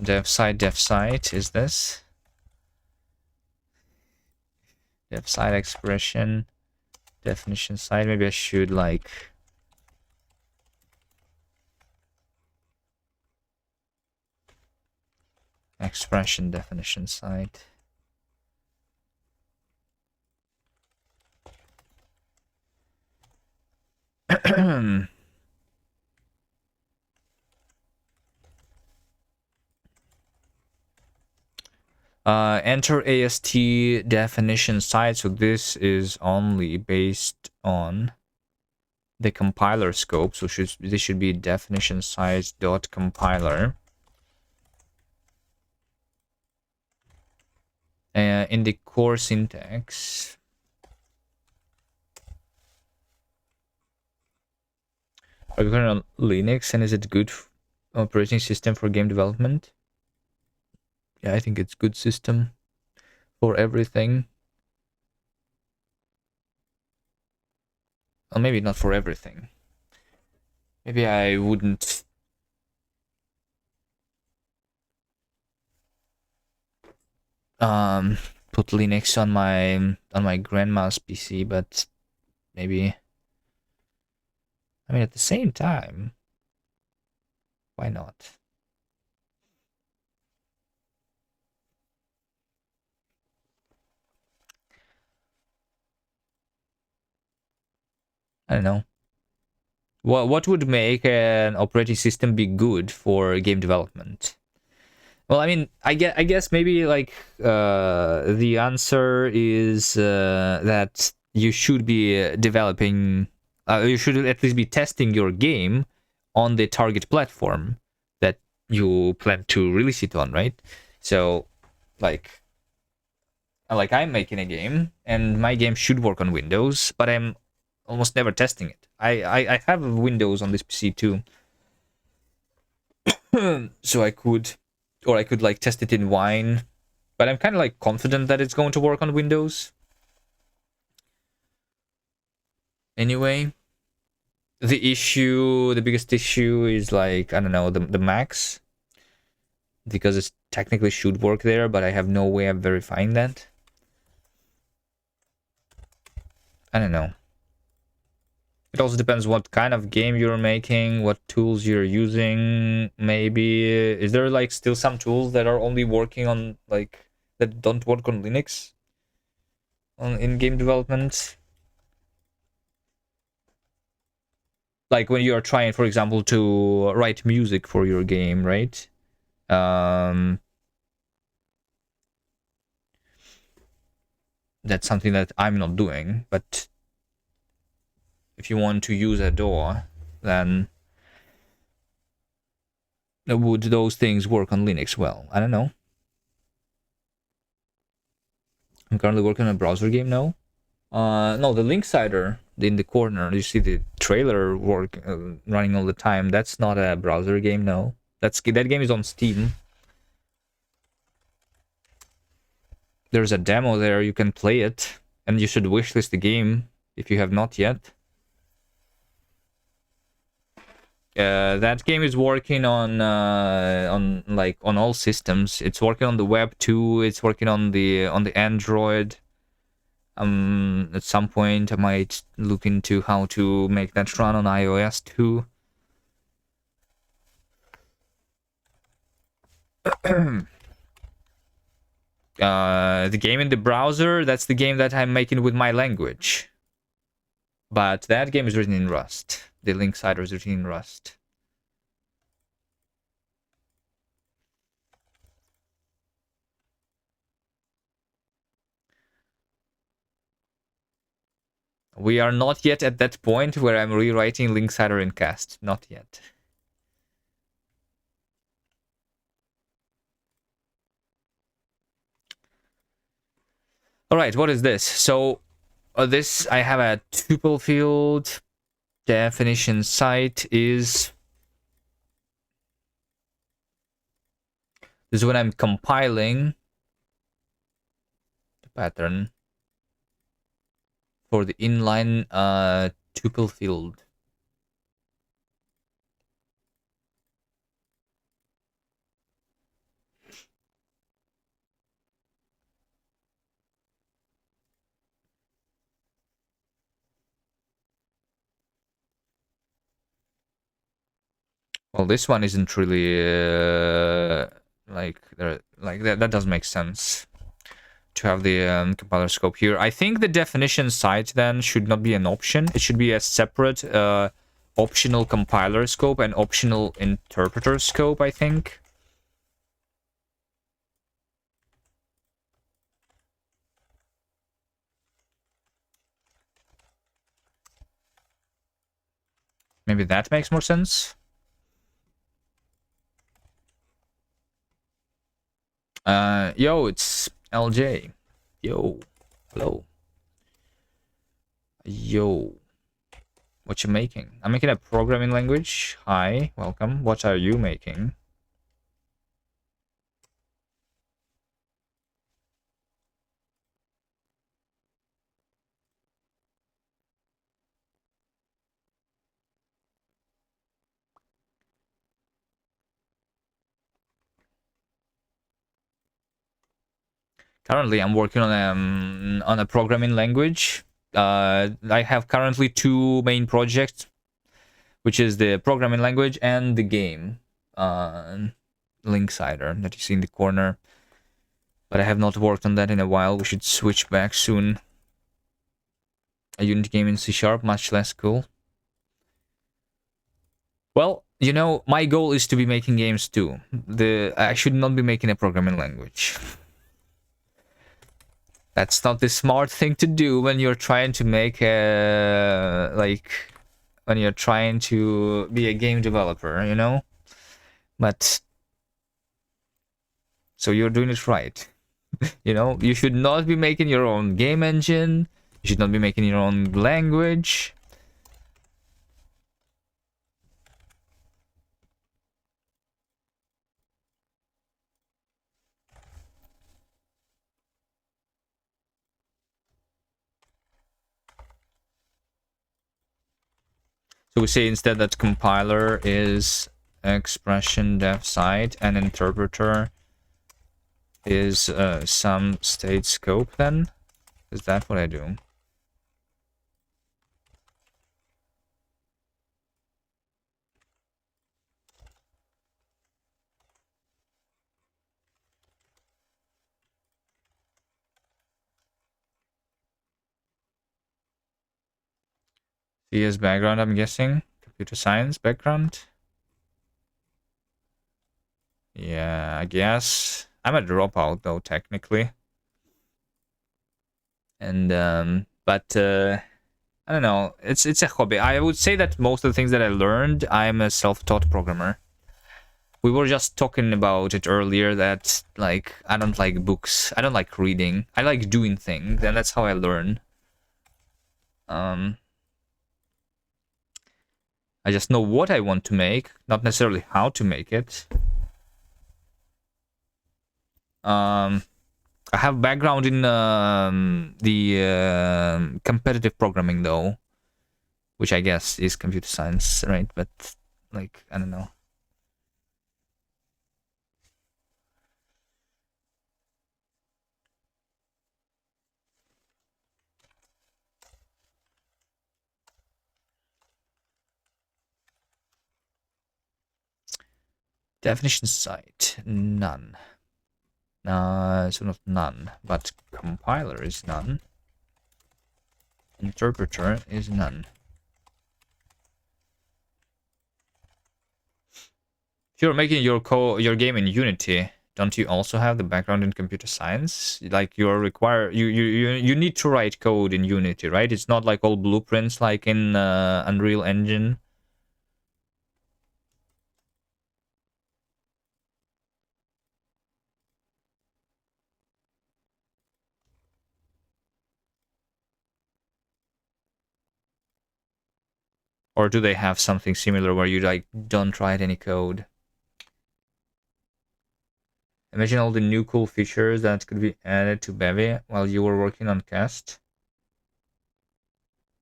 Def site is this. Def site expression, definition site. Maybe I should like... expression definition site. Enter AST definition site. So this is only based on the compiler scope. So this should be definition site dot compiler. In the core syntax, are you running on Linux and is it good operating system for game development? Yeah, I think it's good system for everything. Well, maybe not for everything. Maybe I wouldn't put Linux on my grandma's PC, but maybe, I mean, at the same time, why not? I don't know. What would make an operating system be good for game development? Well, I mean, I guess maybe like the answer is that you should be developing, you should at least be testing your game on the target platform that you plan to release it on, right? So, like I'm making a game, and my game should work on Windows, but I'm almost never testing it. I have Windows on this PC too, so I could Or I could like test it in Wine. But I'm kind of like confident that it's going to work on Windows. Anyway, the biggest issue is like, I don't know, the Macs. Because it technically should work there, but I have no way of verifying that. I don't know. It also depends what kind of game you're making, what tools you're using, maybe. Is there like still some tools that are only working on like that don't work on Linux in game development? Like when you are trying, for example, to write music for your game, right? That's something that I'm not doing, but if you want to use a DAW, then would those things work on Linux? Well, I don't know. I'm currently working on a browser game now. No, the Linksider in the corner. You see the trailer running all the time. That's not a browser game, no. That game is on Steam. There's a demo there. You can play it, and you should wishlist the game if you have not yet. That game is working on all systems. It's working on the web too. It's working on the Android. At some point I might look into how to make that run on iOS too. The game in the browser, that's the game that I'm making with my language. But that game is written in Rust. The Linksider is written in Rust. We are not yet at that point where I'm rewriting Linksider in Kast. Not yet. Alright, what is this? So, this, I have a tuple field. Definition site is... This is when I'm compiling the pattern for the inline tuple field. Well, this one isn't really like that. That does make sense to have the compiler scope here. I think the definition site then should not be an option. It should be a separate optional compiler scope and optional interpreter scope, I think. Maybe that makes more sense. Yo, it's LJ. Yo, hello. Yo, what you making? I'm making a programming language. Hi, welcome. What are you making? Currently, I'm working on a programming language. I have currently two main projects, which is the programming language and the game, Linksider, that you see in the corner. But I have not worked on that in a while. We should switch back soon. A Unity game in C#, much less cool. Well, you know, my goal is to be making games too. I should not be making a programming language. That's not the smart thing to do when you're trying to make a, when you're trying to be a game developer, you know? But, so you're doing it right. You know, you should not be making your own game engine. You should not be making your own language. So we say instead that compiler is expression dev site and interpreter is some state scope then? Is that what I do? CS background, I'm guessing. Computer science background. Yeah, I guess. I'm a dropout though, technically. And but I don't know. It's a hobby. I would say that most of the things that I learned, I'm a self-taught programmer. We were just talking about it earlier that like I don't like books. I don't like reading. I like doing things, and that's how I learn. I just know what I want to make, not necessarily how to make it. I have background in the competitive programming though, which I guess is computer science, right? But like I don't know. Definition site, none. So not none, but compiler is none. Interpreter is none. If you're making your game in Unity, don't you also have the background in computer science? Like you're required, you need to write code in Unity, right? It's not like all blueprints like in Unreal Engine. Or do they have something similar where you like don't write any code? Imagine all the new cool features that could be added to Bevy while you were working on Kast.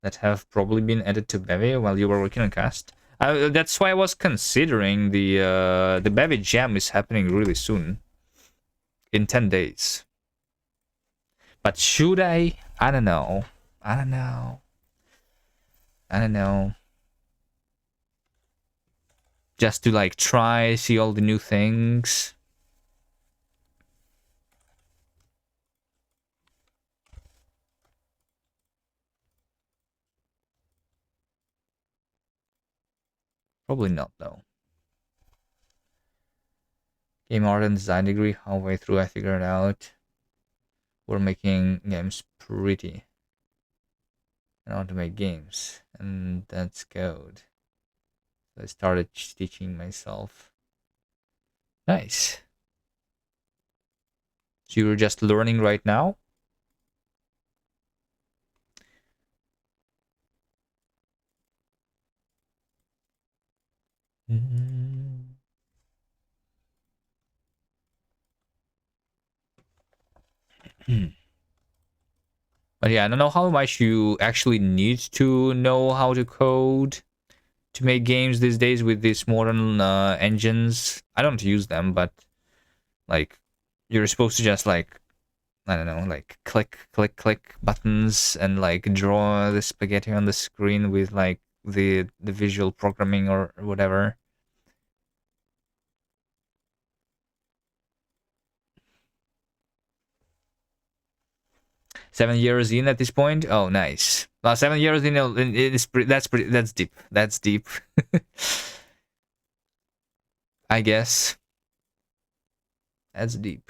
That have probably been added to Bevy while you were working on Kast. That's why I was considering the Bevy Jam is happening really soon. In 10 days. But should I? I don't know. I don't know. I don't know. Just to like try, see all the new things. Probably not though. Game art and design degree, halfway through I figured out. We're making games pretty. I want to make games, and that's code. So I started teaching myself. Nice. So you're just learning right now? But yeah, I don't know how much you actually need to know how to code to make games these days with these modern engines. I don't use them, but like you're supposed to just like I don't know, like click buttons and like draw the spaghetti on the screen with like the visual programming or whatever. Seven years in at this point. Oh, nice. Well, 7 years in, that's deep. That's deep. I guess. That's deep.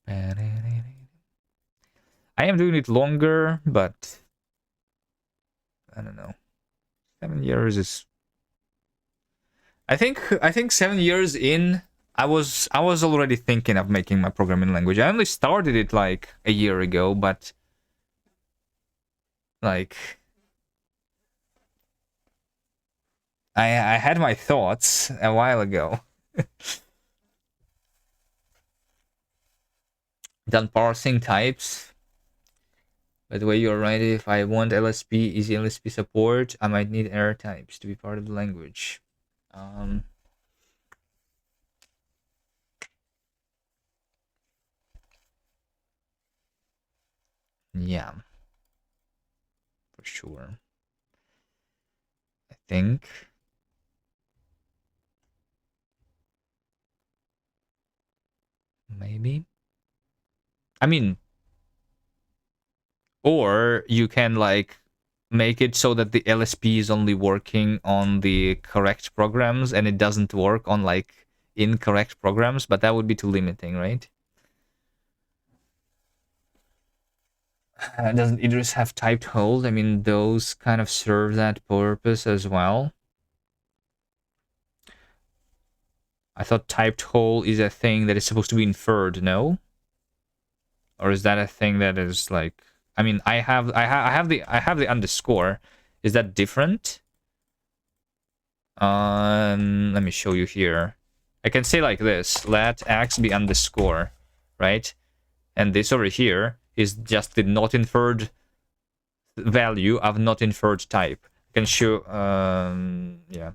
I am doing it longer, but I don't know. 7 years is. I think 7 years in, I was already thinking of making my programming language. I only started it like a year ago, but like I had my thoughts a while ago. Done parsing types. By the way, you're right. If I want LSP, easy LSP support, I might need error types to be part of the language. Yeah, for sure. I think. Maybe. I mean, or you can like make it so that the LSP is only working on the correct programs and it doesn't work on like incorrect programs, but that would be too limiting, right? Doesn't Idris have typed hold? I mean, those kind of serve that purpose as well. I thought typed hold is a thing that is supposed to be inferred, no? Or is that a thing that is like? I mean, I have the underscore. Is that different? Let me show you here. I can say like this: let x be underscore, right? And this over here is just the not inferred value of not inferred type. I can show, yeah.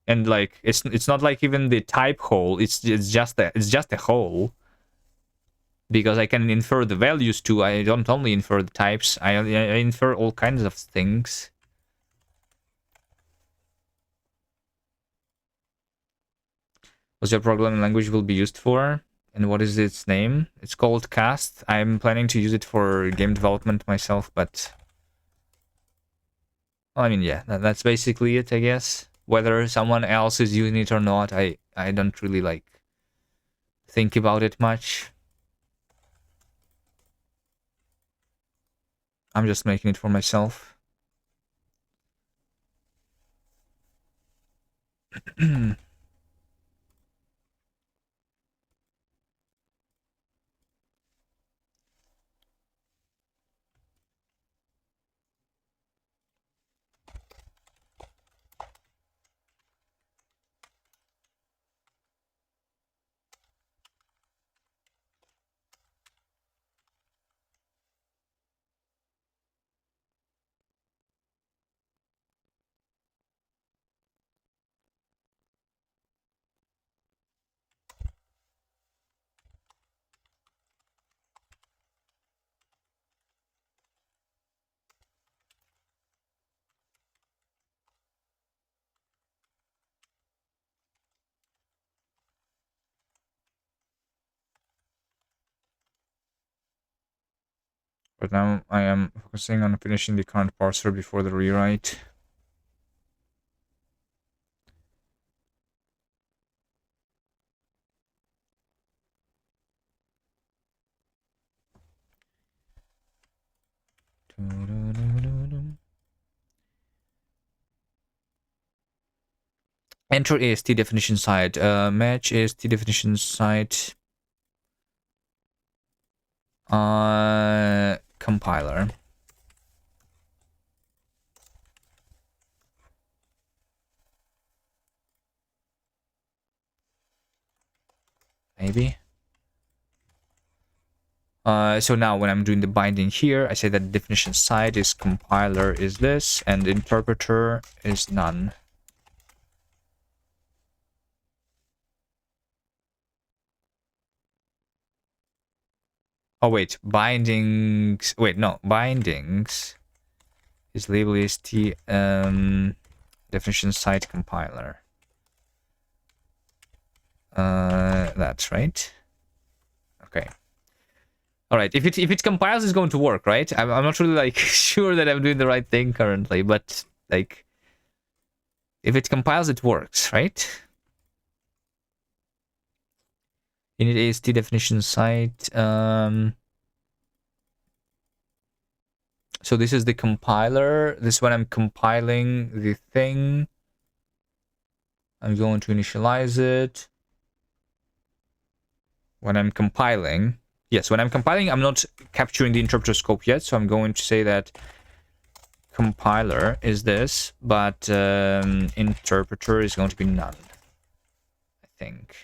And like it's not like even the type hole. It's just a hole. Because I can infer the values too. I don't only infer the types. I infer all kinds of things. What's your programming language will be used for? And what is its name? It's called Kast. I'm planning to use it for game development myself, but... Well, I mean, yeah, that's basically it, I guess. Whether someone else is using it or not, I don't really, like, think about it much. I'm just making it for myself. But now I am focusing on finishing the current parser before the rewrite. Enter AST definition site. Match AST definition site. Compiler. Maybe. So now when I'm doing the binding here, I say that definition site is compiler is this, and interpreter is none. Oh wait, bindings. Wait, no, bindings is label AST definition site compiler. That's right. Okay. All right. If it compiles, it's going to work, right? I'm not really like sure that I'm doing the right thing currently, but like, if it compiles, it works, right? Init AST definition site. So this is the compiler. This is when I'm compiling the thing. I'm going to initialize it. When I'm compiling, yes, when I'm compiling, I'm not capturing the interpreter scope yet. So I'm going to say that compiler is this, but interpreter is going to be none, I think.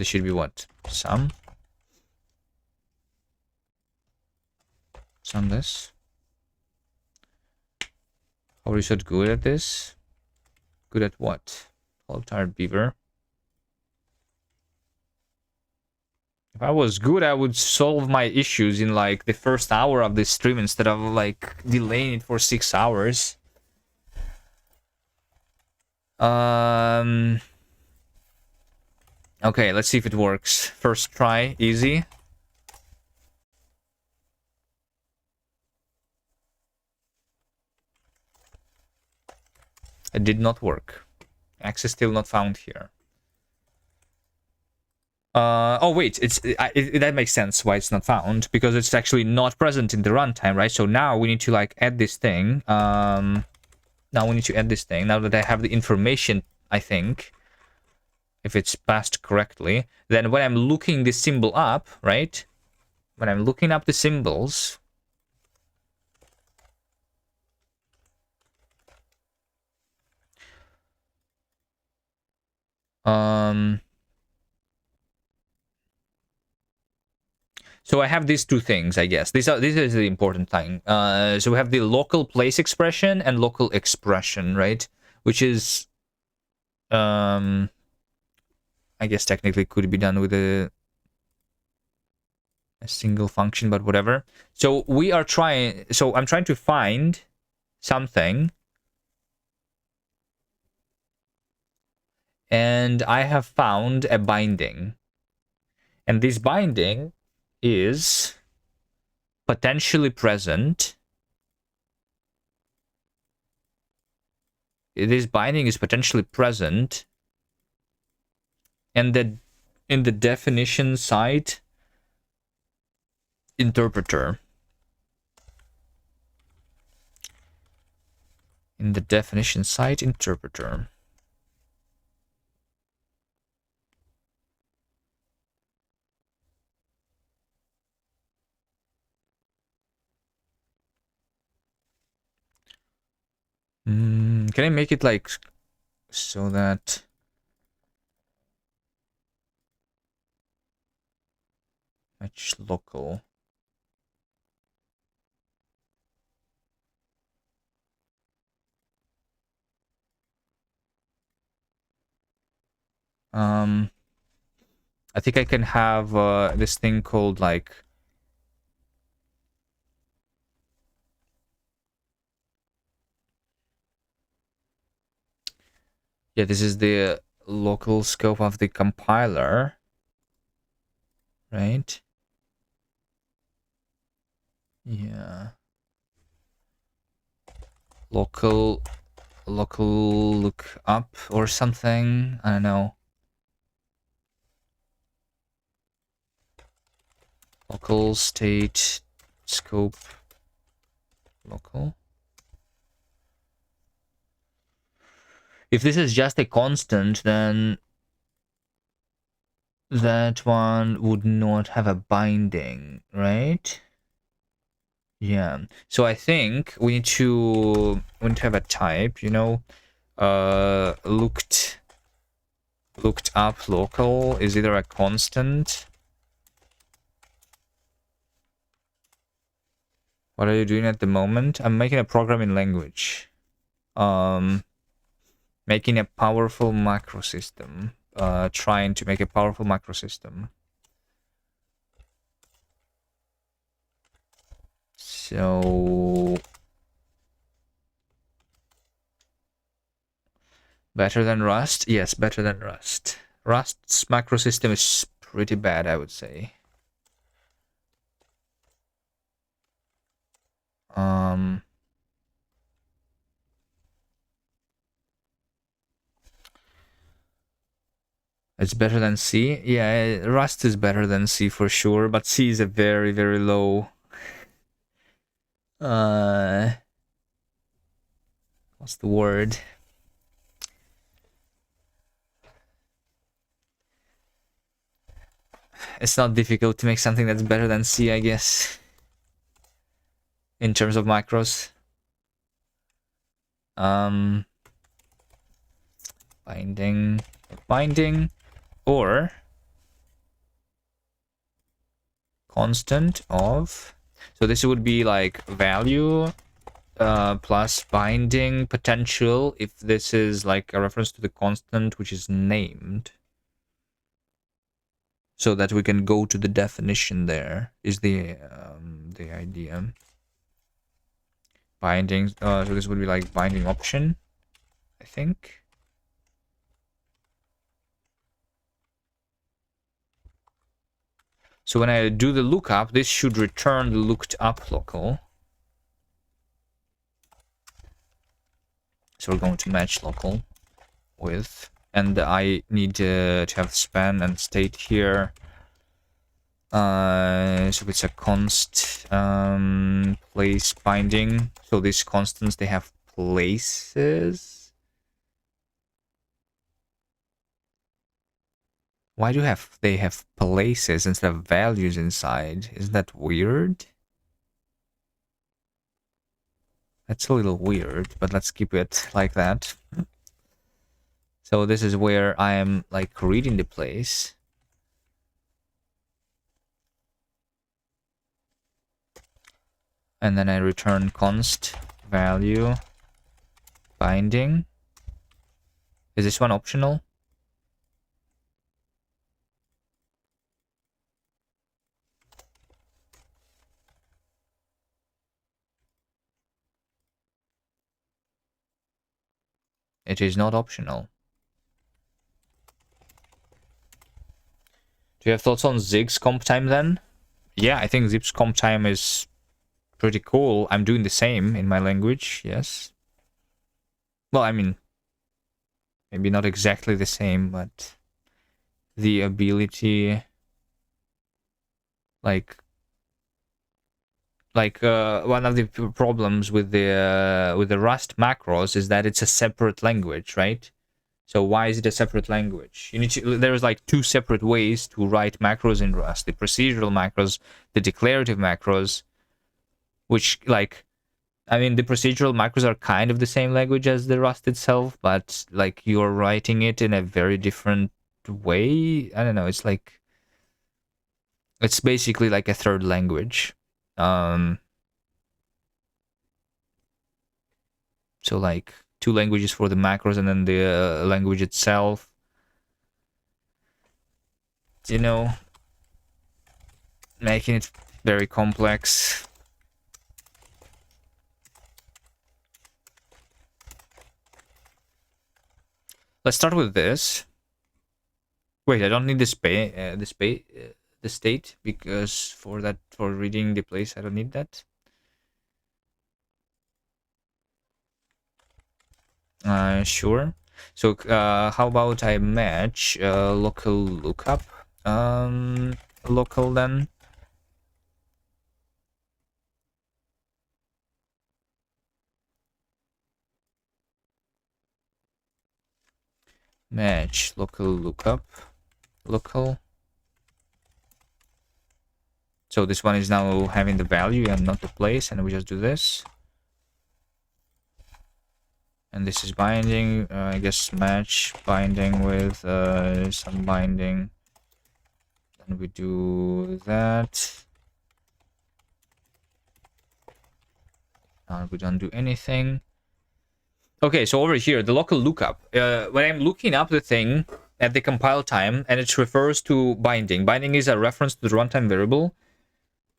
This should be what? Some this. How are you so good at this? Good at what? Hello, tired beaver. If I was good, I would solve my issues in like the first hour of this stream instead of like delaying it for 6 hours. Okay, let's see if it works. First try, easy. It did not work. Access still not found here. Oh wait, that makes sense why it's not found, because it's actually not present in the runtime, right? So now we need to like add this thing. Now we need to add this thing. Now that I have the information, I think, if it's passed correctly, then when I'm looking this symbol up, right? When I'm looking up the symbols, so I have these two things, I guess. This is the important thing. So we have the local place expression and local expression, right? Which is, I guess technically could be done with a single function, but whatever. So we are trying. So I'm trying to find something, and I have found a binding, and this binding is potentially present. This binding is potentially present, and that in the definition site interpreter. In the definition site interpreter. Can I make it like so that match local? I think I can have this thing called like yeah, this is the local scope of the compiler, right? Yeah. Local look up or something. I don't know. Local state scope local. If this is just a constant, then that one would not have a binding, right? Yeah. So I think we need to have a type, you know, looked up local is either a constant. What are you doing at the moment? I'm making a programming language. Making a powerful macro system. Trying to make a powerful macro system. So better than Rust? Yes, better than Rust. Rust's macro system is pretty bad, I would say. It's better than C? Yeah, Rust is better than C for sure, but C is a very, very low. What's the word? It's not difficult to make something that's better than C, I guess. In terms of macros. Binding, or constant of, so this would be like value plus binding potential if this is like a reference to the constant which is named, so that we can go to the definition. There is the idea. Bindings, so this would be like binding option, I think. So when I do the lookup, this should return the looked up local. So we're going to match local with, and I need to have span and state here. So it's a const place binding. So these constants, they have places. Why do they have places instead of values inside? Isn't that weird? That's a little weird, but let's keep it like that. So this is where I am like reading the place. And then I return const value binding. Is this one optional? It is not optional. Do you have thoughts on Zig's comp time then? Yeah, I think Zig's comp time is pretty cool. I'm doing the same in my language, yes. Well, I mean, maybe not exactly the same, but the ability, like one of the problems with the Rust macros is that it's a separate language, right? So why is it a separate language? There's like two separate ways to write macros in Rust: the procedural macros, the declarative macros. Which, like, I mean, the procedural macros are kind of the same language as the Rust itself, but like you're writing it in a very different way. I don't know. It's like, it's basically like a third language. So like two languages for the macros and then the language itself. You know, making it very complex. Let's start with this. Wait, I don't need the state, because for reading the place, I don't need that. Sure. So how about I match local lookup local then. Match local lookup local. So this one is now having the value and not the place, and we just do this. And this is binding, I guess match binding with some binding. Then we do that. We don't do anything. Okay, so over here, the local lookup. When I'm looking up the thing at the compile time, and it refers to binding. Binding is a reference to the runtime variable.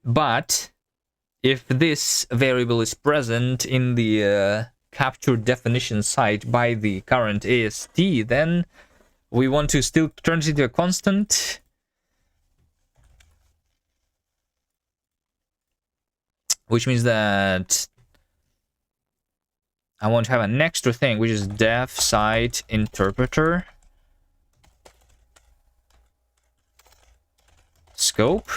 But if this variable is present in the capture definition site by the current AST, then we want to still turn it into a constant. Which means that I want to have an extra thing, which is def site interpreter scope.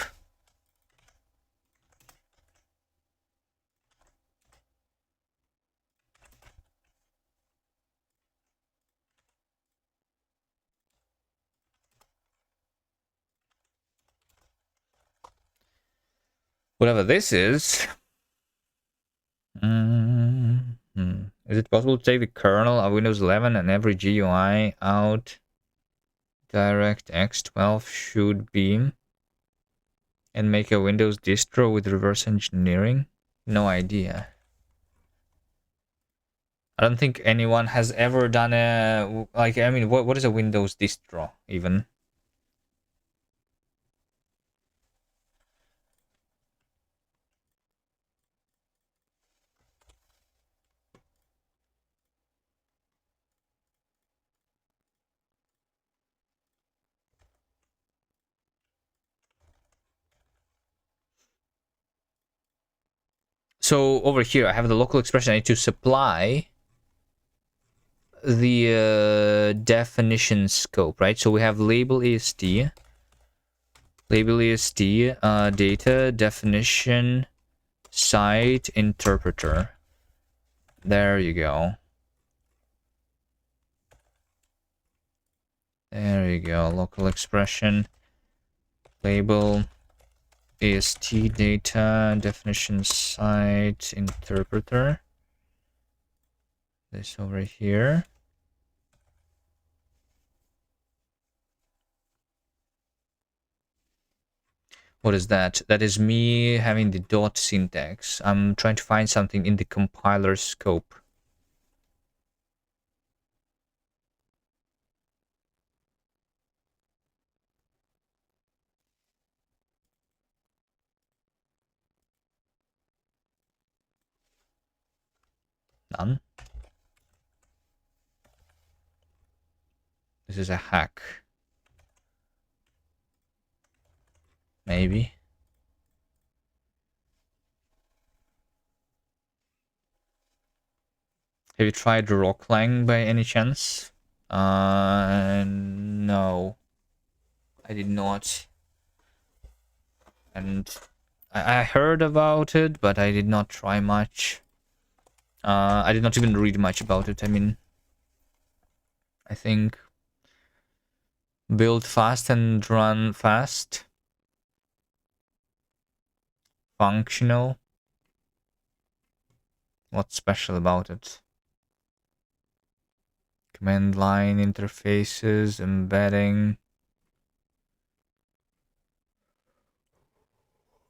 Whatever this is. Is it possible to take the kernel of Windows 11 and every GUI out? DirectX 12 should be. And make a Windows distro with reverse engineering? No idea. I don't think anyone has ever done a... Like, I mean, what is a Windows distro, even? So, over here, I have the local expression. I need to supply the definition scope, right? So we have label est, data, definition, site, interpreter. There you go. There you go. Local expression, label, est, data, definition, site, interpreter. This over here. What is that? That is me having the dot syntax. I'm trying to find something in the compiler scope. None. This is a hack. Maybe. Have you tried Rocklang by any chance? No. I did not. And I heard about it, but I did not try much. I did not even read much about it. I mean, I think build fast and run fast. Functional. What's special about it? Command line interfaces, embedding.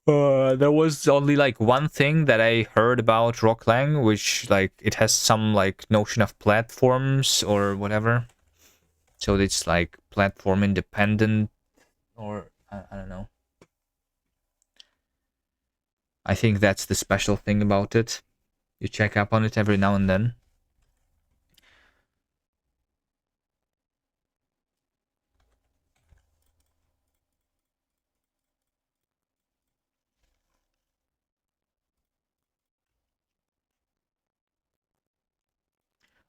There was only like one thing that I heard about Rocklang, which like it has some like notion of platforms or whatever. So it's like platform independent, or I don't know. I think that's the special thing about it. You check up on it every now and then.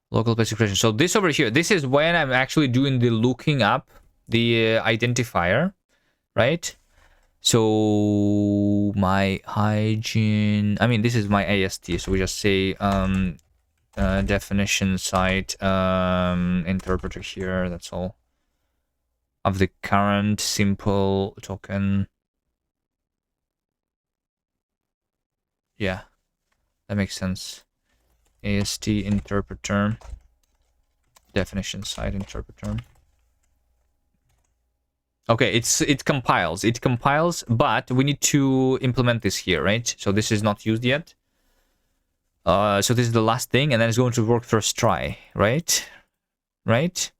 Local basic creation. So this over here, this is when I'm actually doing the looking up the identifier, right? So my hygiene, I mean, this is my AST. So we just say definition site interpreter here. That's all of the current simple token. Yeah, that makes sense. AST interpreter, definition site interpreter. Okay, it compiles, but we need to implement this here, right? So this is not used yet. So this is the last thing, and then it's going to work first try, right? Right.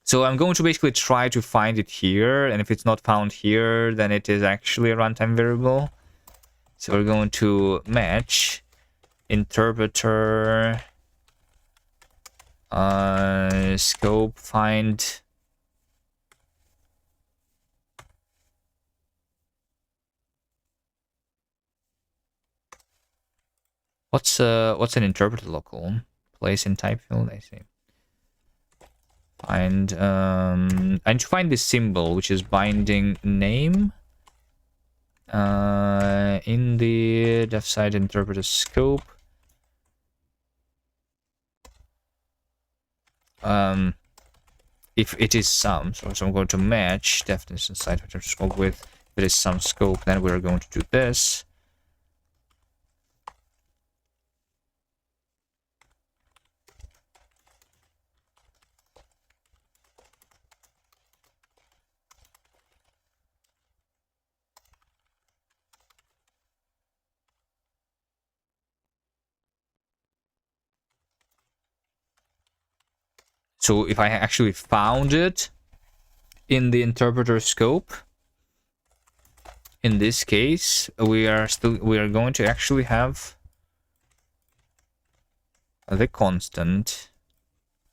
So I'm going to basically try to find it here, and if it's not found here, then it is actually a runtime variable. So we're going to match interpreter scope find what's an interpreter local place in type field. I see. Find I need to find this symbol, which is binding name in the def site interpreter scope. If it is some, so I'm going to match definition site interpreter scope with if it is some scope, then we're going to do this. So if I actually found it in the interpreter scope, in this case, we are going to actually have the constant.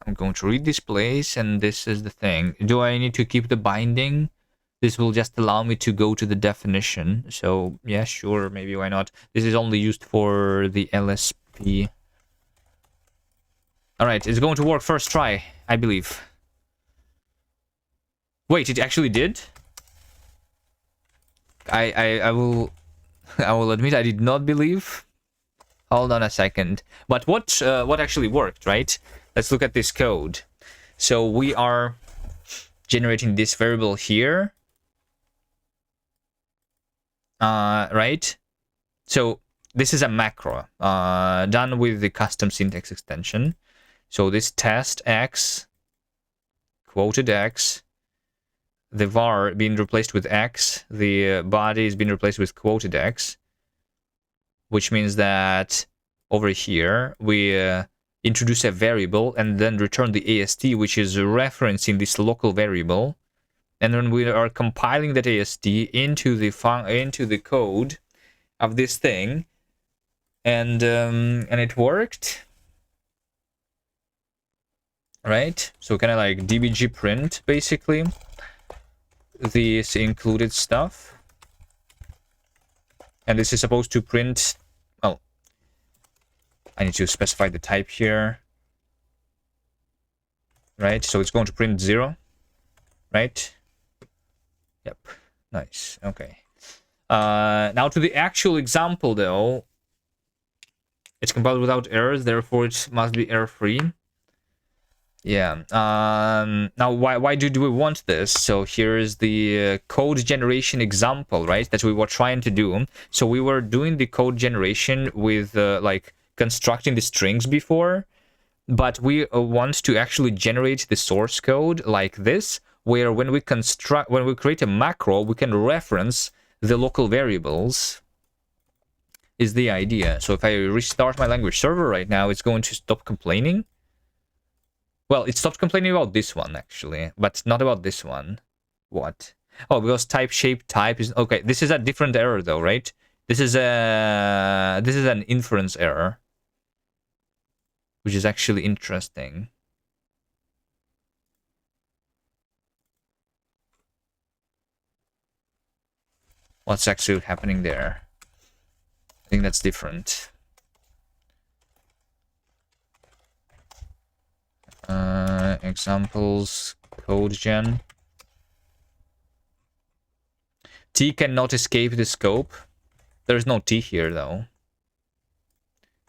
I'm going to read this place, and this is the thing. Do I need to keep the binding? This will just allow me to go to the definition. So yeah, sure, maybe why not? This is only used for the LSP. All right, it's going to work first try, I believe. Wait, it actually did? I will I will admit I did not believe. Hold on a second. But what actually worked, right? Let's look at this code. So we are generating this variable here. Right? So this is a macro done with the custom syntax extension. So this test x, quoted x, the var being replaced with x, the body is being replaced with quoted x, which means that over here we introduce a variable and then return the AST, which is referencing this local variable, and then we are compiling that AST into the code of this thing, and it worked, right? So kind of like dbg print basically this included stuff, and this is supposed to print. Well, I need to specify the type here, right? So it's going to print 0, right? Yep, nice. Okay. Now to the actual example though. It's compiled without errors, therefore it must be error-free. Yeah. Now, why do we want this? So here's the code generation example, right? That we were trying to do. So we were doing the code generation with like constructing the strings before, but we want to actually generate the source code like this, where when we create a macro, we can reference the local variables. Is the idea. So if I restart my language server right now, it's going to stop complaining. Well, it stopped complaining about this one, actually, but not about this one. What? Oh, because type shape type is... Okay, this is a different error, though, right? This is an inference error, which is actually interesting. What's actually happening there? I think that's different. Examples, code gen. T cannot escape the scope. There's no T here though.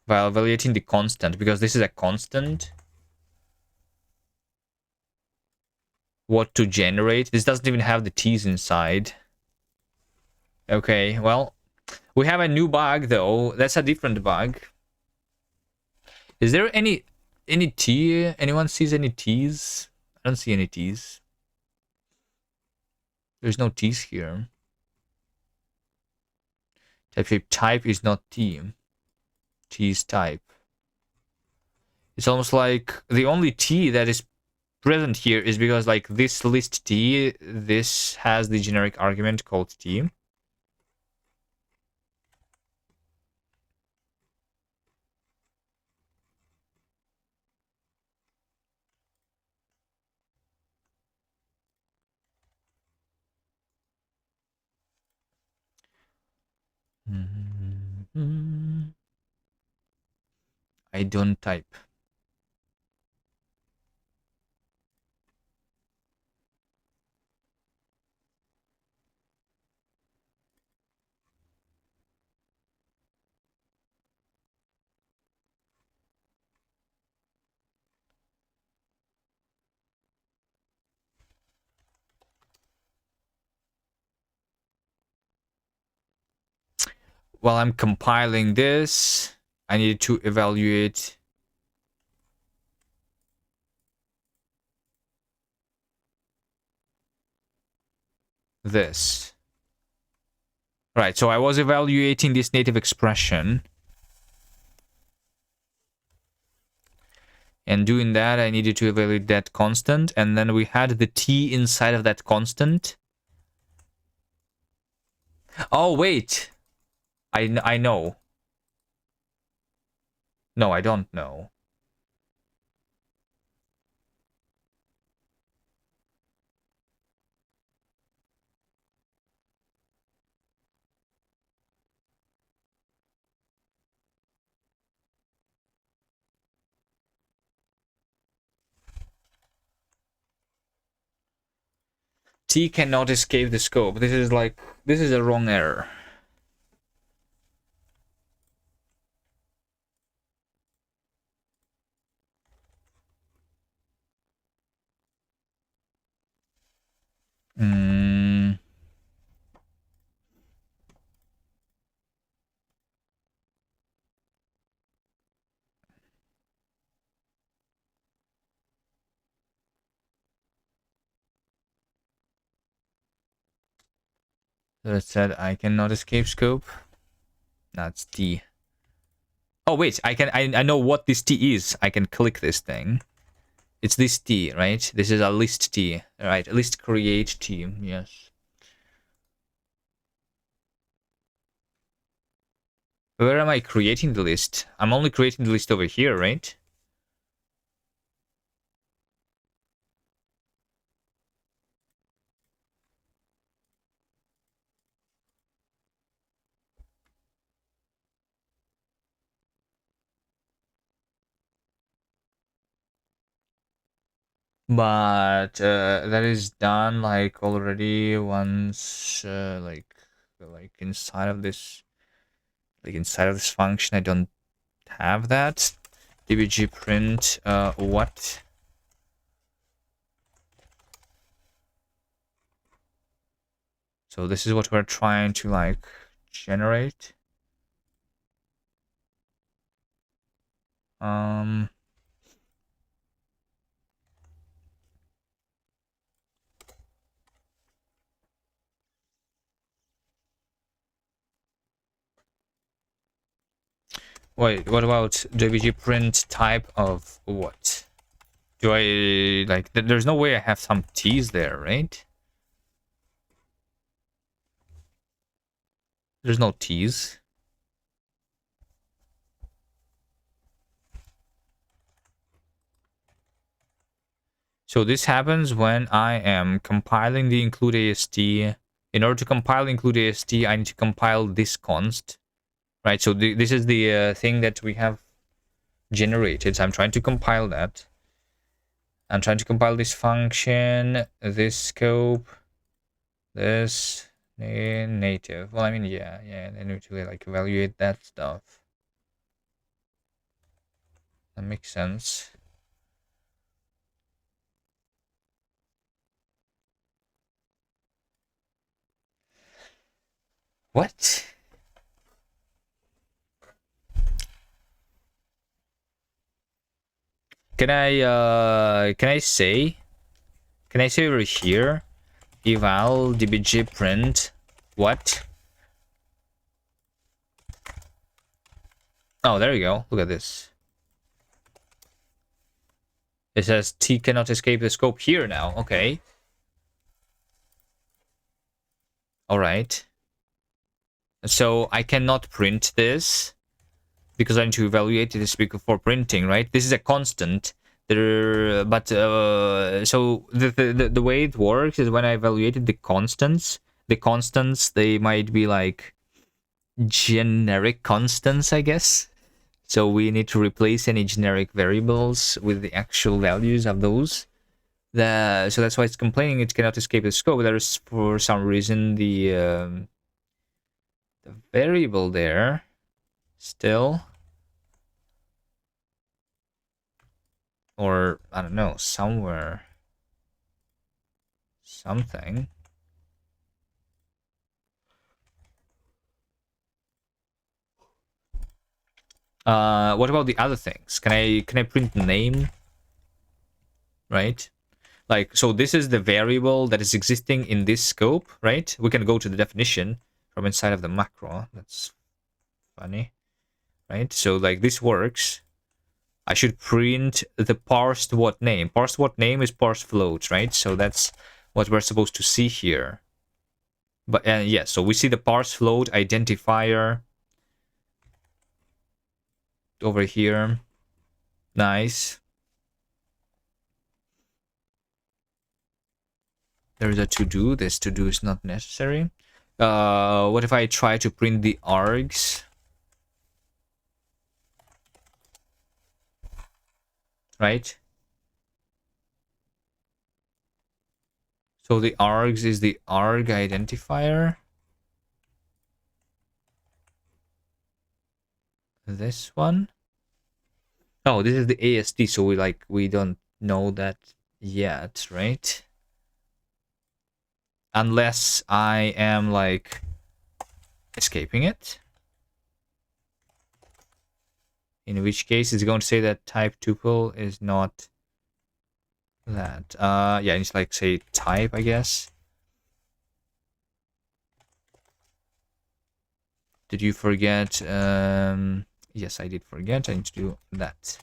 While evaluating the constant, because this is a constant. What to generate? This doesn't even have the T's inside. Okay, well, we have a new bug though. That's a different bug. Is there any T? Anyone sees any T's? I don't see any T's. There's no T's here. Type is not T. T is type. It's almost like the only T that is present here is because like this list T, this has the generic argument called T. I don't type. While I'm compiling this, I need to evaluate this. Right, so I was evaluating this native expression. And doing that, I needed to evaluate that constant. And then we had the t inside of that constant. Oh, wait. I know. No, I don't know. T cannot escape the scope. This is a wrong error. So it said I cannot escape scope. That's T. Oh wait, I know what this T is. I can click this thing. It's this T, right? This is a list T. Right, list create T, yes. Where am I creating the list? I'm only creating the list over here, right? But that is done like already once like inside of this function. I don't have that. dbg print what? So this is what we're trying to like generate. Wait, what about dbg print type of what? Do I like there's no way I have some t's there, right? There's no t's. So this happens when I am compiling the include AST. In order to compile include AST, I need to compile this const, right? So this is the thing that we have generated. So I'm trying to compile that. I'm trying to compile this function, this scope, this native. Well, I mean, yeah, I need to like evaluate that stuff. That makes sense. What? Can I say over here eval dbg print what? Oh, there you go. Look at this. It says T cannot escape the scope here now. Okay. All right. So I cannot print this because I need to evaluate this before printing, right? This is a constant. But so the way it works is when I evaluated the constants they might be like generic constants, I guess. So we need to replace any generic variables with the actual values of those. So that's why it's complaining it cannot escape the scope. There is, for some reason, the variable there still, or I don't know, somewhere, something. What about the other things? Can I print name? Right? Like, so this is the variable that is existing in this scope, right? We can go to the definition from inside of the macro. That's funny, right? So like this works. I should print the parsed what name. Parsed what name is parsed floats, right? So that's what we're supposed to see here. But yeah, so we see the parse float identifier over here. Nice. There's a to-do. This to-do is not necessary. What if I try to print the args? Right? So the args is the arg identifier. This one. Oh, this is the ASD, so we don't know that yet, right? Unless I am like escaping it. In which case it's going to say that type tuple is not that. Yeah, it's like say type, I guess. Did you forget? Yes, I did forget. I need to do that.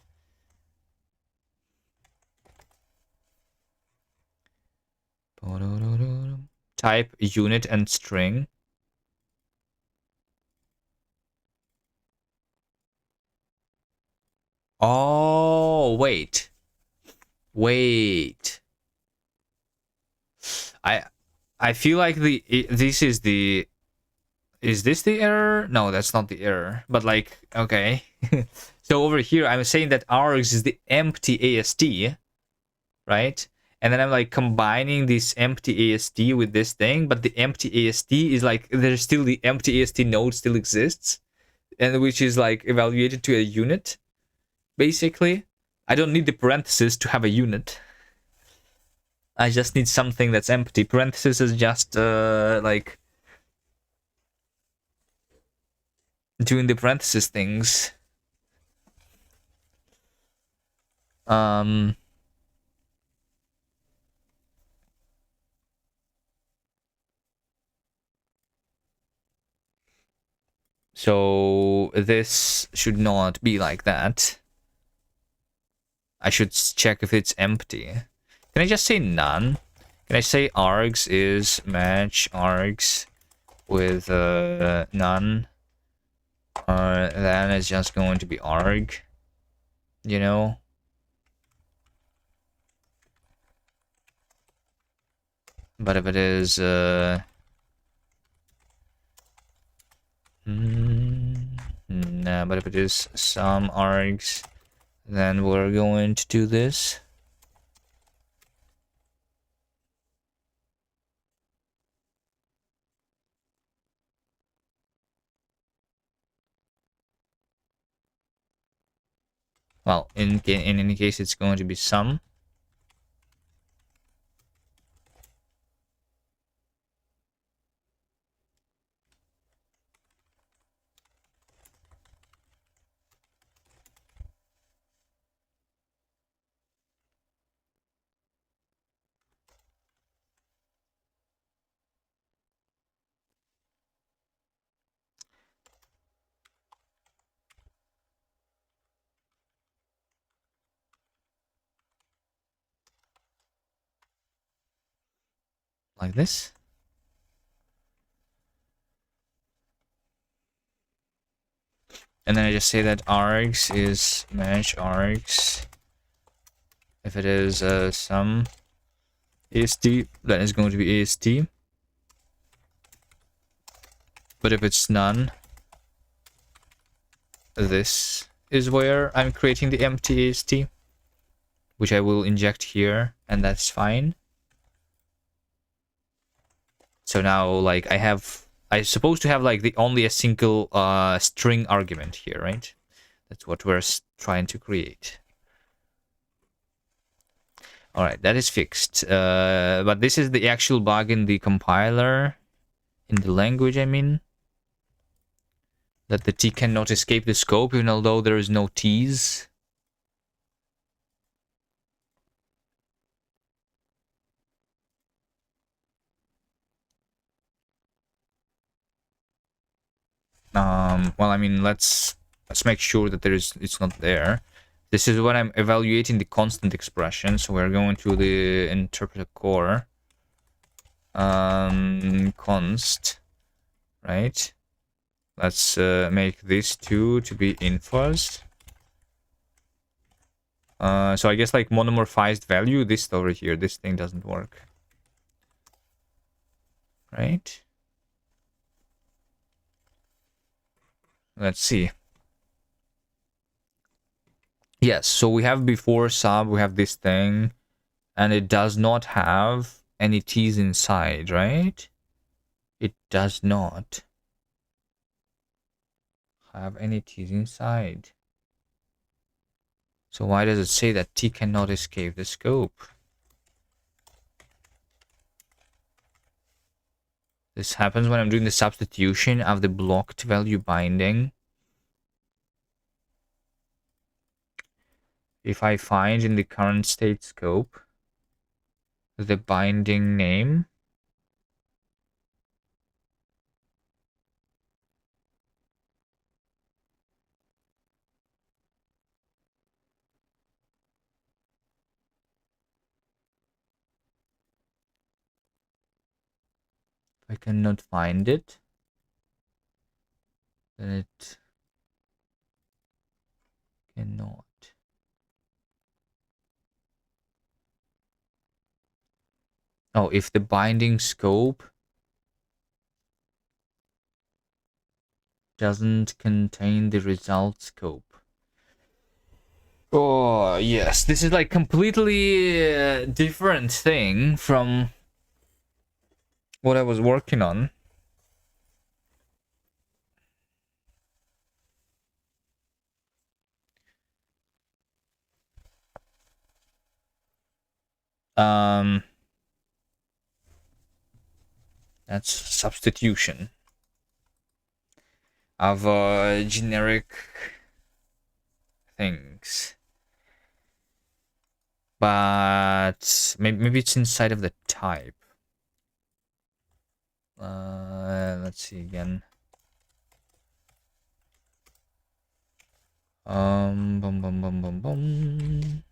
Type unit and string. Oh, wait. I feel like this is the. Is this the error? No, that's not the error. But like, okay. So over here, I'm saying that args is the empty ASD, right? And then I'm like combining this empty ASD with this thing, but the empty ASD is like, there's still the empty ASD node still exists, and which is like evaluated to a unit, basically. I don't need the parentheses to have a unit. I just need something that's empty. Parentheses is just like doing the parentheses things. So this should not be like that. I should check if it's empty. Can I just say none? Can I say args is match args with none? Then it's just going to be arg, you know? But if it is nah, but if it is some args, then we're going to do this. Well, in any case, it's going to be some. Like this. And then I just say that args is match args. If it is some ASD, then it's going to be ASD. But if it's none, this is where I'm creating the empty ASD, which I will inject here, and that's fine. So now, like, I'm supposed to have like the only a single string argument here, right? That's what we're trying to create. All right, that is fixed. But this is the actual bug in the compiler, in the language, I mean. That the T cannot escape the scope, even although there is no T's. Well, I mean, let's make sure that it's not there. This is when I'm evaluating the constant expression. So we're going to the interpreter core. Const, right? Let's make this 2 to be in first. So I guess like monomorphized value, this over here, this thing doesn't work. Right? Let's see. Yes, so we have before sub, we have this thing, and it does not have any t's inside, right? It does not have any t's inside. So why does it say that t cannot escape the scope? This happens when I'm doing the substitution of the blocked value binding. If I find in the current state scope the binding name, if I cannot find it, then it cannot. Oh, if the binding scope doesn't contain the result scope. Oh, yes. This is like completely different thing from what I was working on. That's substitution of generic things. But maybe it's inside of the type. Let's see again. Bum bum bum bum bum.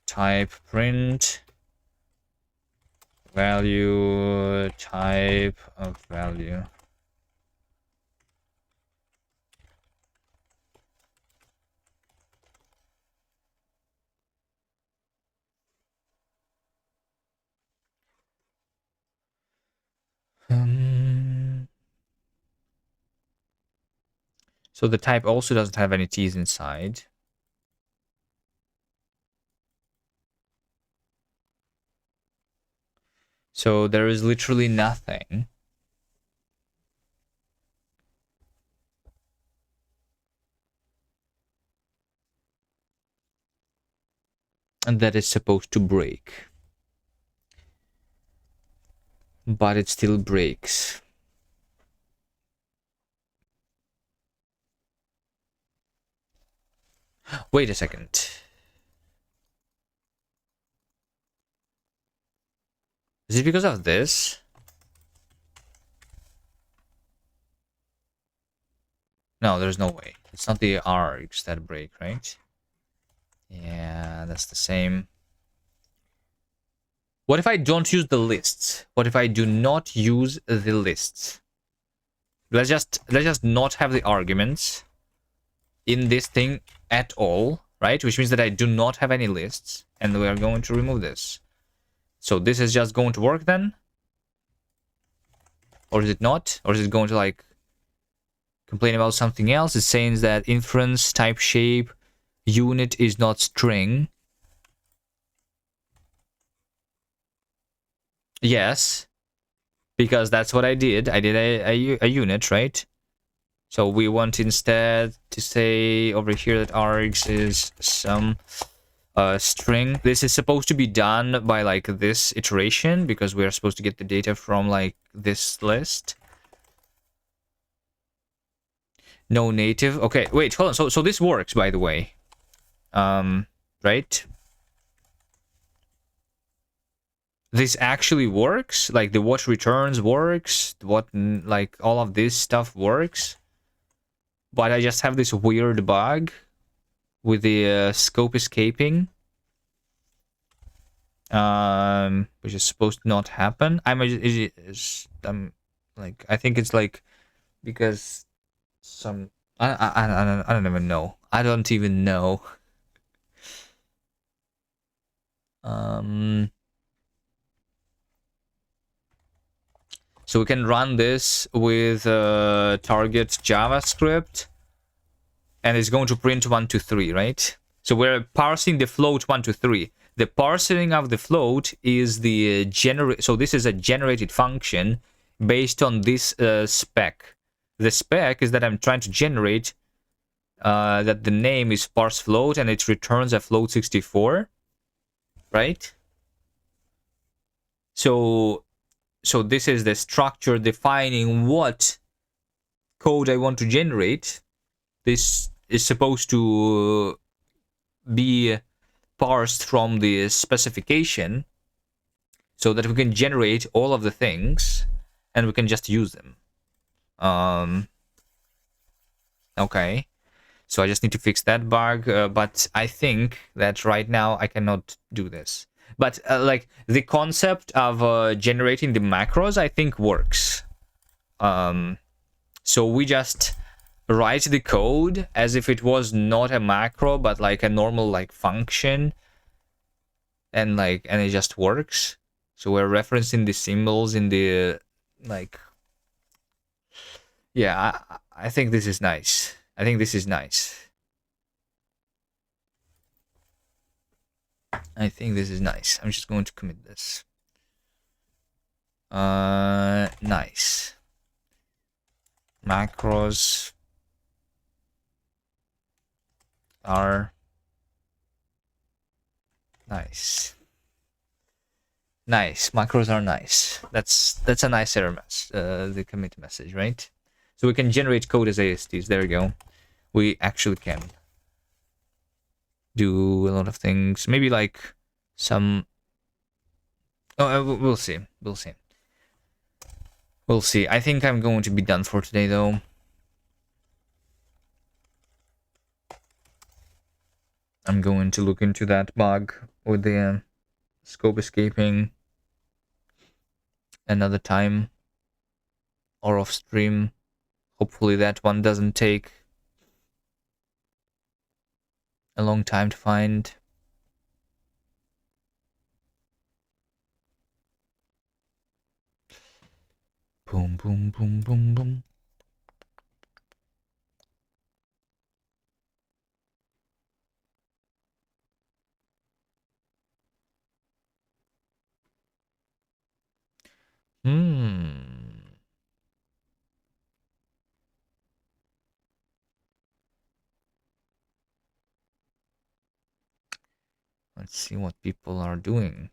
Type print value type of value. So the type also doesn't have any t's inside. So there is literally nothing. And that is supposed to break. But it still breaks. Wait a second. Is it because of this? No, there's no way. It's not the args that break, right? Yeah, that's the same. What if I don't use the lists? What if I do not use the lists? Let's just not have the arguments in this thing at all, right? Which means that I do not have any lists, and we are going to remove this. So this is just going to work then? Or is it not? Or is it going to like complain about something else? It's saying that inference type shape unit is not string. Yes, because that's what I did. I did a unit, right? So we want instead to say over here that args is some string. This is supposed to be done by like this iteration because we are supposed to get the data from like this list. No native. Okay, wait, hold on. So this works, by the way. Right? this actually works. Like the what returns works, what like all of this stuff works. But I just have this weird bug with the scope escaping. Which is supposed to not happen. I think it's like because some I don't even know. I don't even know. So we can run this with target JavaScript, and it's going to print 1 to 3, right? So we're parsing the float 1 to 3. The parsing of the float is the so this is a generated function based on this spec. The spec is that I'm trying to generate that the name is parse float and it returns a float 64, right? So this is the structure defining what code I want to generate. This is supposed to be parsed from the specification so that we can generate all of the things and we can just use them. Okay, so I just need to fix that bug, but I think that right now I cannot do this. But like the concept of generating the macros, I think works. So we just write the code as if it was not a macro but like a normal like function, and it just works. So we're referencing the symbols in the like. Yeah, I think this is nice. I think this is nice. I think this is nice. I'm just going to commit this. Nice. Macros are nice. Nice. Macros are nice. That's a nice error message. The commit message, right? So we can generate code as ASTs. There we go. We actually can do a lot of things. Maybe like some. Oh, we'll see. We'll see. We'll see. I think I'm going to be done for today, though. I'm going to look into that bug with the scope escaping another time or off stream. Hopefully that one doesn't take a long time to find. Boom, boom, boom, boom, boom. Let's see what people are doing.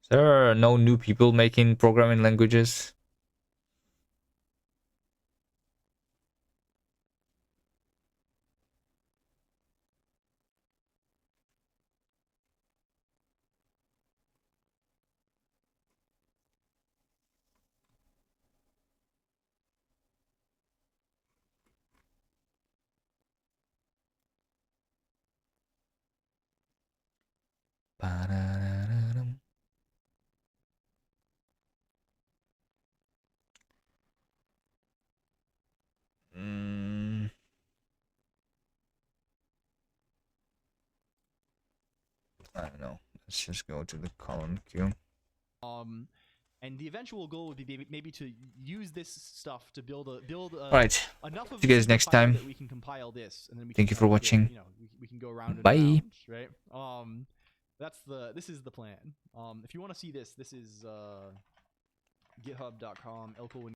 There are no new people making programming languages. I don't know. Let's just go to the column queue. And the eventual goal would be maybe to use this stuff to build All right. enough of See you guys next time. that we can compile this, and then we Thank you for watching. we can go around and Bye. around, right? This is the plan. If you want to see this is github.com elko